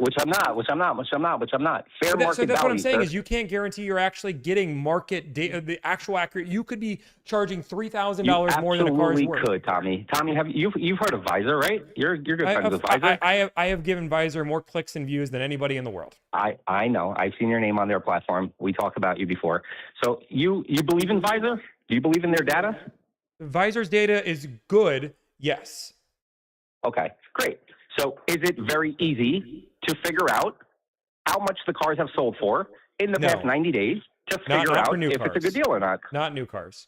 Fair market so that's what I'm value, saying sir. is you can't guarantee you're actually getting market data, the actual accurate. You could be charging $3,000 more than a car's worth. You could, Tommy. Tommy, you've heard of Visor, right? You're good friends with Visor. I have given Visor more clicks and views than anybody in the world. I know. I've seen your name on their platform. We talked about you before. So you believe in Visor? Do you believe in their data? Visor's data is good, yes. Okay, great. So is it very easy to figure out how much the cars have sold for in the past 90 days to figure out if it's a good deal or not? Not new cars.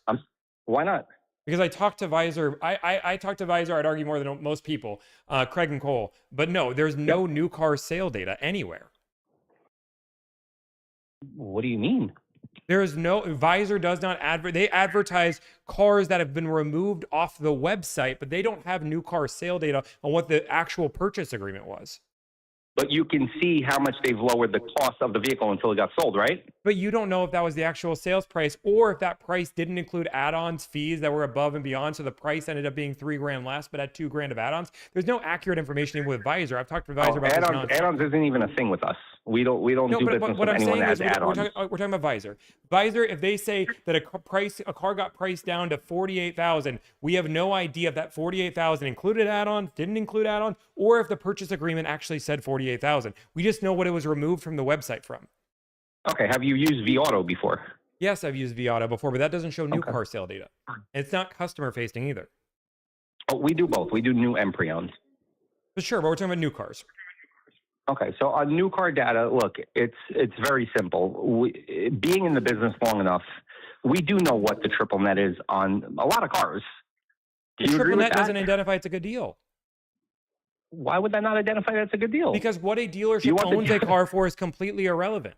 Why not? Because I talked to Visor. I talked to Visor, I'd argue more than most people, Craig and Cole. But no, there's no new car sale data anywhere. What do you mean? There's no, Visor does not they advertise cars that have been removed off the website, but they don't have new car sale data on what the actual purchase agreement was. But you can see how much they've lowered the cost of the vehicle until it got sold, right? But you don't know if that was the actual sales price or if that price didn't include add-ons, fees that were above and beyond. So the price ended up being $3,000 less, but had $2,000 of add-ons. There's no accurate information even with Visor. I've talked to Visor about this nonsense. Add-ons isn't even a thing with us. We don't do business with anyone that has add-ons. We're talking about Visor. Visor, if they say that a car got priced down to $48,000, we have no idea if that $48,000 included add-ons, didn't include add-ons, or if the purchase agreement actually said $48,000. We just know what it was removed from the website from. Okay, have you used vAuto before? Yes, I've used vAuto before, but that doesn't show new car sale data. It's not customer facing either. Oh, we do both. We do new and pre-owned. But sure, but we're talking about new cars. Okay, so on new car data, look, it's very simple. Being in the business long enough, we do know what the triple net is on a lot of cars. Do you agree Triple with net that? doesn't identify it's a good deal. Why would that not identify that's a good deal? Because what a You dealership want the- owns a car for is completely irrelevant.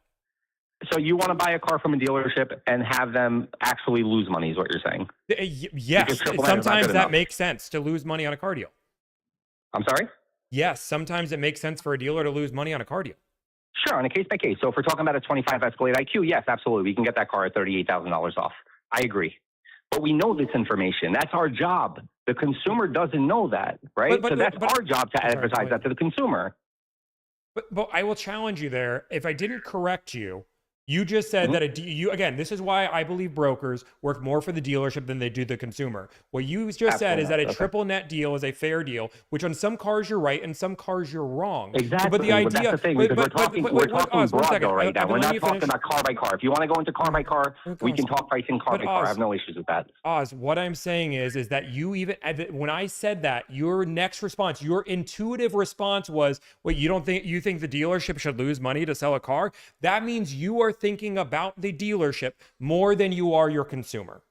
So you want to buy a car from a dealership and have them actually lose money is what you're saying? Yes, Because triple net is not sometimes good that enough. makes sense to lose money on a car deal. I'm sorry? Yes, sometimes it makes sense for a dealer to lose money on a car deal. Sure, on a case by case. So if we're talking about a 25 Escalade IQ, yes, absolutely. We can get that car at $38,000 off. I agree. But we know this information. That's our job. The consumer doesn't know that, right? So that's our job to advertise that to the consumer. But I will challenge you there. If I didn't correct you, you just said that again, this is why I believe brokers work more for the dealership than they do the consumer. What you just said is that a triple net deal is a fair deal, which on some cars you're right and some cars you're wrong. Exactly. But the idea, that's the thing, because we're talking broad though right now. We're not talking about car by car. If you want to go into car by car, we can talk pricing car by car. I have no issues with that. Oz, what I'm saying is that you even when I said that, your next response, your intuitive response was, "Wait, you think the dealership should lose money to sell a car?" That means you are thinking about the dealership more than you are your consumer.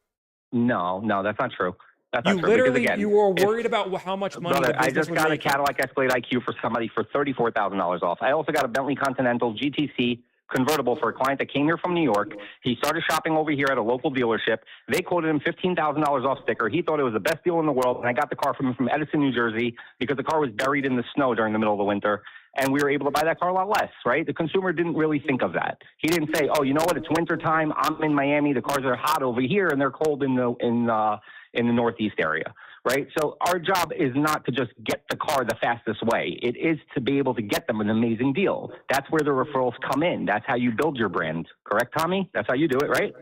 No, that's not true. That's you not true. literally, because again, you were worried about how much money brother, the I business just was got a making. Cadillac Escalade IQ for somebody for $34,000 off. I also got a Bentley Continental GTC convertible for a client that came here from New York. He started shopping over here at a local dealership. They quoted him $15,000 off sticker. He thought it was the best deal in the world, and I got the car from him from Edison, New Jersey, because the car was buried in the snow during the middle of the winter. And we were able to buy that car a lot less, right? The consumer didn't really think of that. He didn't say, "Oh, you know what? It's winter time. I'm in Miami. The cars are hot over here, and they're cold in the Northeast area." Right? So our job is not to just get the car the fastest way. It is to be able to get them an amazing deal. That's where the referrals come in. That's how you build your brand. Correct, Tommy? That's how you do it, right?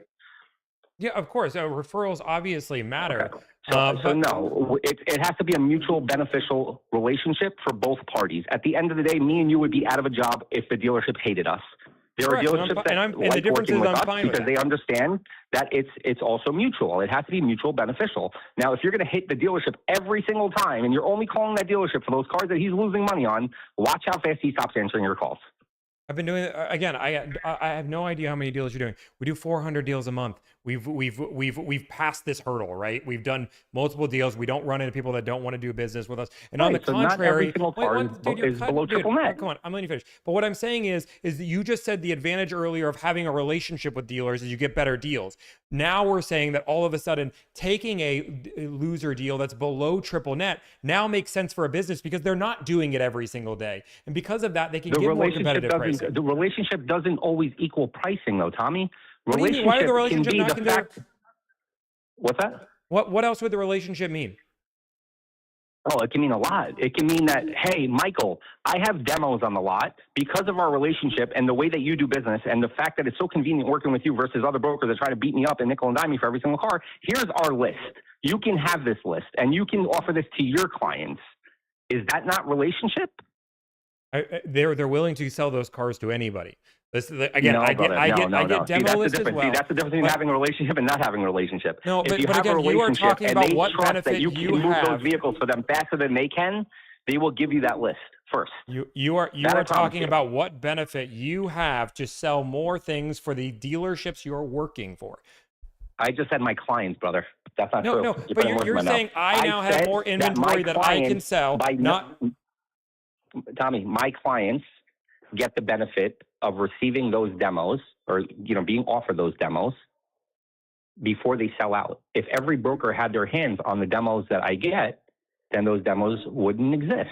Yeah, of course. Referrals obviously matter. Okay. So no, it has to be a mutual beneficial relationship for both parties. At the end of the day, me and you would be out of a job if the dealership hated us. There are dealerships that like working with us because they understand that it's also mutual. It has to be mutual beneficial. Now, if you're going to hit the dealership every single time and you're only calling that dealership for those cars that he's losing money on, watch how fast he stops answering your calls. I've been doing again. I have no idea how many deals you're doing. We do 400 deals a month. We've passed this hurdle, right? We've done multiple deals. We don't run into people that don't want to do business with us. And on the contrary, not every single car is below triple net. Come on, I'm letting you finish. But what I'm saying is that you just said the advantage earlier of having a relationship with dealers is you get better deals. Now we're saying that all of a sudden taking a loser deal that's below triple net now makes sense for a business because they're not doing it every single day, and because of that, they can give more competitive pricing. The relationship doesn't always equal pricing, though, Tommy. What do you mean? Why would the relationship not can be What's that? What else would the relationship mean? Oh, it can mean a lot. It can mean that, hey, Michael, I have demos on the lot because of our relationship and the way that you do business and the fact that it's so convenient working with you versus other brokers that try to beat me up and nickel and dime me for every single car. Here's our list. You can have this list and you can offer this to your clients. Is that not relationship? They're willing to sell those cars to anybody. This is again, no, I get demo lists as well. See, that's the difference between having a relationship and not having a relationship. No, if you but have again, a relationship you are talking and about they what trust benefit that you can move those vehicles for them faster than they can, they will give you that list first. You are talking about what benefit you have to sell more things for the dealerships you're working for. I just said my clients, brother. That's not true. No, but you're saying I now have more inventory that I can sell. Tommy, my clients get the benefit of receiving those demos or, being offered those demos before they sell out. If every broker had their hands on the demos that I get, then those demos wouldn't exist.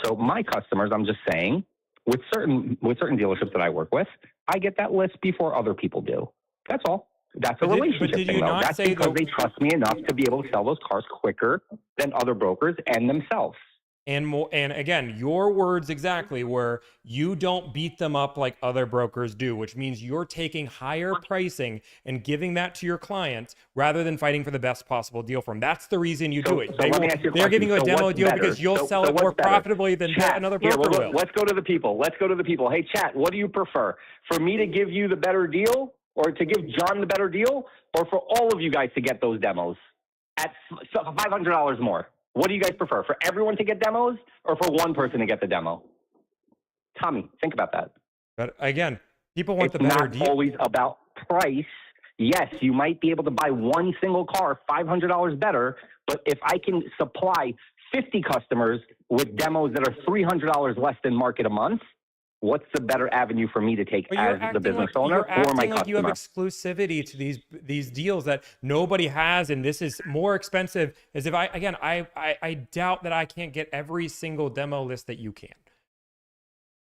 So my customers, I'm just saying, with certain dealerships that I work with, I get that list before other people do. That's all. That's a relationship thing, though. That's because they trust me enough to be able to sell those cars quicker than other brokers and themselves. And more, and again, your words exactly were you don't beat them up like other brokers do, which means you're taking higher pricing and giving that to your clients rather than fighting for the best possible deal for them. That's the reason you do it. They're giving you a demo deal because you'll sell it more profitably than another broker will. Let's go to the people. Hey, chat, what do you prefer? For me to give you the better deal or to give John the better deal or for all of you guys to get those demos at $500 more? What do you guys prefer? For everyone to get demos or for one person to get the demo? Tommy, think about that. But again, people want the better deal. It's not always about price. Yes, you might be able to buy one single car $500 better, But if I can supply 50 customers with demos that are $300 less than market a month, what's the better avenue for me to take as the business owner or my customer? You have exclusivity to these deals that nobody has, and this is more expensive. As if I doubt that I can't get every single demo list that you can.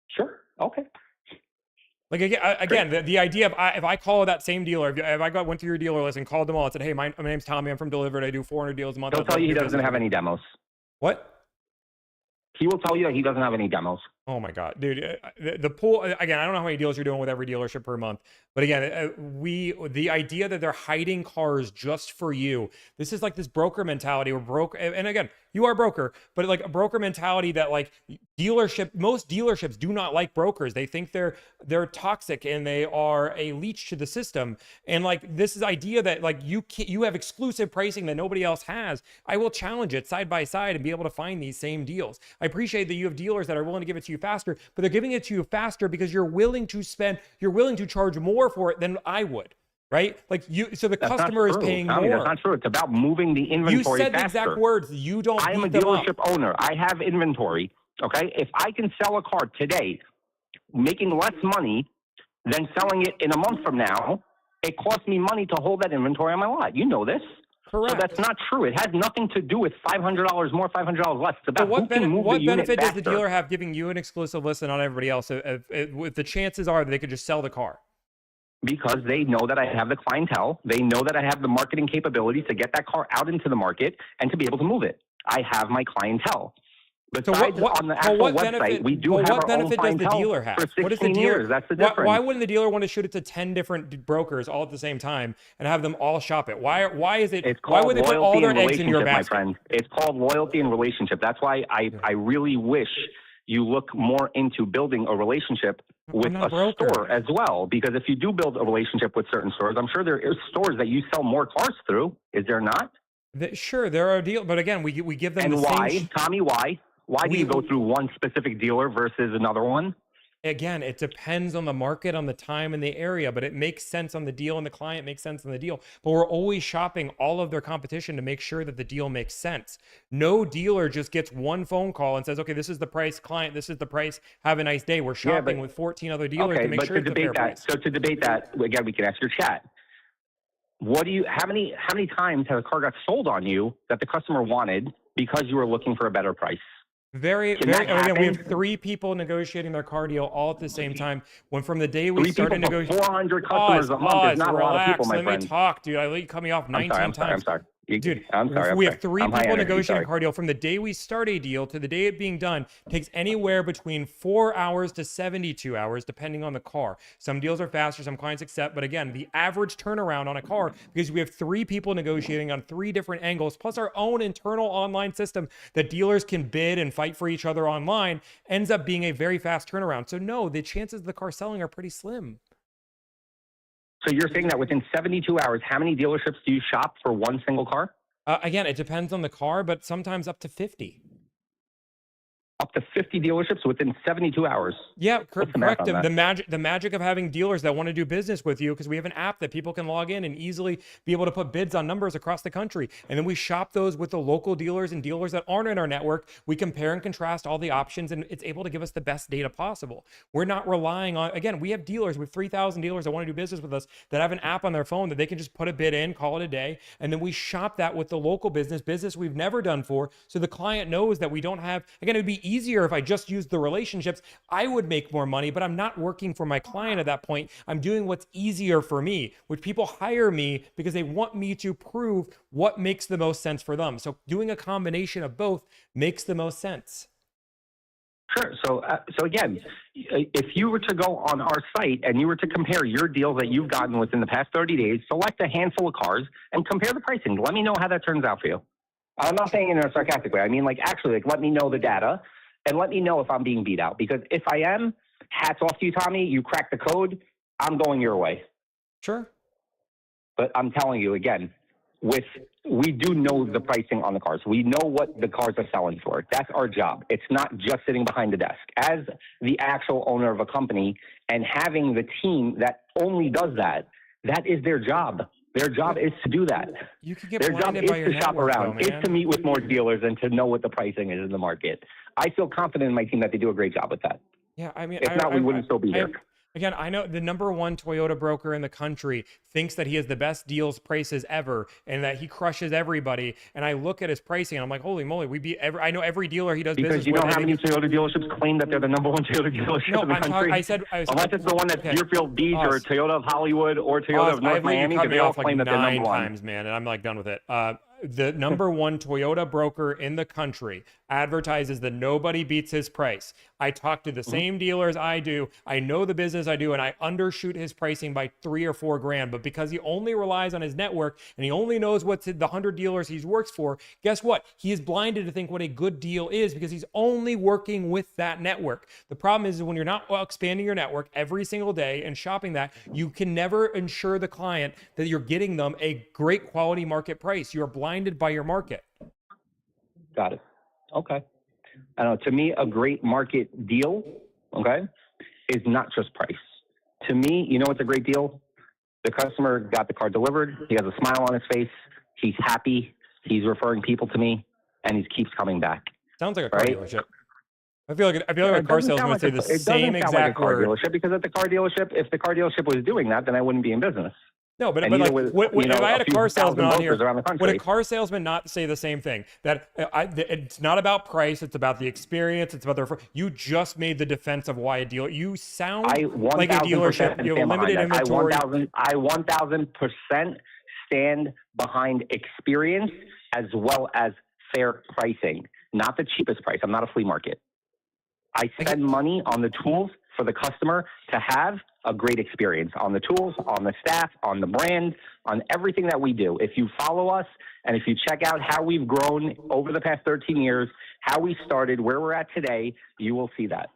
Sure. Okay. Like again, the idea of if I call that same dealer, if I went through your dealer list and called them all and said, hey, my name's Tommy, I'm from Delivered, I do 400 deals a month. He'll tell you he doesn't have any demos. What? He will tell you that he doesn't have any demos. Oh my God, dude! The pool again. I don't know how many deals you're doing with every dealership per month, but again, the idea that they're hiding cars just for you. This is like this broker mentality. And again, you are a broker, but like a broker mentality that like most dealerships do not like brokers. They think they're toxic and they are a leech to the system. And like this is idea that like you have exclusive pricing that nobody else has. I will challenge it side by side and be able to find these same deals. I appreciate that you have dealers that are willing to give it to you faster, but they're giving it to you faster because you're willing to charge more for it than I would, right? Like so the customer is paying more. That's not true. It's about moving the inventory faster. You said faster. the exact words. You don't. I am a dealership owner. I have inventory. Okay, if I can sell a car today, making less money than selling it in a month from now, it costs me money to hold that inventory on my lot. You know this. Correct. So that's not true. It has nothing to do with $500 more, $500 less. It's about what who can move what the unit benefit faster. does the dealer have giving you an exclusive list and not everybody else? If the chances are that they could just sell the car. Because they know that I have the clientele. They know that I have the marketing capability to get that car out into the market and to be able to move it. I have my clientele. Besides, on the actual website, we do have our own clientele. What benefit does the dealer have? For 16 years. That's the difference. Why wouldn't the dealer want to shoot it to 10 different brokers all at the same time and have them all shop it? Why is it? Why would they put all their eggs in your basket? My friend. It's called loyalty and relationship. That's why I really wish you look more into building a relationship with a store as well. Because if you do build a relationship with certain stores, I'm sure there are stores that you sell more cars through. Is there not? Sure, there are deals, but again, we give them. And the why, same Tommy? Why? Why do you go through one specific dealer versus another one? Again, it depends on the market, on the time, and the area, but it makes sense on the deal, and the client makes sense on the deal. But we're always shopping all of their competition to make sure that the deal makes sense. No dealer just gets one phone call and says, okay, this is the price, client, this is the price, have a nice day. We're shopping with 14 other dealers to make sure it's a fair price. So to debate that, again, we can ask your chat. How many times has a car got sold on you that the customer wanted because you were looking for a better price? Very. Again, we have 3 people negotiating their car deal all at the same time. When from the day we started negotiating, 400 customers a month is not a lot of people, my friend. Let me talk, dude. I let you cut me off 19 times. I'm sorry. Dude, I'm sorry. We have 3 people negotiating a car deal. From the day we start a deal to the day it being done, takes anywhere between 4 hours to 72 hours, depending on the car. Some deals are faster, some clients accept. But again, the average turnaround on a car, because we have 3 people negotiating on 3 different angles, plus our own internal online system that dealers can bid and fight for each other online, ends up being a very fast turnaround. So no, the chances of the car selling are pretty slim. So you're saying that within 72 hours, how many dealerships do you shop for one single car? Again, it depends on the car, but sometimes up to 50. Up to 50 dealerships within 72 hours. Yeah, correct. The magic of having dealers that want to do business with you, because we have an app that people can log in and easily be able to put bids on numbers across the country. And then we shop those with the local dealers and dealers that aren't in our network. We compare and contrast all the options, and it's able to give us the best data possible. We're not relying on, again, we have dealers with 3,000 dealers that want to do business with us that have an app on their phone that they can just put a bid in, call it a day. And then we shop that with the local business we've never done for. So the client knows that we don't have, again, it would be easier if I just used the relationships. I would make more money, but I'm not working for my client at that point. I'm doing what's easier for me, which people hire me because they want me to prove what makes the most sense for them. So doing a combination of both makes the most sense. Sure. So again, if you were to go on our site and you were to compare your deals that you've gotten within the past 30 days, select a handful of cars and compare the pricing. Let me know how that turns out for you. I'm not saying it in a sarcastic way. I mean, actually, let me know the data. And let me know if I'm being beat out. Because if I am, hats off to you, Tommy. You cracked the code. I'm going your way. Sure. But I'm telling you again, we do know the pricing on the cars. We know what the cars are selling for. That's our job. It's not just sitting behind the desk. As the actual owner of a company and having the team that only does that, that is their job. Their job is to do that. You can get Their job blinded is by your to shop network, around. though, It's man. to meet with more dealers and to know what the pricing is in the market. I feel confident in my team that they do a great job with that. Yeah, I mean, If not, we wouldn't still be here. Again, I know the #1 Toyota broker in the country thinks that he has the best deals prices ever and that he crushes everybody. And I look at his pricing and I'm like, holy moly, we beat every. I know every dealer he does Because business you with. know how and many they- Toyota dealerships claim that they're the #1 Toyota dealership No, in the I'm country? I said Unless it's the one that's okay. Deerfield Beach or Toyota of Hollywood or Toyota of North I've let you Miami, cut because me they all off like claim that they're 9 #1. times, man, and I'm like done with it. The #1 Toyota broker in the country advertises that nobody beats his price. I talk to the same dealers I do. I know the business I do, and I undershoot his pricing by $3 or $4 grand. But because he only relies on his network and he only knows what's the 100 dealers he works for, guess what? He is blinded to think what a good deal is because he's only working with that network. The problem is when you're not expanding your network every single day and shopping that, you can never ensure the client that you're getting them a great quality market price. You're blinded by your market. Got it. Okay. I know. To me, a great market deal, okay, is not just price. To me, you know what's a great deal? The customer got the car delivered. He has a smile on his face. He's happy. He's referring people to me, and he keeps coming back. Sounds like a car Right? dealership. I feel like a car salesman would say the same exact car word. dealership, because at the car delership, if the car dealership was doing that, then I wouldn't be in business. No, but And like, neither was, you know, if I had a a few car thousand salesman on here, brokers around the would country. a car salesman not say the same thing? That it's not about price, it's about the experience, it's about the you just made the defense of why a dealer. You sound I like a 1,000% dealership. You have stand limited behind that. inventory. I 1,000% stand behind experience as well as fair pricing, not the cheapest price. I'm not a flea market. I spend money on the tools for the customer to have a great experience on the tools, on the staff, on the brand, on everything that we do. If you follow us and if you check out how we've grown over the past 13 years, how we started, where we're at today, you will see that.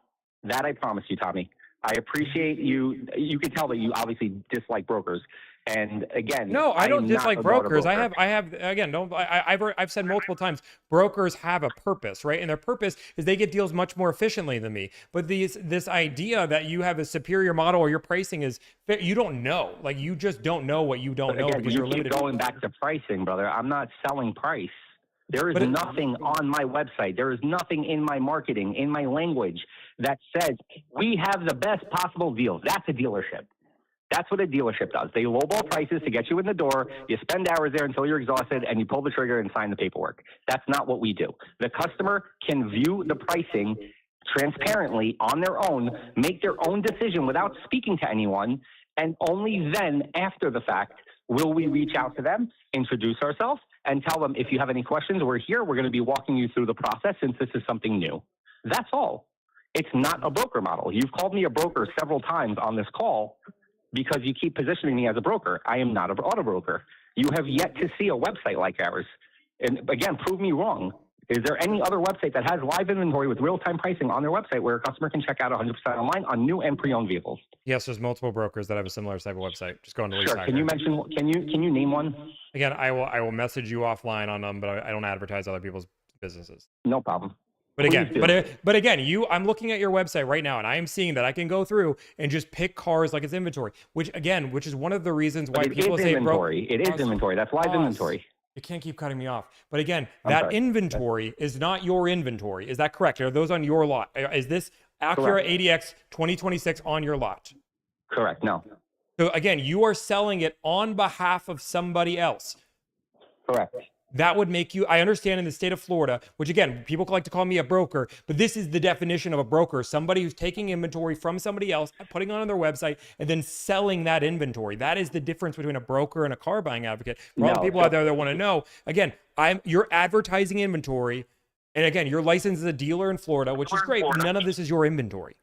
That I promise you, Tommy. I appreciate you. You can tell that you obviously dislike brokers. And again, No, I don't am not dislike a broker. brokers. I have again. Don't I've said multiple times. Brokers have a purpose, right? And their purpose is they get deals much more efficiently than me. But this idea that you have a superior model or your pricing is you don't know. Like you just don't know what you don't But know again, because you you're keep limited. going back to pricing, brother. I'm not selling price. There is nothing on my website. There is nothing in my marketing, in my language that says we have the best possible deals. That's a dealership. That's what a dealership does. They lowball prices to get you in the door. You spend hours there until you're exhausted and you pull the trigger and sign the paperwork. That's not what we do. The customer can view the pricing transparently on their own, make their own decision without speaking to anyone, and only then, after the fact, will we reach out to them, introduce ourselves, and tell them, if you have any questions, we're here. We're going to be walking you through the process since this is something new. That's all. It's not a broker model. You've called me a broker several times on this call because you keep positioning me as a broker. I am not an auto broker. You have yet to see a website like ours. And again, prove me wrong. Is there any other website that has live inventory with real-time pricing on their website where a customer can check out 100% online on new and pre-owned vehicles? Yes, there's multiple brokers that have a similar type of website. Just go on to Lease Sure. Hacker. Can you mention? Can you name one? Again, I will message you offline on them, but I don't advertise other people's businesses. No problem. But again, Please do. but again, I'm looking at your website right now, and I am seeing that I can go through and just pick cars like it's inventory. Which is one of the reasons why But it people is say inventory. It is inventory. That's live inventory. You can't keep cutting me off. But again, I'm that sorry. inventory is not your inventory. Is that correct? Are those on your lot? Is this Acura Correct. ADX 2026 on your lot? Correct. No. So again, you are selling it on behalf of somebody else. Correct. That would make you, I understand in the state of Florida, which again, people like to call me a broker, but this is the definition of a broker. Somebody who's taking inventory from somebody else, putting it on their website, and then selling that inventory. That is the difference between a broker and a car buying advocate. For all the No, people out there that want to know, again, you're advertising inventory. And again, you're licensed as a dealer in Florida, which is great, but none of this is your inventory.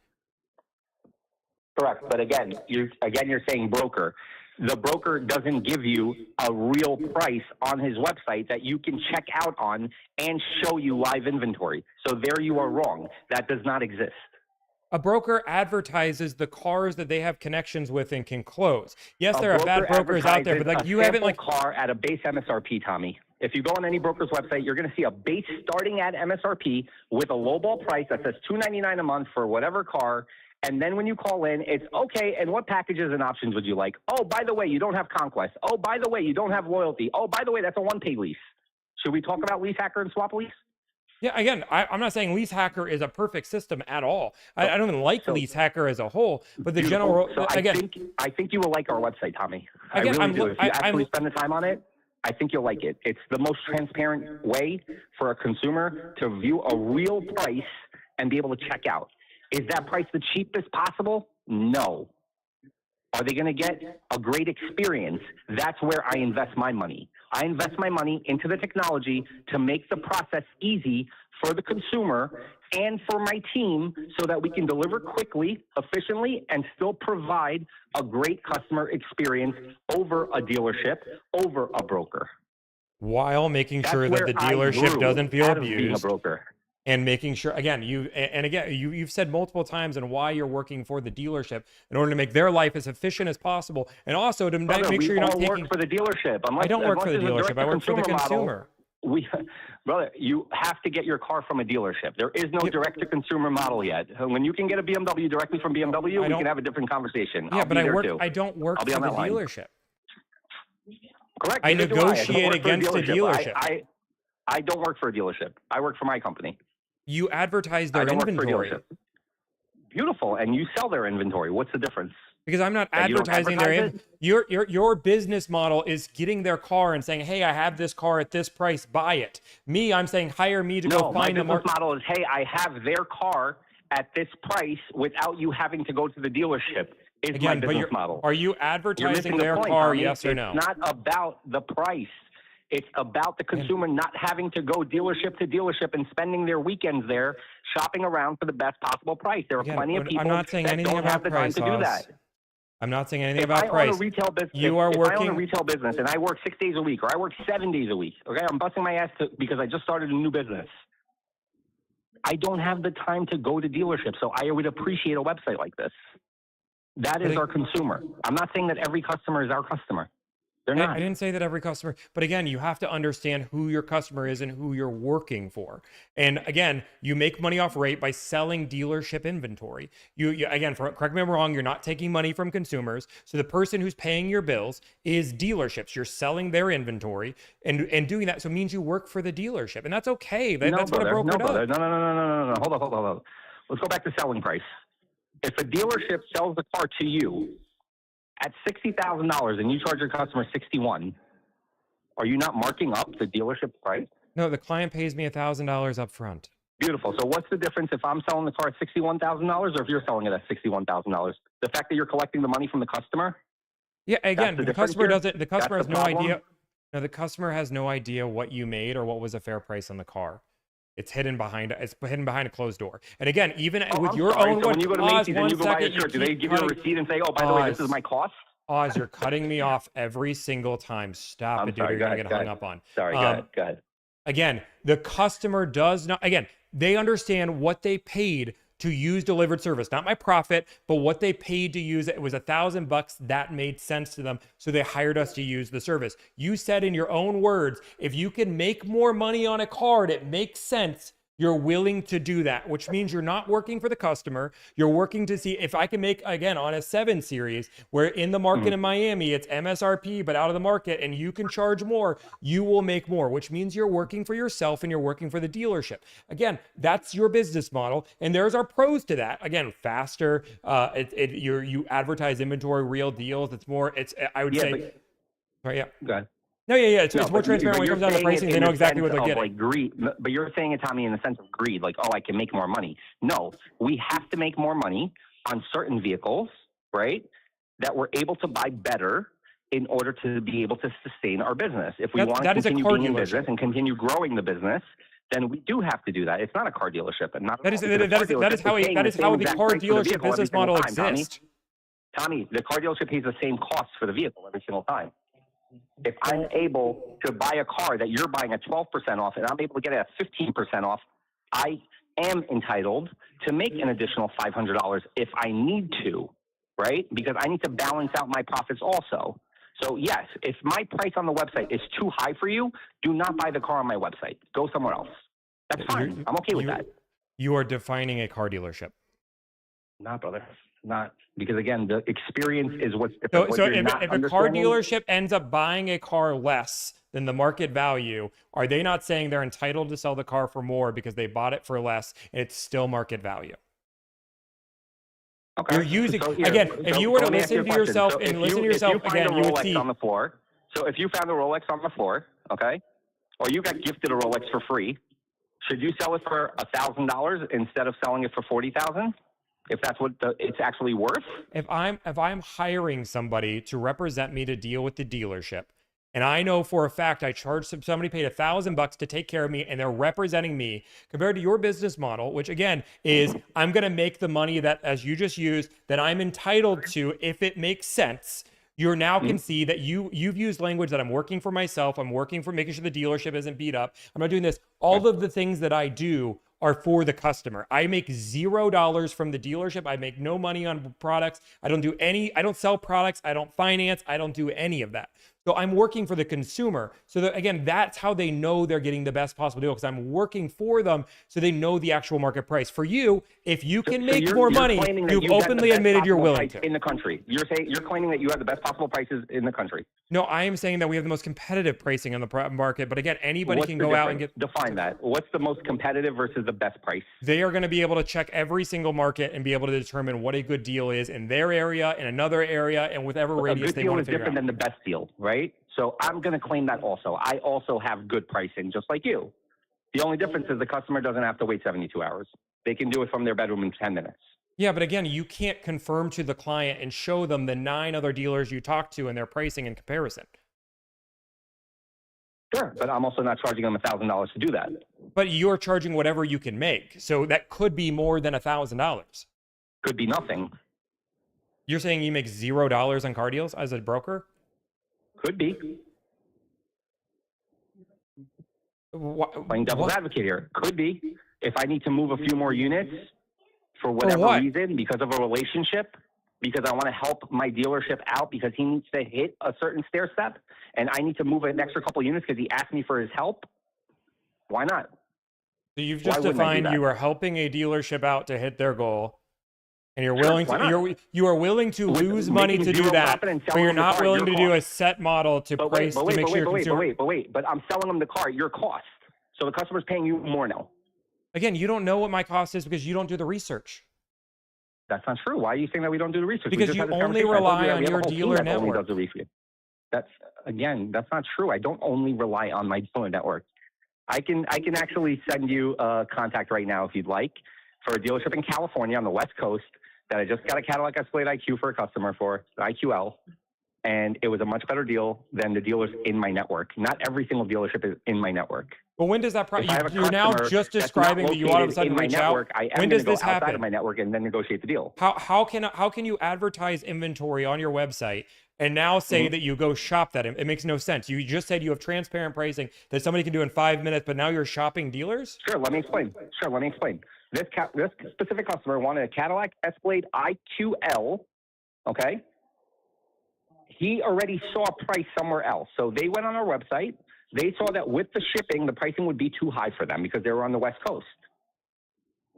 Correct. But again, you're saying broker. The broker doesn't give you a real price on his website that you can check out on and show you live inventory. So there you are wrong. That does not exist. A broker advertises the cars that they have connections with and can close. Yes, A there are bad broker brokers out there, but like advertises you a haven't sample like car at a base MSRP, Tommy. If you go on any broker's website, you're going to see a base starting at MSRP with a lowball price that says $299 a month for whatever car, And then when you call in, it's okay. And what packages and options would you like? Oh, by the way, you don't have Conquest. Oh, by the way, you don't have Loyalty. Oh, by the way, that's a one-pay lease. Should we talk about Lease Hacker and Swap Lease? Yeah, again, I'm not saying Lease Hacker is a perfect system at all. I don't even like Lease Hacker as a whole, but the general, So again, I think you will like our website, Tommy. Again, I really do. If you actually spend the time on it, I think you'll like it. It's the most transparent way for a consumer to view a real price and be able to check out. Is that price the cheapest possible? No. Are they going to get a great experience? That's where I invest my money. I invest my money into the technology to make the process easy for the consumer and for my team so that we can deliver quickly, efficiently, and still provide a great customer experience over a dealership, over a broker. while making That's sure that where the I dealership grew doesn't feel out of being a abused. broker. And making sure, again, you've said multiple times and why you're working for the dealership in order to make their life as efficient as possible, and also to Brother, make sure you're not we all taking. work for the dealership. I don't work for the unless dealership. I work for the direct-to-consumer consumer. Brother, you have to get your car from a dealership. There is no direct-to-consumer model yet. When you can get a BMW directly from BMW, we can have a different conversation. Yeah, I'll but be there too. I don't work I'll be for on the that line. dealership. Correct. I neither do I. I don't negotiate work for against the dealership. I don't work for a dealership. I work for my company. You advertise I their don't work for a inventory. dealership. Beautiful, and you sell their inventory. What's the difference? Because I'm not That you don't advertising their advertise your business model is getting their car and saying, "Hey, I have this car at this price, buy it." Me, I'm saying hire me to No, go my find the business market. model is, hey, I have their car at this price without you having to go to the dealership. Is my Again, but business model. are you You're advertising missing the their point, car? Tommy. Yes or no? It's not about the price. It's about the consumer not having to go dealership to dealership and spending their weekends there shopping around for the best possible price. There are Again, plenty of people I'm not saying that anything don't have about the time price, to do Oz. that. I'm not saying anything If about I price. own a retail business, You are if I own working. a retail business and I work 6 days a week or I work 7 days a week, okay, I'm busting my ass because I just started a new business. I don't have the time to go to dealerships, so I would appreciate a website like this. That is our consumer. I'm not saying that every customer is our customer. They're not. I didn't say that every customer, but again, you have to understand who your customer is and who you're working for. And again, you make money off rate by selling dealership inventory. You again, correct me if I'm wrong, you're not taking money from consumers. So the person who's paying your bills is dealerships. You're selling their inventory and doing that. So it means you work for the dealership, and that's okay. That's what a broker does. No. Hold on. Let's go back to selling price. If a dealership sells the car to you at $60,000 and you charge your customer $61,000, are you not marking up the dealership price? No, the client pays me $1,000 up front. Beautiful. So what's the difference if I'm selling the car at $61,000 or if you're selling it at $61,000? The fact that you're collecting the money from the customer? Yeah, again, the the customer difference doesn't. The here? customer has That's no the problem? idea. No, the customer has no idea what you made or what was a fair price on the car. It's hidden behind a closed door. And again, even with I'm your sorry. own So when you go to Oz, Macy's and one you go buy a second, you shirt, do they keep give you a cutting- receipt and say, oh, by the way, this Oz, is my cost? Oz, you're cutting me off every single time. Stop I'm it, dude. sorry, You're go gonna ahead, get go hung ahead. up on. Sorry, go ahead. Again, the customer does not. Again, they understand what they paid to use delivered service, not my profit, but what they paid to use it. It was $1,000. That made sense to them, so they hired us to use the service. You said in your own words, if you can make more money on a card, it makes sense. You're willing to do that, which means you're not working for the customer. You're working to see if I can make, again, on a 7 Series, where in the market in Miami, it's MSRP, but out of the market, and you can charge more, you will make more, which means you're working for yourself and you're working for the dealership. Again, that's your business model. And there's our pros to that. Again, faster, you advertise inventory, real deals. I would say, right, yeah. Go ahead. No, yeah. It's No, more but transparent when it you're comes down to saying pricing. it They in know the exactly what sense they're of, getting. like greed, but you're saying it, Tommy, in the sense of greed, like, oh, I can make more money. No, we have to make more money on certain vehicles, right, that we're able to buy better in order to be able to sustain our business. If we want to continue being in business and continue growing the business, then we do have to do that. It's not a car dealership, and not That is how the car dealership business model exists. Tommy, the car dealership pays the same cost for the vehicle every single time. If I'm able to buy a car that you're buying at 12% off and I'm able to get it at 15% off, I am entitled to make an additional $500 if I need to, right? Because I need to balance out my profits also. So yes, if my price on the website is too high for you, do not buy the car on my website. Go somewhere else. That's fine. I'm okay with that. You are defining a car dealership. Not, brother. Not. Because again, the experience is what's different. So, What so you're if, not if a car understanding- dealership ends up buying a car less than the market value, are they not saying they're entitled to sell the car for more because they bought it for less and it's still market value? Okay. You're using, So here- again, if you were to let me ask you listen a to question. yourself So and if listen to if yourself find again, a you would Rolex see. on the floor. So if you found a Rolex on the floor, okay, or you got gifted a Rolex for free, should you sell it for $1,000 instead of selling it for $40,000? If that's what it's actually worth? If I'm hiring somebody to represent me to deal with the dealership, and I know for a fact I charged somebody paid $1,000 to take care of me, and they're representing me, compared to your business model, which again is I'm going to make the money that, as you just used, that I'm entitled to if it makes sense. You're now can see that you've used language that I'm working for myself. I'm working for making sure the dealership isn't beat up. I'm not doing this. All of the things that I do are for the customer. I make $0 from the dealership. I make no money on products. I don't sell products. I don't finance. I don't do any of that. So I'm working for the consumer. So that, again, that's how they know they're getting the best possible deal, because I'm working for them so they know the actual market price. For you, if you can make you're- more you're money, claiming that you've you got the openly best admitted you're possible willing price to. in the country. You're claiming that you have the best possible prices in the country. No, I am saying that we have the most competitive pricing on the market. But again, anybody What's can the go out and difference? get. Define that. What's the most competitive versus the best price? They are going to be able to check every single market and be able to determine what a good deal is in their area, in another area, and whatever A radius good they deal want is to figure different out. than the best deal, right? So I'm going to claim that also. I also have good pricing, just like you. The only difference is the customer doesn't have to wait 72 hours. They can do it from their bedroom in 10 minutes. Yeah, but again, you can't confirm to the client and show them the 9 other dealers you talk to and their pricing in comparison. Sure, but I'm also not charging them $1,000 to do that. But you're charging whatever you can make. So that could be more than $1,000. Could be nothing. You're saying you make $0 on car deals as a broker? Could be. Playing devil's advocate here. Could be. If I need to move a few more units for whatever what? reason, because of a relationship, because I want to help my dealership out because he needs to hit a certain stair step, and I need to move an extra couple units because he asked me for his help, why not? So you've Why just wouldn't I do defined that? you are helping a dealership out to hit their goal, and you're Sure, willing why to not? you are willing to With lose money making to do zero that, profit and but selling you're them the not car at willing your to do a cost. set model to price to make sure your consumer. But I'm selling them the car at your cost. So the customer's paying you more now. Again, you don't know what my cost is because you don't do the research. That's not true. Why are you saying that we don't do the research? We Because just you had this only conversation. I told rely you that on we have a your whole team dealer that only network. does the research. That's not true. I don't only rely on my dealer network. I can actually send you a contact right now if you'd like for a dealership in California on the West Coast that I just got a Cadillac Escalade IQ for a customer for, the IQL, and it was a much better deal than the dealers in my network. Not every single dealership is in my network. But when does that If I have a you're now customer just that's describing not that you all of a located sudden in my reach network, out? I am When gonna does go this outside happen? of my network and then negotiate the deal. How can you advertise inventory on your website and now say that you go shop that? It makes no sense. You just said you have transparent pricing that somebody can do in 5 minutes, but now you're shopping dealers? Sure, let me explain. This specific customer wanted a Cadillac Escalade IQL, okay? He already saw a price somewhere else. So they went on our website. They saw that with the shipping, the pricing would be too high for them because they were on the West Coast.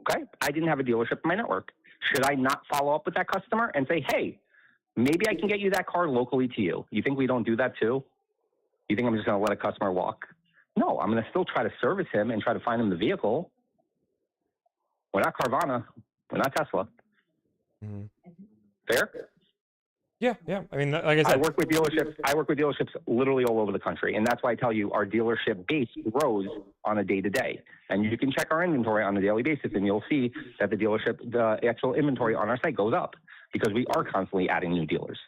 Okay? I didn't have a dealership in my network. Should I not follow up with that customer and say, hey, maybe I can get you that car locally to you? You think we don't do that too? You think I'm just going to let a customer walk? No, I'm going to still try to service him and try to find him the vehicle. We're not Carvana. We're not Tesla. Fair? Yeah. I mean, like I said, I work with dealerships literally all over the country, and that's why I tell you our dealership base grows on a day-to-day. And you can check our inventory on a daily basis, and you'll see that the actual inventory on our site goes up because we are constantly adding new dealers.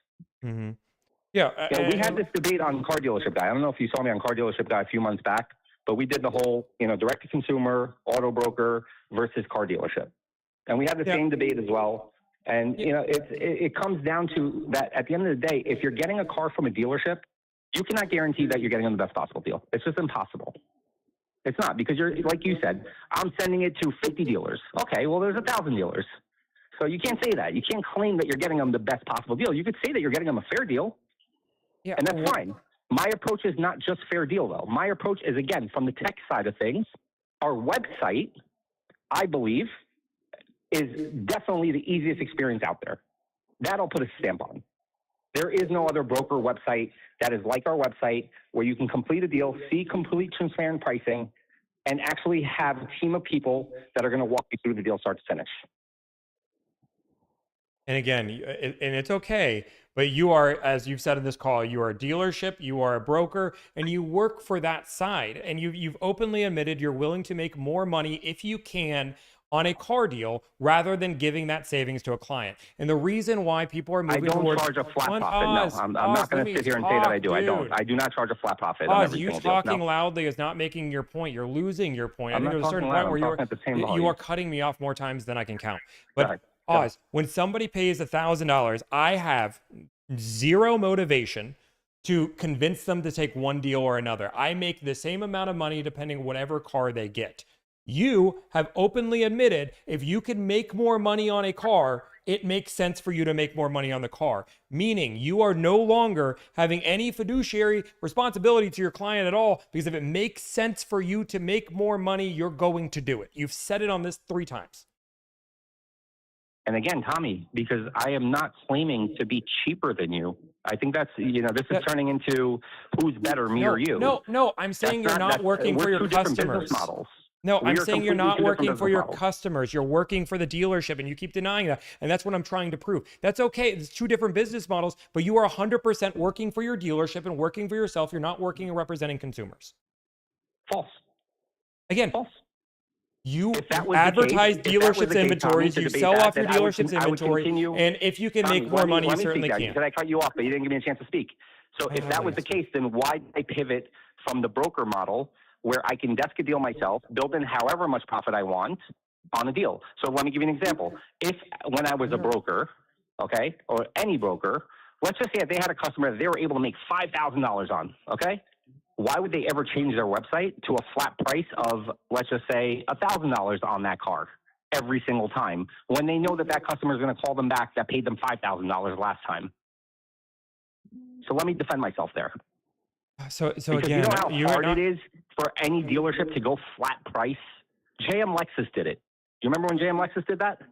Yeah. Yeah, we had this debate on Car Dealership Guy. I don't know if you saw me on Car Dealership Guy a few months back, but we did the whole, direct-to-consumer, auto broker versus car dealership. And we had the same debate as well. And, it comes down to that at the end of the day, if you're getting a car from a dealership, you cannot guarantee that you're getting the best possible deal. It's just impossible. It's not, because you're, like you said, I'm sending it to 50 dealers. Okay, well, there's 1,000 dealers. So you can't say that. You can't claim that you're getting them the best possible deal. You could say that you're getting them a fair deal. Yeah, and that's fine. My approach is not just fair deal, though. My approach is, again, from the tech side of things. Our website, I believe, is definitely the easiest experience out there. That I'll put a stamp on. There is no other broker website that is like our website where you can complete a deal, see complete transparent pricing, and actually have a team of people that are going to walk you through the deal start to finish. And again, and it's okay, but you are, as you've said in this call, you are a dealership, you are a broker, and you work for that side. And you've openly admitted you're willing to make more money if you can on a car deal rather than giving that savings to a client. And the reason why people are moving towards— I don't charge a flat profit. No, I'm not going to sit here and say that I do. I don't. I do not charge a flat profit on every you single deal. talking No. loudly is not making your point. You're losing your point. I I'm think not there's a certain talking point where loud. I'm talking at the same you volume. are cutting me off more times than I can count. But Right. Oz, when somebody pays $1,000, I have zero motivation to convince them to take one deal or another. I make the same amount of money depending whatever car they get. You have openly admitted if you can make more money on a car, it makes sense for you to make more money on the car. Meaning you are no longer having any fiduciary responsibility to your client at all, because if it makes sense for you to make more money, you're going to do it. You've said it on this 3 times. And again, Tommy, because I am not claiming to be cheaper than you. I think that's, this is turning into who's better, me or you. No, I'm saying That's you're not working for we're your two different customers. business models. No, We I'm are saying you're completely not two different working for business your models. customers. You're working for the dealership, and you keep denying that. And that's what I'm trying to prove. That's okay. It's 2 different business models, but you are 100% working for your dealership and working for yourself. You're not working and representing consumers. False. Again, false. You If that was advertise the case, if that was dealership's the case, inventories, Tommy, you to debate sell that, off your then I would dealership's I would inventory, continue- and if you can Tommy, make more money, you let me certainly speak, can. Because I cut you off, but you didn't give me a chance to speak. So if that was the case, then why did I pivot from the broker model where I can desk a deal myself, build in however much profit I want on a deal? So let me give you an example. If when I was a broker, okay, or any broker, let's just say if they had a customer that they were able to make $5,000 on, okay? Why would they ever change their website to a flat price of, let's just say, $1,000 on that car every single time when they know that that customer is going to call them back that paid them $5,000 last time? So let me defend myself there. So Because again, you know how you're hard not- it is for any dealership to go flat price? JM Lexus did it. Do you remember when JM Lexus did that?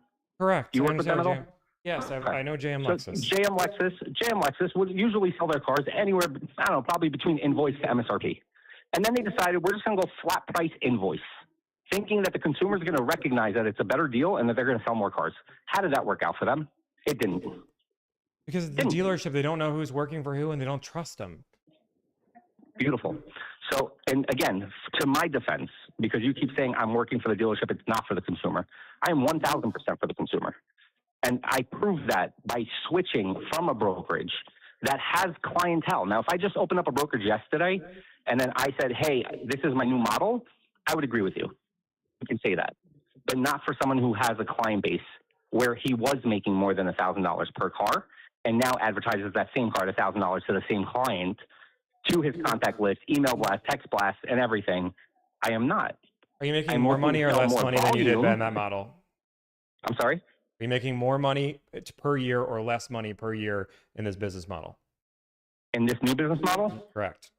Correct. You I work with them at all? understand, Yes, I know JM So Lexus. JM Lexus would usually sell their cars anywhere, I don't know, probably between invoice to MSRP. And then they decided we're just going to go flat price invoice, thinking that the consumer is going to recognize that it's a better deal and that they're going to sell more cars. How did that work out for them? It didn't. Because the dealership, they don't know who's working for who, and they don't trust them. Beautiful. So, and again, to my defense, because you keep saying I'm working for the dealership, it's not for the consumer. I am 1,000% for the consumer. And I proved that by switching from a brokerage that has clientele. Now, if I just opened up a brokerage yesterday and then I said, hey, this is my new model, I would agree with you. You can say that. But not for someone who has a client base where he was making more than $1,000 per car and now advertises that same car at $1,000 to the same client, to his contact list, email blast, text blast, and everything. I am not. Are you making I'm more looking money to or sell less more money than you did volume. in that model? I'm sorry? Are you making more money per year or less money per year in this business model? In this new business model? Correct.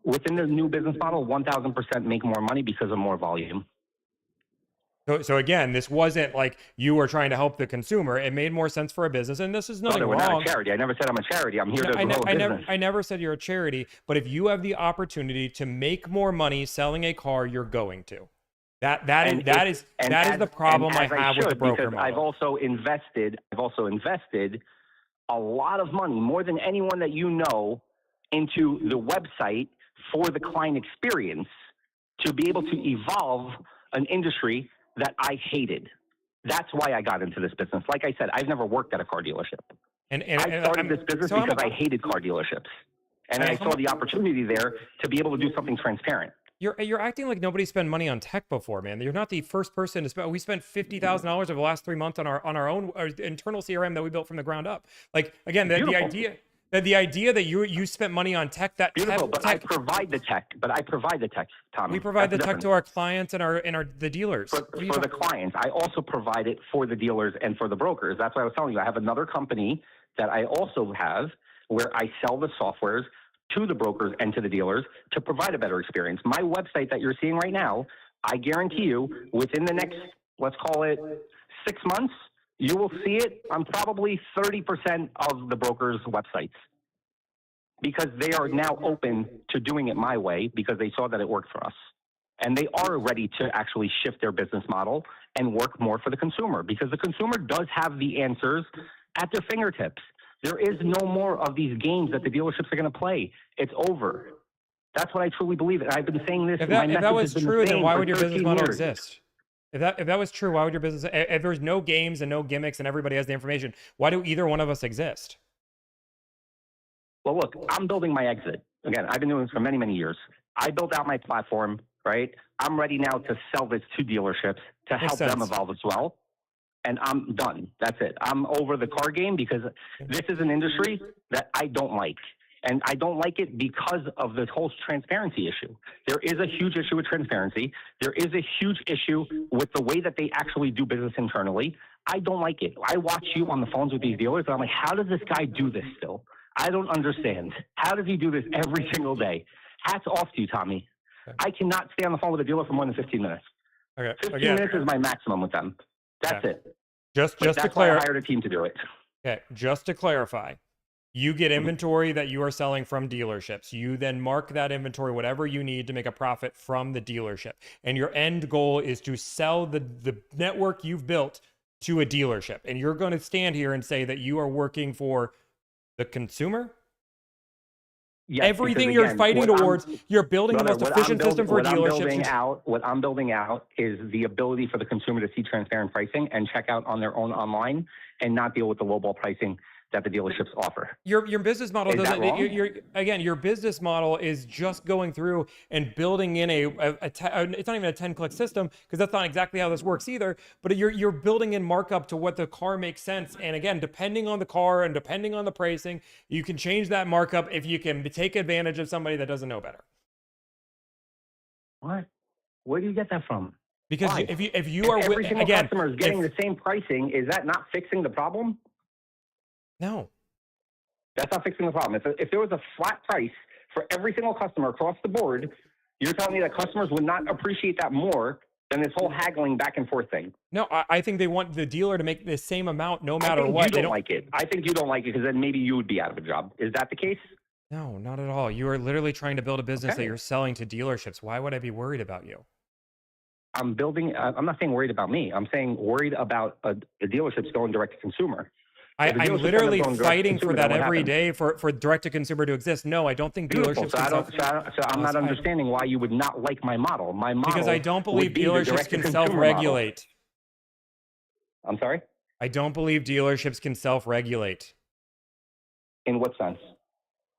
Within the new business model, 1,000% make more money because of more volume. So again, this wasn't like you were trying to help the consumer. It made more sense for a business, and this is nothing Brother, we're wrong. not a charity. I never said I'm a charity. I'm here to No, grow a business. I never said you're a charity, but if you have the opportunity to make more money selling a car, you're going to. That is the problem I have with the broker because I've model. also invested a lot of money, more than anyone that you know, into the website for the client experience to be able to evolve an industry that I hated. That's why I got into this business. Like I said, I've never worked at a car dealership. I started this business because I hated car dealerships. And I saw the opportunity there to be able to do something transparent. You're acting like nobody spent money on tech before, man. You're not the first person to spend. We spent $50,000 over the last 3 months on our own internal CRM that we built from the ground up. Like again, the idea that you spent money on tech, Beautiful, but I provide the tech. Tommy. We provide That's the tech different. to our clients and the dealers. For the clients, I also provide it for the dealers and for the brokers. That's why I was telling you. I have another company that I also have where I sell the softwares to the brokers and to the dealers to provide a better experience. My website that you're seeing right now, I guarantee you, within the next let's call it 6 months, you will see it on probably 30% of the brokers' websites, because they are now open to doing it my way because they saw that it worked for us. And they are ready to actually shift their business model and work more for the consumer, because the consumer does have the answers at their fingertips. There is no more of these games that the dealerships are going to play. It's over. That's what I truly believe. And I've been saying this. If my that was message has been the true, then same why for would your business 13 model years. exist? If that was true, why would your business? If there's no games and no gimmicks and everybody has the information, why do either one of us exist? Well, look, I'm building my exit. Again, I've been doing this for many, many years. I built out my platform, right? I'm ready now to sell this to dealerships to help them evolve as well. And I'm done. That's it. I'm over the car game because this is an industry that I don't like. And I don't like it because of this whole transparency issue. There is a huge issue with transparency. There is a huge issue with the way that they actually do business internally. I don't like it. I watch you on the phones with these dealers, and I'm like, how does this guy do this still? I don't understand. How does he do this every single day? Hats off to you, Tommy. I cannot stay on the phone with a dealer for more than 15 minutes. Okay. 15 minutes is my maximum with them. That's it. Just But to that's why I clarify. hired a team to do it. Okay, just to clarify, you get inventory that you are selling from dealerships. You then mark that inventory, whatever you need to make a profit from the dealership. And your end goal is to sell the network you've built to a dealership. And you're going to stand here and say that you are working for the consumer? Yes, Everything because, you're again, fighting what towards, you're building the Brother, most what I'm efficient building- system for what I'm building dealerships. What I'm building out is the ability for the consumer to see transparent pricing and check out on their own online and not deal with the lowball pricing that the dealerships offer. Your business model Is that doesn't. wrong? Again, your business model is just going through and building in it's not even a 10-click system, because that's not exactly how this works either. But you're building in markup to what the car makes sense. And again, depending on the car and depending on the pricing, you can change that markup if you can take advantage of somebody that doesn't know better. What? Where do you get that from? Because Why? if you are every single again, customer is getting the same pricing, is that not fixing the problem? No. That's not fixing the problem. If there was a flat price for every single customer across the board, you're telling me that customers would not appreciate that more than this whole haggling back and forth thing. No, I think they want the dealer to make the same amount no matter I think what. you They don't like it. I think you don't like it because then maybe you would be out of a job. Is that the case? No, not at all. You are literally trying to build a business that Okay. you're selling to dealerships. Why would I be worried about you? I'm not saying worried about me. I'm saying worried about the dealerships going direct to consumer. If the I'm dealerships end up literally going direct to fighting consumer, for that then what every happens? day for direct to consumer to exist. No, I don't think Beautiful. dealerships So, can I'm not understanding why you would not like my model. My model because I don't believe would be the dealerships can direct-to-consumer self-regulate. model. I'm sorry? I don't believe dealerships can self-regulate. In what sense?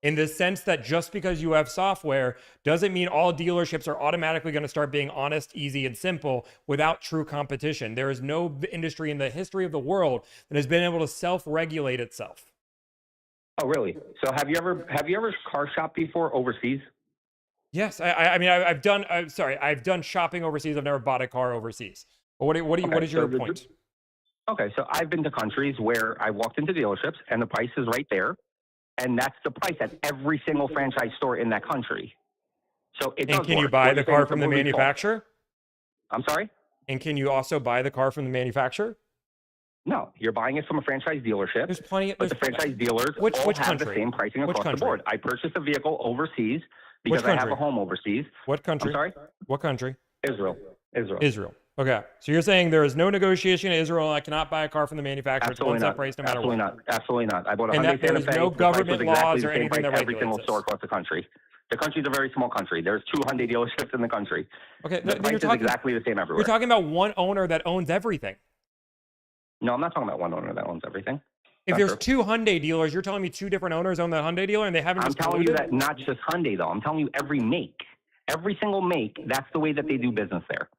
In the sense that just because you have software doesn't mean all dealerships are automatically going to start being honest, easy, and simple without true competition. There is no industry in the history of the world that has been able to self-regulate itself. Oh, really? So have you ever car shopped before overseas? Yes, I mean I've done. I've done shopping overseas. I've never bought a car overseas. But what is your point? Okay, so I've been to countries where I walked into dealerships and the price is right there, and that's the price at every single franchise store in that country. So it does And can you work. buy What the you're saying car is from the completely false. manufacturer? I'm sorry? And can you also buy the car from the manufacturer? No, you're buying it from a franchise dealership. There's plenty. But the franchise dealers Which all have country? the same pricing Which across the country? board. I purchased a vehicle overseas because I have country? a home overseas. What country? I'm sorry? What country? Israel. Israel. Okay. So you're saying there is no negotiation in Israel. I cannot buy a car from the manufacturer. Absolutely it's one not. set price no matter Absolutely what. not. Absolutely not. I bought a And Hyundai that there Santa is Fe. no The price was government exactly laws or the same anything that price every single regulates store this. across the country. The country's a very small country. There's 2 Hyundai dealerships in the country. Okay, The then price you're is talking exactly the same everywhere. You're talking about one owner that owns everything. No, I'm not talking about one owner that owns everything. If Not there's true. 2 Hyundai dealers, you're telling me 2 different owners own that Hyundai dealer and they haven't I'm just telling you colluded? that not just Hyundai though. I'm telling you every make. Every single make, that's the way that they do business there.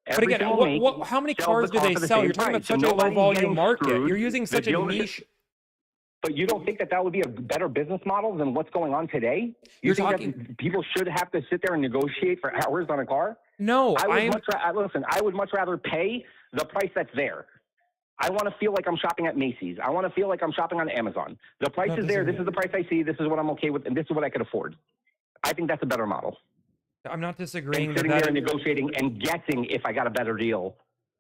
But Every again, single make how many sells cars the do car they for the sell? same You're talking about price. So such a low nobody's volume getting market. screwed. You're using The such a dealership- niche. But you don't think that would be a better business model than what's going on today? You You're think talking- that people should have to sit there and negotiate for hours on a car? No, I would much rather pay the price that's there. I want to feel like I'm shopping at Macy's. I want to feel like I'm shopping on Amazon. The price is there. This is the price I see. This is what I'm okay with, and this is what I could afford. I think that's a better model. I'm not disagreeing Than that sitting there that and negotiating and guessing if I got a better deal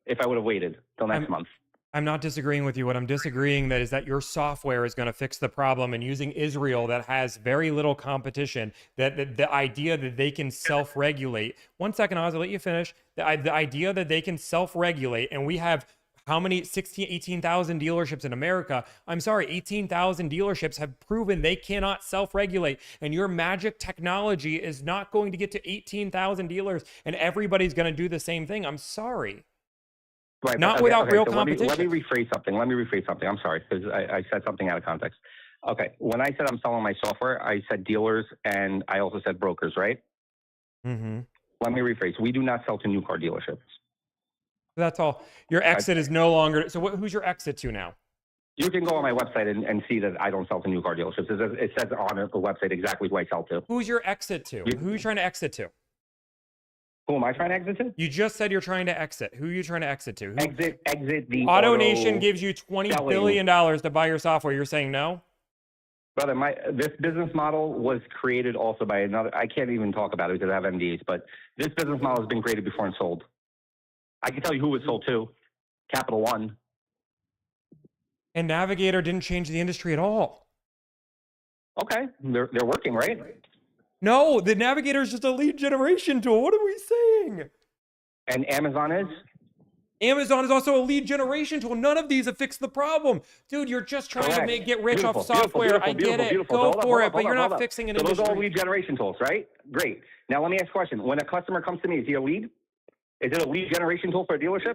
if I would have waited till next month. I'm not disagreeing with you. What I'm disagreeing that is that your software is going to fix the problem, and using Israel that has very little competition, that the idea that they can self-regulate. 1 second, Oz, I'll let you finish. The idea that they can self-regulate, and we have how many 18,000 dealerships in America? I'm sorry, 18,000 dealerships have proven they cannot self-regulate, and your magic technology is not going to get to 18,000 dealers, and everybody's going to do the same thing. I'm sorry. Right, Not without real so competition. Let me rephrase something. I'm sorry, because I said something out of context. Okay, when I said I'm selling my software, I said dealers and I also said brokers, right? Mm-hmm. Let me rephrase. We do not sell to new car dealerships. That's all. Your exit is no longer. So who's your exit to now? You can go on my website and see that I don't sell to new car dealerships. It says on the website exactly who I sell to. Who's your exit to? Who are you trying to exit to? Who am I trying to exit to? You just said you're trying to exit. Who are you trying to exit to? Exit the AutoNation gives you $20 billion to buy your software. You're saying no? Brother, this business model was created also by another. I can't even talk about it because I have MDs, but this business model has been created before and sold. I can tell you who it sold to. Capital One. And Navigator didn't change the industry at all. Okay, they're working, right? No, the Navigator is just a lead generation tool. What are we saying? And Amazon is? Amazon is also a lead generation tool. None of these have fixed the problem. Dude, you're just trying to get rich off software. I get it. Go for it, but you're not fixing an industry. Those are all lead generation tools, right? Great. Now let me ask a question. When a customer comes to me, is he a lead? Is it a lead generation tool for a dealership?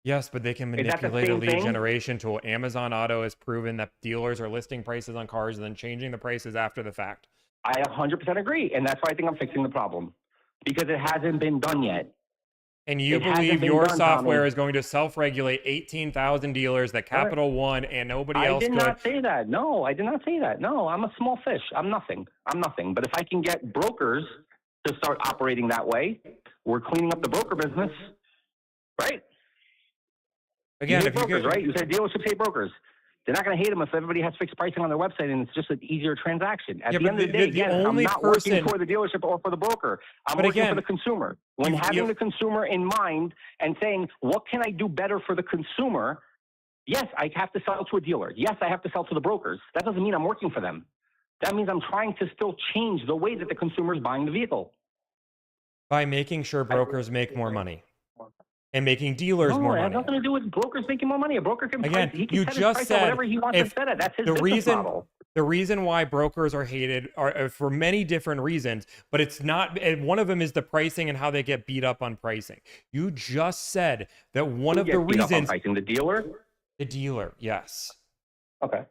Yes, but they can manipulate a lead generation tool. Amazon Auto has proven that dealers are listing prices on cars and then changing the prices after the fact. I 100% agree, and that's why I think I'm fixing the problem, because it hasn't been done yet. And you believe your software is going to self-regulate 18,000 dealers that Capital One and nobody else could? I did not say that. No, I did not say that. No, I'm a small fish. I'm nothing. But if I can get brokers to start operating that way, we're cleaning up the broker business, right? Again, if brokers, right? You said dealerships hate brokers. They're not going to hate them if everybody has fixed pricing on their website and it's just an easier transaction. At the end of the day, again, I'm not working for the dealership or for the broker. I'm working for the consumer. When having the consumer in mind and saying, what can I do better for the consumer? Yes, I have to sell to a dealer. Yes, I have to sell to the brokers. That doesn't mean I'm working for them. That means I'm trying to still change the way that the consumer is buying the vehicle. By making sure brokers make more money. And making dealers more money. It has nothing to do with brokers making more money. A broker can again, price, he can you set his just price said whatever he wants to set it. That's his business model. The reason why brokers are hated are for many different reasons, but it's not. And one of them is the pricing and how they get beat up on pricing. You just said that one of the reasons the dealer, yes. Okay.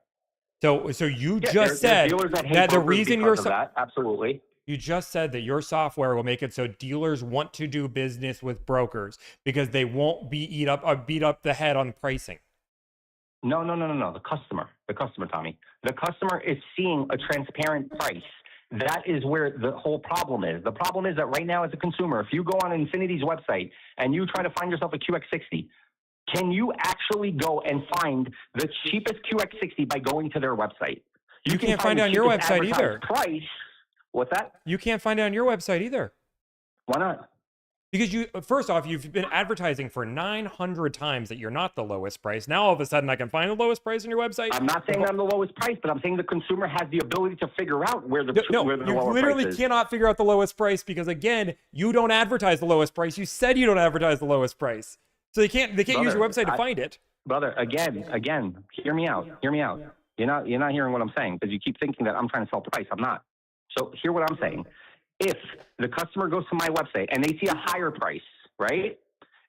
So you just said that the reason you're absolutely. You just said that your software will make it so dealers want to do business with brokers because they won't be beat up the head on pricing. No. The customer, Tommy. The customer is seeing a transparent price. That is where the whole problem is. The problem is that right now as a consumer, if you go on Infinity's website and you try to find yourself a QX60, can you actually go and find the cheapest QX60 by going to their website? You can't find it on your website either. Price. What's that? You can't find it on your website either. Why not? Because first off, you've been advertising for 900 times that you're not the lowest price. Now all of a sudden I can find the lowest price on your website. I'm not saying I'm the lowest price, but I'm saying the consumer has the ability to figure out where the lower price is. You literally cannot figure out the lowest price because again, you don't advertise the lowest price. You said you don't advertise the lowest price. So they can't use your website to find it. Brother, again, hear me out. You're not hearing what I'm saying because you keep thinking that I'm trying to sell the price. I'm not. So hear what I'm saying. If the customer goes to my website and they see a higher price, right?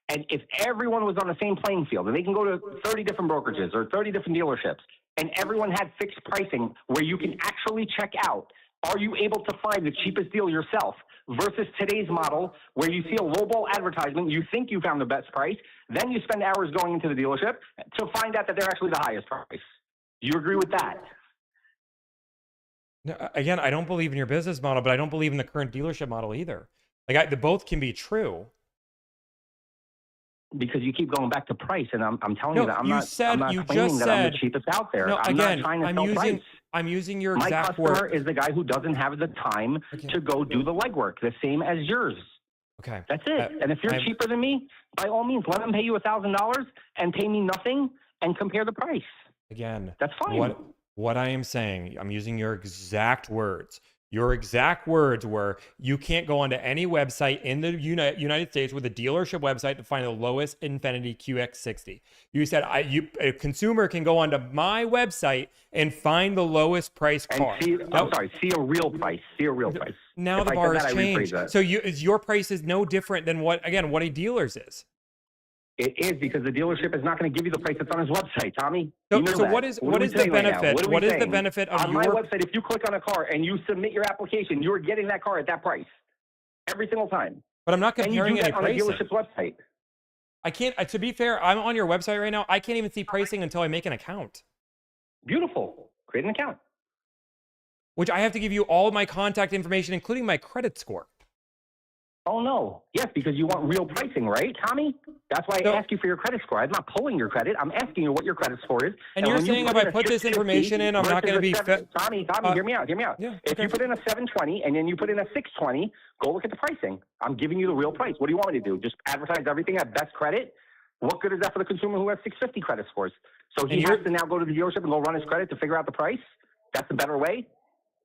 And if everyone was on the same playing field and they can go to 30 different brokerages or 30 different dealerships and everyone had fixed pricing where you can actually check out, are you able to find the cheapest deal yourself versus today's model where you see a lowball advertisement, you think you found the best price, then you spend hours going into the dealership to find out that they're actually the highest price. Do you agree with that? Again, I don't believe in your business model, but I don't believe in the current dealership model either. Like, both can be true. Because you keep going back to price, and I'm telling you that I'm not claiming that I'm the cheapest out there. No, I'm not trying to sell price. I'm using your exact word. My customer is the guy who doesn't have the time to go do the legwork, the same as yours. Okay. That's it. And if you're cheaper than me, by all means, let them pay you $1,000 and pay me nothing and compare the price. Again, that's fine. What I am saying, I'm using your exact words. Your exact words were, you can't go onto any website in the United States with a dealership website to find the lowest Infiniti QX60. You said a consumer can go onto my website and find the lowest price car. See a real price. See a real price. Now If the I bar said has that, I rephrase changed. that. So your price is no different than what a dealer's is. It is, because the dealership is not going to give you the price that's on his website, Tommy. So, You know so that. what is What are we the saying right now? benefit? are we What is the saying? benefit of on your my website? If you click on a car and you submit your application, you're getting that car at that price every single time. But I'm not comparing and you do any that on a pricing. dealership's website. I can't. To be fair, I'm on your website right now. I can't even see pricing until I make an account. Beautiful. Create an account. Which I have to give you all of my contact information, including my credit score. Oh, no. Yes, because you want real pricing, right, Tommy? That's why I ask you for your credit score. I'm not pulling your credit. I'm asking you what your credit score is. And you're when you saying if put I in a put this 650 information in, I'm not going to be versus a Tommy, hear me out. Yeah, If you put in a 720 and then you put in a 620, go look at the pricing. I'm giving you the real price. What do you want me to do? Just advertise everything at best credit? What good is that for the consumer who has 650 credit scores? So he has to now go to the dealership and go run his credit to figure out the price? That's the better way?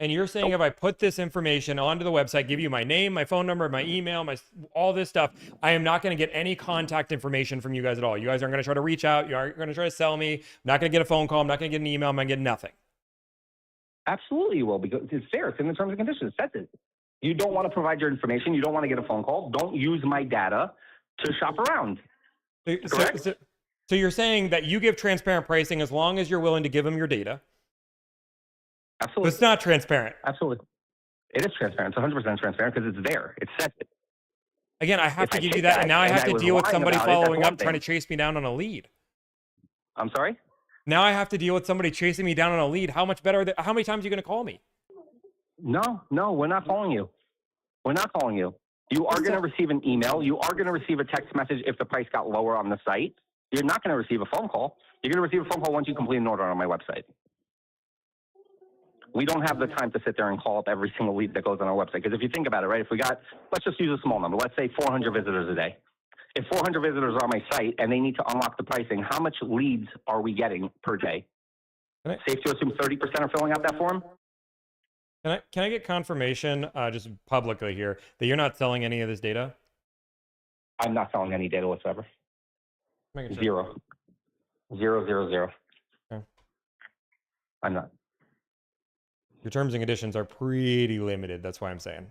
And you're saying if I put this information onto the website, give you my name, my phone number, my email, all this stuff, I am not going to get any contact information from you guys at all. You guys aren't going to try to reach out. You aren't going to try to sell me. I'm not going to get a phone call. I'm not going to get an email. I'm going to get nothing. Absolutely you will, because it's fair. It's in the terms and conditions. That's it. You don't want to provide your information. You don't want to get a phone call. Don't use my data to shop around. Correct? So you're saying that you give transparent pricing as long as you're willing to give them your data. Absolutely. But it's not transparent. Absolutely. It is transparent. It's 100% transparent because it's there. It says it. Again, I have If to I give you take that, that and now I and have I to was deal with lying somebody about it, that's following one up trying to thing. chase me down on a lead. I'm sorry? Now I have to deal with somebody chasing me down on a lead. How much better? How many times are you going to call me? No, we're not calling you. We're not calling you. You are going to receive an email. You are going to receive a text message if the price got lower on the site. You're not going to receive a phone call. You're going to receive a phone call once you complete an order on my website. We don't have the time to sit there and call up every single lead that goes on our website. Because if you think about it, right, if we got, let's just use a small number. Let's say 400 visitors a day. If 400 visitors are on my site and they need to unlock the pricing, how much leads are we getting per day? Safe to assume 30% are filling out that form? Can I get confirmation, just publicly here, that you're not selling any of this data? I'm not selling any data whatsoever. Making sure. Zero. Zero, zero, zero. Okay. I'm not. Your terms and conditions are pretty limited. That's why I'm saying.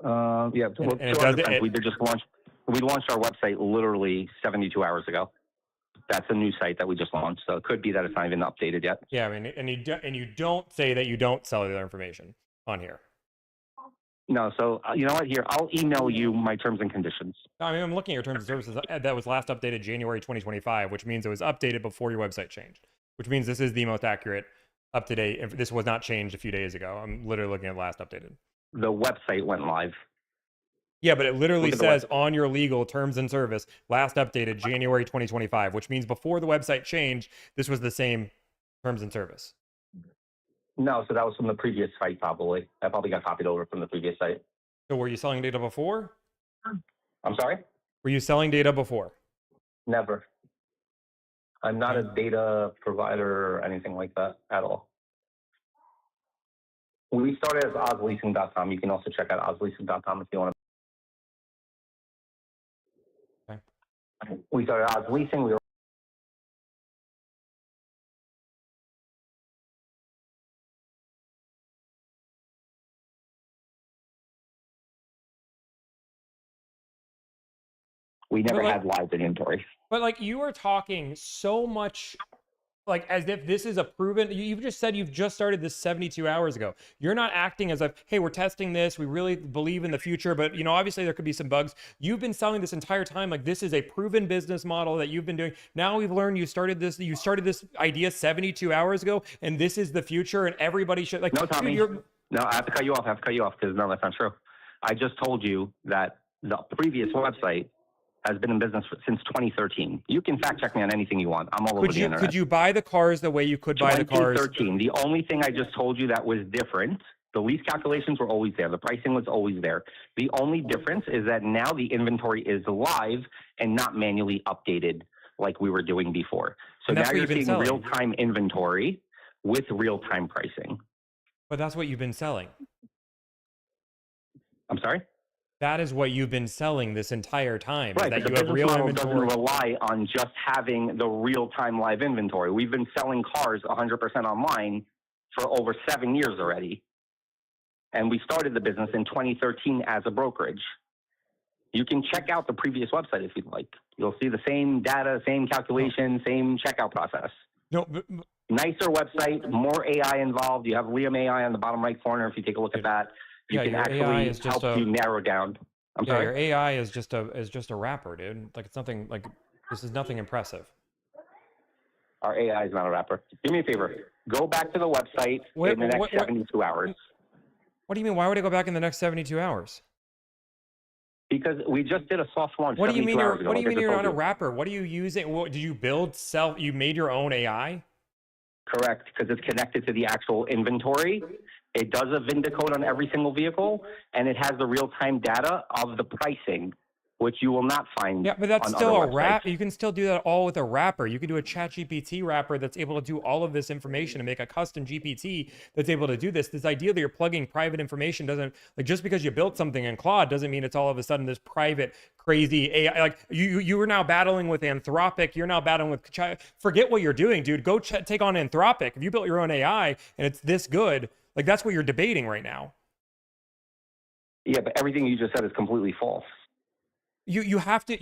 Yeah. And it to our does- defense, it- we just launched. We launched our website literally 72 hours ago. That's a new site that we just launched, so it could be that it's not even updated yet. Yeah, I mean, and you don't say that you don't sell the information on here. No, so you know what? Here, I'll email you my terms and conditions. I mean, I'm looking at your terms and services that was last updated January 2025, which means it was updated before your website changed, which means this is the most accurate, up to date. If this was not changed a few days ago, I'm literally looking at last updated. The website went live. Yeah, but it literally Look at the says on your legal terms and service, last updated January 2025, which means before the website changed, this was the same terms and service. No, so that was from the previous site, probably. That probably got copied over from the previous site. So were you selling data before? I'm sorry? Were you selling data before? Never. I'm not a data provider or anything like that at all. We started as ozleasing.com. You can also check out ozleasing.com if you want to. Okay. We started Oz Leasing. We were we never But, like- had live inventory. But like you are talking so much like as if this is a proven, you've just said you've just started this 72 hours ago. You're not acting as if, hey, we're testing this. We really believe in the future, but you know, obviously there could be some bugs. You've been selling this entire time. Like this is a proven business model that you've been doing. Now we've learned you started this idea 72 hours ago and this is the future and everybody should like, No, Tommy. dude, No, I have to cut you off. Because no, that's not true. I just told you that the previous website has been in business since 2013. You can fact check me on anything you want. I'm all over the internet. could you buy the cars the way you could buy the cars? 2013. The only thing I just told you that was different The lease calculations were always there. The pricing was always there. The only difference is that now the inventory is live and not manually updated like we were doing before. So And that's now what you're you've been seeing selling. real-time inventory with real-time pricing. But that's what you've been selling. I'm sorry? That is what you've been selling this entire time. Right, Is that but you the have business real model inventory. doesn't rely on just having the real-time live inventory. We've been selling cars 100% online for over 7 years already. And we started the business in 2013 as a brokerage. You can check out the previous website if you'd like. You'll see the same data, same calculation, same checkout process. No, Nicer website, more AI involved. You have Liam AI on the bottom right corner. If you take a look at that, you Yeah, can your actually AI is just help you narrow down. I'm yeah, sorry. your AI is just a wrapper, dude. Like it's nothing. Like this is nothing impressive. Our AI is not a rapper. Do me a favor. Go back to the website in the next 72 hours. What do you mean? Why would I go back in the next 72 hours? Because we just did a soft launch. What do you mean 72 you're? hours ago, What do you like I mean just you're told not a you. wrapper? What are you using? What did you build? You made your own AI? Correct, because it's connected to the actual inventory. It does a VIN code on every single vehicle, and it has the real-time data of the pricing, which you will not find. Yeah, but that's on still other a websites. wrap. You can still do that all with a wrapper. You can do a ChatGPT wrapper that's able to do all of this information and make a custom GPT that's able to do this. This idea that you're plugging private information doesn't, like, just because you built something in Claude doesn't mean it's all of a sudden this private, crazy AI. Like you are now battling with Anthropic. You're now battling with forget what you're doing, dude. Go take on Anthropic. If you built your own AI and it's this good, like that's what you're debating right now. Yeah, but everything you just said is completely false. You have to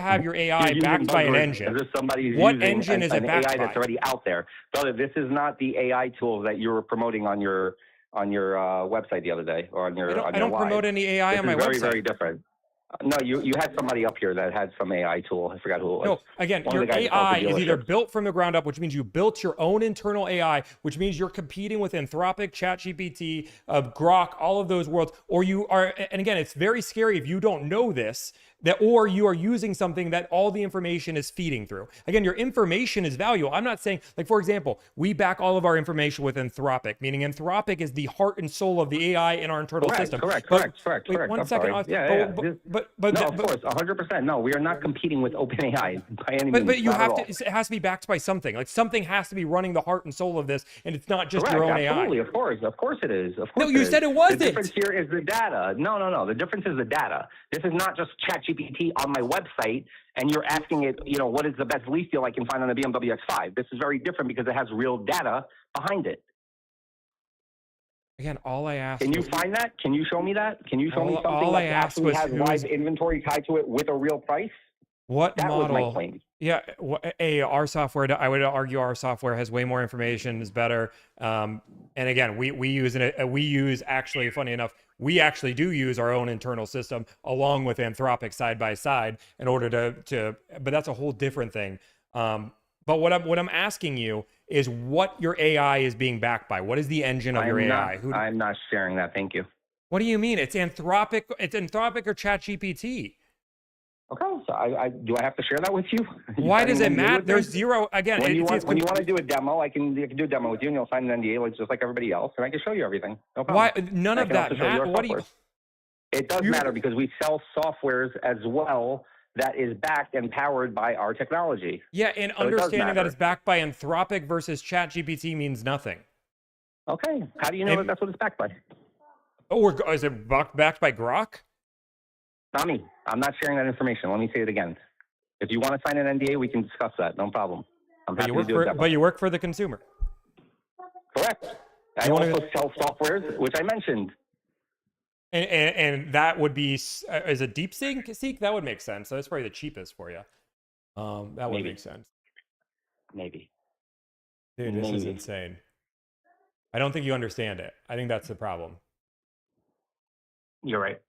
have your AI You're using backed by an buzzwords engine. as if somebody's What using engine is it an backed AI that's by? already out there. Brother, this is not the AI tools that you were promoting on your website the other day or on your I don't promote any AI on my This is website. very different. No, you had somebody up here that had some AI tool. I forgot who it was. No, again, One of your the guys that calls AI the is either dealership. built from the ground up, which means you built your own internal AI, which means you're competing with Anthropic, ChatGPT, Grok, all of those worlds, or you are. And again, it's very scary if you don't know this. Or you are using something that all the information is feeding through. Again, your information is valuable. I'm not saying, like, for example, we back all of our information with Anthropic, meaning Anthropic is the heart and soul of the AI in our internal system. Correct. Wait, One one second. But no, of course, 100%. No, we are not competing with OpenAI by any means. But you not have at to. all. It has to be backed by something. Like something has to be running the heart and soul of this, and it's not just Correct, your own absolutely, AI. of course it is. Of course No, you is. said it wasn't. The difference here is the data. No. The difference is the data. This is not just ChatGPT on my website, and you're asking it, what is the best lease deal I can find on a BMW X5. This is very different because it has real data behind it. Again, all I asked. Can you find that? Can you show me that? Can you show me something all that I asked actually was has who is- live inventory tied to it with a real price? What That was model? my claim. Yeah, our software. I would argue our software has way more information, is better. And again, we use actually, funny enough, we actually do use our own internal system along with Anthropic side by side in order to. But that's a whole different thing. But what I'm asking you is what your AI is being backed by. What is the engine of your AI? I'm not sharing that. Thank you. What do you mean? It's Anthropic. It's Anthropic or ChatGPT. Okay, so do I have to share that with you? Why does it Signing an NDA matter? with me? There's zero. Again, When you it's want to do a demo, I can do a demo with you, and you'll sign an NDA, just like everybody else, and I can show you everything. No problem. why none I of can that also show you matter? our What do you? software. It does matter because we sell softwares as well that is backed and powered by our technology. Yeah, and So it does understanding that matter. it's backed by Anthropic versus ChatGPT means nothing. Okay, how do you know that that's what it's backed by? Or is it backed by Grok? Not me. I'm not sharing that information. Let me say it again. If you want to sign an NDA, we can discuss that. No problem. I'm But happy you to work do a for, demo. but you work for the consumer. Correct. I You wanna- also sell softwares, which I mentioned. And that would be is a DeepSeek? That would make sense. That's probably the cheapest for you. That would Maybe. make sense. Maybe. Dude, this is Maybe. insane. I don't think you understand it. I think that's the problem. You're right.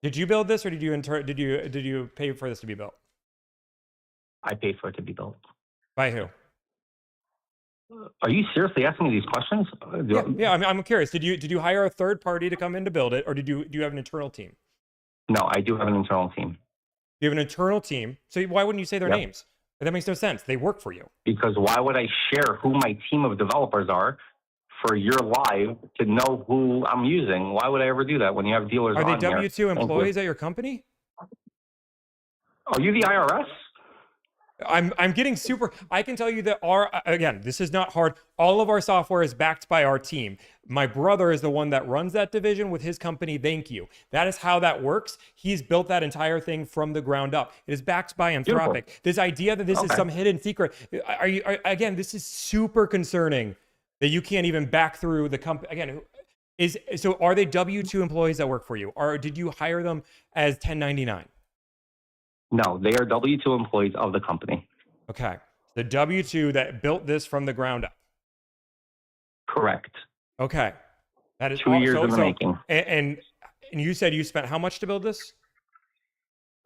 Did you build this, or did you pay for this to be built? I paid for it to be built. By who? Are you seriously asking me these questions? Yeah. I'm curious. Did you hire a third party to come in to build it, or do you have an internal team? No, I do have an internal team. You have an internal team. So why wouldn't you say their Yep. names? That makes no sense. They work for you. Because why would I share who my team of developers are for your live to know who I'm using. Why would I ever do that when you have dealers Are on they here? W-2 employees at your company? Are you the IRS? I'm getting super. I can tell you that again, this is not hard. All of our software is backed by our team. My brother is the one that runs that division with his company, Thank You. That is how that works. He's built that entire thing from the ground up. It is backed by Anthropic. Beautiful. This idea that this is some hidden secret. Again, this is super concerning that you can't even back through the company. Again, so are they W-2 employees that work for you? Or did you hire them as 1099? No, they are W-2 employees of the company. Okay. The W-2 that built this from the ground up. Correct. Okay. That is 2 years in the making. And you said you spent how much to build this?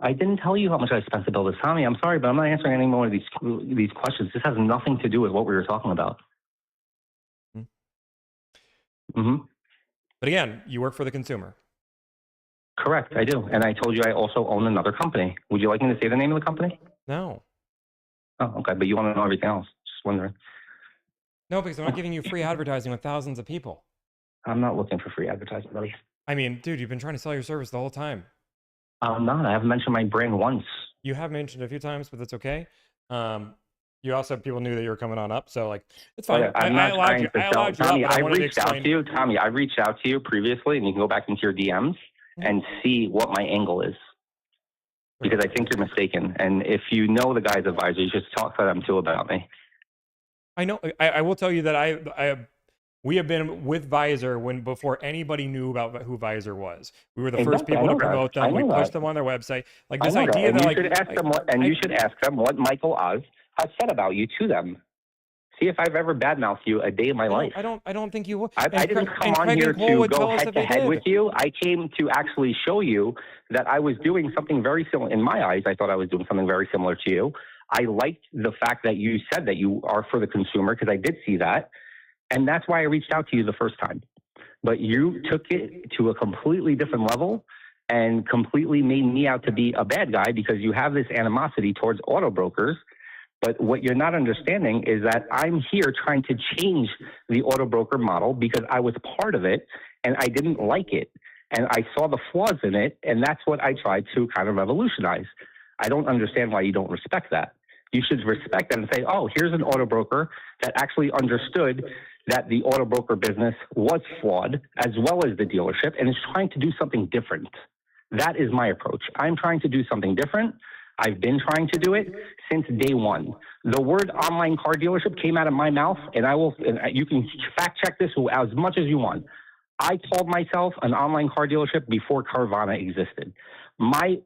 I didn't tell you how much I spent to build this, Tommy. I'm sorry, but I'm not answering any more of these questions. This has nothing to do with what we were talking about. Mm-hmm. But again, you work for the consumer. Correct, I do. And I told you I also own another company. Would you like me to say the name of the company? No. Oh, okay. But you want to know everything else. Just wondering. No, because I'm not giving you free advertising with thousands of people. I'm not looking for free advertising, buddy. I mean, dude, you've been trying to sell your service the whole time. I'm not. I haven't mentioned my brand once. You have mentioned it a few times, but that's okay. You also, people knew that you were coming on up, so like, it's fine. Okay, I'm not trying to sell. Tommy, I wanted to reached out to you. Tommy, I reached out to you previously, and you can go back into your DMs and see what my angle is. Because I think you're mistaken. And if you know the guy's advisor, you should talk to them too about me. I know. I will tell you that we have been with Visor before anybody knew about who Visor was. We were the first people to promote them. We pushed them on their website. Like this idea that, you should ask them what Michael Oz has said about you to them. See if I've ever badmouthed you a day in my life. I don't think you would. I didn't come on here to go head to head with you. I came to actually show you that I was doing something very similar. In my eyes, I thought I was doing something very similar to you. I liked the fact that you said that you are for the consumer, because I did see that. And that's why I reached out to you the first time. But you took it to a completely different level and completely made me out to be a bad guy because you have this animosity towards auto brokers. But what you're not understanding is that I'm here trying to change the auto broker model because I was part of it and I didn't like it. And I saw the flaws in it. And that's what I tried to kind of revolutionize. I don't understand why you don't respect that. You should respect that and say, oh, here's an auto broker that actually understood that the auto broker business was flawed as well as the dealership and is trying to do something different. That is my approach. I'm trying to do something different. I've been trying to do it since day one. The word online car dealership came out of my mouth, and you can fact check this as much as you want. I called myself an online car dealership before Carvana existed.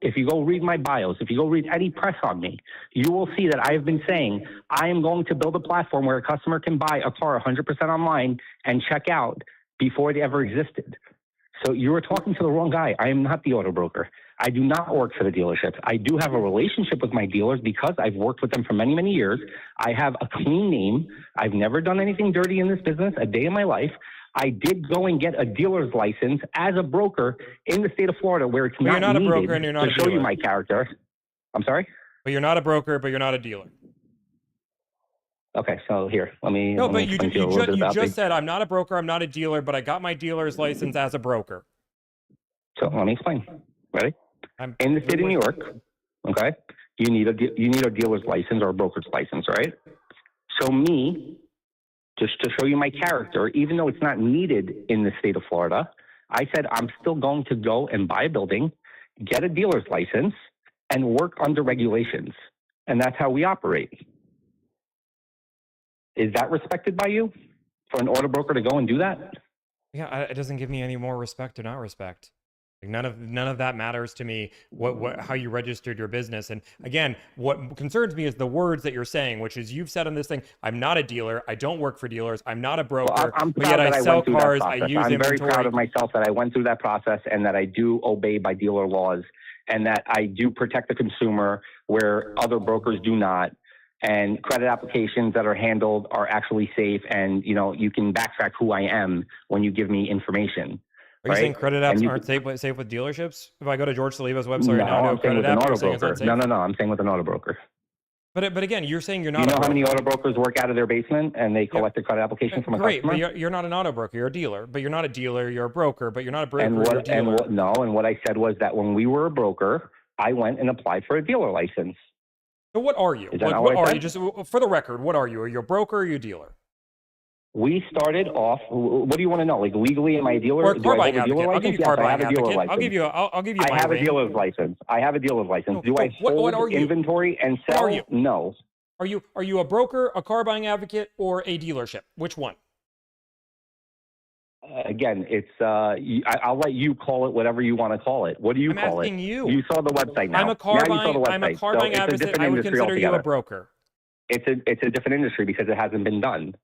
If you go read my bios, if you go read any press on me, you will see that I have been saying I am going to build a platform where a customer can buy a car 100% online and check out before it ever existed. So you were talking to the wrong guy. I am not the auto broker. I do not work for the dealerships. I do have a relationship with my dealers because I've worked with them for many, many years. I have a clean name. I've never done anything dirty in this business a day in my life. I did go and get a dealer's license as a broker in the state of Florida where it's not a needed broker and you're not to a show dealer. you my character. I'm sorry? But you're not a broker, but you're not a dealer. Okay, so here, let me. No, let but me you explain to a little bit just about the- said I'm not a broker, I'm not a dealer, but I got my dealer's license as a broker. So let me explain. Ready? In the state of New York, okay, you need a dealer's license or a broker's license, right? So me, just to show you my character, even though it's not needed in the state of Florida, I said I'm still going to go and buy a building, get a dealer's license, and work under regulations. And that's how we operate. Is that respected by you for an auto broker to go and do that? Yeah, it doesn't give me any more respect or not respect. Like none of that matters to me. How you registered your business, and again, what concerns me is the words that you're saying, which is you've said on this thing, I'm not a dealer, I don't work for dealers, I'm not a broker, well, I'm but yet I sell cars, I use I'm inventory. very proud of myself that I went through that process and that I do obey by dealer laws and that I do protect the consumer where other brokers do not. And credit applications that are handled are actually safe, and you can backtrack who I am when you give me information. Are you saying credit apps aren't safe with dealerships? If I go to George Saliba's website right now, I'm saying with an auto broker. it's not safe. No, I'm saying with an auto broker. But again, you're saying you're Do not. you know a how many broker. auto brokers work out of their basement and they collect their credit application from a Great, customer? but you're not an auto broker. You're a dealer. But you're not a dealer. You're a broker. But you're not a broker. And You're a what dealer. and what I said was that when we were a broker, I went and applied for a dealer license. So what are you? Is that What, not what what I are said? you? Just for the record, what are you? Are you a broker or are you a dealer? We started off. What do you want to know? Like legally, am I a dealer? Or a Do car I buying hold a dealer advocate. I'll give license? you car Yes, I have buying a dealer advocate. license. I'll give you my I have a ring. dealer's license. I have a dealer's license. Do I what hold are you? inventory and What sell? are you? No. Are you a broker, a car buying advocate, or a dealership? Which one? Again, it's I'll let you call it whatever you want to call it. What do you I'm call it? asking you. You saw the website now. I'm a car now you saw buying. the website. I'm a car So buying it's a advocate. different I would industry consider you a altogether. broker. It's a different industry because it hasn't been done.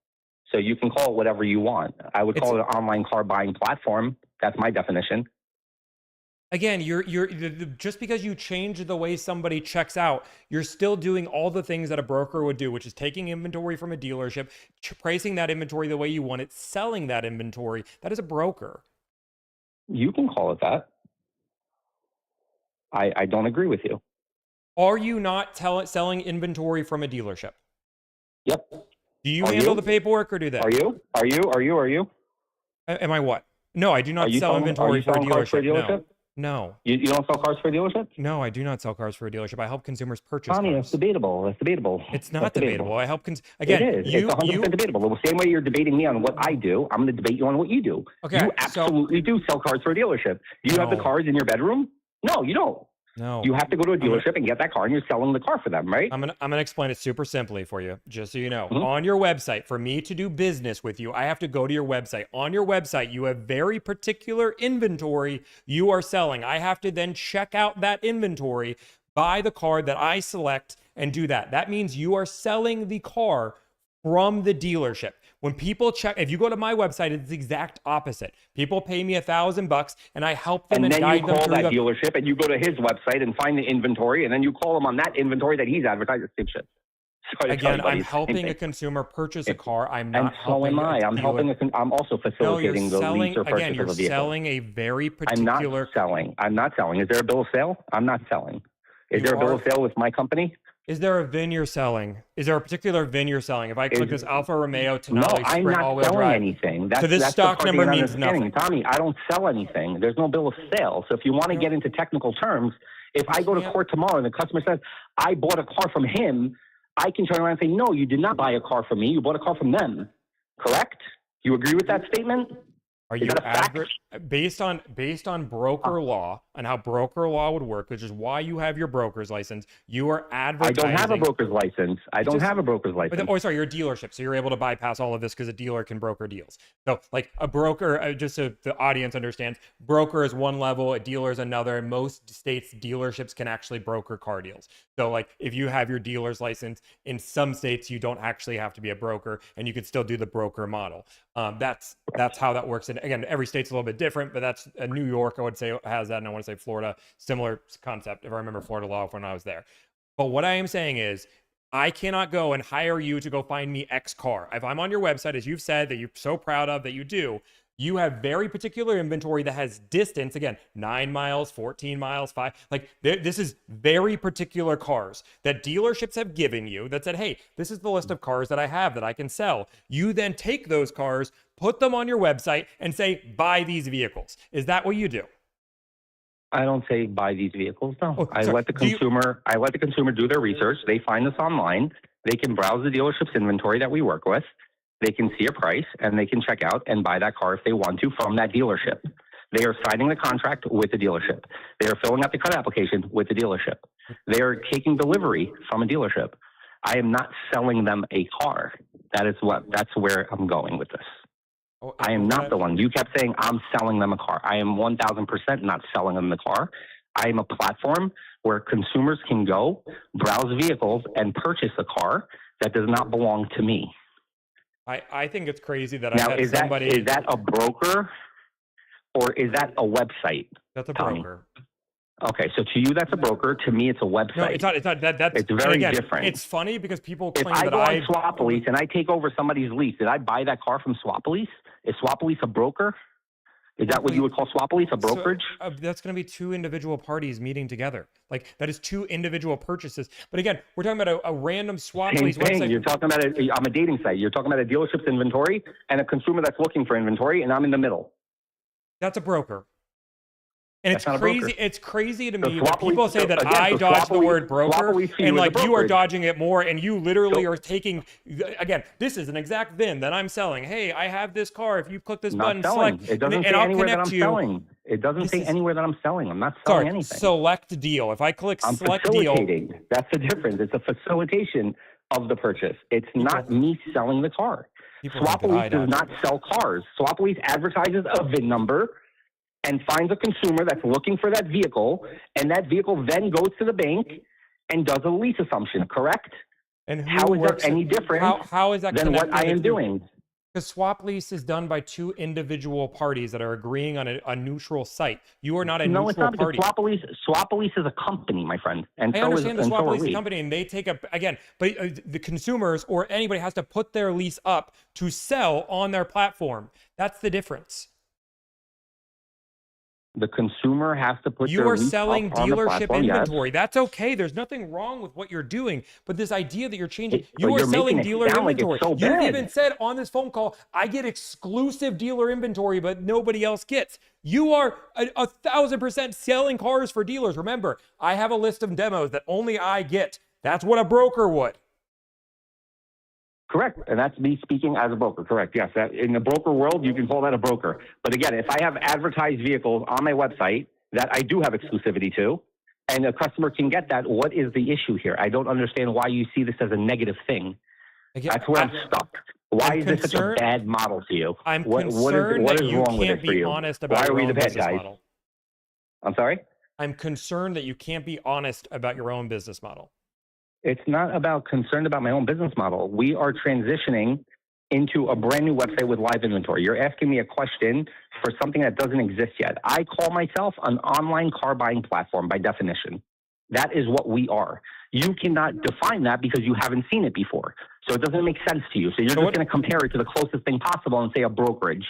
So you can call it whatever you want. I would call it an online car buying platform. That's my definition. Again, just because you change the way somebody checks out, you're still doing all the things that a broker would do, which is taking inventory from a dealership, pricing that inventory the way you want it, selling that inventory. That is a broker. You can call it that. I don't agree with you. Are you not selling inventory from a dealership? Yep. Do you Are handle you? the paperwork or do they? Are you? Am I what? No, I do not sell inventory for a dealership. No. You don't sell cars for a dealership? No, I do not sell cars for a dealership. I help consumers purchase Tommy, cars. that's debatable. That's debatable. It's not That's debatable. I help again. It is. It's 100% debatable. The same way you're debating me on what I do, I'm going to debate you on what you do. Okay, You absolutely do sell cars for a dealership. Do you have the No. cars in your bedroom? No, you don't. No. You have to go to a dealership and get that car, and you're selling the car for them, right? I'm gonna explain it super simply for you, just so you know. Mhm. On your website, for me to do business with you, I have to go to your website. On your website, you have very particular inventory you are selling. I have to then check out that inventory, buy the car that I select, and do that. That means you are selling the car from the dealership. When people check, if you go to my website, it's the exact opposite. People pay me $1,000 and I help them And and then you guide them call through that the dealership, and you go to his website and find the inventory, and then you call him on that inventory that he's advertising. Same shit. Sorry to tell Again, you, buddy. I'm It's the same helping thing. a consumer purchase a car. I'm And not so helping am I. a I'm dealer. helping. I'm also No, you're facilitating the selling. lease or purchase Again, you're of a vehicle. selling a very I'm particular. not selling. I'm not selling. Is there a bill of sale? I'm not selling. Is You there a bill are- of sale with my company? Is there a VIN you're selling? Is there a particular VIN you're selling? If I click this Alfa Romeo No, Tonale I'm Sprint not all-wheel selling drive, anything. so this that's stock the part number you're not means understanding. nothing. Tommy, I don't sell anything. There's no bill of sale. So if you want to get into technical terms, if I go to court tomorrow and the customer says, I bought a car from him, I can turn around and say, no, you did not buy a car from me. You bought a car from them. Correct? You agree with that statement? Are Is you that a fact? based on broker law and how broker law would work, which is why you have your broker's license? You are I advertising. don't have a broker's license. I don't have a broker's license. Oh, sorry, you're a dealership, so you're able to bypass all of this because a dealer can broker deals. So, like a broker, just so the audience understands, broker is one level, a dealer is another. In most states, dealerships can actually broker car deals. So, like if you have your dealer's license, in some states you don't actually have to be a broker, and you can still do the broker model. That's how that works. And again, every state's a little bit different, but that's New York, I would say, has that, and I want to say Florida, similar concept. If I remember Florida law when I was there. But what I am saying is, I cannot go and hire you to go find me X car. If I'm on your website, as you've said that you're so proud of that you do, you have very particular inventory that has distance, again, 9 miles, 14 miles, 5. Like this is very particular cars that dealerships have given you that said, hey, this is the list of cars that I have that I can sell. You then take those cars, put them on your website and say, buy these vehicles. Is that what you do? I don't say buy these vehicles. No, Oh, I sorry. let the consumer. I let the consumer do their research. They find us online. They can browse the dealership's inventory that we work with. They can see a price and they can check out and buy that car if they want to from that dealership. They are signing the contract with the dealership. They are filling out the credit application with the dealership. They are taking delivery from a dealership. I am not selling them a car. That's where I'm going with this. I am not the one. You kept saying I'm selling them a car. I am 1,000% not selling them the car. I am a platform where consumers can go, browse vehicles, and purchase a car that does not belong to me. I think it's crazy that Now, I had somebody. is that a broker or is that a website? That's a Tommy? broker. Okay, so to you that's a broker. To me, it's a website. No, it's not. It's not. That's It's very again, different. It's funny because people If claim I that go on Swap-A-Lease and I take over somebody's lease, did I buy that car from Swap-A-Lease? Is Swap-A-Lease a broker? Is that what you would call Swaplease, a brokerage? So, that's going to be two individual parties meeting together. Like, that is two individual purchases. But again, we're talking about a random Swaplease website. You're talking about I'm a dating site. You're talking about a dealership's inventory and a consumer that's looking for inventory, and I'm in the middle. That's a broker. And That's it's not a crazy. broker. It's crazy to The me that Swaplease- people say that again, I the dodge the Swaplease- word broker, Swaplease to you and is a like you are brokerage. dodging it more, and you literally are taking. Again, this is an exact VIN that I'm selling. Hey, I have this car. If you click this Not button, selling. select, It doesn't and say I'll anywhere that connect I'm to you. selling. It doesn't This say is- anywhere that I'm selling. I'm not selling anything. Select deal. If I click I'm select deal, facilitating. That's the difference. It's a facilitation of the purchase. It's not me selling the car. People think that I Swaplease does dodge not sell cars. Swaplease advertises a VIN number and finds a consumer that's looking for that vehicle, and that vehicle then goes to the bank and does a lease assumption, correct? And how is that any different how is that than what I connected am to- doing? Because swap lease is done by two individual parties that are agreeing on a neutral site. You are not a No, it's neutral not, because party. Swaplease is a company, my friend. And I so understand is, the and so swap are lease we. company, and they take up again, but the consumers or anybody has to put their lease up to sell on their platform. That's the difference. The consumer has to put You their are lease selling up on the dealership platform, yes. inventory. That's okay. There's nothing wrong with what you're doing. But this idea that you're changing, But you are you're selling making it dealer sound like it's inventory. so You've bad. even said on this phone call, I get exclusive dealer inventory, but nobody else gets. You are 1,000% selling cars for dealers. Remember, I have a list of demos that only I get. That's what a broker would. Correct. And that's me speaking as a broker. Correct. Yes. That, in the broker world, you can call that a broker. But again, if I have advertised vehicles on my website that I do have exclusivity to, and a customer can get that, what is the issue here? I don't understand why you see this as a negative thing. Again, That's where I'm stuck. Why I'm is this such a concerned- bad model to you? I'm what concerned is that you wrong with can't it for be you? honest Why about are your we own the bad business guys? model. I'm sorry? I'm concerned that you can't be honest about your own business model. It's not about concerned about my own business model. We are transitioning into a brand new website with live inventory. You're asking me a question for something that doesn't exist yet. I call myself an online car buying platform by definition. That is what we are. You cannot define that because you haven't seen it before. So it doesn't make sense to you. So you're just going to compare it to the closest thing possible and say a brokerage.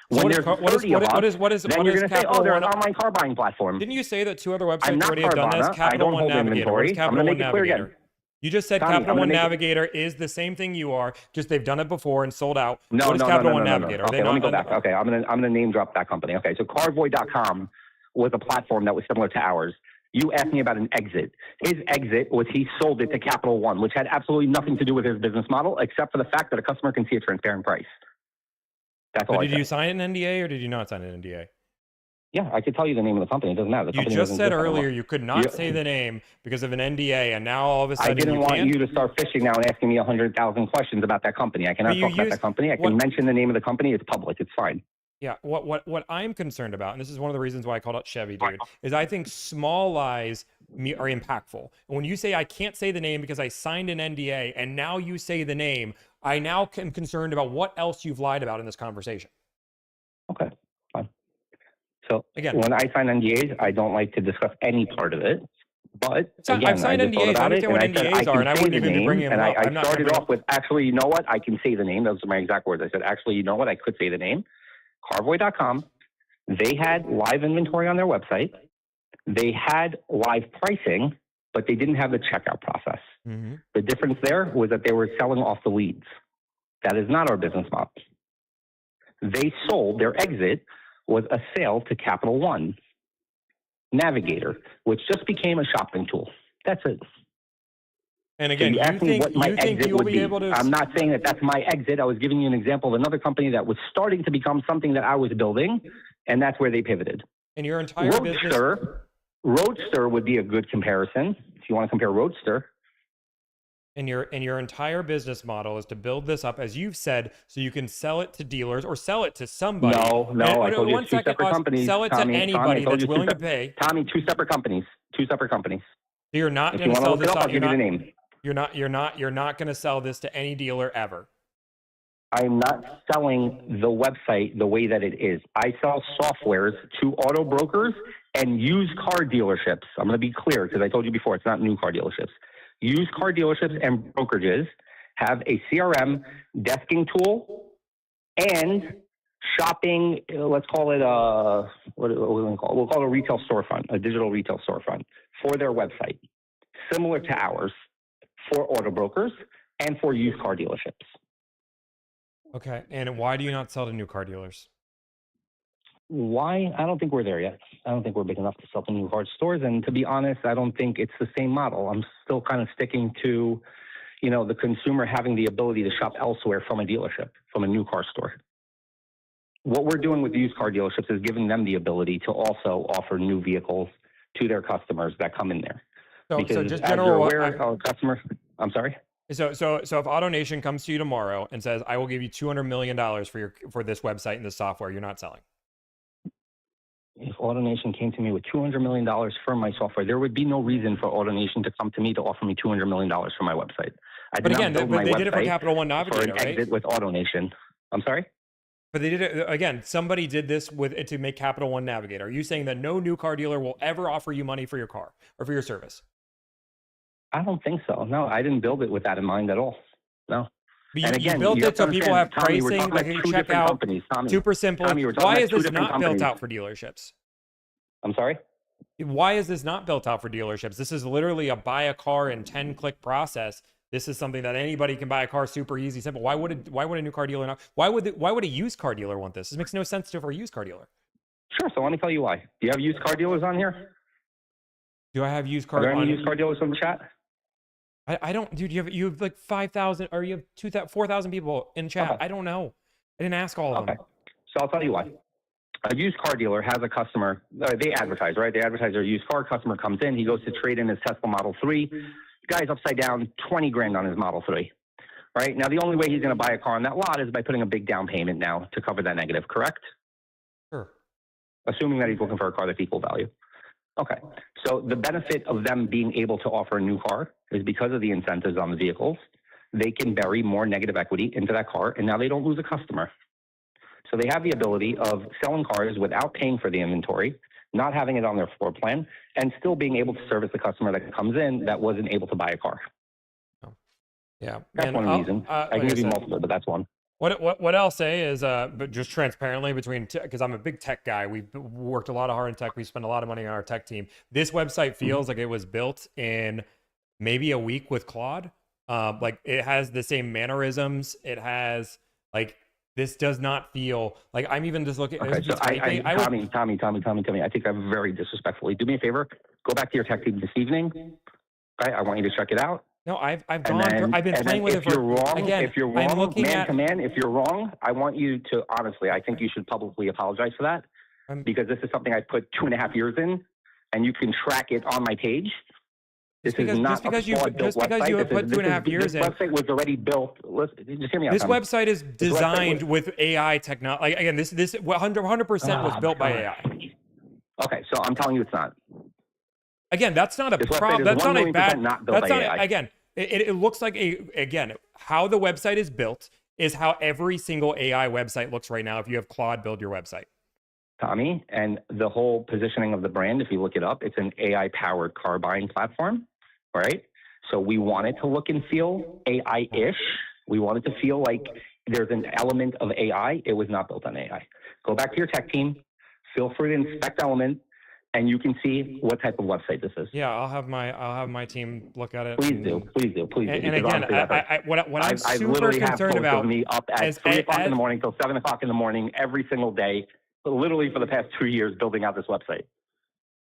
When there's 30 of us, then you're going to say, oh, they're an online car buying platform. Didn't you say that two other I'm websites not already have done this? Carvana. I Capital don't One hold Navigator. What is inventory. I'm Capital going to One make it clear Navigator? again. You just said Tommy, Capital I'm One gonna make it- Navigator is the same thing you are, just they've done it before and sold out. No, what is no, Capital no, One no, no, no. Navigator? Are they Okay, let me not go back. Okay, I'm gonna name drop that company. Okay, so Carvoy.com was a platform that was similar to ours. You asked me about an exit. His exit was he sold it to Capital One, which had absolutely nothing to do with his business model, except for the fact that a customer can see a transparent price. That's all But I did said. you sign an NDA or did you not sign an NDA? Yeah, I could tell you the name of the company. It doesn't matter. The You company just doesn't said exist earlier anymore. you could not say the name because of an NDA, and now all of a I sudden didn't you want can. you to start fishing now and asking me 100,000 questions about that company. I cannot But you talk about use- that company. I can mention the name of the company. It's public. It's fine. Yeah, what I'm concerned about, and this is one of the reasons why I called out Chevy, dude, is I think small lies are impactful. And when you say I can't say the name because I signed an NDA, and now you say the name, I now am concerned about what else you've lied about in this conversation. Okay, fine. So Again, when I sign NDAs, I don't like to discuss any part of it. But again, I've signed I just thought NDAs. I about it, understand what and I said, NDAs I are, and I can wouldn't say the even be name, bringing them and up. I'm I not started bringing- off with, actually, you know what? I can say the name. Those are my exact words. I said, actually, you know what? I could say the name. Carvoy.com. They had live inventory on their website. They had live pricing, but they didn't have the checkout process. Mm-hmm. The difference there was that they were selling off the leads. That is not our business model. They sold, their exit was a sale to Capital One Navigator, which just became a shopping tool. That's it. And So again, you you asked me think what my you think exit you'll would be be. able to? I'm not saying that that's my exit. I was giving you an example of another company that was starting to become something that I was building, and that's where they pivoted. And your entire business. Roadster would be a good comparison if you want to compare Roadster. And your entire business model is to build this up, as you've said, so you can sell it to dealers or sell it to somebody. No, I told you one it's two second, separate companies. sell it Tommy, to I anybody told that's you two willing to sep- pay. Tommy, two separate companies. Two separate companies. So you're not If going you to want to sell look it this up, out. I'll give you the name. You're not going to sell this to any dealer ever. I'm not selling the website the way that it is. I sell softwares to auto brokers and used car dealerships. I'm going to be clear because I told you before, it's not new car dealerships. Used car dealerships and brokerages have a CRM desking tool and shopping, let's call it what are we going to call it? We'll call it a retail storefront, a digital retail storefront for their website, similar to ours for auto brokers and for used car dealerships. Okay. And why do you not sell to new car dealers? Why? I don't think we're there yet. I don't think we're big enough to sell to new car stores. And to be honest, I don't think it's the same model. I'm still kind of sticking to, the consumer having the ability to shop elsewhere from a dealership, from a new car store. What we're doing with used car dealerships is giving them the ability to also offer new vehicles to their customers that come in there. So Because just as general, you're aware, our customers, I'm sorry? So if AutoNation comes to you tomorrow and says, I will give you $200 million for this website and this software, you're not selling. If AutoNation came to me with $200 million for my software, there would be no reason for AutoNation to come to me to offer me $200 million for my website. But again, they did it for Capital One for Navigator, an right? exit with AutoNation. I'm sorry? But they did it again. Somebody did this to make Capital One Navigator. Are you saying that no new car dealer will ever offer you money for your car or for your service? I don't think so. No, I didn't build it with that in mind at all. No. But And again, you built you have it so to people have understand, Tommy, we're pricing, talking like about you two check different out. companies, Tommy. Super simple. Tommy, we're talking Why about is two this different not built companies. out for dealerships? I'm sorry? Why is this not built out for dealerships? This is literally a buy a car in 10-click process. This is something that anybody can buy a car super easy, simple. Why would a new car dealer not? Why would a used car dealer want this? This makes no sense for a used car dealer. Sure. So let me tell you why. Do you have used car dealers on here? Do I have used Are car? there any used car dealers on the chat? I don't, dude. You have like 5,000 or you have 2,000, 4,000 people in chat. Okay. I don't know. I didn't ask all of them. So I'll tell you why. A used car dealer has a customer. They advertise, right? They advertise their used car. Customer comes in. He goes to trade in his Tesla Model 3. Guy's upside down, 20 grand on his Model 3. Right now, the only way he's going to buy a car on that lot is by putting a big down payment now to cover that negative. Correct? Sure. Assuming that he's looking for a car that's equal value. Okay. So the benefit of them being able to offer a new car is because of the incentives on the vehicles. They can bury more negative equity into that car, and now they don't lose a customer. So they have the ability of selling cars without paying for the inventory, not having it on their floor plan, and still being able to service the customer that comes in that wasn't able to buy a car. Yeah, That's and one reason. I can like give you said, multiple, but that's one. What I'll say is, but just transparently between, because I'm a big tech guy, we've worked a lot of hard in tech. We spend a lot of money on our tech team. This website feels like it was built in maybe a week with Claude. Like it has the same mannerisms. It has like, this does not feel like I'm even just looking. Okay, so Tommy, I think I'm very disrespectfully. Do me a favor, go back to your tech team this evening. Okay, I want you to check it out. No, I've gone. I've been playing with it for. If you're wrong, I'm looking man at. to man, if you're wrong, I want you to honestly. I think you should publicly apologize for that because this is something I put 2.5 years in, and you can track it on my page. This is not just because you have put 2.5 years in. This website was already built. Listen, just hear me out. This Tommy. website is designed with AI technology. Like again, this 100% was built by AI. Okay, so I'm telling you it's not. Again, that's not a This website problem. is That's not a 1,000,000% bad. not built That's by not AI. again. It looks like how the website is built is how every single AI website looks right now. If you have Claude build your website, Tommy, and the whole positioning of the brand, if you look it up, it's an AI-powered car buying platform, right? So we want it to look and feel AI-ish. We want it to feel like there's an element of AI. It was not built on AI. Go back to your tech team. Feel free to inspect element, and you can see what type of website this is. yeah, I'll have my team look at it. Please do. And again, what I'm I super literally have concerned photos about of me up at 3 o'clock in the morning till 7 o'clock in the morning every single day, literally for the past 2 years building out this website.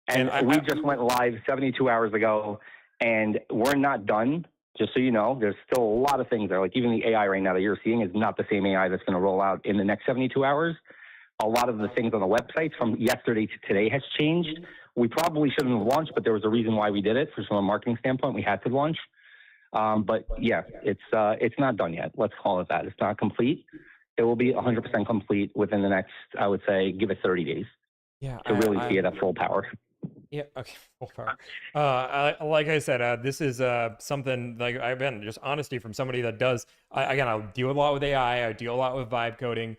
And we just went live 72 hours ago, and we're not done. Just so you know, there's still a lot of things there. Like even the AI right now that you're seeing is not the same AI that's going to roll out in the next 72 hours. A lot of the things on the websites from yesterday to today has changed. We probably shouldn't have launched, but there was a reason why we did it. From a marketing standpoint, we had to launch. But yeah, it's not done yet. Let's call it that. It's not complete. It will be 100% complete within the next, I would say, give it 30 days. Yeah, to really see it at full power. Yeah. Okay. Full power. Like I said, this is something like I've been just honesty from somebody that does. Again, I deal a lot with AI. I deal a lot with vibe coding.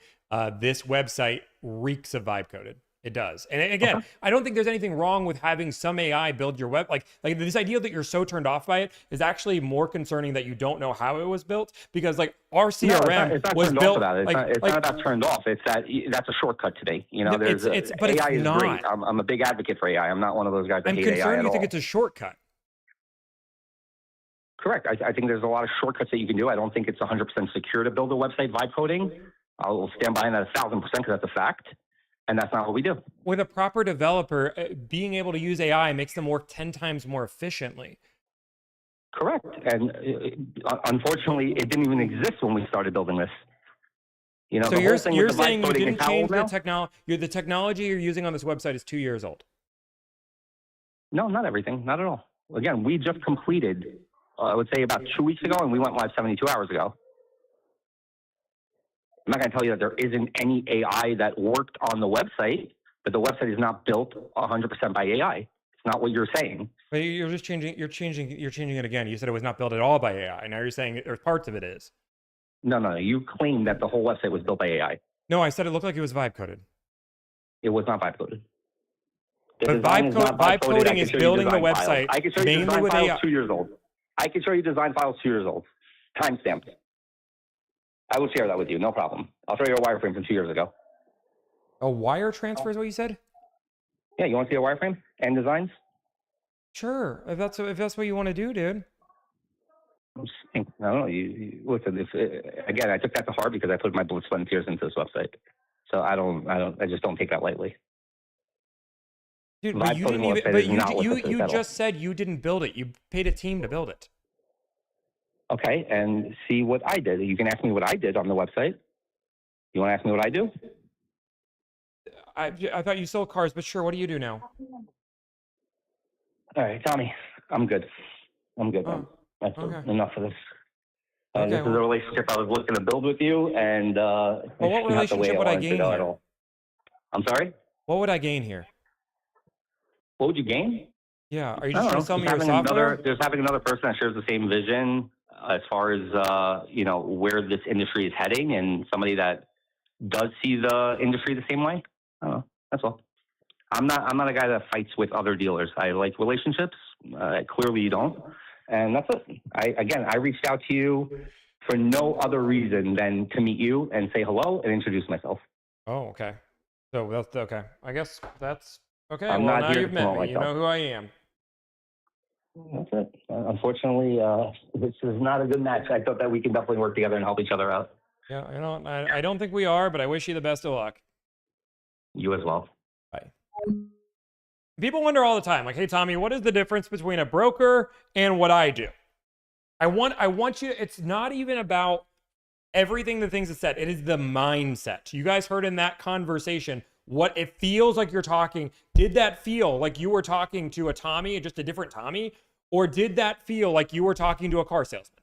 This website reeks of vibe coded. It does. And again, I don't think there's anything wrong with having some AI build your web. Like this idea that you're so turned off by it is actually more concerning that you don't know how it was built, because like our CRM it's not was turned built. Off about it. It's like, not about turned off. It's that's a shortcut today. You know, No, there's but AI it's is not. great. I'm a big advocate for AI. I'm not one of those guys that I'm hate AI concerned at you all. think it's a shortcut. Correct. I think there's a lot of shortcuts that you can do. I don't think it's 100% secure to build a website vibe coding. I'll stand behind that 1,000% because that's a fact. And that's not what we do. With a proper developer, being able to use AI makes them work 10 times more efficiently. Correct. And unfortunately, it didn't even exist when we started building this. You know, So the you're whole thing saying with the vibe you coding didn't is how change old the now? technology. The technology you're using on this website is 2 years old. No, not everything. Not at all. Again, we just completed, I would say about 2 weeks ago, and we went live 72 hours ago. I'm not going to tell you that there isn't any AI that worked on the website, but the website is not built 100% by AI. It's not what you're saying. But you're just changing. You're changing it again. You said it was not built at all by AI. Now you're saying there's parts of it is. No. You claim that the whole website was built by AI. No, I said it looked like it was vibe coded. It was not vibe coded. But vibe coding is building the website I can show you mainly design with files AI. 2 years old. I can show you design files 2 years old. Timestamped. I will share that with you, no problem. I'll show you a wireframe from 2 years ago. A wire transfer is what you said? Yeah, you want to see a wireframe and designs? Sure, if that's what you want to do, dude. I don't know. You listen. Again, I took that to heart because I put my blood, sweat, and tears into this website. So I just don't take that lightly. Dude, but you didn't even. But you just said you didn't build it. You paid a team to build it. Okay, and see what I did. You can ask me what I did on the website. You want to ask me what I do? I thought you sold cars, but sure. What do you do now? All right, Tommy, I'm good. Man. That's enough of this. This is a relationship I was looking to build with you, and what relationship would I gain here? At all. I'm sorry? What would I gain here? What would you gain? Yeah, are you just trying to sell me your software? There's having another person that shares the same vision as far as where this industry is heading, and somebody that does see the industry the same way. I don't know. That's all. I'm not a guy that fights with other dealers. I like relationships. Clearly, you don't, and that's it. I reached out to you for no other reason than to meet you and say hello and introduce myself. Oh, okay. So that's okay. I guess that's okay. I'm well, not now here you've to met me. promote You know myself. who I am. That's it. Unfortunately, this is not a good match. I thought that we can definitely work together and help each other out. Yeah, I don't think we are, but I wish you the best of luck. You as well. Bye. People wonder all the time, like, hey, Tommy, what is the difference between a broker and what I do? I want you, it's not even about everything the things it said. It is the mindset. You guys heard in that conversation what it feels like you're talking. Did that feel like you were talking to a Tommy, just a different Tommy? Or did that feel like you were talking to a car salesman?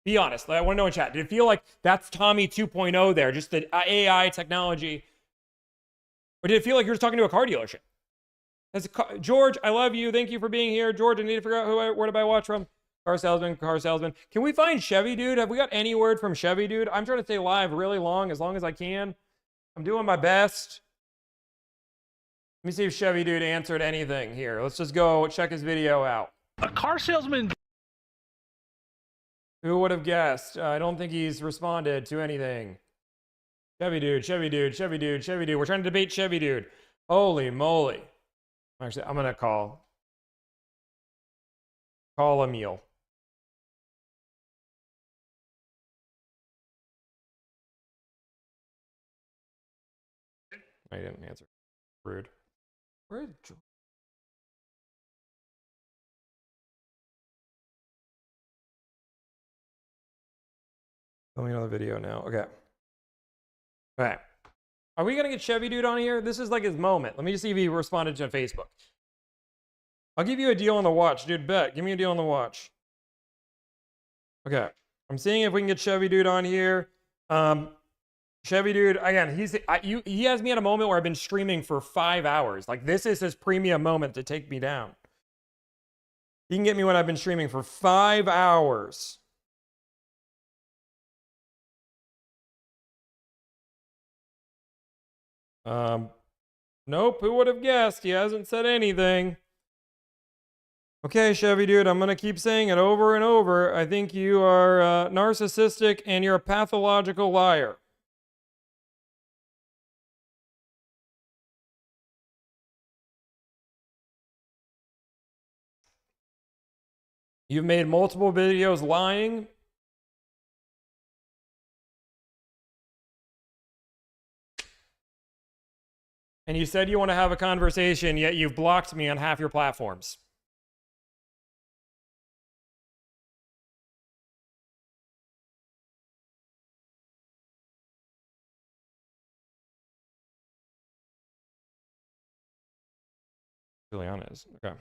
Be honest. I want to know in chat. Did it feel like that's Tommy 2.0 there, just the AI technology? Or did it feel like you're just talking to a car dealership? George, I love you. Thank you for being here. George, I need to figure out where to buy watch from. Car salesman, car salesman. Can we find Chevy Dude? Have we got any word from Chevy Dude? I'm trying to stay live really long as I can. I'm doing my best. Let me see if Chevy Dude answered anything here. Let's just go check his video out. A car salesman. Who would have guessed? I don't think he's responded to anything. Chevy Dude, Chevy Dude, Chevy Dude, Chevy Dude. We're trying to debate Chevy Dude. Holy moly. Actually, I'm going to call Emil. I didn't answer. Rude. Where is George? Tell me another video now. Okay. Okay. Are we going to get Chevy Dude on here? This is like his moment. Let me just see if he responded to Facebook. I'll give you a deal on the watch. Dude, bet. Give me a deal on the watch. Okay. I'm seeing if we can get Chevy Dude on here. Chevy Dude, again, he has me at a moment where I've been streaming for 5 hours. Like, this is his premium moment to take me down. He can get me when I've been streaming for 5 hours. Nope, who would have guessed? He hasn't said anything. Okay, Chevy dude, I'm going to keep saying it over and over. I think you are narcissistic and you're a pathological liar. You've made multiple videos lying. And you said you want to have a conversation, yet you've blocked me on half your platforms. Juliana is. Okay.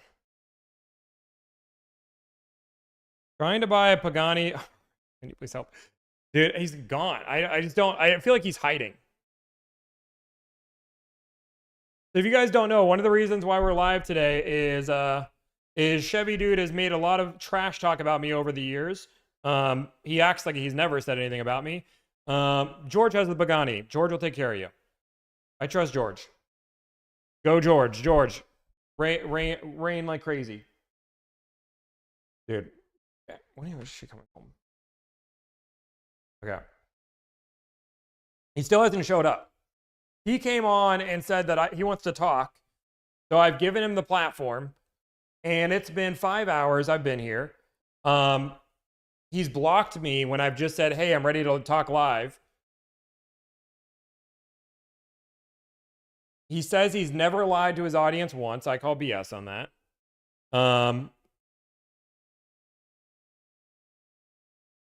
Trying to buy a Pagani. Can you please help? Dude, he's gone. I just don't. I feel like he's hiding. So if you guys don't know, one of the reasons why we're live today is Chevy Dude has made a lot of trash talk about me over the years. He acts like he's never said anything about me. George has the Pagani. George will take care of you. I trust George. Go George. George. Rain like crazy. Dude. When is she coming home? Okay. He still hasn't showed up. He came on and said that he wants to talk. So I've given him the platform. And it's been 5 hours I've been here. He's blocked me when I've just said, hey, I'm ready to talk live. He says he's never lied to his audience once. I call BS on that.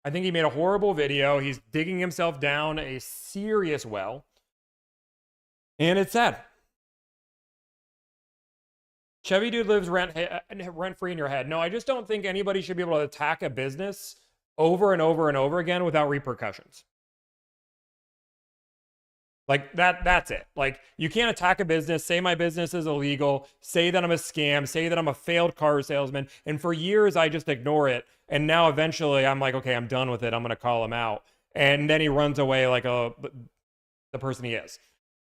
I think he made a horrible video. He's digging himself down a serious well. And it's sad. Chevy Dude lives rent-free in your head. No, I just don't think anybody should be able to attack a business over and over and over again without repercussions. Like, that's it. Like, you can't attack a business, say my business is illegal, say that I'm a scam, say that I'm a failed car salesman, and for years I just ignore it, and now eventually I'm like, okay, I'm done with it, I'm going to call him out. And then he runs away like the person he is.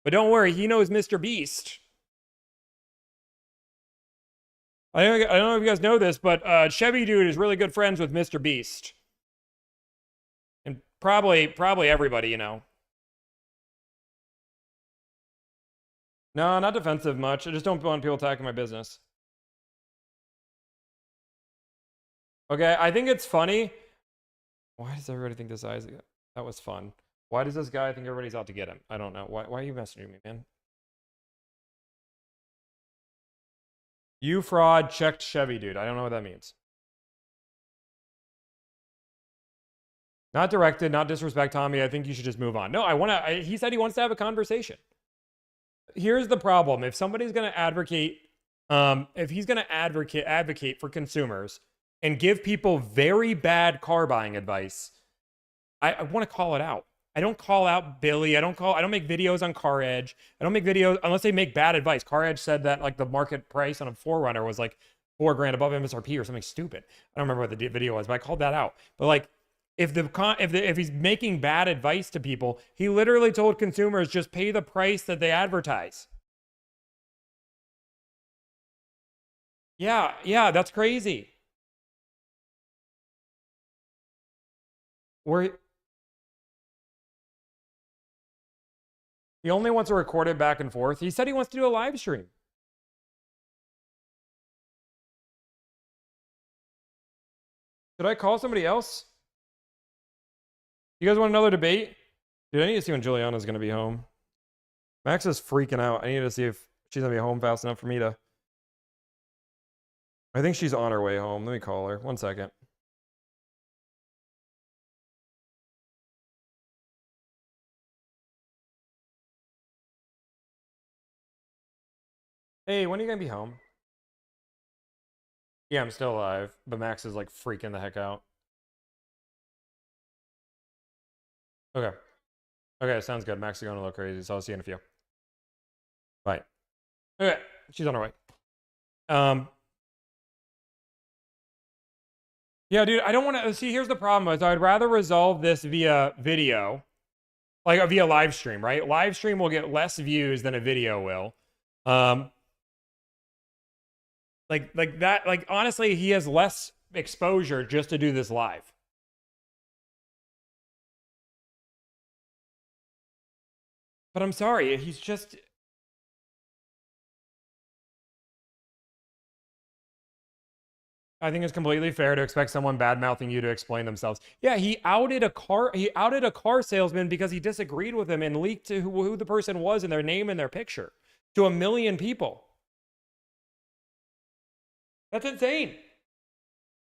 But don't worry, he knows Mr. Beast. I don't know if you guys know this, but Chevy Dude is really good friends with Mr. Beast. And probably everybody, you know. No, not defensive much. I just don't want people attacking my business. Okay, I think it's funny. Why does everybody think this guy's... That was fun. Why does this guy think everybody's out to get him? I don't know. Why are you messaging me, man? You fraud checked Chevy Dude. I don't know what that means. Not directed, not disrespect, Tommy. I think you should just move on. No, he said he wants to have a conversation. Here's the problem. If somebody's going to advocate, if he's going to advocate for consumers and give people very bad car buying advice, I want to call it out. I don't call out Billy. I don't make videos on Car Edge. I don't make videos unless they make bad advice. Car Edge said that like the market price on a 4Runner was like $4,000 above MSRP or something stupid. I don't remember what the video was, but I called that out. But like, if he's making bad advice to people, he literally told consumers just pay the price that they advertise. Yeah, that's crazy. He only wants to record it back and forth. He said he wants to do a live stream. Should I call somebody else? You guys want another debate? Dude, I need to see when Juliana's going to be home. Max is freaking out. I need to see if she's going to be home fast enough for me to... I think she's on her way home. Let me call her. 1 second. Hey, when are you going to be home? Yeah, I'm still alive, but Max is like freaking the heck out. Okay, sounds good. Max is going a little crazy, so I'll see you in a few. Bye. Okay, she's on her way. Yeah, dude, I don't want to... See, here's the problem is I'd rather resolve this via video, like via live stream, right? Live stream will get less views than a video will. Like that, like honestly, he has less exposure just to do this live. But I'm sorry, he's just I think it's completely fair to expect someone bad-mouthing you to explain themselves. Yeah, he outed a car salesman because he disagreed with him and leaked to who the person was and their name and their picture to 1 million people. That's insane.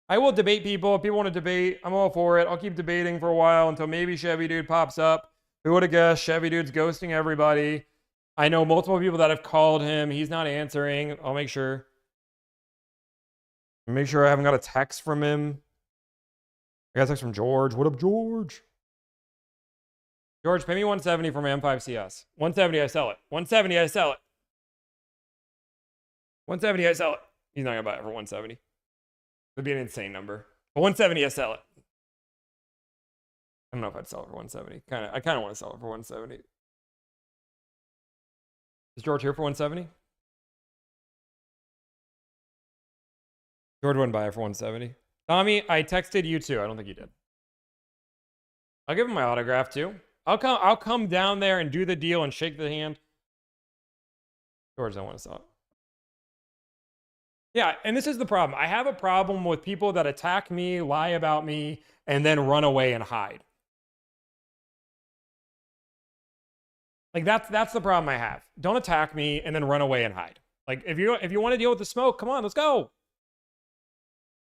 I will debate people. If people want to debate, I'm all for it. I'll keep debating for a while until maybe Chevy Dude pops up. Who would have guessed? Chevy Dude's ghosting everybody. I know multiple people that have called him. He's not answering. I'll make sure. Make sure I haven't got a text from him. I got a text from George. What up, George? George, pay me 170 for my M5CS. 170, I sell it. 170, I sell it. 170, I sell it. He's not gonna buy it for 170. It'd be an insane number. But 170, I sell it. I don't know if I'd sell it for 170. I kind of want to sell it for 170. Is George here for 170? George wouldn't buy it for 170. Tommy, I texted you too. I don't think you did. I'll give him my autograph too. I'll come down there and do the deal and shake the hand. George don't want to sell it. Yeah, and this is the problem. I have a problem with people that attack me, lie about me, and then run away and hide. Like that's the problem I have. Don't attack me and then run away and hide. Like if you want to deal with the smoke, come on, let's go.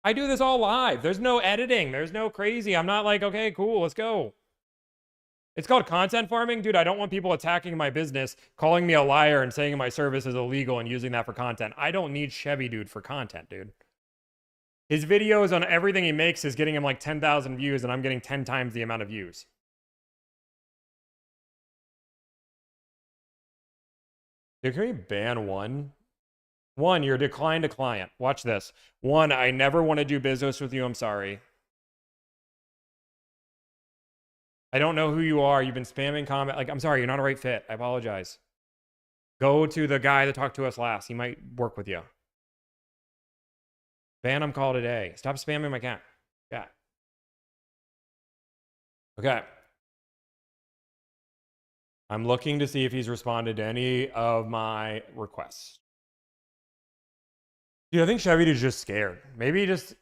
I do this all live. There's no editing. There's no crazy. I'm not like, okay, cool, let's go. It's called content farming. Dude, I don't want people attacking my business, calling me a liar and saying my service is illegal and using that for content. I don't need Chevy Dude for content, dude. His videos on everything he makes is getting him like 10,000 views and I'm getting 10 times the amount of views. Dude, can we ban one? One, you're declined to client. Watch this. One, I never want to do business with you. I'm sorry. I don't know who you are. You've been spamming comment. Like, I'm sorry, you're not a right fit. I apologize. Go to the guy that talked to us last. He might work with you. Ban him call today. Stop spamming my cat. Yeah. Okay. I'm looking to see if he's responded to any of my requests. Dude, I think Chevy Dude's just scared. Maybe he's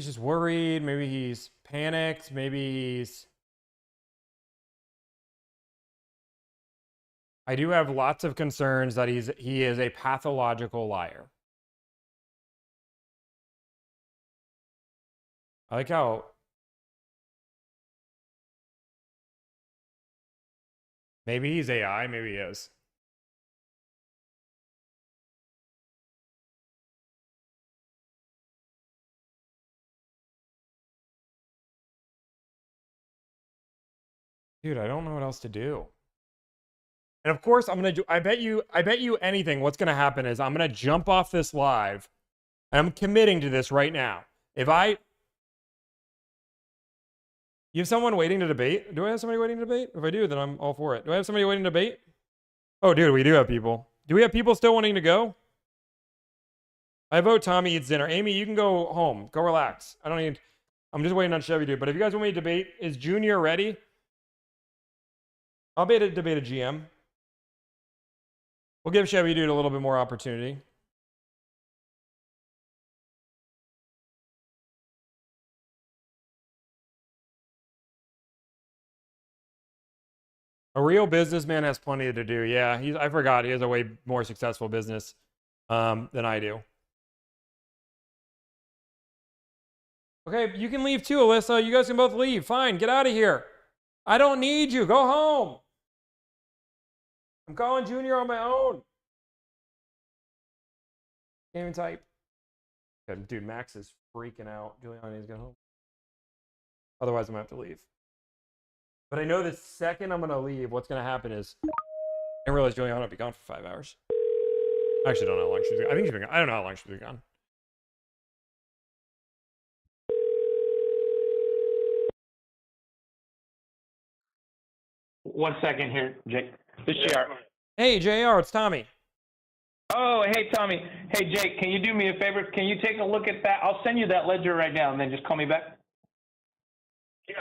just worried. Maybe he's panicked. Maybe he's... I do have lots of concerns that he is a pathological liar. I like how... Maybe he's AI. Maybe he is. Dude, I don't know what else to do. And of course, I'm going to do, I bet you anything, what's going to happen is I'm going to jump off this live. And I'm committing to this right now. You have someone waiting to debate? Do I have somebody waiting to debate? If I do, then I'm all for it. Do I have somebody waiting to debate? Oh, dude, we do have people. Do we have people still wanting to go? I vote Tommy eats dinner. Amy, you can go home. Go relax. I'm just waiting on Chevy Dude. But if you guys want me to debate, is Junior ready? I'll debate a GM. We'll give Chevy Dude a little bit more opportunity. A real businessman has plenty to do. Yeah, I forgot. He has a way more successful business than I do. Okay, you can leave too, Alyssa. You guys can both leave. Fine, get out of here. I don't need you. Go home. I'm calling Junior on my own. Can't even type. Good. Dude, Max is freaking out. Giuliani's going home. Otherwise, I'm going to have to leave. But I know the second I'm going to leave, what's going to happen is... I didn't realize Giuliana would be gone for 5 hours. I actually don't know how long she's gone. I think she's been gone. I don't know how long she's been gone. One second here, Jake. This is JR. Hey, JR, it's Tommy. Oh, hey, Tommy. Hey, Jake, can you do me a favor? Can you take a look at that? I'll send you that ledger right now, and then just call me back. Yeah.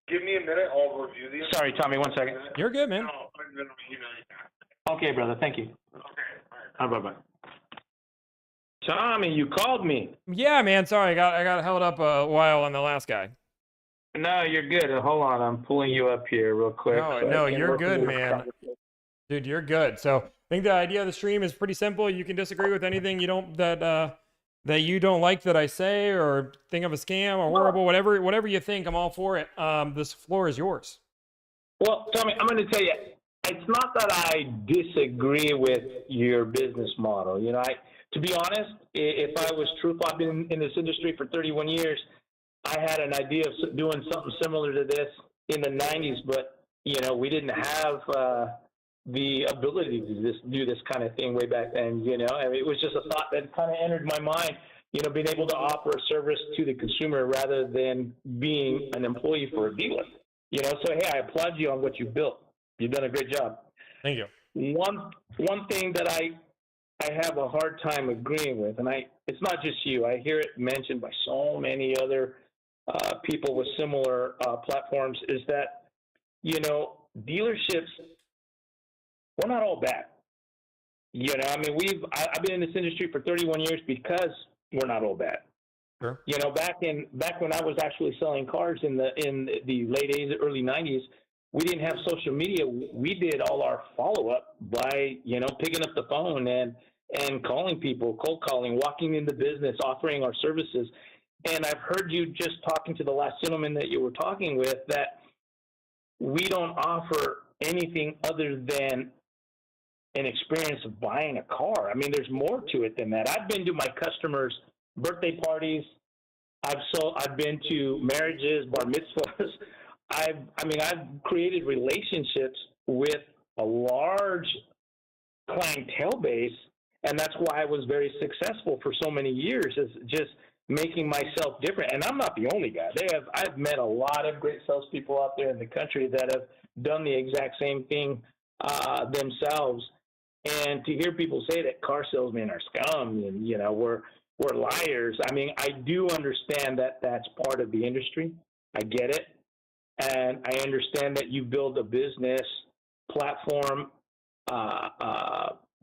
Give me a minute. I'll review the. Sorry, Tommy, 1 second. You're good, man. Okay, brother, thank you. Okay. Bye-bye. Tommy, you called me. Yeah, man. Sorry, I got held up a while on the last guy. No, you're good. Hold on, I'm pulling you up here real quick. No, you're good, man. Dude, you're good. So I think the idea of the stream is pretty simple. You can disagree with anything that you don't like that I say, or think of a scam or horrible, whatever you think. I'm all for it. This floor is yours. Well, Tommy, I'm going to tell you, it's not that I disagree with your business model. You know, to be honest, if I was truthful, I've been in this industry for 31 years. I had an idea of doing something similar to this in the 90s, but, you know, we didn't have the ability to do this kind of thing way back then. You know, I mean, it was just a thought that kind of entered my mind, you know, being able to offer a service to the consumer rather than being an employee for a dealer. You know, so, hey, I applaud you on what you built. You've done a great job. Thank you. One thing that I have a hard time agreeing with, and it's not just you. I hear it mentioned by so many other people with similar platforms, is that, you know, dealerships, we're not all bad. You know, I mean, I've been in this industry for 31 years because we're not all bad. Sure. You know, back when I was actually selling cars in the late 80s, early 90s, we didn't have social media. We did all our follow-up by, you know, picking up the phone and calling people, cold calling, walking into business, offering our services. And I've heard you just talking to the last gentleman that you were talking with that we don't offer anything other than an experience of buying a car. I mean, there's more to it than that. I've been to my customers' birthday parties. I've been to marriages, bar mitzvahs. I've created relationships with a large clientele base, and that's why I was very successful for so many years, is just making myself different. And I'm not the only guy. I've met a lot of great salespeople out there in the country that have done the exact same thing themselves. And to hear people say that car salesmen are scum and, you know, we're liars. I mean, I do understand that that's part of the industry. I get it. And I understand that you build a business platform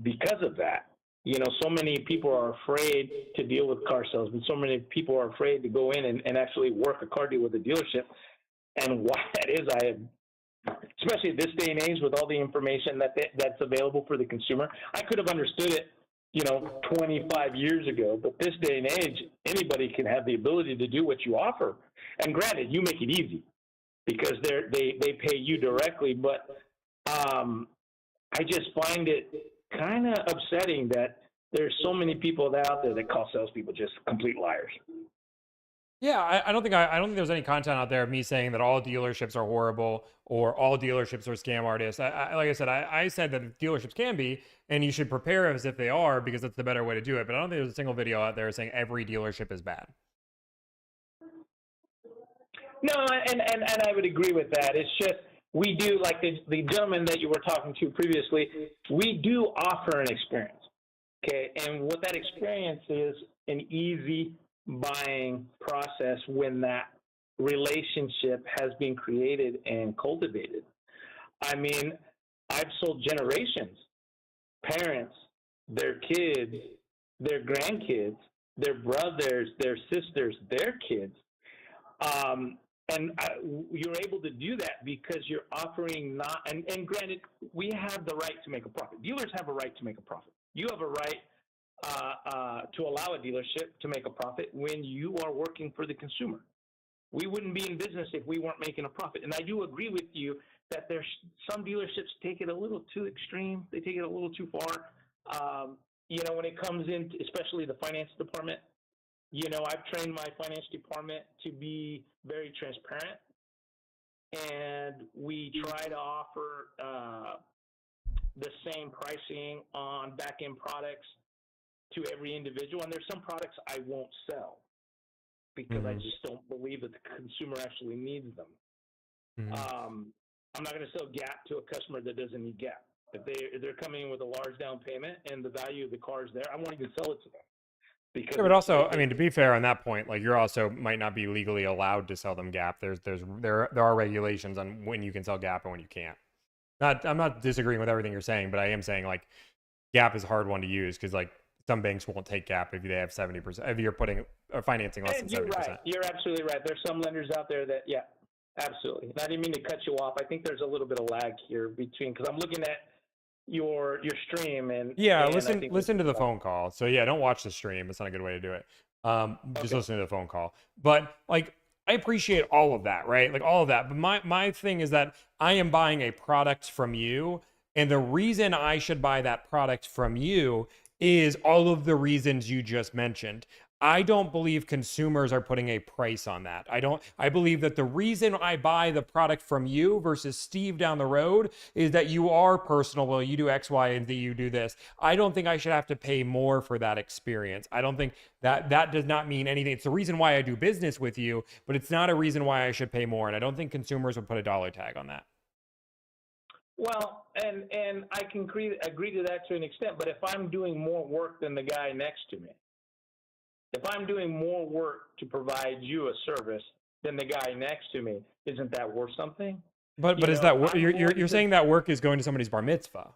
because of that. You know, so many people are afraid to deal with car salesmen. So many people are afraid to go in and actually work a car deal with a dealership. And why that is, especially at this day and age with all the information that's available for the consumer, I could have understood it, you know, 25 years ago. But this day and age, anybody can have the ability to do what you offer. And granted, you make it easy because they pay you directly. But I just find it kind of upsetting that there's so many people out there that call salespeople just complete liars. Yeah, I don't think there's any content out there of me saying that all dealerships are horrible or all dealerships are scam artists. Like I said, I said that dealerships can be, and you should prepare as if they are because that's the better way to do it. But I don't think there's a single video out there saying every dealership is bad. No, and I would agree with that. It's just we do, like the gentleman that you were talking to previously, we do offer an experience, okay? And what that experience is, an easy buying process when that relationship has been created and cultivated. I mean, I've sold generations, parents, their kids, their grandkids, their brothers, their sisters, their kids. And you're able to do that because you're offering and granted, we have the right to make a profit. Dealers have a right to make a profit. You have a right to allow a dealership to make a profit when you are working for the consumer. We wouldn't be in business if we weren't making a profit. And I do agree with you that there's some dealerships take it a little too extreme. They take it a little too far. You know, when it comes in, especially the finance department, you know, I've trained my finance department to be very transparent, and we try to offer the same pricing on back-end products to every individual. And there's some products I won't sell because I just don't believe that the consumer actually needs them. I'm not going to sell Gap to a customer that doesn't need Gap. If they're coming in with a large down payment and the value of the car is there, I won't even sell it to them. Because Yeah, but also, I mean, to be fair on that point, like you're also might not be legally allowed to sell them Gap. There are regulations on when you can sell Gap and when you can't. I'm not disagreeing with everything you're saying, but I am saying like Gap is a hard one to use because like some banks won't take Gap if they have 70%. If you're putting or financing less than 70%. Right. You're absolutely right. There's some lenders out there that, yeah, absolutely. And I didn't mean to cut you off. I think there's a little bit of lag here between because I'm looking at your stream and Yeah, and listen to the phone call. So yeah, don't watch the stream. It's not a good way to do it. Just listen to the phone call. But like I appreciate all of that, right? Like all of that. But my thing is that I am buying a product from you, and the reason I should buy that product from you is all of the reasons you just mentioned. I don't believe consumers are putting a price on that. I believe that the reason I buy the product from you versus Steve down the road is that you are personal. Well, you do X, Y, and Z, you do this. I don't think I should have to pay more for that experience. I don't think that does not mean anything. It's the reason why I do business with you, but it's not a reason why I should pay more. And I don't think consumers would put a dollar tag on that. Well, and I can agree to that to an extent, but if I'm doing more work than the guy next to me, if I'm doing more work to provide you a service than the guy next to me, isn't that worth something? But is that work? You're saying that work is going to somebody's bar mitzvah?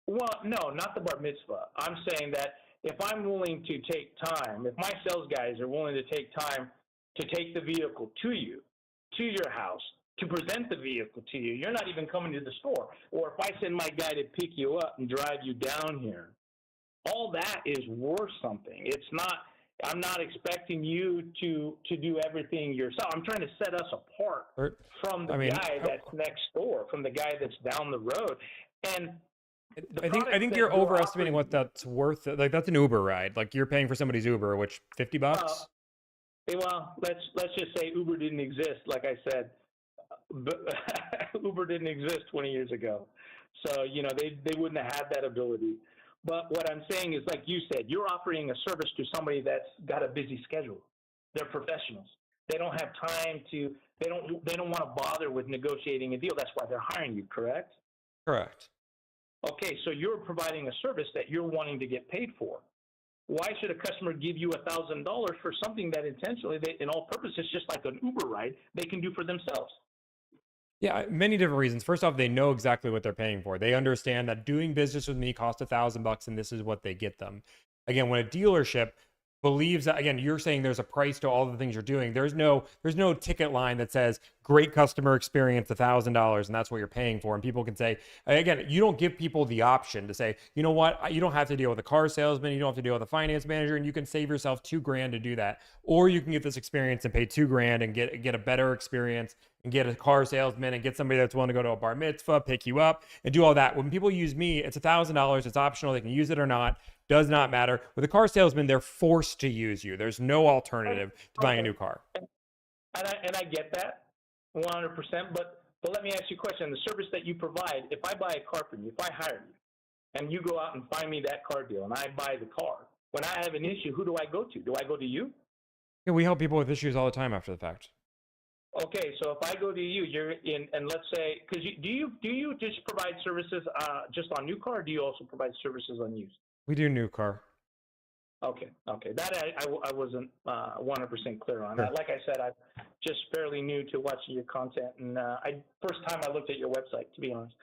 Well, no, not the bar mitzvah. I'm saying that if I'm willing to take time, if my sales guys are willing to take time to take the vehicle to you, to your house, to present the vehicle to you, you're not even coming to the store. Or if I send my guy to pick you up and drive you down here, all that is worth something. It's not, I'm not expecting you to do everything yourself. I'm trying to set us apart from the guy that's next door, from the guy that's down the road. And I think you're overestimating what that's worth. Like that's an Uber ride. Like you're paying for somebody's Uber, which $50. Well, let's just say Uber didn't exist. Like I said, Uber didn't exist 20 years ago, so you know they wouldn't have had that ability. But what I'm saying is, like you said, you're offering a service to somebody that's got a busy schedule. They're professionals. They don't have time to. They don't want to bother with negotiating a deal. That's why they're hiring you. Correct? Correct. Okay, so you're providing a service that you're wanting to get paid for. Why should a customer give you $1,000 for something that intentionally, in all purposes, just like an Uber ride, they can do for themselves? Yeah, many different reasons. First off, they know exactly what they're paying for. They understand that doing business with me costs $1,000 and this is what they get them. Again, when a dealership believes that, again, you're saying there's a price to all the things you're doing. There's no ticket line that says great customer experience, $1,000, and that's what you're paying for. And people can say, again, you don't give people the option to say, you know what, you don't have to deal with a car salesman, you don't have to deal with a finance manager, and you can save yourself $2,000 to do that. Or you can get this experience and pay $2,000 and get a better experience and get a car salesman and get somebody that's willing to go to a bar mitzvah, pick you up, and do all that. When people use me, it's $1,000. It's optional. They can use it or not. Does not matter. With a car salesman, they're forced to use you. There's no alternative to buying a new car. And I get that 100%. But let me ask you a question. The service that you provide, if I buy a car from you, if I hire you, and you go out and find me that car deal, and I buy the car, when I have an issue, who do I go to? Do I go to you? Yeah, we help people with issues all the time after the fact. Okay, so if I go to you, you're in, and let's say, because do you just provide services just on new car, or do you also provide services on used? We do new car. Okay. That I wasn't 100% clear on. Sure. Like I said, I'm just fairly new to watching your content, and first time I looked at your website, to be honest.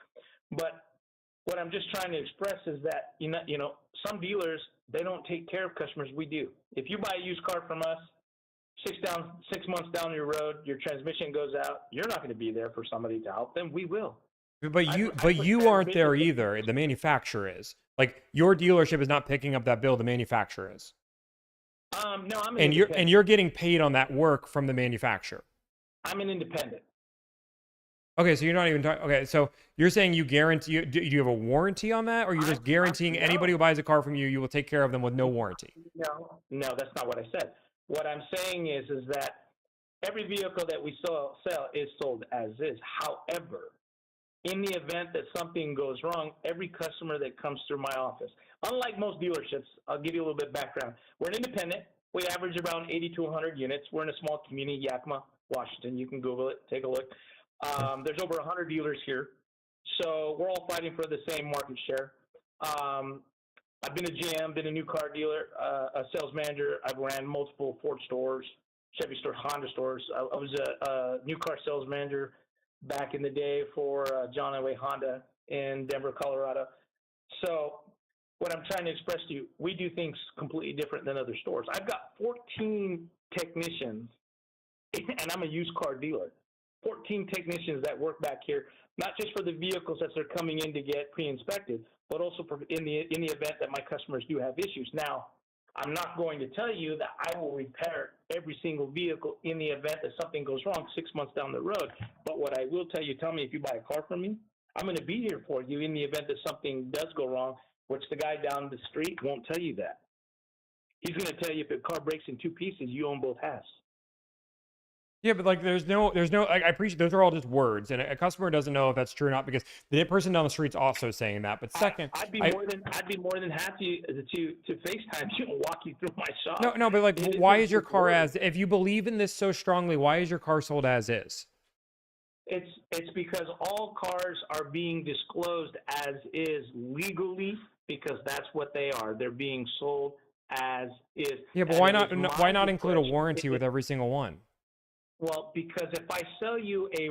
But what I'm just trying to express is that you know some dealers, they don't take care of customers. We do. If you buy a used car from us, 6 months down your road, your transmission goes out, you're not going to be there for somebody to help them. We will. But you aren't there either. The manufacturer is. Like your dealership is not picking up that bill. The manufacturer is. No, I'm and you're getting paid on that work from the manufacturer. I'm an independent. Okay, so you're not even talking. Okay, so you're saying you guarantee. Do you have a warranty on that, or you're just guaranteeing anybody who buys a car from you, you will take care of them with no warranty? No, that's not what I said. What I'm saying is that every vehicle that we sell is sold as is. However, in the event that something goes wrong, every customer that comes through my office, unlike most dealerships, I'll give you a little bit of background. We're an independent. We average around 80 to 100 units. We're in a small community, Yakima, Washington. You can Google it, take a look. There's over 100 dealers here. So we're all fighting for the same market share. I've been a GM, been a new car dealer, a sales manager. I've ran multiple Ford stores, Chevy stores, Honda stores. I was a new car sales manager back in the day for John Elway Honda in Denver, Colorado. So what I'm trying to express to you, we do things completely different than other stores. I've got 14 technicians, and I'm a used car dealer. 14 technicians that work back here, not just for the vehicles that they're coming in to get pre-inspected, but also for in the event that my customers do have issues. Now, I'm not going to tell you that I will repair every single vehicle in the event that something goes wrong 6 months down the road. But what I will tell you, Tommy, if you buy a car from me, I'm going to be here for you in the event that something does go wrong, which the guy down the street won't tell you that. He's going to tell you if a car breaks in two pieces, you own both halves. Yeah, but like, there's no. Like, I appreciate those are all just words, and a customer doesn't know if that's true or not because the person down the street's also saying that. But second, I'd be more than happy to FaceTime you and walk you through my shop. No, but like, why is your car as? If you believe in this so strongly, why is your car sold as is? It's because all cars are being disclosed as is legally because that's what they are. They're being sold as is. Yeah, but why not include a warranty with every single one? Well, because if I sell you a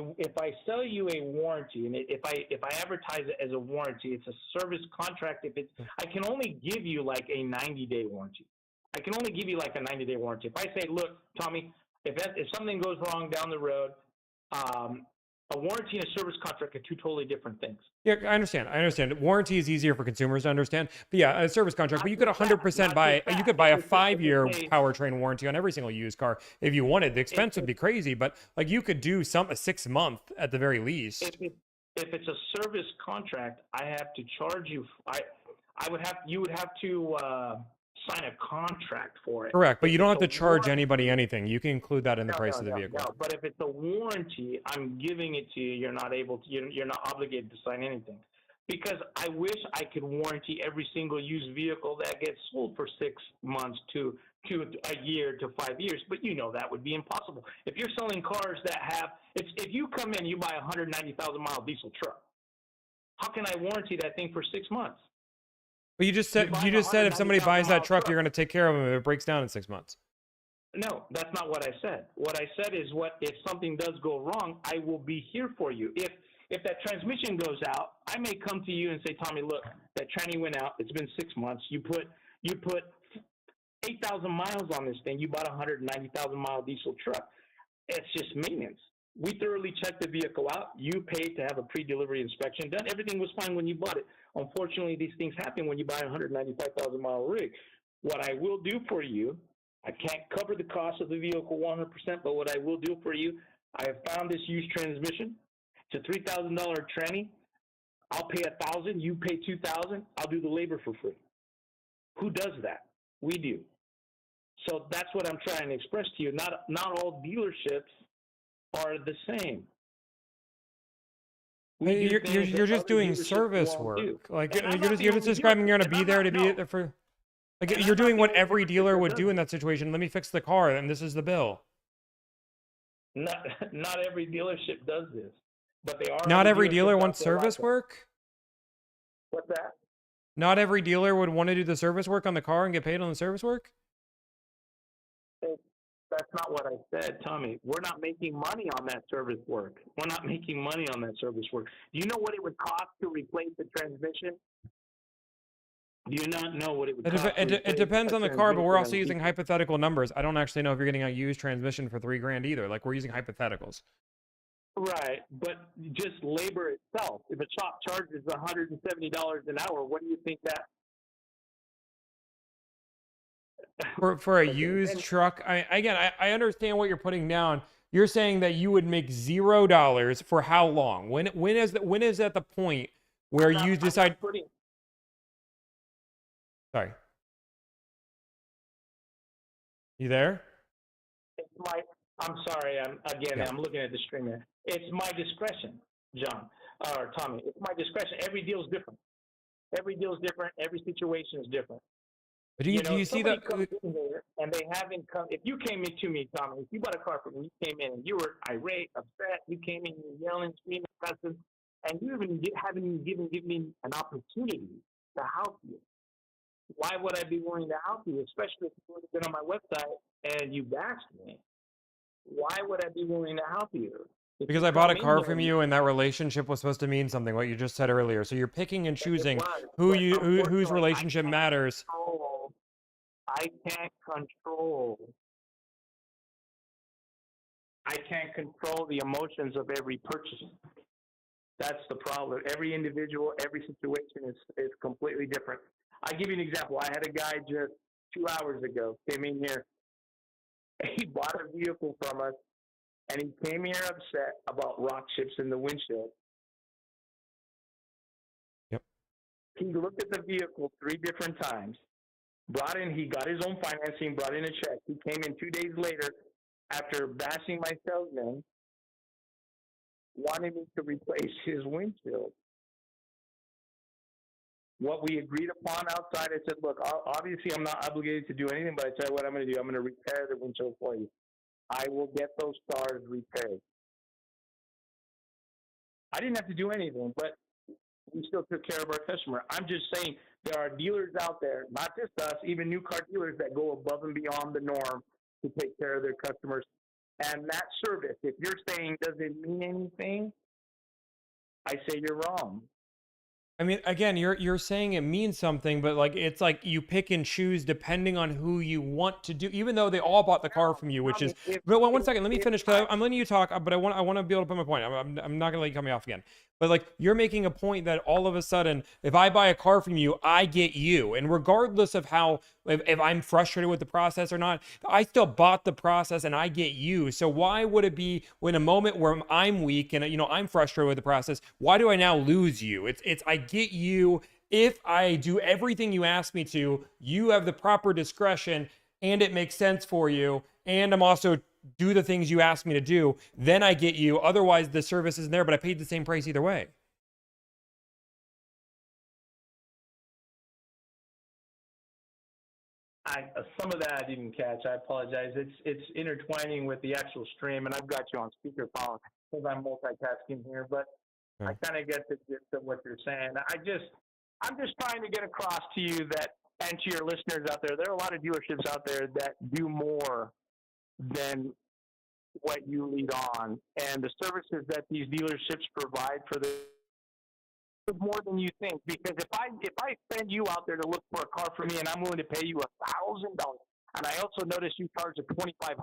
warranty, and if I advertise it as a warranty, it's a service contract. I can only give you like a 90-day warranty. I can only give you like a 90-day warranty. If I say, look, Tommy, if something goes wrong down the road, a warranty and a service contract are two totally different things. Yeah, I understand. Warranty is easier for consumers to understand. But yeah, a service contract. But you could 100% buy. You could buy a 5-year powertrain warranty on every single used car if you wanted. The expense would be crazy, but like you could do a 6-month at the very least. If it's a service contract, I have to charge you. You would have to sign a contract for it. Correct, but you don't have to charge anybody anything. You can include that in the price of the vehicle. No, but if it's a warranty, I'm giving it to you. You're not able to. You're not obligated to sign anything. Because I wish I could warranty every single used vehicle that gets sold for 6 months to a year to 5 years, but you know that would be impossible. If you're selling cars that have, if you come in, you buy a 190,000-mile diesel truck, how can I warranty that thing for 6 months? But you just said if somebody buys that truck, you're going to take care of them if it breaks down in 6 months. No, that's not what I said. What I said is if something does go wrong, I will be here for you. If that transmission goes out, I may come to you and say, Tommy, look, that tranny went out. It's been 6 months. You put 8,000 miles on this thing. You bought a 190,000-mile diesel truck. It's just maintenance. We thoroughly checked the vehicle out. You paid to have a pre-delivery inspection done. Everything was fine when you bought it. Unfortunately, these things happen when you buy a 195,000-mile rig. What I will do for you, I can't cover the cost of the vehicle 100%, but what I will do for you, I have found this used transmission. It's a $3,000 tranny. I'll pay $1,000. You pay $2,000. I'll do the labor for free. Who does that? We do. So that's what I'm trying to express to you. Not all dealerships are the same. You're just doing service work. Like you're just describing you're going to be there to be there for. Like you're doing what every dealer would do in that situation. Let me fix the car, and this is the bill. Not every dealership does this, but they are. Not every dealer wants service work. What's that? Not every dealer would want to do the service work on the car and get paid on the service work. That's not what I said, Tommy. We're not making money on that service work. We're not making money on that service work. Do you know what it would cost to replace the transmission? Do you not know what it would cost? It depends on the car, but we're also using hypothetical numbers. I don't actually know if you're getting a used transmission for $3,000 either. Like we're using hypotheticals. Right, but just labor itself. If a shop charges $170 an hour, what do you think that? For a used truck, I understand what you're putting down. You're saying that you would make $0 for how long? When is at the point where you decide? Sorry, you there? I'm sorry. I'm looking at the stream here. It's my discretion, John or Tommy. It's my discretion. Every deal is different. Every situation is different. But do you see that? And they haven't come. If you came into me, Tommy, if you bought a car from me, you came in and you were irate, upset, you came in, you were yelling, screaming, cussing, and you haven't even given me an opportunity to help you. Why would I be willing to help you, especially if you've been on my website and you bashed me? Why would I be willing to help you? Because I bought a car from you, and that relationship was supposed to mean something. What you just said earlier. So you're picking and choosing whose relationship matters. I can't control the emotions of every purchase. That's the problem. Every individual, every situation is completely different. I'll give you an example. I had a guy just 2 hours ago came in here. He bought a vehicle from us, and he came here upset about rock chips in the windshield. Yep. He looked at the vehicle 3 different times. He got his own financing, brought in a check. He came in 2 days later after bashing my salesman, wanted me to replace his windshield. What we agreed upon outside, I said, look, obviously I'm not obligated to do anything, but I tell you what I'm going to do. I'm going to repair the windshield for you. I will get those stars repaired. I didn't have to do anything, but we still took care of our customer. I'm just saying there are dealers out there, not just us, even new car dealers that go above and beyond the norm to take care of their customers. And that service, if you're saying, does it mean anything? I say you're wrong. I mean, again, you're saying it means something, but like it's like you pick and choose depending on who you want to do. Even though they all bought the car from you, which is. But one second, let me finish because I'm letting you talk. But I want to be able to put my point. I'm not gonna let you cut me off again. But like you're making a point that all of a sudden, if I buy a car from you, I get you, and regardless of how if I'm frustrated with the process or not, I still bought the process and I get you. So why would it be when a moment where I'm weak and I'm frustrated with the process? Why do I now lose you? It's I get you. If I do everything you ask me to, you have the proper discretion and it makes sense for you, and I'm also do the things you ask me to do, then I get you. Otherwise, the service isn't there, but I paid the same price either way. Some of that I didn't catch. I apologize. It's intertwining with the actual stream, and I've got you on speakerphone because I'm multitasking here, but I kind of get the gist of what you're saying. I'm just trying to get across to you that, and to your listeners out there are a lot of dealerships out there that do more than what you lead on, and the services that these dealerships provide for the more than you think. Because if I send you out there to look for a car for me, and I'm willing to pay you $1,000, and I also notice you charge a $2,500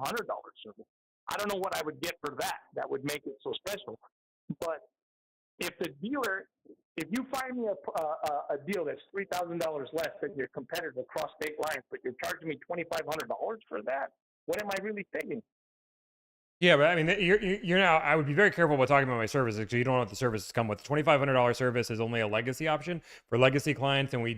service, I don't know what I would get for that. That would make it so special. But if you find me a deal that's $3,000 less than your competitors across state lines, but you're charging me $2,500 for that, what am I really thinking? Yeah, but I mean, you're now. I would be very careful about talking about my services because you don't know what the services come with. The $2,500 service is only a legacy option for legacy clients, and we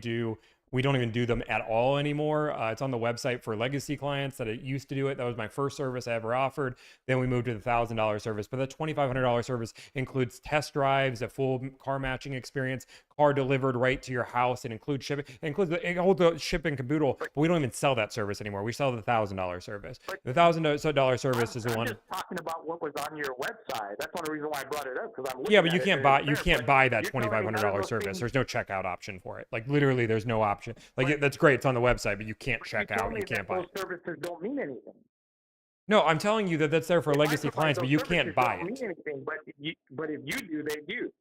don't even do them at all anymore. It's on the website for legacy clients that it used to do it. That was my first service I ever offered. Then we moved to the $1,000 service. But the $2,500 service includes test drives, a full car matching experience, car delivered right to your house. It includes shipping. It holds the shipping caboodle, but we don't even sell that service anymore. We sell the $1,000 service. The $1,000 service is the one. I'm just talking about what was on your website. That's one reason why I brought it up, because I'm looking yeah, but you at can't it, buy and you it's can't fair, buy but that you're telling me none of $2,500 those service. things- There's no checkout option for it. Like literally, there's no option. Like that's great. It's on the website, but you can't check out. You can't buy those it. services don't mean anything. No, I'm telling you that that's there for If I legacy provide clients, but those you services, can't buy don't it. mean anything, but if you do, they do.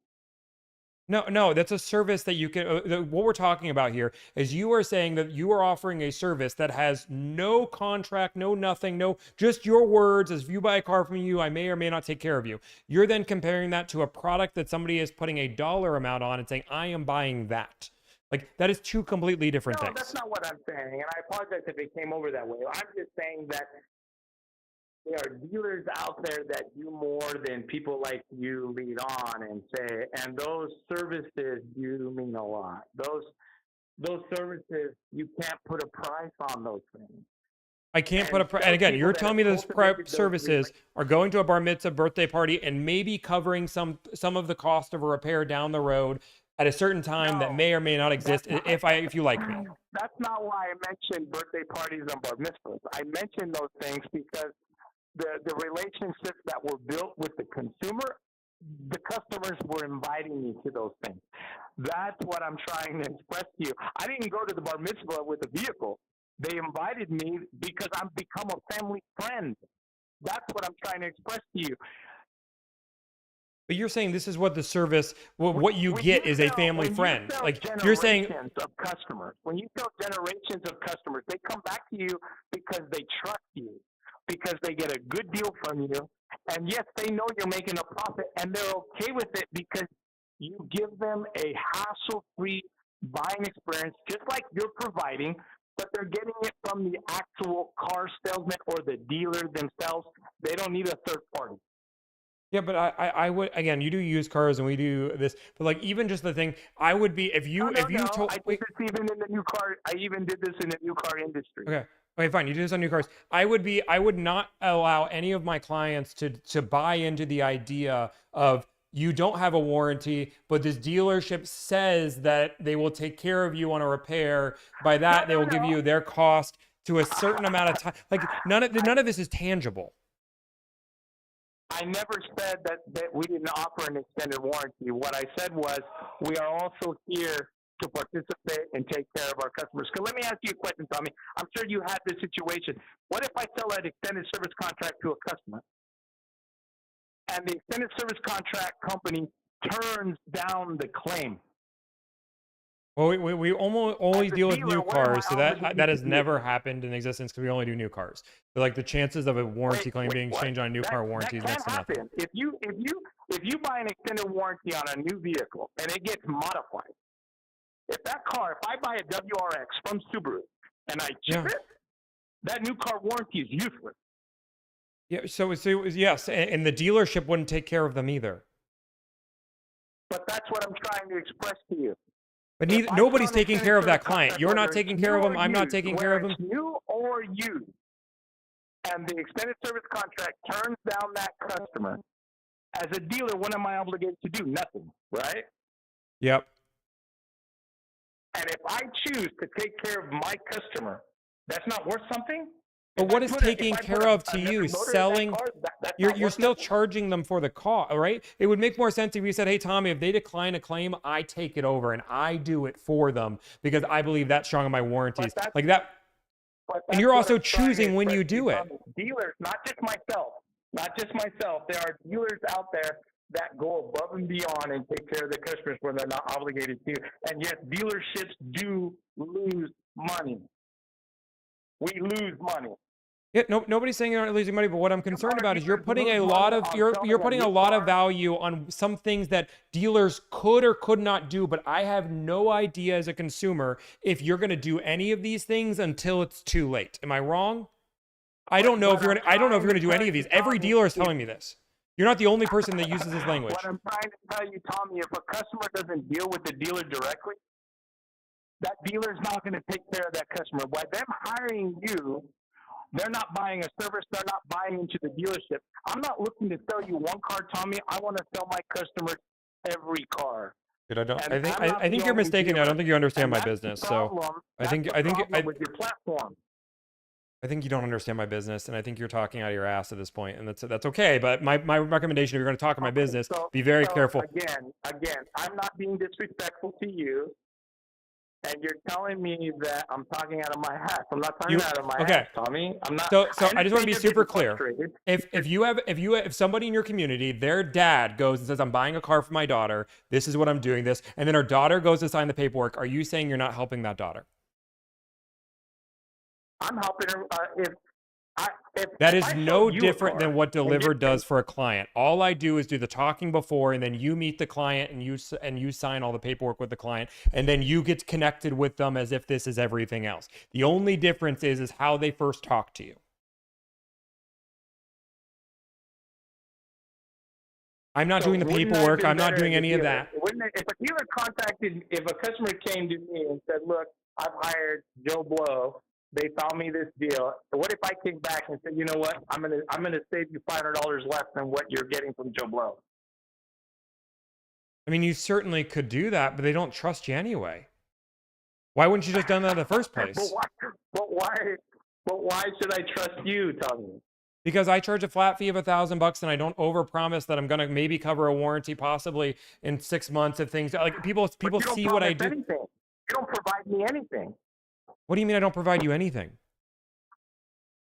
No, that's a service that you can. What we're talking about here is you are saying that you are offering a service that has no contract, no nothing, no just your words. As if you buy a car from you, I may or may not take care of you. You're then comparing that to a product that somebody is putting a dollar amount on and saying, I am buying that. Like that is two completely different No, things. that's not what I'm saying, and I apologize if it came over that way. I'm just saying that there are dealers out there that do more than people like you lead on and say, and those services do mean a lot. Those services, you can't put a price on those things. I can't put a price. And again, you're telling me those services are going to a bar mitzvah birthday party and maybe covering some of the cost of a repair down the road at a certain time that may or may not exist if you like me. That's not why I mentioned birthday parties and bar mitzvahs. I mentioned those things because the relationships that were built with the consumer the customers were inviting me to those things. That's what I'm trying to express to you. I didn't go to the bar mitzvah with a vehicle. They invited me because I've become a family friend. That's what I'm trying to express to you. But you're saying this is what the service, what you get is a family friend. Like you're saying, of customers. When you sell generations of customers, they come back to you because they trust you, because they get a good deal from you, and yes, they know you're making a profit, and they're okay with it because you give them a hassle-free buying experience, just like you're providing, but they're getting it from the actual car salesman or the dealer themselves. They don't need a third party. yeah, but I would, again, you do used cars and we do this, but like even just the thing, I would be, if you told, I did this even in the new car. I even did this in the new car industry. Okay, fine. You do this on new cars. I would not allow any of my clients to buy into the idea of you don't have a warranty, but this dealership says that they will take care of you on a repair. By that, they will give you their cost to a certain amount of time. Like none of this is tangible. I never said that we didn't offer an extended warranty. What I said was we are also here to participate and take care of our customers. So let me ask you a question, Tommy. I'm sure you had this situation. What if I sell an extended service contract to a customer and the extended service contract company turns down the claim? Well, we always deal with new cars, so that has never happened in existence because we only do new cars. But like the chances of a warranty claim being exchanged on a new car warranty is next to nothing. If you buy an extended warranty on a new vehicle and it gets modified, if I buy a WRX from Subaru and I chip it, that new car warranty is useless. Yeah, so yes, and the dealership wouldn't take care of them either. But that's what I'm trying to express to you. But nobody's taking care of that client. You're not taking care of them. I'm not taking care of them. New or used, and the extended service contract turns down that customer. As a dealer, what am I obligated to do? Nothing, right? Yep. And if I choose to take care of my customer, that's not worth something? But what is taking care of to you? Selling, you're still charging them for the car, right? It would make more sense if you said, hey, Tommy, if they decline a claim, I take it over and I do it for them because I believe that's strong on my warranties. Like that. And you're also choosing when you do it. Dealers, not just myself. There are dealers out there that go above and beyond and take care of the customers when they're not obligated to. And yet dealerships do lose money. We lose money. Yeah, nobody's saying you're not losing money, but what I'm concerned about is you're putting a lot of value on some things that dealers could or could not do, but I have no idea as a consumer if you're going to do any of these things until it's too late. Am I wrong? I don't know if you're going to do any of these. Every dealer is telling me this. You're not the only person that uses this language. What I'm trying to tell you, Tommy, if a customer doesn't deal with the dealer directly, that dealer is not going to take care of that customer. By them hiring you, they're not buying a service. They're not buying into the dealership. I'm not looking to sell you one car, Tommy. I want to sell my customers every car. Dude, I think you're mistaken. I don't think you understand my business. So I think with your platform. I think you don't understand my business, and I think you're talking out of your ass at this point, and that's okay. But my recommendation, if you're going to talk in my business, be very careful. Again, I'm not being disrespectful to you. And you're telling me that I'm talking out of my hat. I'm not talking out of my hat, Tommy. I'm not. So I just want to be super clear. If somebody in your community, their dad goes and says, "I'm buying a car for my daughter. This is what I'm doing. This," and then her daughter goes to sign the paperwork, are you saying you're not helping that daughter? I'm helping her. That is no different than what Deliver does for a client. All I do is do the talking before, and then you meet the client and you sign all the paperwork with the client, and then you get connected with them as if this is everything else. The only difference is how they first talk to you. I'm not doing the paperwork. I'm not doing any of that. If a dealer if a customer came to me and said, "Look, I've hired Joe Blow. They found me this deal." What if I came back and said, "You know what? I'm gonna save you $500 less than what you're getting from Joe Blow"? I mean, you certainly could do that, but they don't trust you anyway. Why wouldn't you just done that in the first place? But why should I trust you, Tommy? Because I charge a flat fee of $1,000 and I don't overpromise that I'm gonna maybe cover a warranty possibly in 6 months if things like people But you don't see what I promise do. anything. You don't provide me anything. What do you mean I don't provide you anything?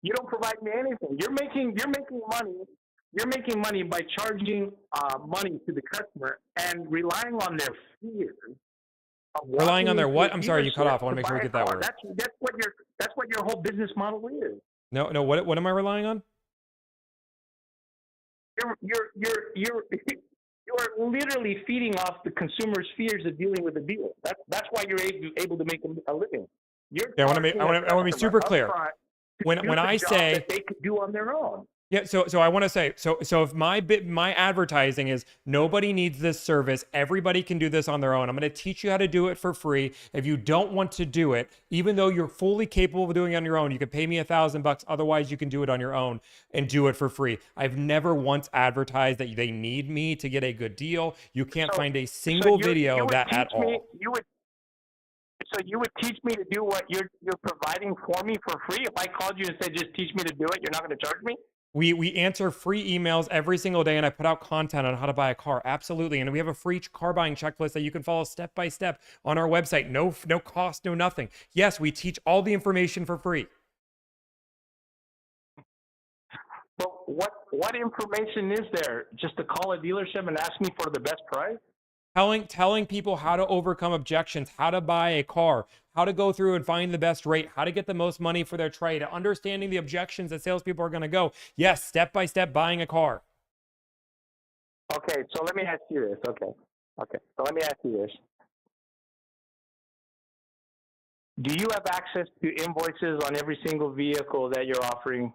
You don't provide me anything. You're making money. You're making money by charging money to the customer and relying on their fears. of Relying on walking their into what? a I'm sorry, you cut dealership off. I want to make sure we buy a get that car. word. That's what your whole business model is. No, what am I relying on? You're literally feeding off the consumer's fears of dealing with a dealer. That's why you're able to make a living. I want to be super clear. When I say that they could do on their own. Yeah, so I want to say, so if my advertising is nobody needs this service, everybody can do this on their own. I'm going to teach you how to do it for free. If you don't want to do it, even though you're fully capable of doing it on your own, you can pay me $1,000. Otherwise, you can do it on your own and do it for free. I've never once advertised that they need me to get a good deal. You can't find a single video of that at all. So you would teach me to do what you're providing for me for free? If I called you and said, just teach me to do it, you're not going to charge me? We answer free emails every single day, and I put out content on how to buy a car. Absolutely. And we have a free car buying checklist that you can follow step by step on our website. No cost, no nothing. Yes, we teach all the information for free. But what information is there? Just to call a dealership and ask me for the best price? Telling people how to overcome objections, how to buy a car, how to go through and find the best rate, how to get the most money for their trade, understanding the objections that salespeople are going to go. Yes, step by step buying a car. Okay, so let me ask you this. Okay, so let me ask you this. Do you have access to invoices on every single vehicle that you're offering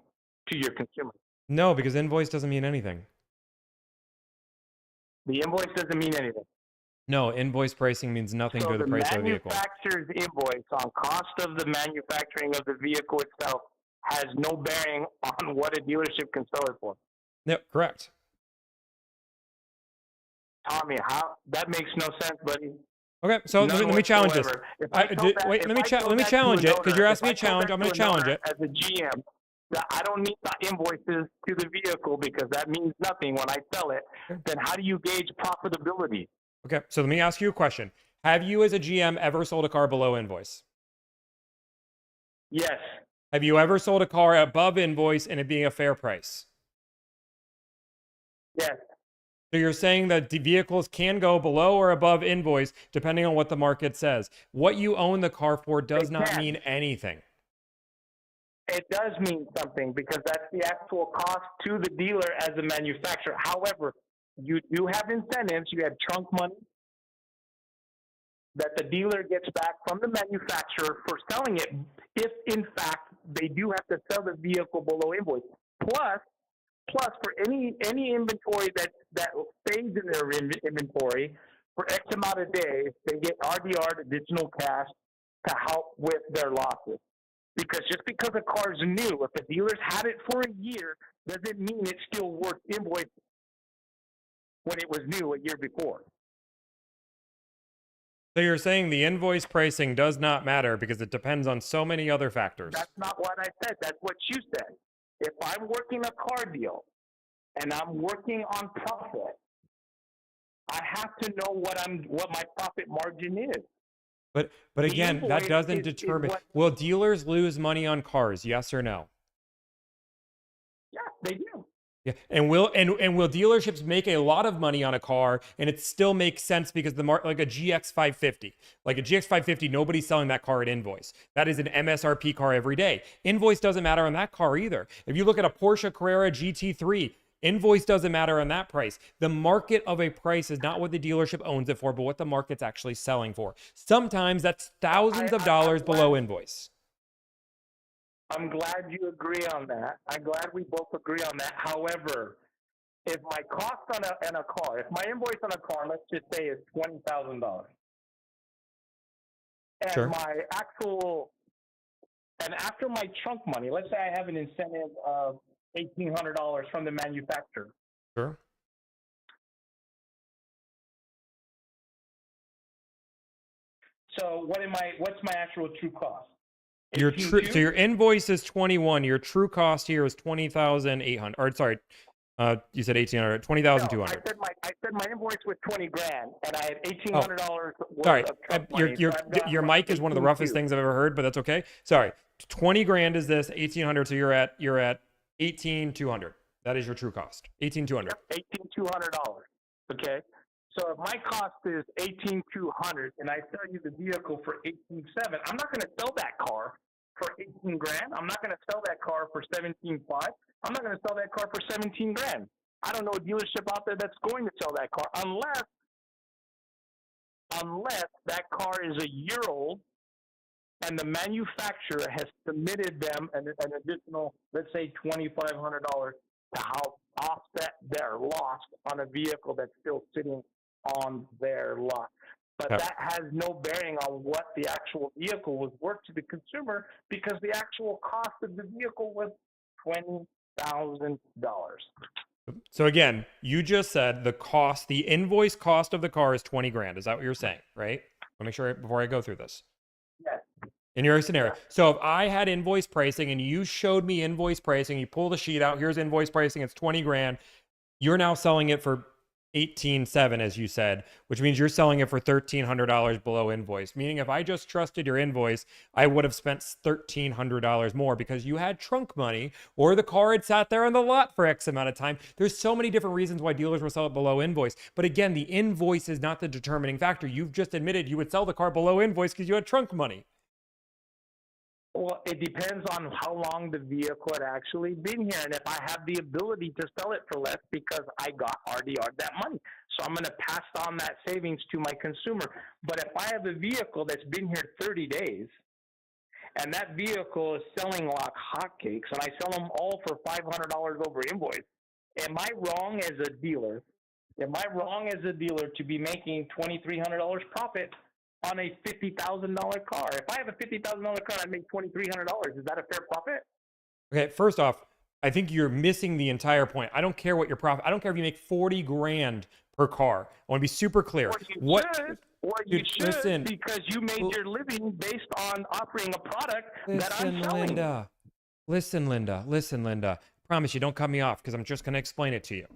to your consumer? No, because invoice doesn't mean anything. The invoice doesn't mean anything. No, invoice pricing means nothing to the price of the vehicle. The manufacturer's invoice on cost of the manufacturing of the vehicle itself has no bearing on what a dealership can sell it for. Yep, correct. Tommy, how that makes no sense, buddy. Okay, so let me challenge this. Let me challenge it because you're asking me a challenge. I'm going to challenge it. As a GM, that I don't need the invoices to the vehicle because that means nothing when I sell it. Then how do you gauge profitability? Okay, so let me ask you a question. Have you as a GM ever sold a car below invoice? Yes. Have you ever sold a car above invoice and it being a fair price? Yes. So you're saying that the vehicles can go below or above invoice depending on what the market says. What you own the car for does not mean anything. It does mean something because that's the actual cost to the dealer as a manufacturer. However, you do have incentives. You have trunk money that the dealer gets back from the manufacturer for selling it if, in fact, they do have to sell the vehicle below invoice. Plus for any inventory that stays in their inventory for X amount of days, they get RDR, additional cash, to help with their losses. Because just because a car is new, if the dealer's had it for a year, doesn't mean it's still worth invoice when it was new a year before. So you're saying the invoice pricing does not matter because it depends on so many other factors. That's not what I said. That's what you said. If I'm working a car deal and I'm working on profit, I have to know what my profit margin is. But again, that doesn't determine. Will dealers lose money on cars? Yes or no? Yeah, they do. Yeah, and will dealerships make a lot of money on a car and it still makes sense because like a GX550, nobody's selling that car at invoice. That is an MSRP car every day. Invoice doesn't matter on that car either. If you look at a Porsche Carrera GT3, invoice doesn't matter on that price. The market of a price is not what the dealership owns it for, but what the market's actually selling for. Sometimes that's thousands of dollars below invoice. I'm glad you agree on that. I'm glad we both agree on that. However, if my cost on a car, if my invoice on a car, let's just say is $20,000, and Sure. my actual, and after my trunk money, let's say I have an incentive of $1,800 from the manufacturer. Sure. So what's my actual true cost? Your true, so your invoice is 21. Your true cost here is 20,800. Or sorry, you said 1,800. 20,200. I said my invoice was 20 grand, and I had $1,800 worth Sorry, of truck money. your mic is one of the roughest things I've ever heard, but that's okay. Sorry, 20 grand is this 1,800. So you're at 18,200. That is your true cost. 18,200. $1,800. Okay. So if my cost is $18,200 and I sell you the vehicle for $18,700, I'm not going to sell that car for 18 grand. I'm not going to sell that car for 17.5. I'm not going to sell that car for 17 grand. I don't know a dealership out there that's going to sell that car unless that car is a year old and the manufacturer has submitted them an additional, let's say, $2,500 to help offset their loss on a vehicle that's still sitting on their lot. But that has no bearing on what the actual vehicle was worth to the consumer because the actual cost of the vehicle was $20,000. So again, you just said the invoice cost of the car is 20 grand. Is that what you're saying, right? Let me make sure before I go through this. Yes. In your scenario. So if I had invoice pricing and you showed me invoice pricing, you pull the sheet out, here's invoice pricing, it's 20 grand. You're now selling it for 18,700, as you said, which means you're selling it for $1,300 below invoice. Meaning if I just trusted your invoice, I would have spent $1,300 more because you had trunk money or the car had sat there on the lot for X amount of time. There's so many different reasons why dealers will sell it below invoice. But again, the invoice is not the determining factor. You've just admitted you would sell the car below invoice because you had trunk money. Well, it depends on how long the vehicle had actually been here and if I have the ability to sell it for less because I got RDR'd that money. So I'm going to pass on that savings to my consumer. But if I have a vehicle that's been here 30 days and that vehicle is selling like hotcakes and I sell them all for $500 over invoice, am I wrong as a dealer? Am I wrong as a dealer to be making $2,300 profit on a $50,000 car? If I have a $50,000 car, I make $2,300. Is that a fair profit? Okay, first off, I think you're missing the entire point. I don't care what your profit. I don't care if you make 40 grand per car. I want to be super clear. You should, because you made your living based on offering a product that I'm selling. Listen, Linda. Promise you, don't cut me off because I'm just going to explain it to you.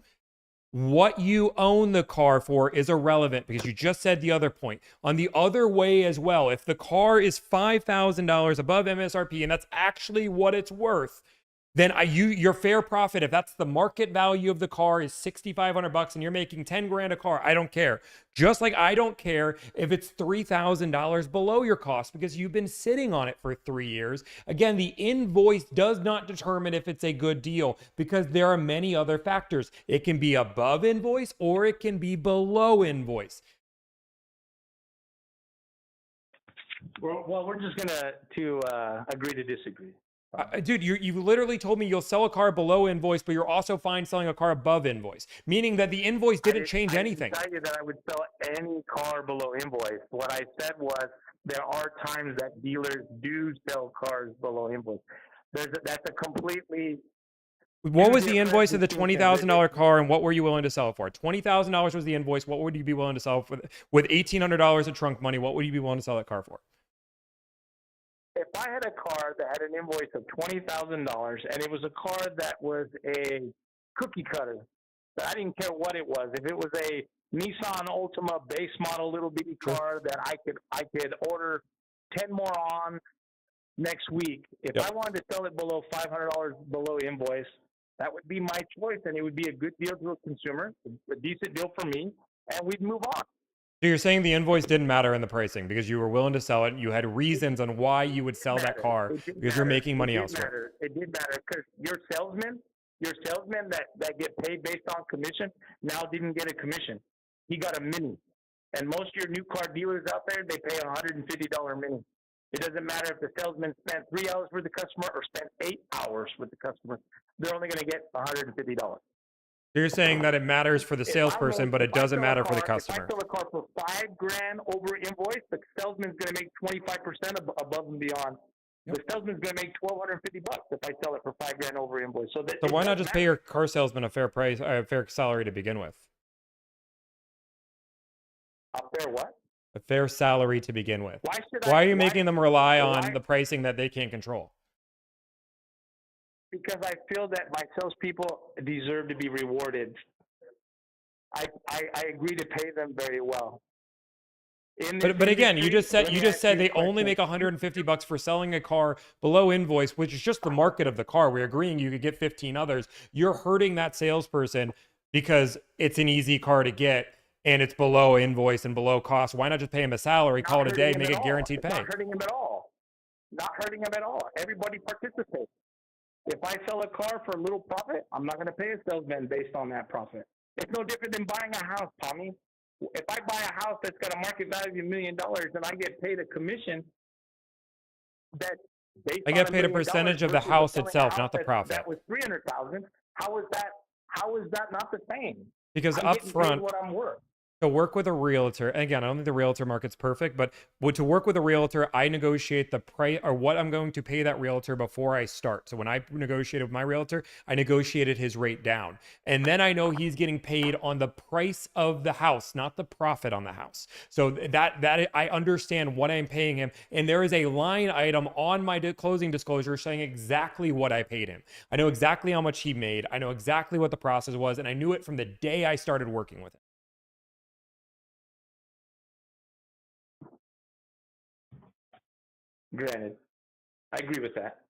What you own the car for is irrelevant because you just said the other point. On the other way as well, if the car is $5,000 above MSRP and that's actually what it's worth, then your fair profit, if that's the market value of the car, is $6,500 and you're making 10 grand a car, I don't care. Just like I don't care if it's $3,000 below your cost because you've been sitting on it for 3 years. Again, the invoice does not determine if it's a good deal because there are many other factors. It can be above invoice or it can be below invoice. Well, we're just going to agree to disagree. Dude, you literally told me you'll sell a car below invoice, but you're also fine selling a car above invoice, meaning that the invoice didn't change anything. I didn't tell you that I would sell any car below invoice. What I said was there are times that dealers do sell cars below invoice. That's a completely... What was the invoice of the $20,000 car, and what were you willing to sell it for? $20,000 was the invoice. What would you be willing to sell for? With $1,800 of trunk money, what would you be willing to sell that car for? If I had a car that had an invoice of $20,000 and it was a car that was a cookie cutter, that I didn't care what it was. If it was a Nissan Altima base model little bitty car that I could order 10 more on next week. If I wanted to sell it below $500 below invoice, that would be my choice, and it would be a good deal to a consumer, a decent deal for me, and we'd move on. So you're saying the invoice didn't matter in the pricing because you were willing to sell it. You had reasons on why you would sell that car because you're making money elsewhere. It did matter because your salesmen that get paid based on commission now didn't get a commission. He got a mini. And most of your new car dealers out there, they pay a $150 mini. It doesn't matter if the salesman spent 3 hours with the customer or spent 8 hours with the customer. They're only going to get $150. You're saying that it matters for the salesperson, but it doesn't matter for the customer. If I sell a car for $5,000 over invoice, the salesman's going to make 25% above and beyond. The salesman's going to make $1,250 if I sell it for $5,000 over invoice. So why not just pay your car salesman a fair price, a fair salary to begin with? A fair what? a fair salary to begin with. Why should Why I? are you Why, making them rely why? on the pricing that they can't control? Because I feel that my salespeople deserve to be rewarded. I agree to pay them very well. In this But again, you industry, just said let me they ask you a only question. make $150 for selling a car below invoice, which is just the market of the car. We're agreeing you could get 15 others. You're hurting that salesperson because it's an easy car to get and it's below invoice and below cost. Why not just pay him a salary, call it a day, make it guaranteed It's pay? not hurting him at all. Not hurting him at all. Everybody participates. If I sell a car for a little profit, I'm not going to pay a salesman based on that profit. It's no different than buying a house, Tommy. If I buy a house that's got a market value of $1 million and I get paid a commission, that based I get on paid a $1 million percentage of the versus house selling a itself, house not the profit. That was $300,000. How is that not the same? Because I'm up getting paid front, what I'm worth. to work with a realtor, and again, I don't think the realtor market's perfect, but to work with a realtor, I negotiate the price or what I'm going to pay that realtor before I start. So when I negotiated with my realtor, I negotiated his rate down. And then I know he's getting paid on the price of the house, not the profit on the house. So that I understand what I'm paying him. And there is a line item on my closing disclosure saying exactly what I paid him. I know exactly how much he made. I know exactly what the process was. And I knew it from the day I started working with him. Granted, I agree with that.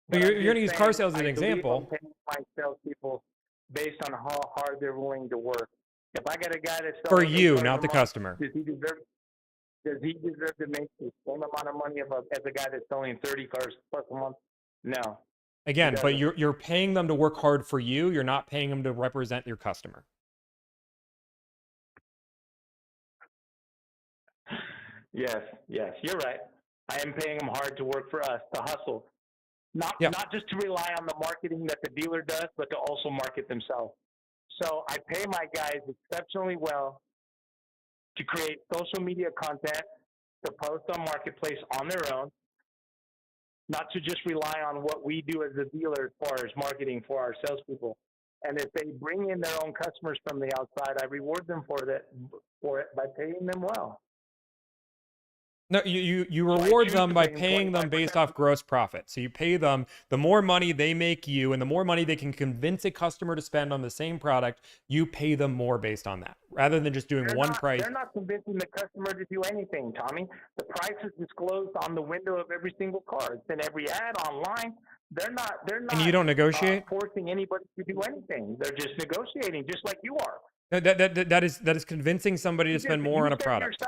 But But you're I'm going to just use car saying, sales as an I believe example. I'm paying my salespeople based on how hard they're willing to work. If I got a guy that's For selling 8 you, cars not a the month, customer. Does he deserve to make the same amount of money as a guy that's selling 30 cars plus a month? No. Again, but doesn't. you're paying them to work hard for you. You're not paying them to represent your customer. Yes, you're right. I am paying them hard to work for us, to hustle. Not just to rely on the marketing that the dealer does, but to also market themselves. So I pay my guys exceptionally well to create social media content, to post on Marketplace on their own, not to just rely on what we do as a dealer as far as marketing for our salespeople. And if they bring in their own customers from the outside, I reward them for it by paying them well. No, you reward them by paying them based off gross profit. So you pay them, the more money they make you and the more money they can convince a customer to spend on the same product, you pay them more based on that, rather than just doing price. They're not convincing the customer to do anything, Tommy. The price is disclosed on the window of every single car. It's in every ad online. They're not And you don't negotiate? forcing anybody to do anything. They're just negotiating, just like you are. That is convincing somebody to spend more on a product.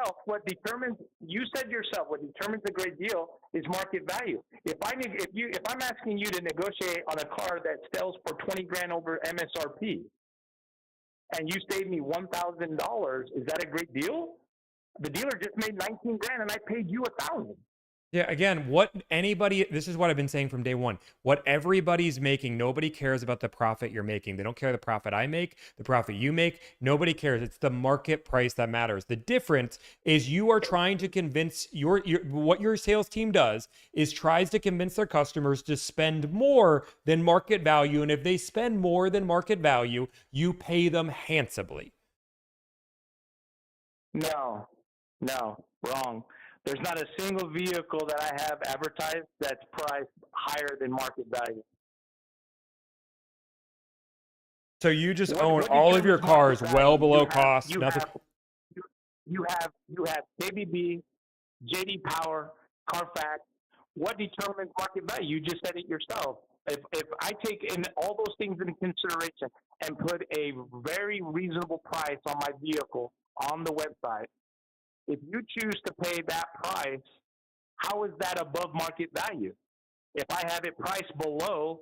You said yourself what determines a great deal is market value. If I'm asking you to negotiate on a car that sells for 20 grand over MSRP, and you saved me $1,000, is that a great deal? The dealer just made 19 grand, and I paid you $1,000. Yeah, again, this is what I've been saying from day one. What everybody's making, nobody cares about the profit you're making. They don't care the profit I make, the profit you make. Nobody cares. It's the market price that matters. The difference is you are trying to convince what your sales team does is tries to convince their customers to spend more than market value. And if they spend more than market value, you pay them handsomely. No, wrong. There's not a single vehicle that I have advertised that's priced higher than market value. So you just own all of your cars well below cost. You have KBB, JD Power, Carfax. What determines market value? You just said it yourself. If I take in all those things into consideration and put a very reasonable price on my vehicle on the website, if you choose to pay that price, how is that above market value? If I have it priced below,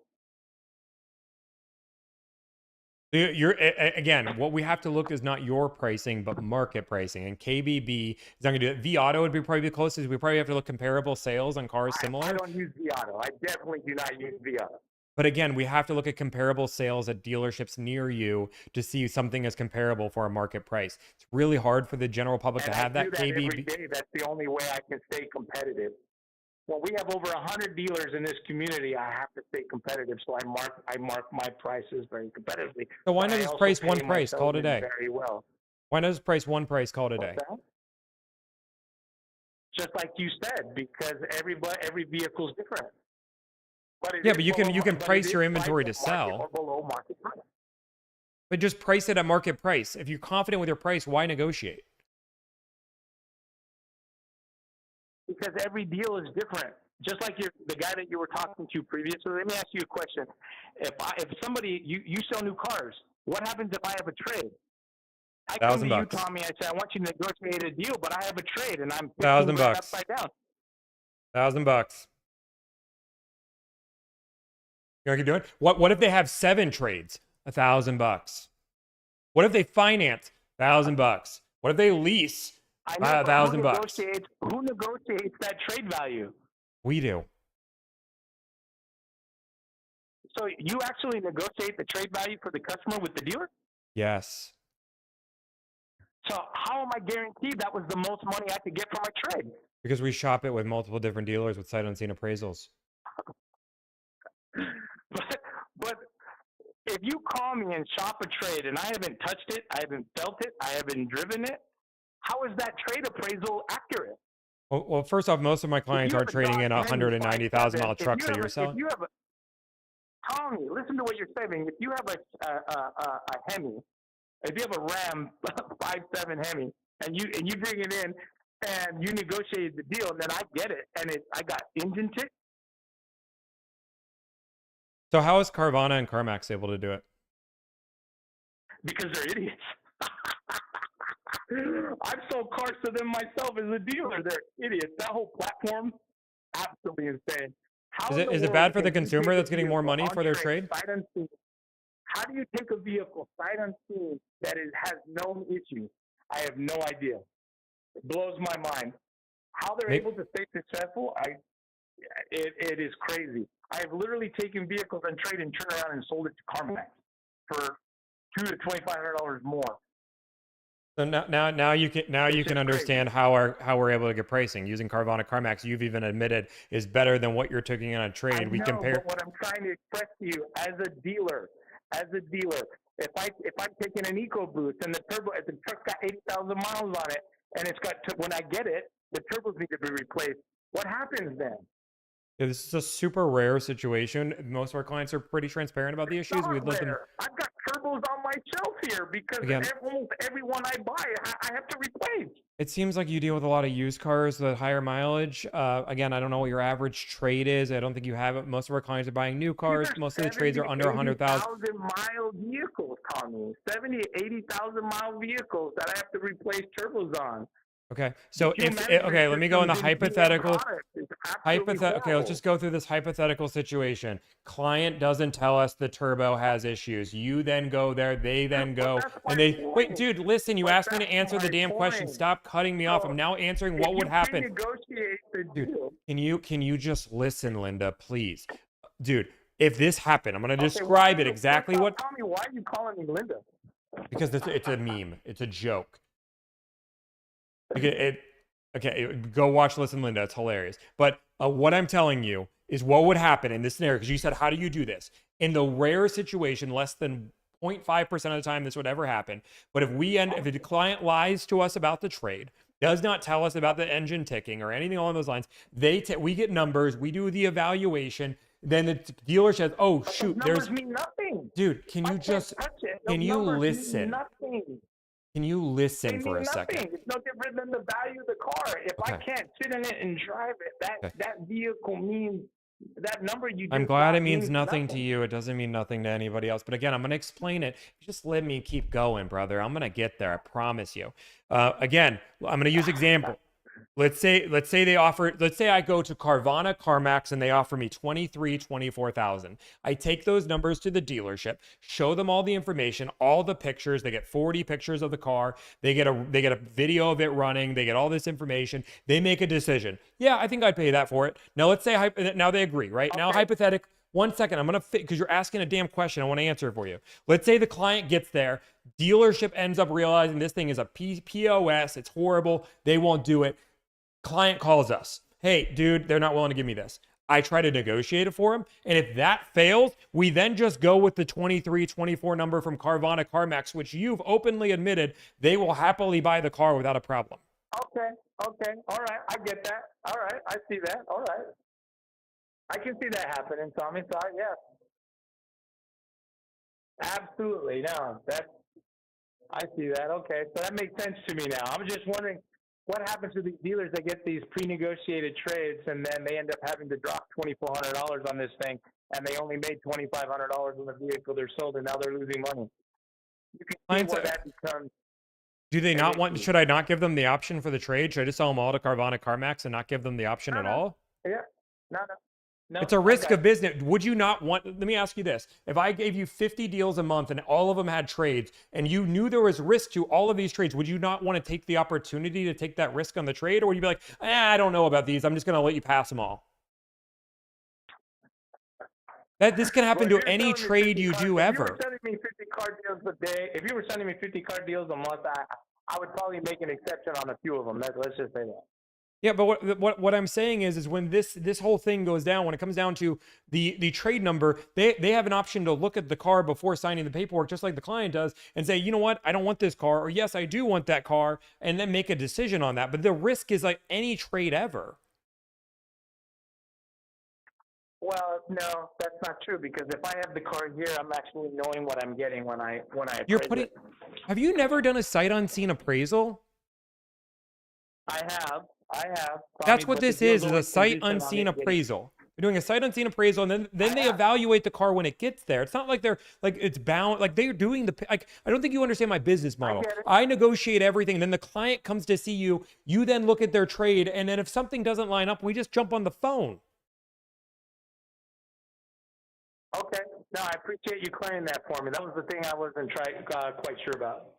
again, what we have to look is not your pricing, but market pricing. And KBB is not going to do it. V-Auto would probably be closest. We probably have to look comparable sales on cars similar. I don't use V-Auto. I definitely do not use V-Auto. But again, we have to look at comparable sales at dealerships near you to see something as comparable for a market price. It's really hard for the general public to have that KBB. Every day. That's the only way I can stay competitive. Well, we have over 100 dealers in this community. I have to stay competitive, so I mark my prices very competitively. So why not just price one price, call it a day? Very well. Why not just price one price, call it a day? just like you said, because every vehicle is different. But it Yeah, is but you below can but price it your is inventory to priced at market sell. or below market price. But just price it at market price. If you're confident with your price, why negotiate? Because every deal is different. Just like the guy that you were talking to previously. Let me ask you a question. If somebody you sell new cars, what happens if I have a trade? I come to you, $1,000. Tommy. I say I want you to negotiate a deal, but I have a trade and I'm $1,000. upside down. $1,000. You want to keep doing? What if they have 7 trades? $1,000. What if they finance? $1,000. What if they lease? I know, but $1,000. who negotiates that trade value? We do. So you actually negotiate the trade value for the customer with the dealer? Yes. So how am I guaranteed that was the most money I could get for my trade? Because we shop it with multiple different dealers with sight unseen appraisals. But if you call me and shop a trade and I haven't touched it, I haven't felt it, I haven't driven it, how is that trade appraisal accurate? Well, first off, most of my clients aren't trading in a 190,000 mile trucks that you're selling. If you have Tommy, listen to what you're saying. If you have a Hemi, if you have a Ram 5.7 Hemi, and you bring it in and you negotiate the deal, and then I get it, and I got engine tick. So how is Carvana and CarMax able to do it? Because they're idiots. I've sold cars to them myself as a dealer. They're idiots. That whole platform, absolutely insane. Is it bad for the consumer that's getting more money for their trade? How do you take a vehicle sight unseen that has no issue? I have no idea. It blows my mind. How they're able to stay successful, it is crazy. I have literally taken vehicles on trade and turned around and sold it to CarMax for $200 to $2,500 more. So now you can understand how we're able to get pricing using Carvana CarMax. You've even admitted is better than what you're taking on a trade. We compare. But what I'm trying to express to you as a dealer, if I'm taking an EcoBoost and the truck's got 80,000 miles on it and it's got when I get it, the turbos need to be replaced. What happens then? Yeah, this is a super rare situation. Most of our clients are pretty transparent about the issues. We'd let them. I've got turbos on my shelf here because almost every one I buy, I have to replace. It seems like you deal with a lot of used cars that higher mileage. Again, I don't know what your average trade is. I don't think you have it. Most of our clients are buying new cars. Most of the trades are under 100,000. 70,000-mile vehicles, Tommy. 70,000, 80,000 mile vehicles that I have to replace turbos on. Okay, so okay, let me go in the hypothetical. Okay, let's just go through this hypothetical situation. Client doesn't tell us the turbo has issues. You then go there, they then go, and they wait, dude. Listen, you asked me to answer the damn question. Stop cutting me off. I'm now answering what would happen. Dude, can you just listen, Linda, please, dude? If this happened, I'm gonna describe it exactly what. Tommy, why are you calling me Linda? Because it's a meme. It's a joke. Okay, go watch Listen Linda. It's hilarious. But what I'm telling you is what would happen in this scenario, because you said, how do you do this? In the rare situation, less than 0.5% of the time this would ever happen. But if the client lies to us about the trade, does not tell us about the engine ticking or anything along those lines, we get numbers, we do the evaluation, then the dealer says, oh, shoot, numbers mean nothing. Dude, can you listen? Can you listen for a second? It's no different than the value of the car. If I can't sit in it and drive it, that vehicle means that number you. I'm glad it means nothing to you. It doesn't mean nothing to anybody else. But again, I'm going to explain it. Just let me keep going, brother. I'm going to get there. I promise you. Again, I'm going to use example. Let's say I go to Carvana, CarMax, and they offer me $24,000. I take those numbers to the dealership, show them all the information, all the pictures. They get 40 pictures of the car. They get a video of it running. They get all this information. They make a decision. Yeah, I think I'd pay that for it. Now let's say now they agree, right? Now hypothetical. 1 second, I'm gonna fit because you're asking a damn question. I want to answer it for you. Let's say the client gets there, dealership ends up realizing this thing is a POS. It's horrible. They won't do it. Client calls us. Hey, dude, they're not willing to give me this. I try to negotiate it for him. And if that fails, we then just go with the 24 number from Carvana CarMax, which you've openly admitted they will happily buy the car without a problem. Okay. All right. I get that. All right. I see that. All right. I can see that happening, Tommy. So, yeah. Absolutely. No, I see that. Okay. So that makes sense to me now. I'm just wondering what happens to these dealers that get these pre-negotiated trades and then they end up having to drop $2,400 on this thing and they only made $2,500 on the vehicle they're sold and now they're losing money. You can see where that becomes. Do they not want? Should I not give them the option for the trade? Should I just sell them all to Carvana CarMax and not give them the option at all? Yeah. No. It's a risk of business. Would you not want? Let me ask you this: if I gave you 50 deals a month and all of them had trades, and you knew there was risk to all of these trades, would you not want to take the opportunity to take that risk on the trade, or would you be like, I don't know about these. I'm just going to let you pass them all? This can happen to any trade you do ever. If you were sending me 50 car deals a day, if you were sending me 50 car deals a month, I would probably make an exception on a few of them. Let's just say that. Yeah, but what I'm saying is when this whole thing goes down, when it comes down to the trade number, they have an option to look at the car before signing the paperwork, just like the client does, and say, you know what, I don't want this car, or yes, I do want that car, and then make a decision on that. But the risk is like any trade ever. Well, no, that's not true because if I have the car here, I'm actually knowing what I'm getting when I appraise it. Have you never done a sight unseen appraisal? I have. That's what this is a sight unseen appraisal. You're doing a sight unseen appraisal, and then they evaluate the car when it gets there. It's not like they're like it's bound, like they're doing I don't think you understand my business model. I negotiate everything, and then the client comes to see you. You then look at their trade, and then if something doesn't line up, we just jump on the phone. Okay. No, I appreciate you clearing that for me. That was the thing I wasn't quite sure about.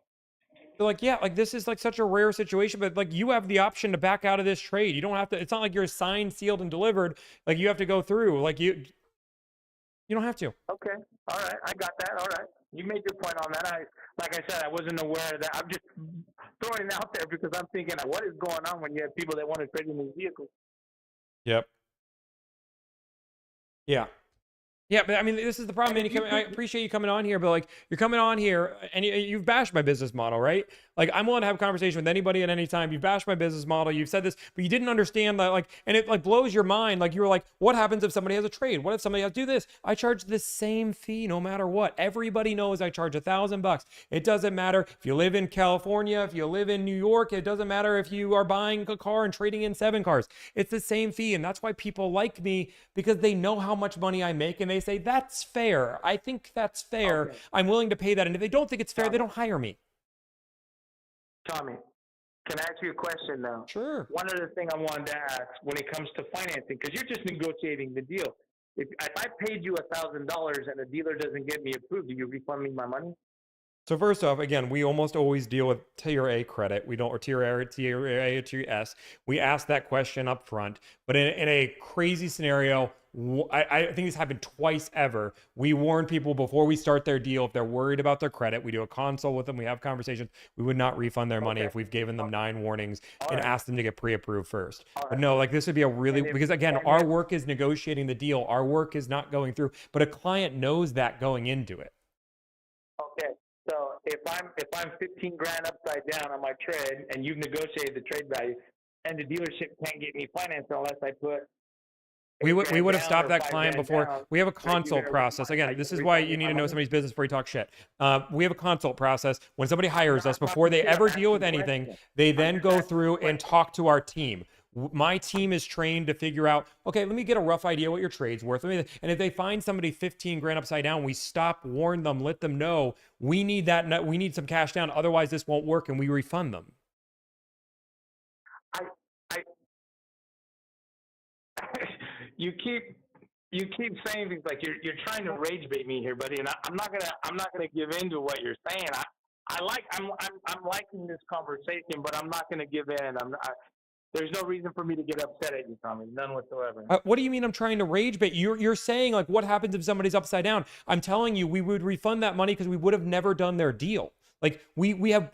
So like, yeah, like this is like such a rare situation, but like you have the option to back out of this trade. You don't have to, it's not like you're signed, sealed, and delivered. Like you have to go through, like you don't have to. Okay. All right. I got that. All right. You made your point on that. Like I said, I wasn't aware of that. I'm just throwing it out there because I'm thinking, what is going on when you have people that want to trade in these vehicles? Yep. Yeah. Yeah, but I mean, this is the problem, man. I appreciate you coming on here, but like, you're coming on here and you've bashed my business model, right? Like, I'm willing to have a conversation with anybody at any time. You've bashed my business model. You've said this, but you didn't understand that, like, and it like blows your mind. Like, you were like, what happens if somebody has a trade? What if somebody has to do this? I charge the same fee no matter what. Everybody knows I charge $1,000. It doesn't matter if you live in California, if you live in New York. It doesn't matter if you are buying a car and trading in 7 cars. It's the same fee, and that's why people like me, because they know how much money I make, and they say, that's fair. I think that's fair. Okay. I'm willing to pay that. And if they don't think it's fair, they don't hire me. Tommy, can I ask you a question now? Sure. One other thing I wanted to ask when it comes to financing, because you're just negotiating the deal. If I paid you $1,000 and the dealer doesn't get me approved, do you refund me my money? So first off, again, we almost always deal with tier A credit. We don't, or tier A, or tier S. We ask that question up front. But in a crazy scenario, I think this happened twice ever. We warn people before we start their deal if they're worried about their credit. We do a consult with them. We have conversations. We would not refund their money if we've given them 9 warnings and asked them to get pre-approved first. But no, like this would be a really, because again, our work is negotiating the deal. Our work is not going through, but a client knows that going into it. Okay. So if I'm 15 grand upside down on my trade and you've negotiated the trade value and the dealership can't get me financed unless I put we would have stopped that client before. We have a consult process. Again, this is why you need to know somebody's business before you talk shit. We have a consult process. When somebody hires us, before they ever deal with anything, they then go through and talk to our team. My team is trained to figure out, okay, let me get a rough idea what your trade's worth. And if they find somebody 15 grand upside down, we stop, warn them, let them know we need that. We need some cash down. Otherwise, this won't work, and we refund them. You keep saying things like you're trying to rage bait me here, buddy, and I'm not gonna give in to what you're saying. I'm liking this conversation, but I'm not gonna give in. There's no reason for me to get upset at you, Tommy. None whatsoever. What do you mean I'm trying to rage bait? You're saying like what happens if somebody's upside down? I'm telling you we would refund that money because we would have never done their deal. Like we have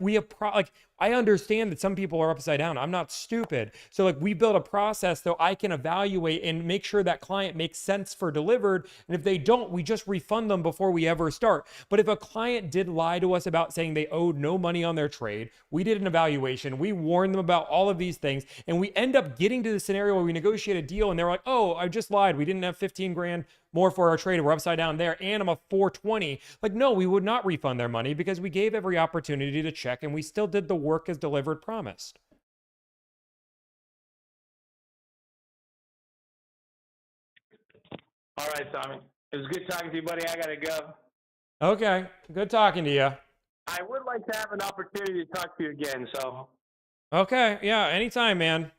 I understand that some people are upside down. I'm not stupid. So like we built a process so I can evaluate and make sure that client makes sense for delivered. And if they don't, we just refund them before we ever start. But if a client did lie to us about saying they owed no money on their trade, we did an evaluation, we warned them about all of these things, and we end up getting to the scenario where we negotiate a deal and they're like, oh, I just lied. We didn't have 15 grand more for our trade. We're upside down there and I'm a 420. Like, no, we would not refund their money because we gave every opportunity to check and we still did the work as delivered promised. All right, Tommy. It was good talking to you, buddy. I got to go. Okay. Good talking to you. I would like to have an opportunity to talk to you again, so. Okay. Yeah. Anytime, man.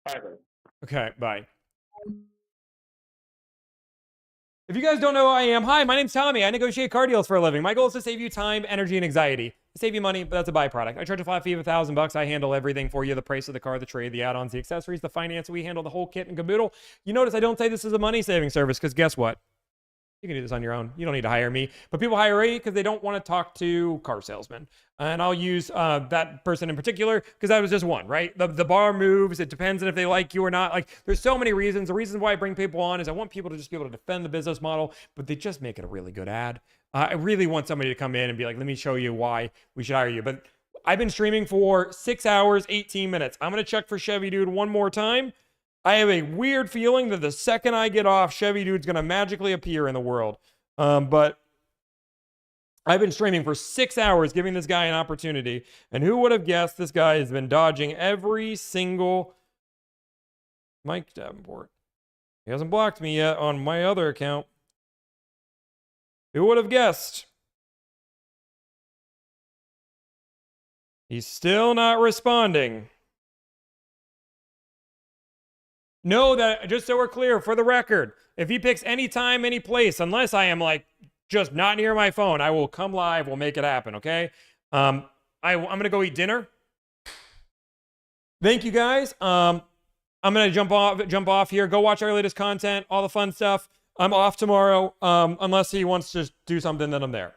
All right, buddy. Okay. Bye. If you guys don't know who I am, hi, my name's Tommy. I negotiate car deals for a living. My goal is to save you time, energy, and anxiety. I save you money, but that's a byproduct. I charge a flat fee of $1,000. I handle everything for you: the price of the car, the trade, the add-ons, the accessories, the finance. We handle the whole kit and caboodle. You notice I don't say this is a money-saving service because guess what? You can do this on your own. You don't need to hire me. But people hire me because they don't want to talk to car salesmen. And I'll use that person in particular because that was just one, right? The bar moves. It depends on if they like you or not. Like, there's so many reasons. The reason why I bring people on is I want people to just be able to defend the business model, but they just make it a really good ad. I really want somebody to come in and be like, let me show you why we should hire you. But I've been streaming for 6 hours, 18 minutes. I'm going to check for Chevy Dude one more time. I have a weird feeling that the second I get off, Chevy Dude's going to magically appear in the world. But I've been streaming for 6 hours, giving this guy an opportunity. And who would have guessed this guy has been dodging every single Mike Davenport. He hasn't blocked me yet on my other account. Who would have guessed? He's still not responding. Know that, just so we're clear, for the record, if he picks any time, any place, unless I am like just not near my phone, I will come live. We'll make it happen. Okay. I'm gonna go eat dinner. Thank you guys. I'm gonna jump off here. Go watch our latest content, all the fun stuff. I'm off tomorrow. Unless he wants to do something, then I'm there.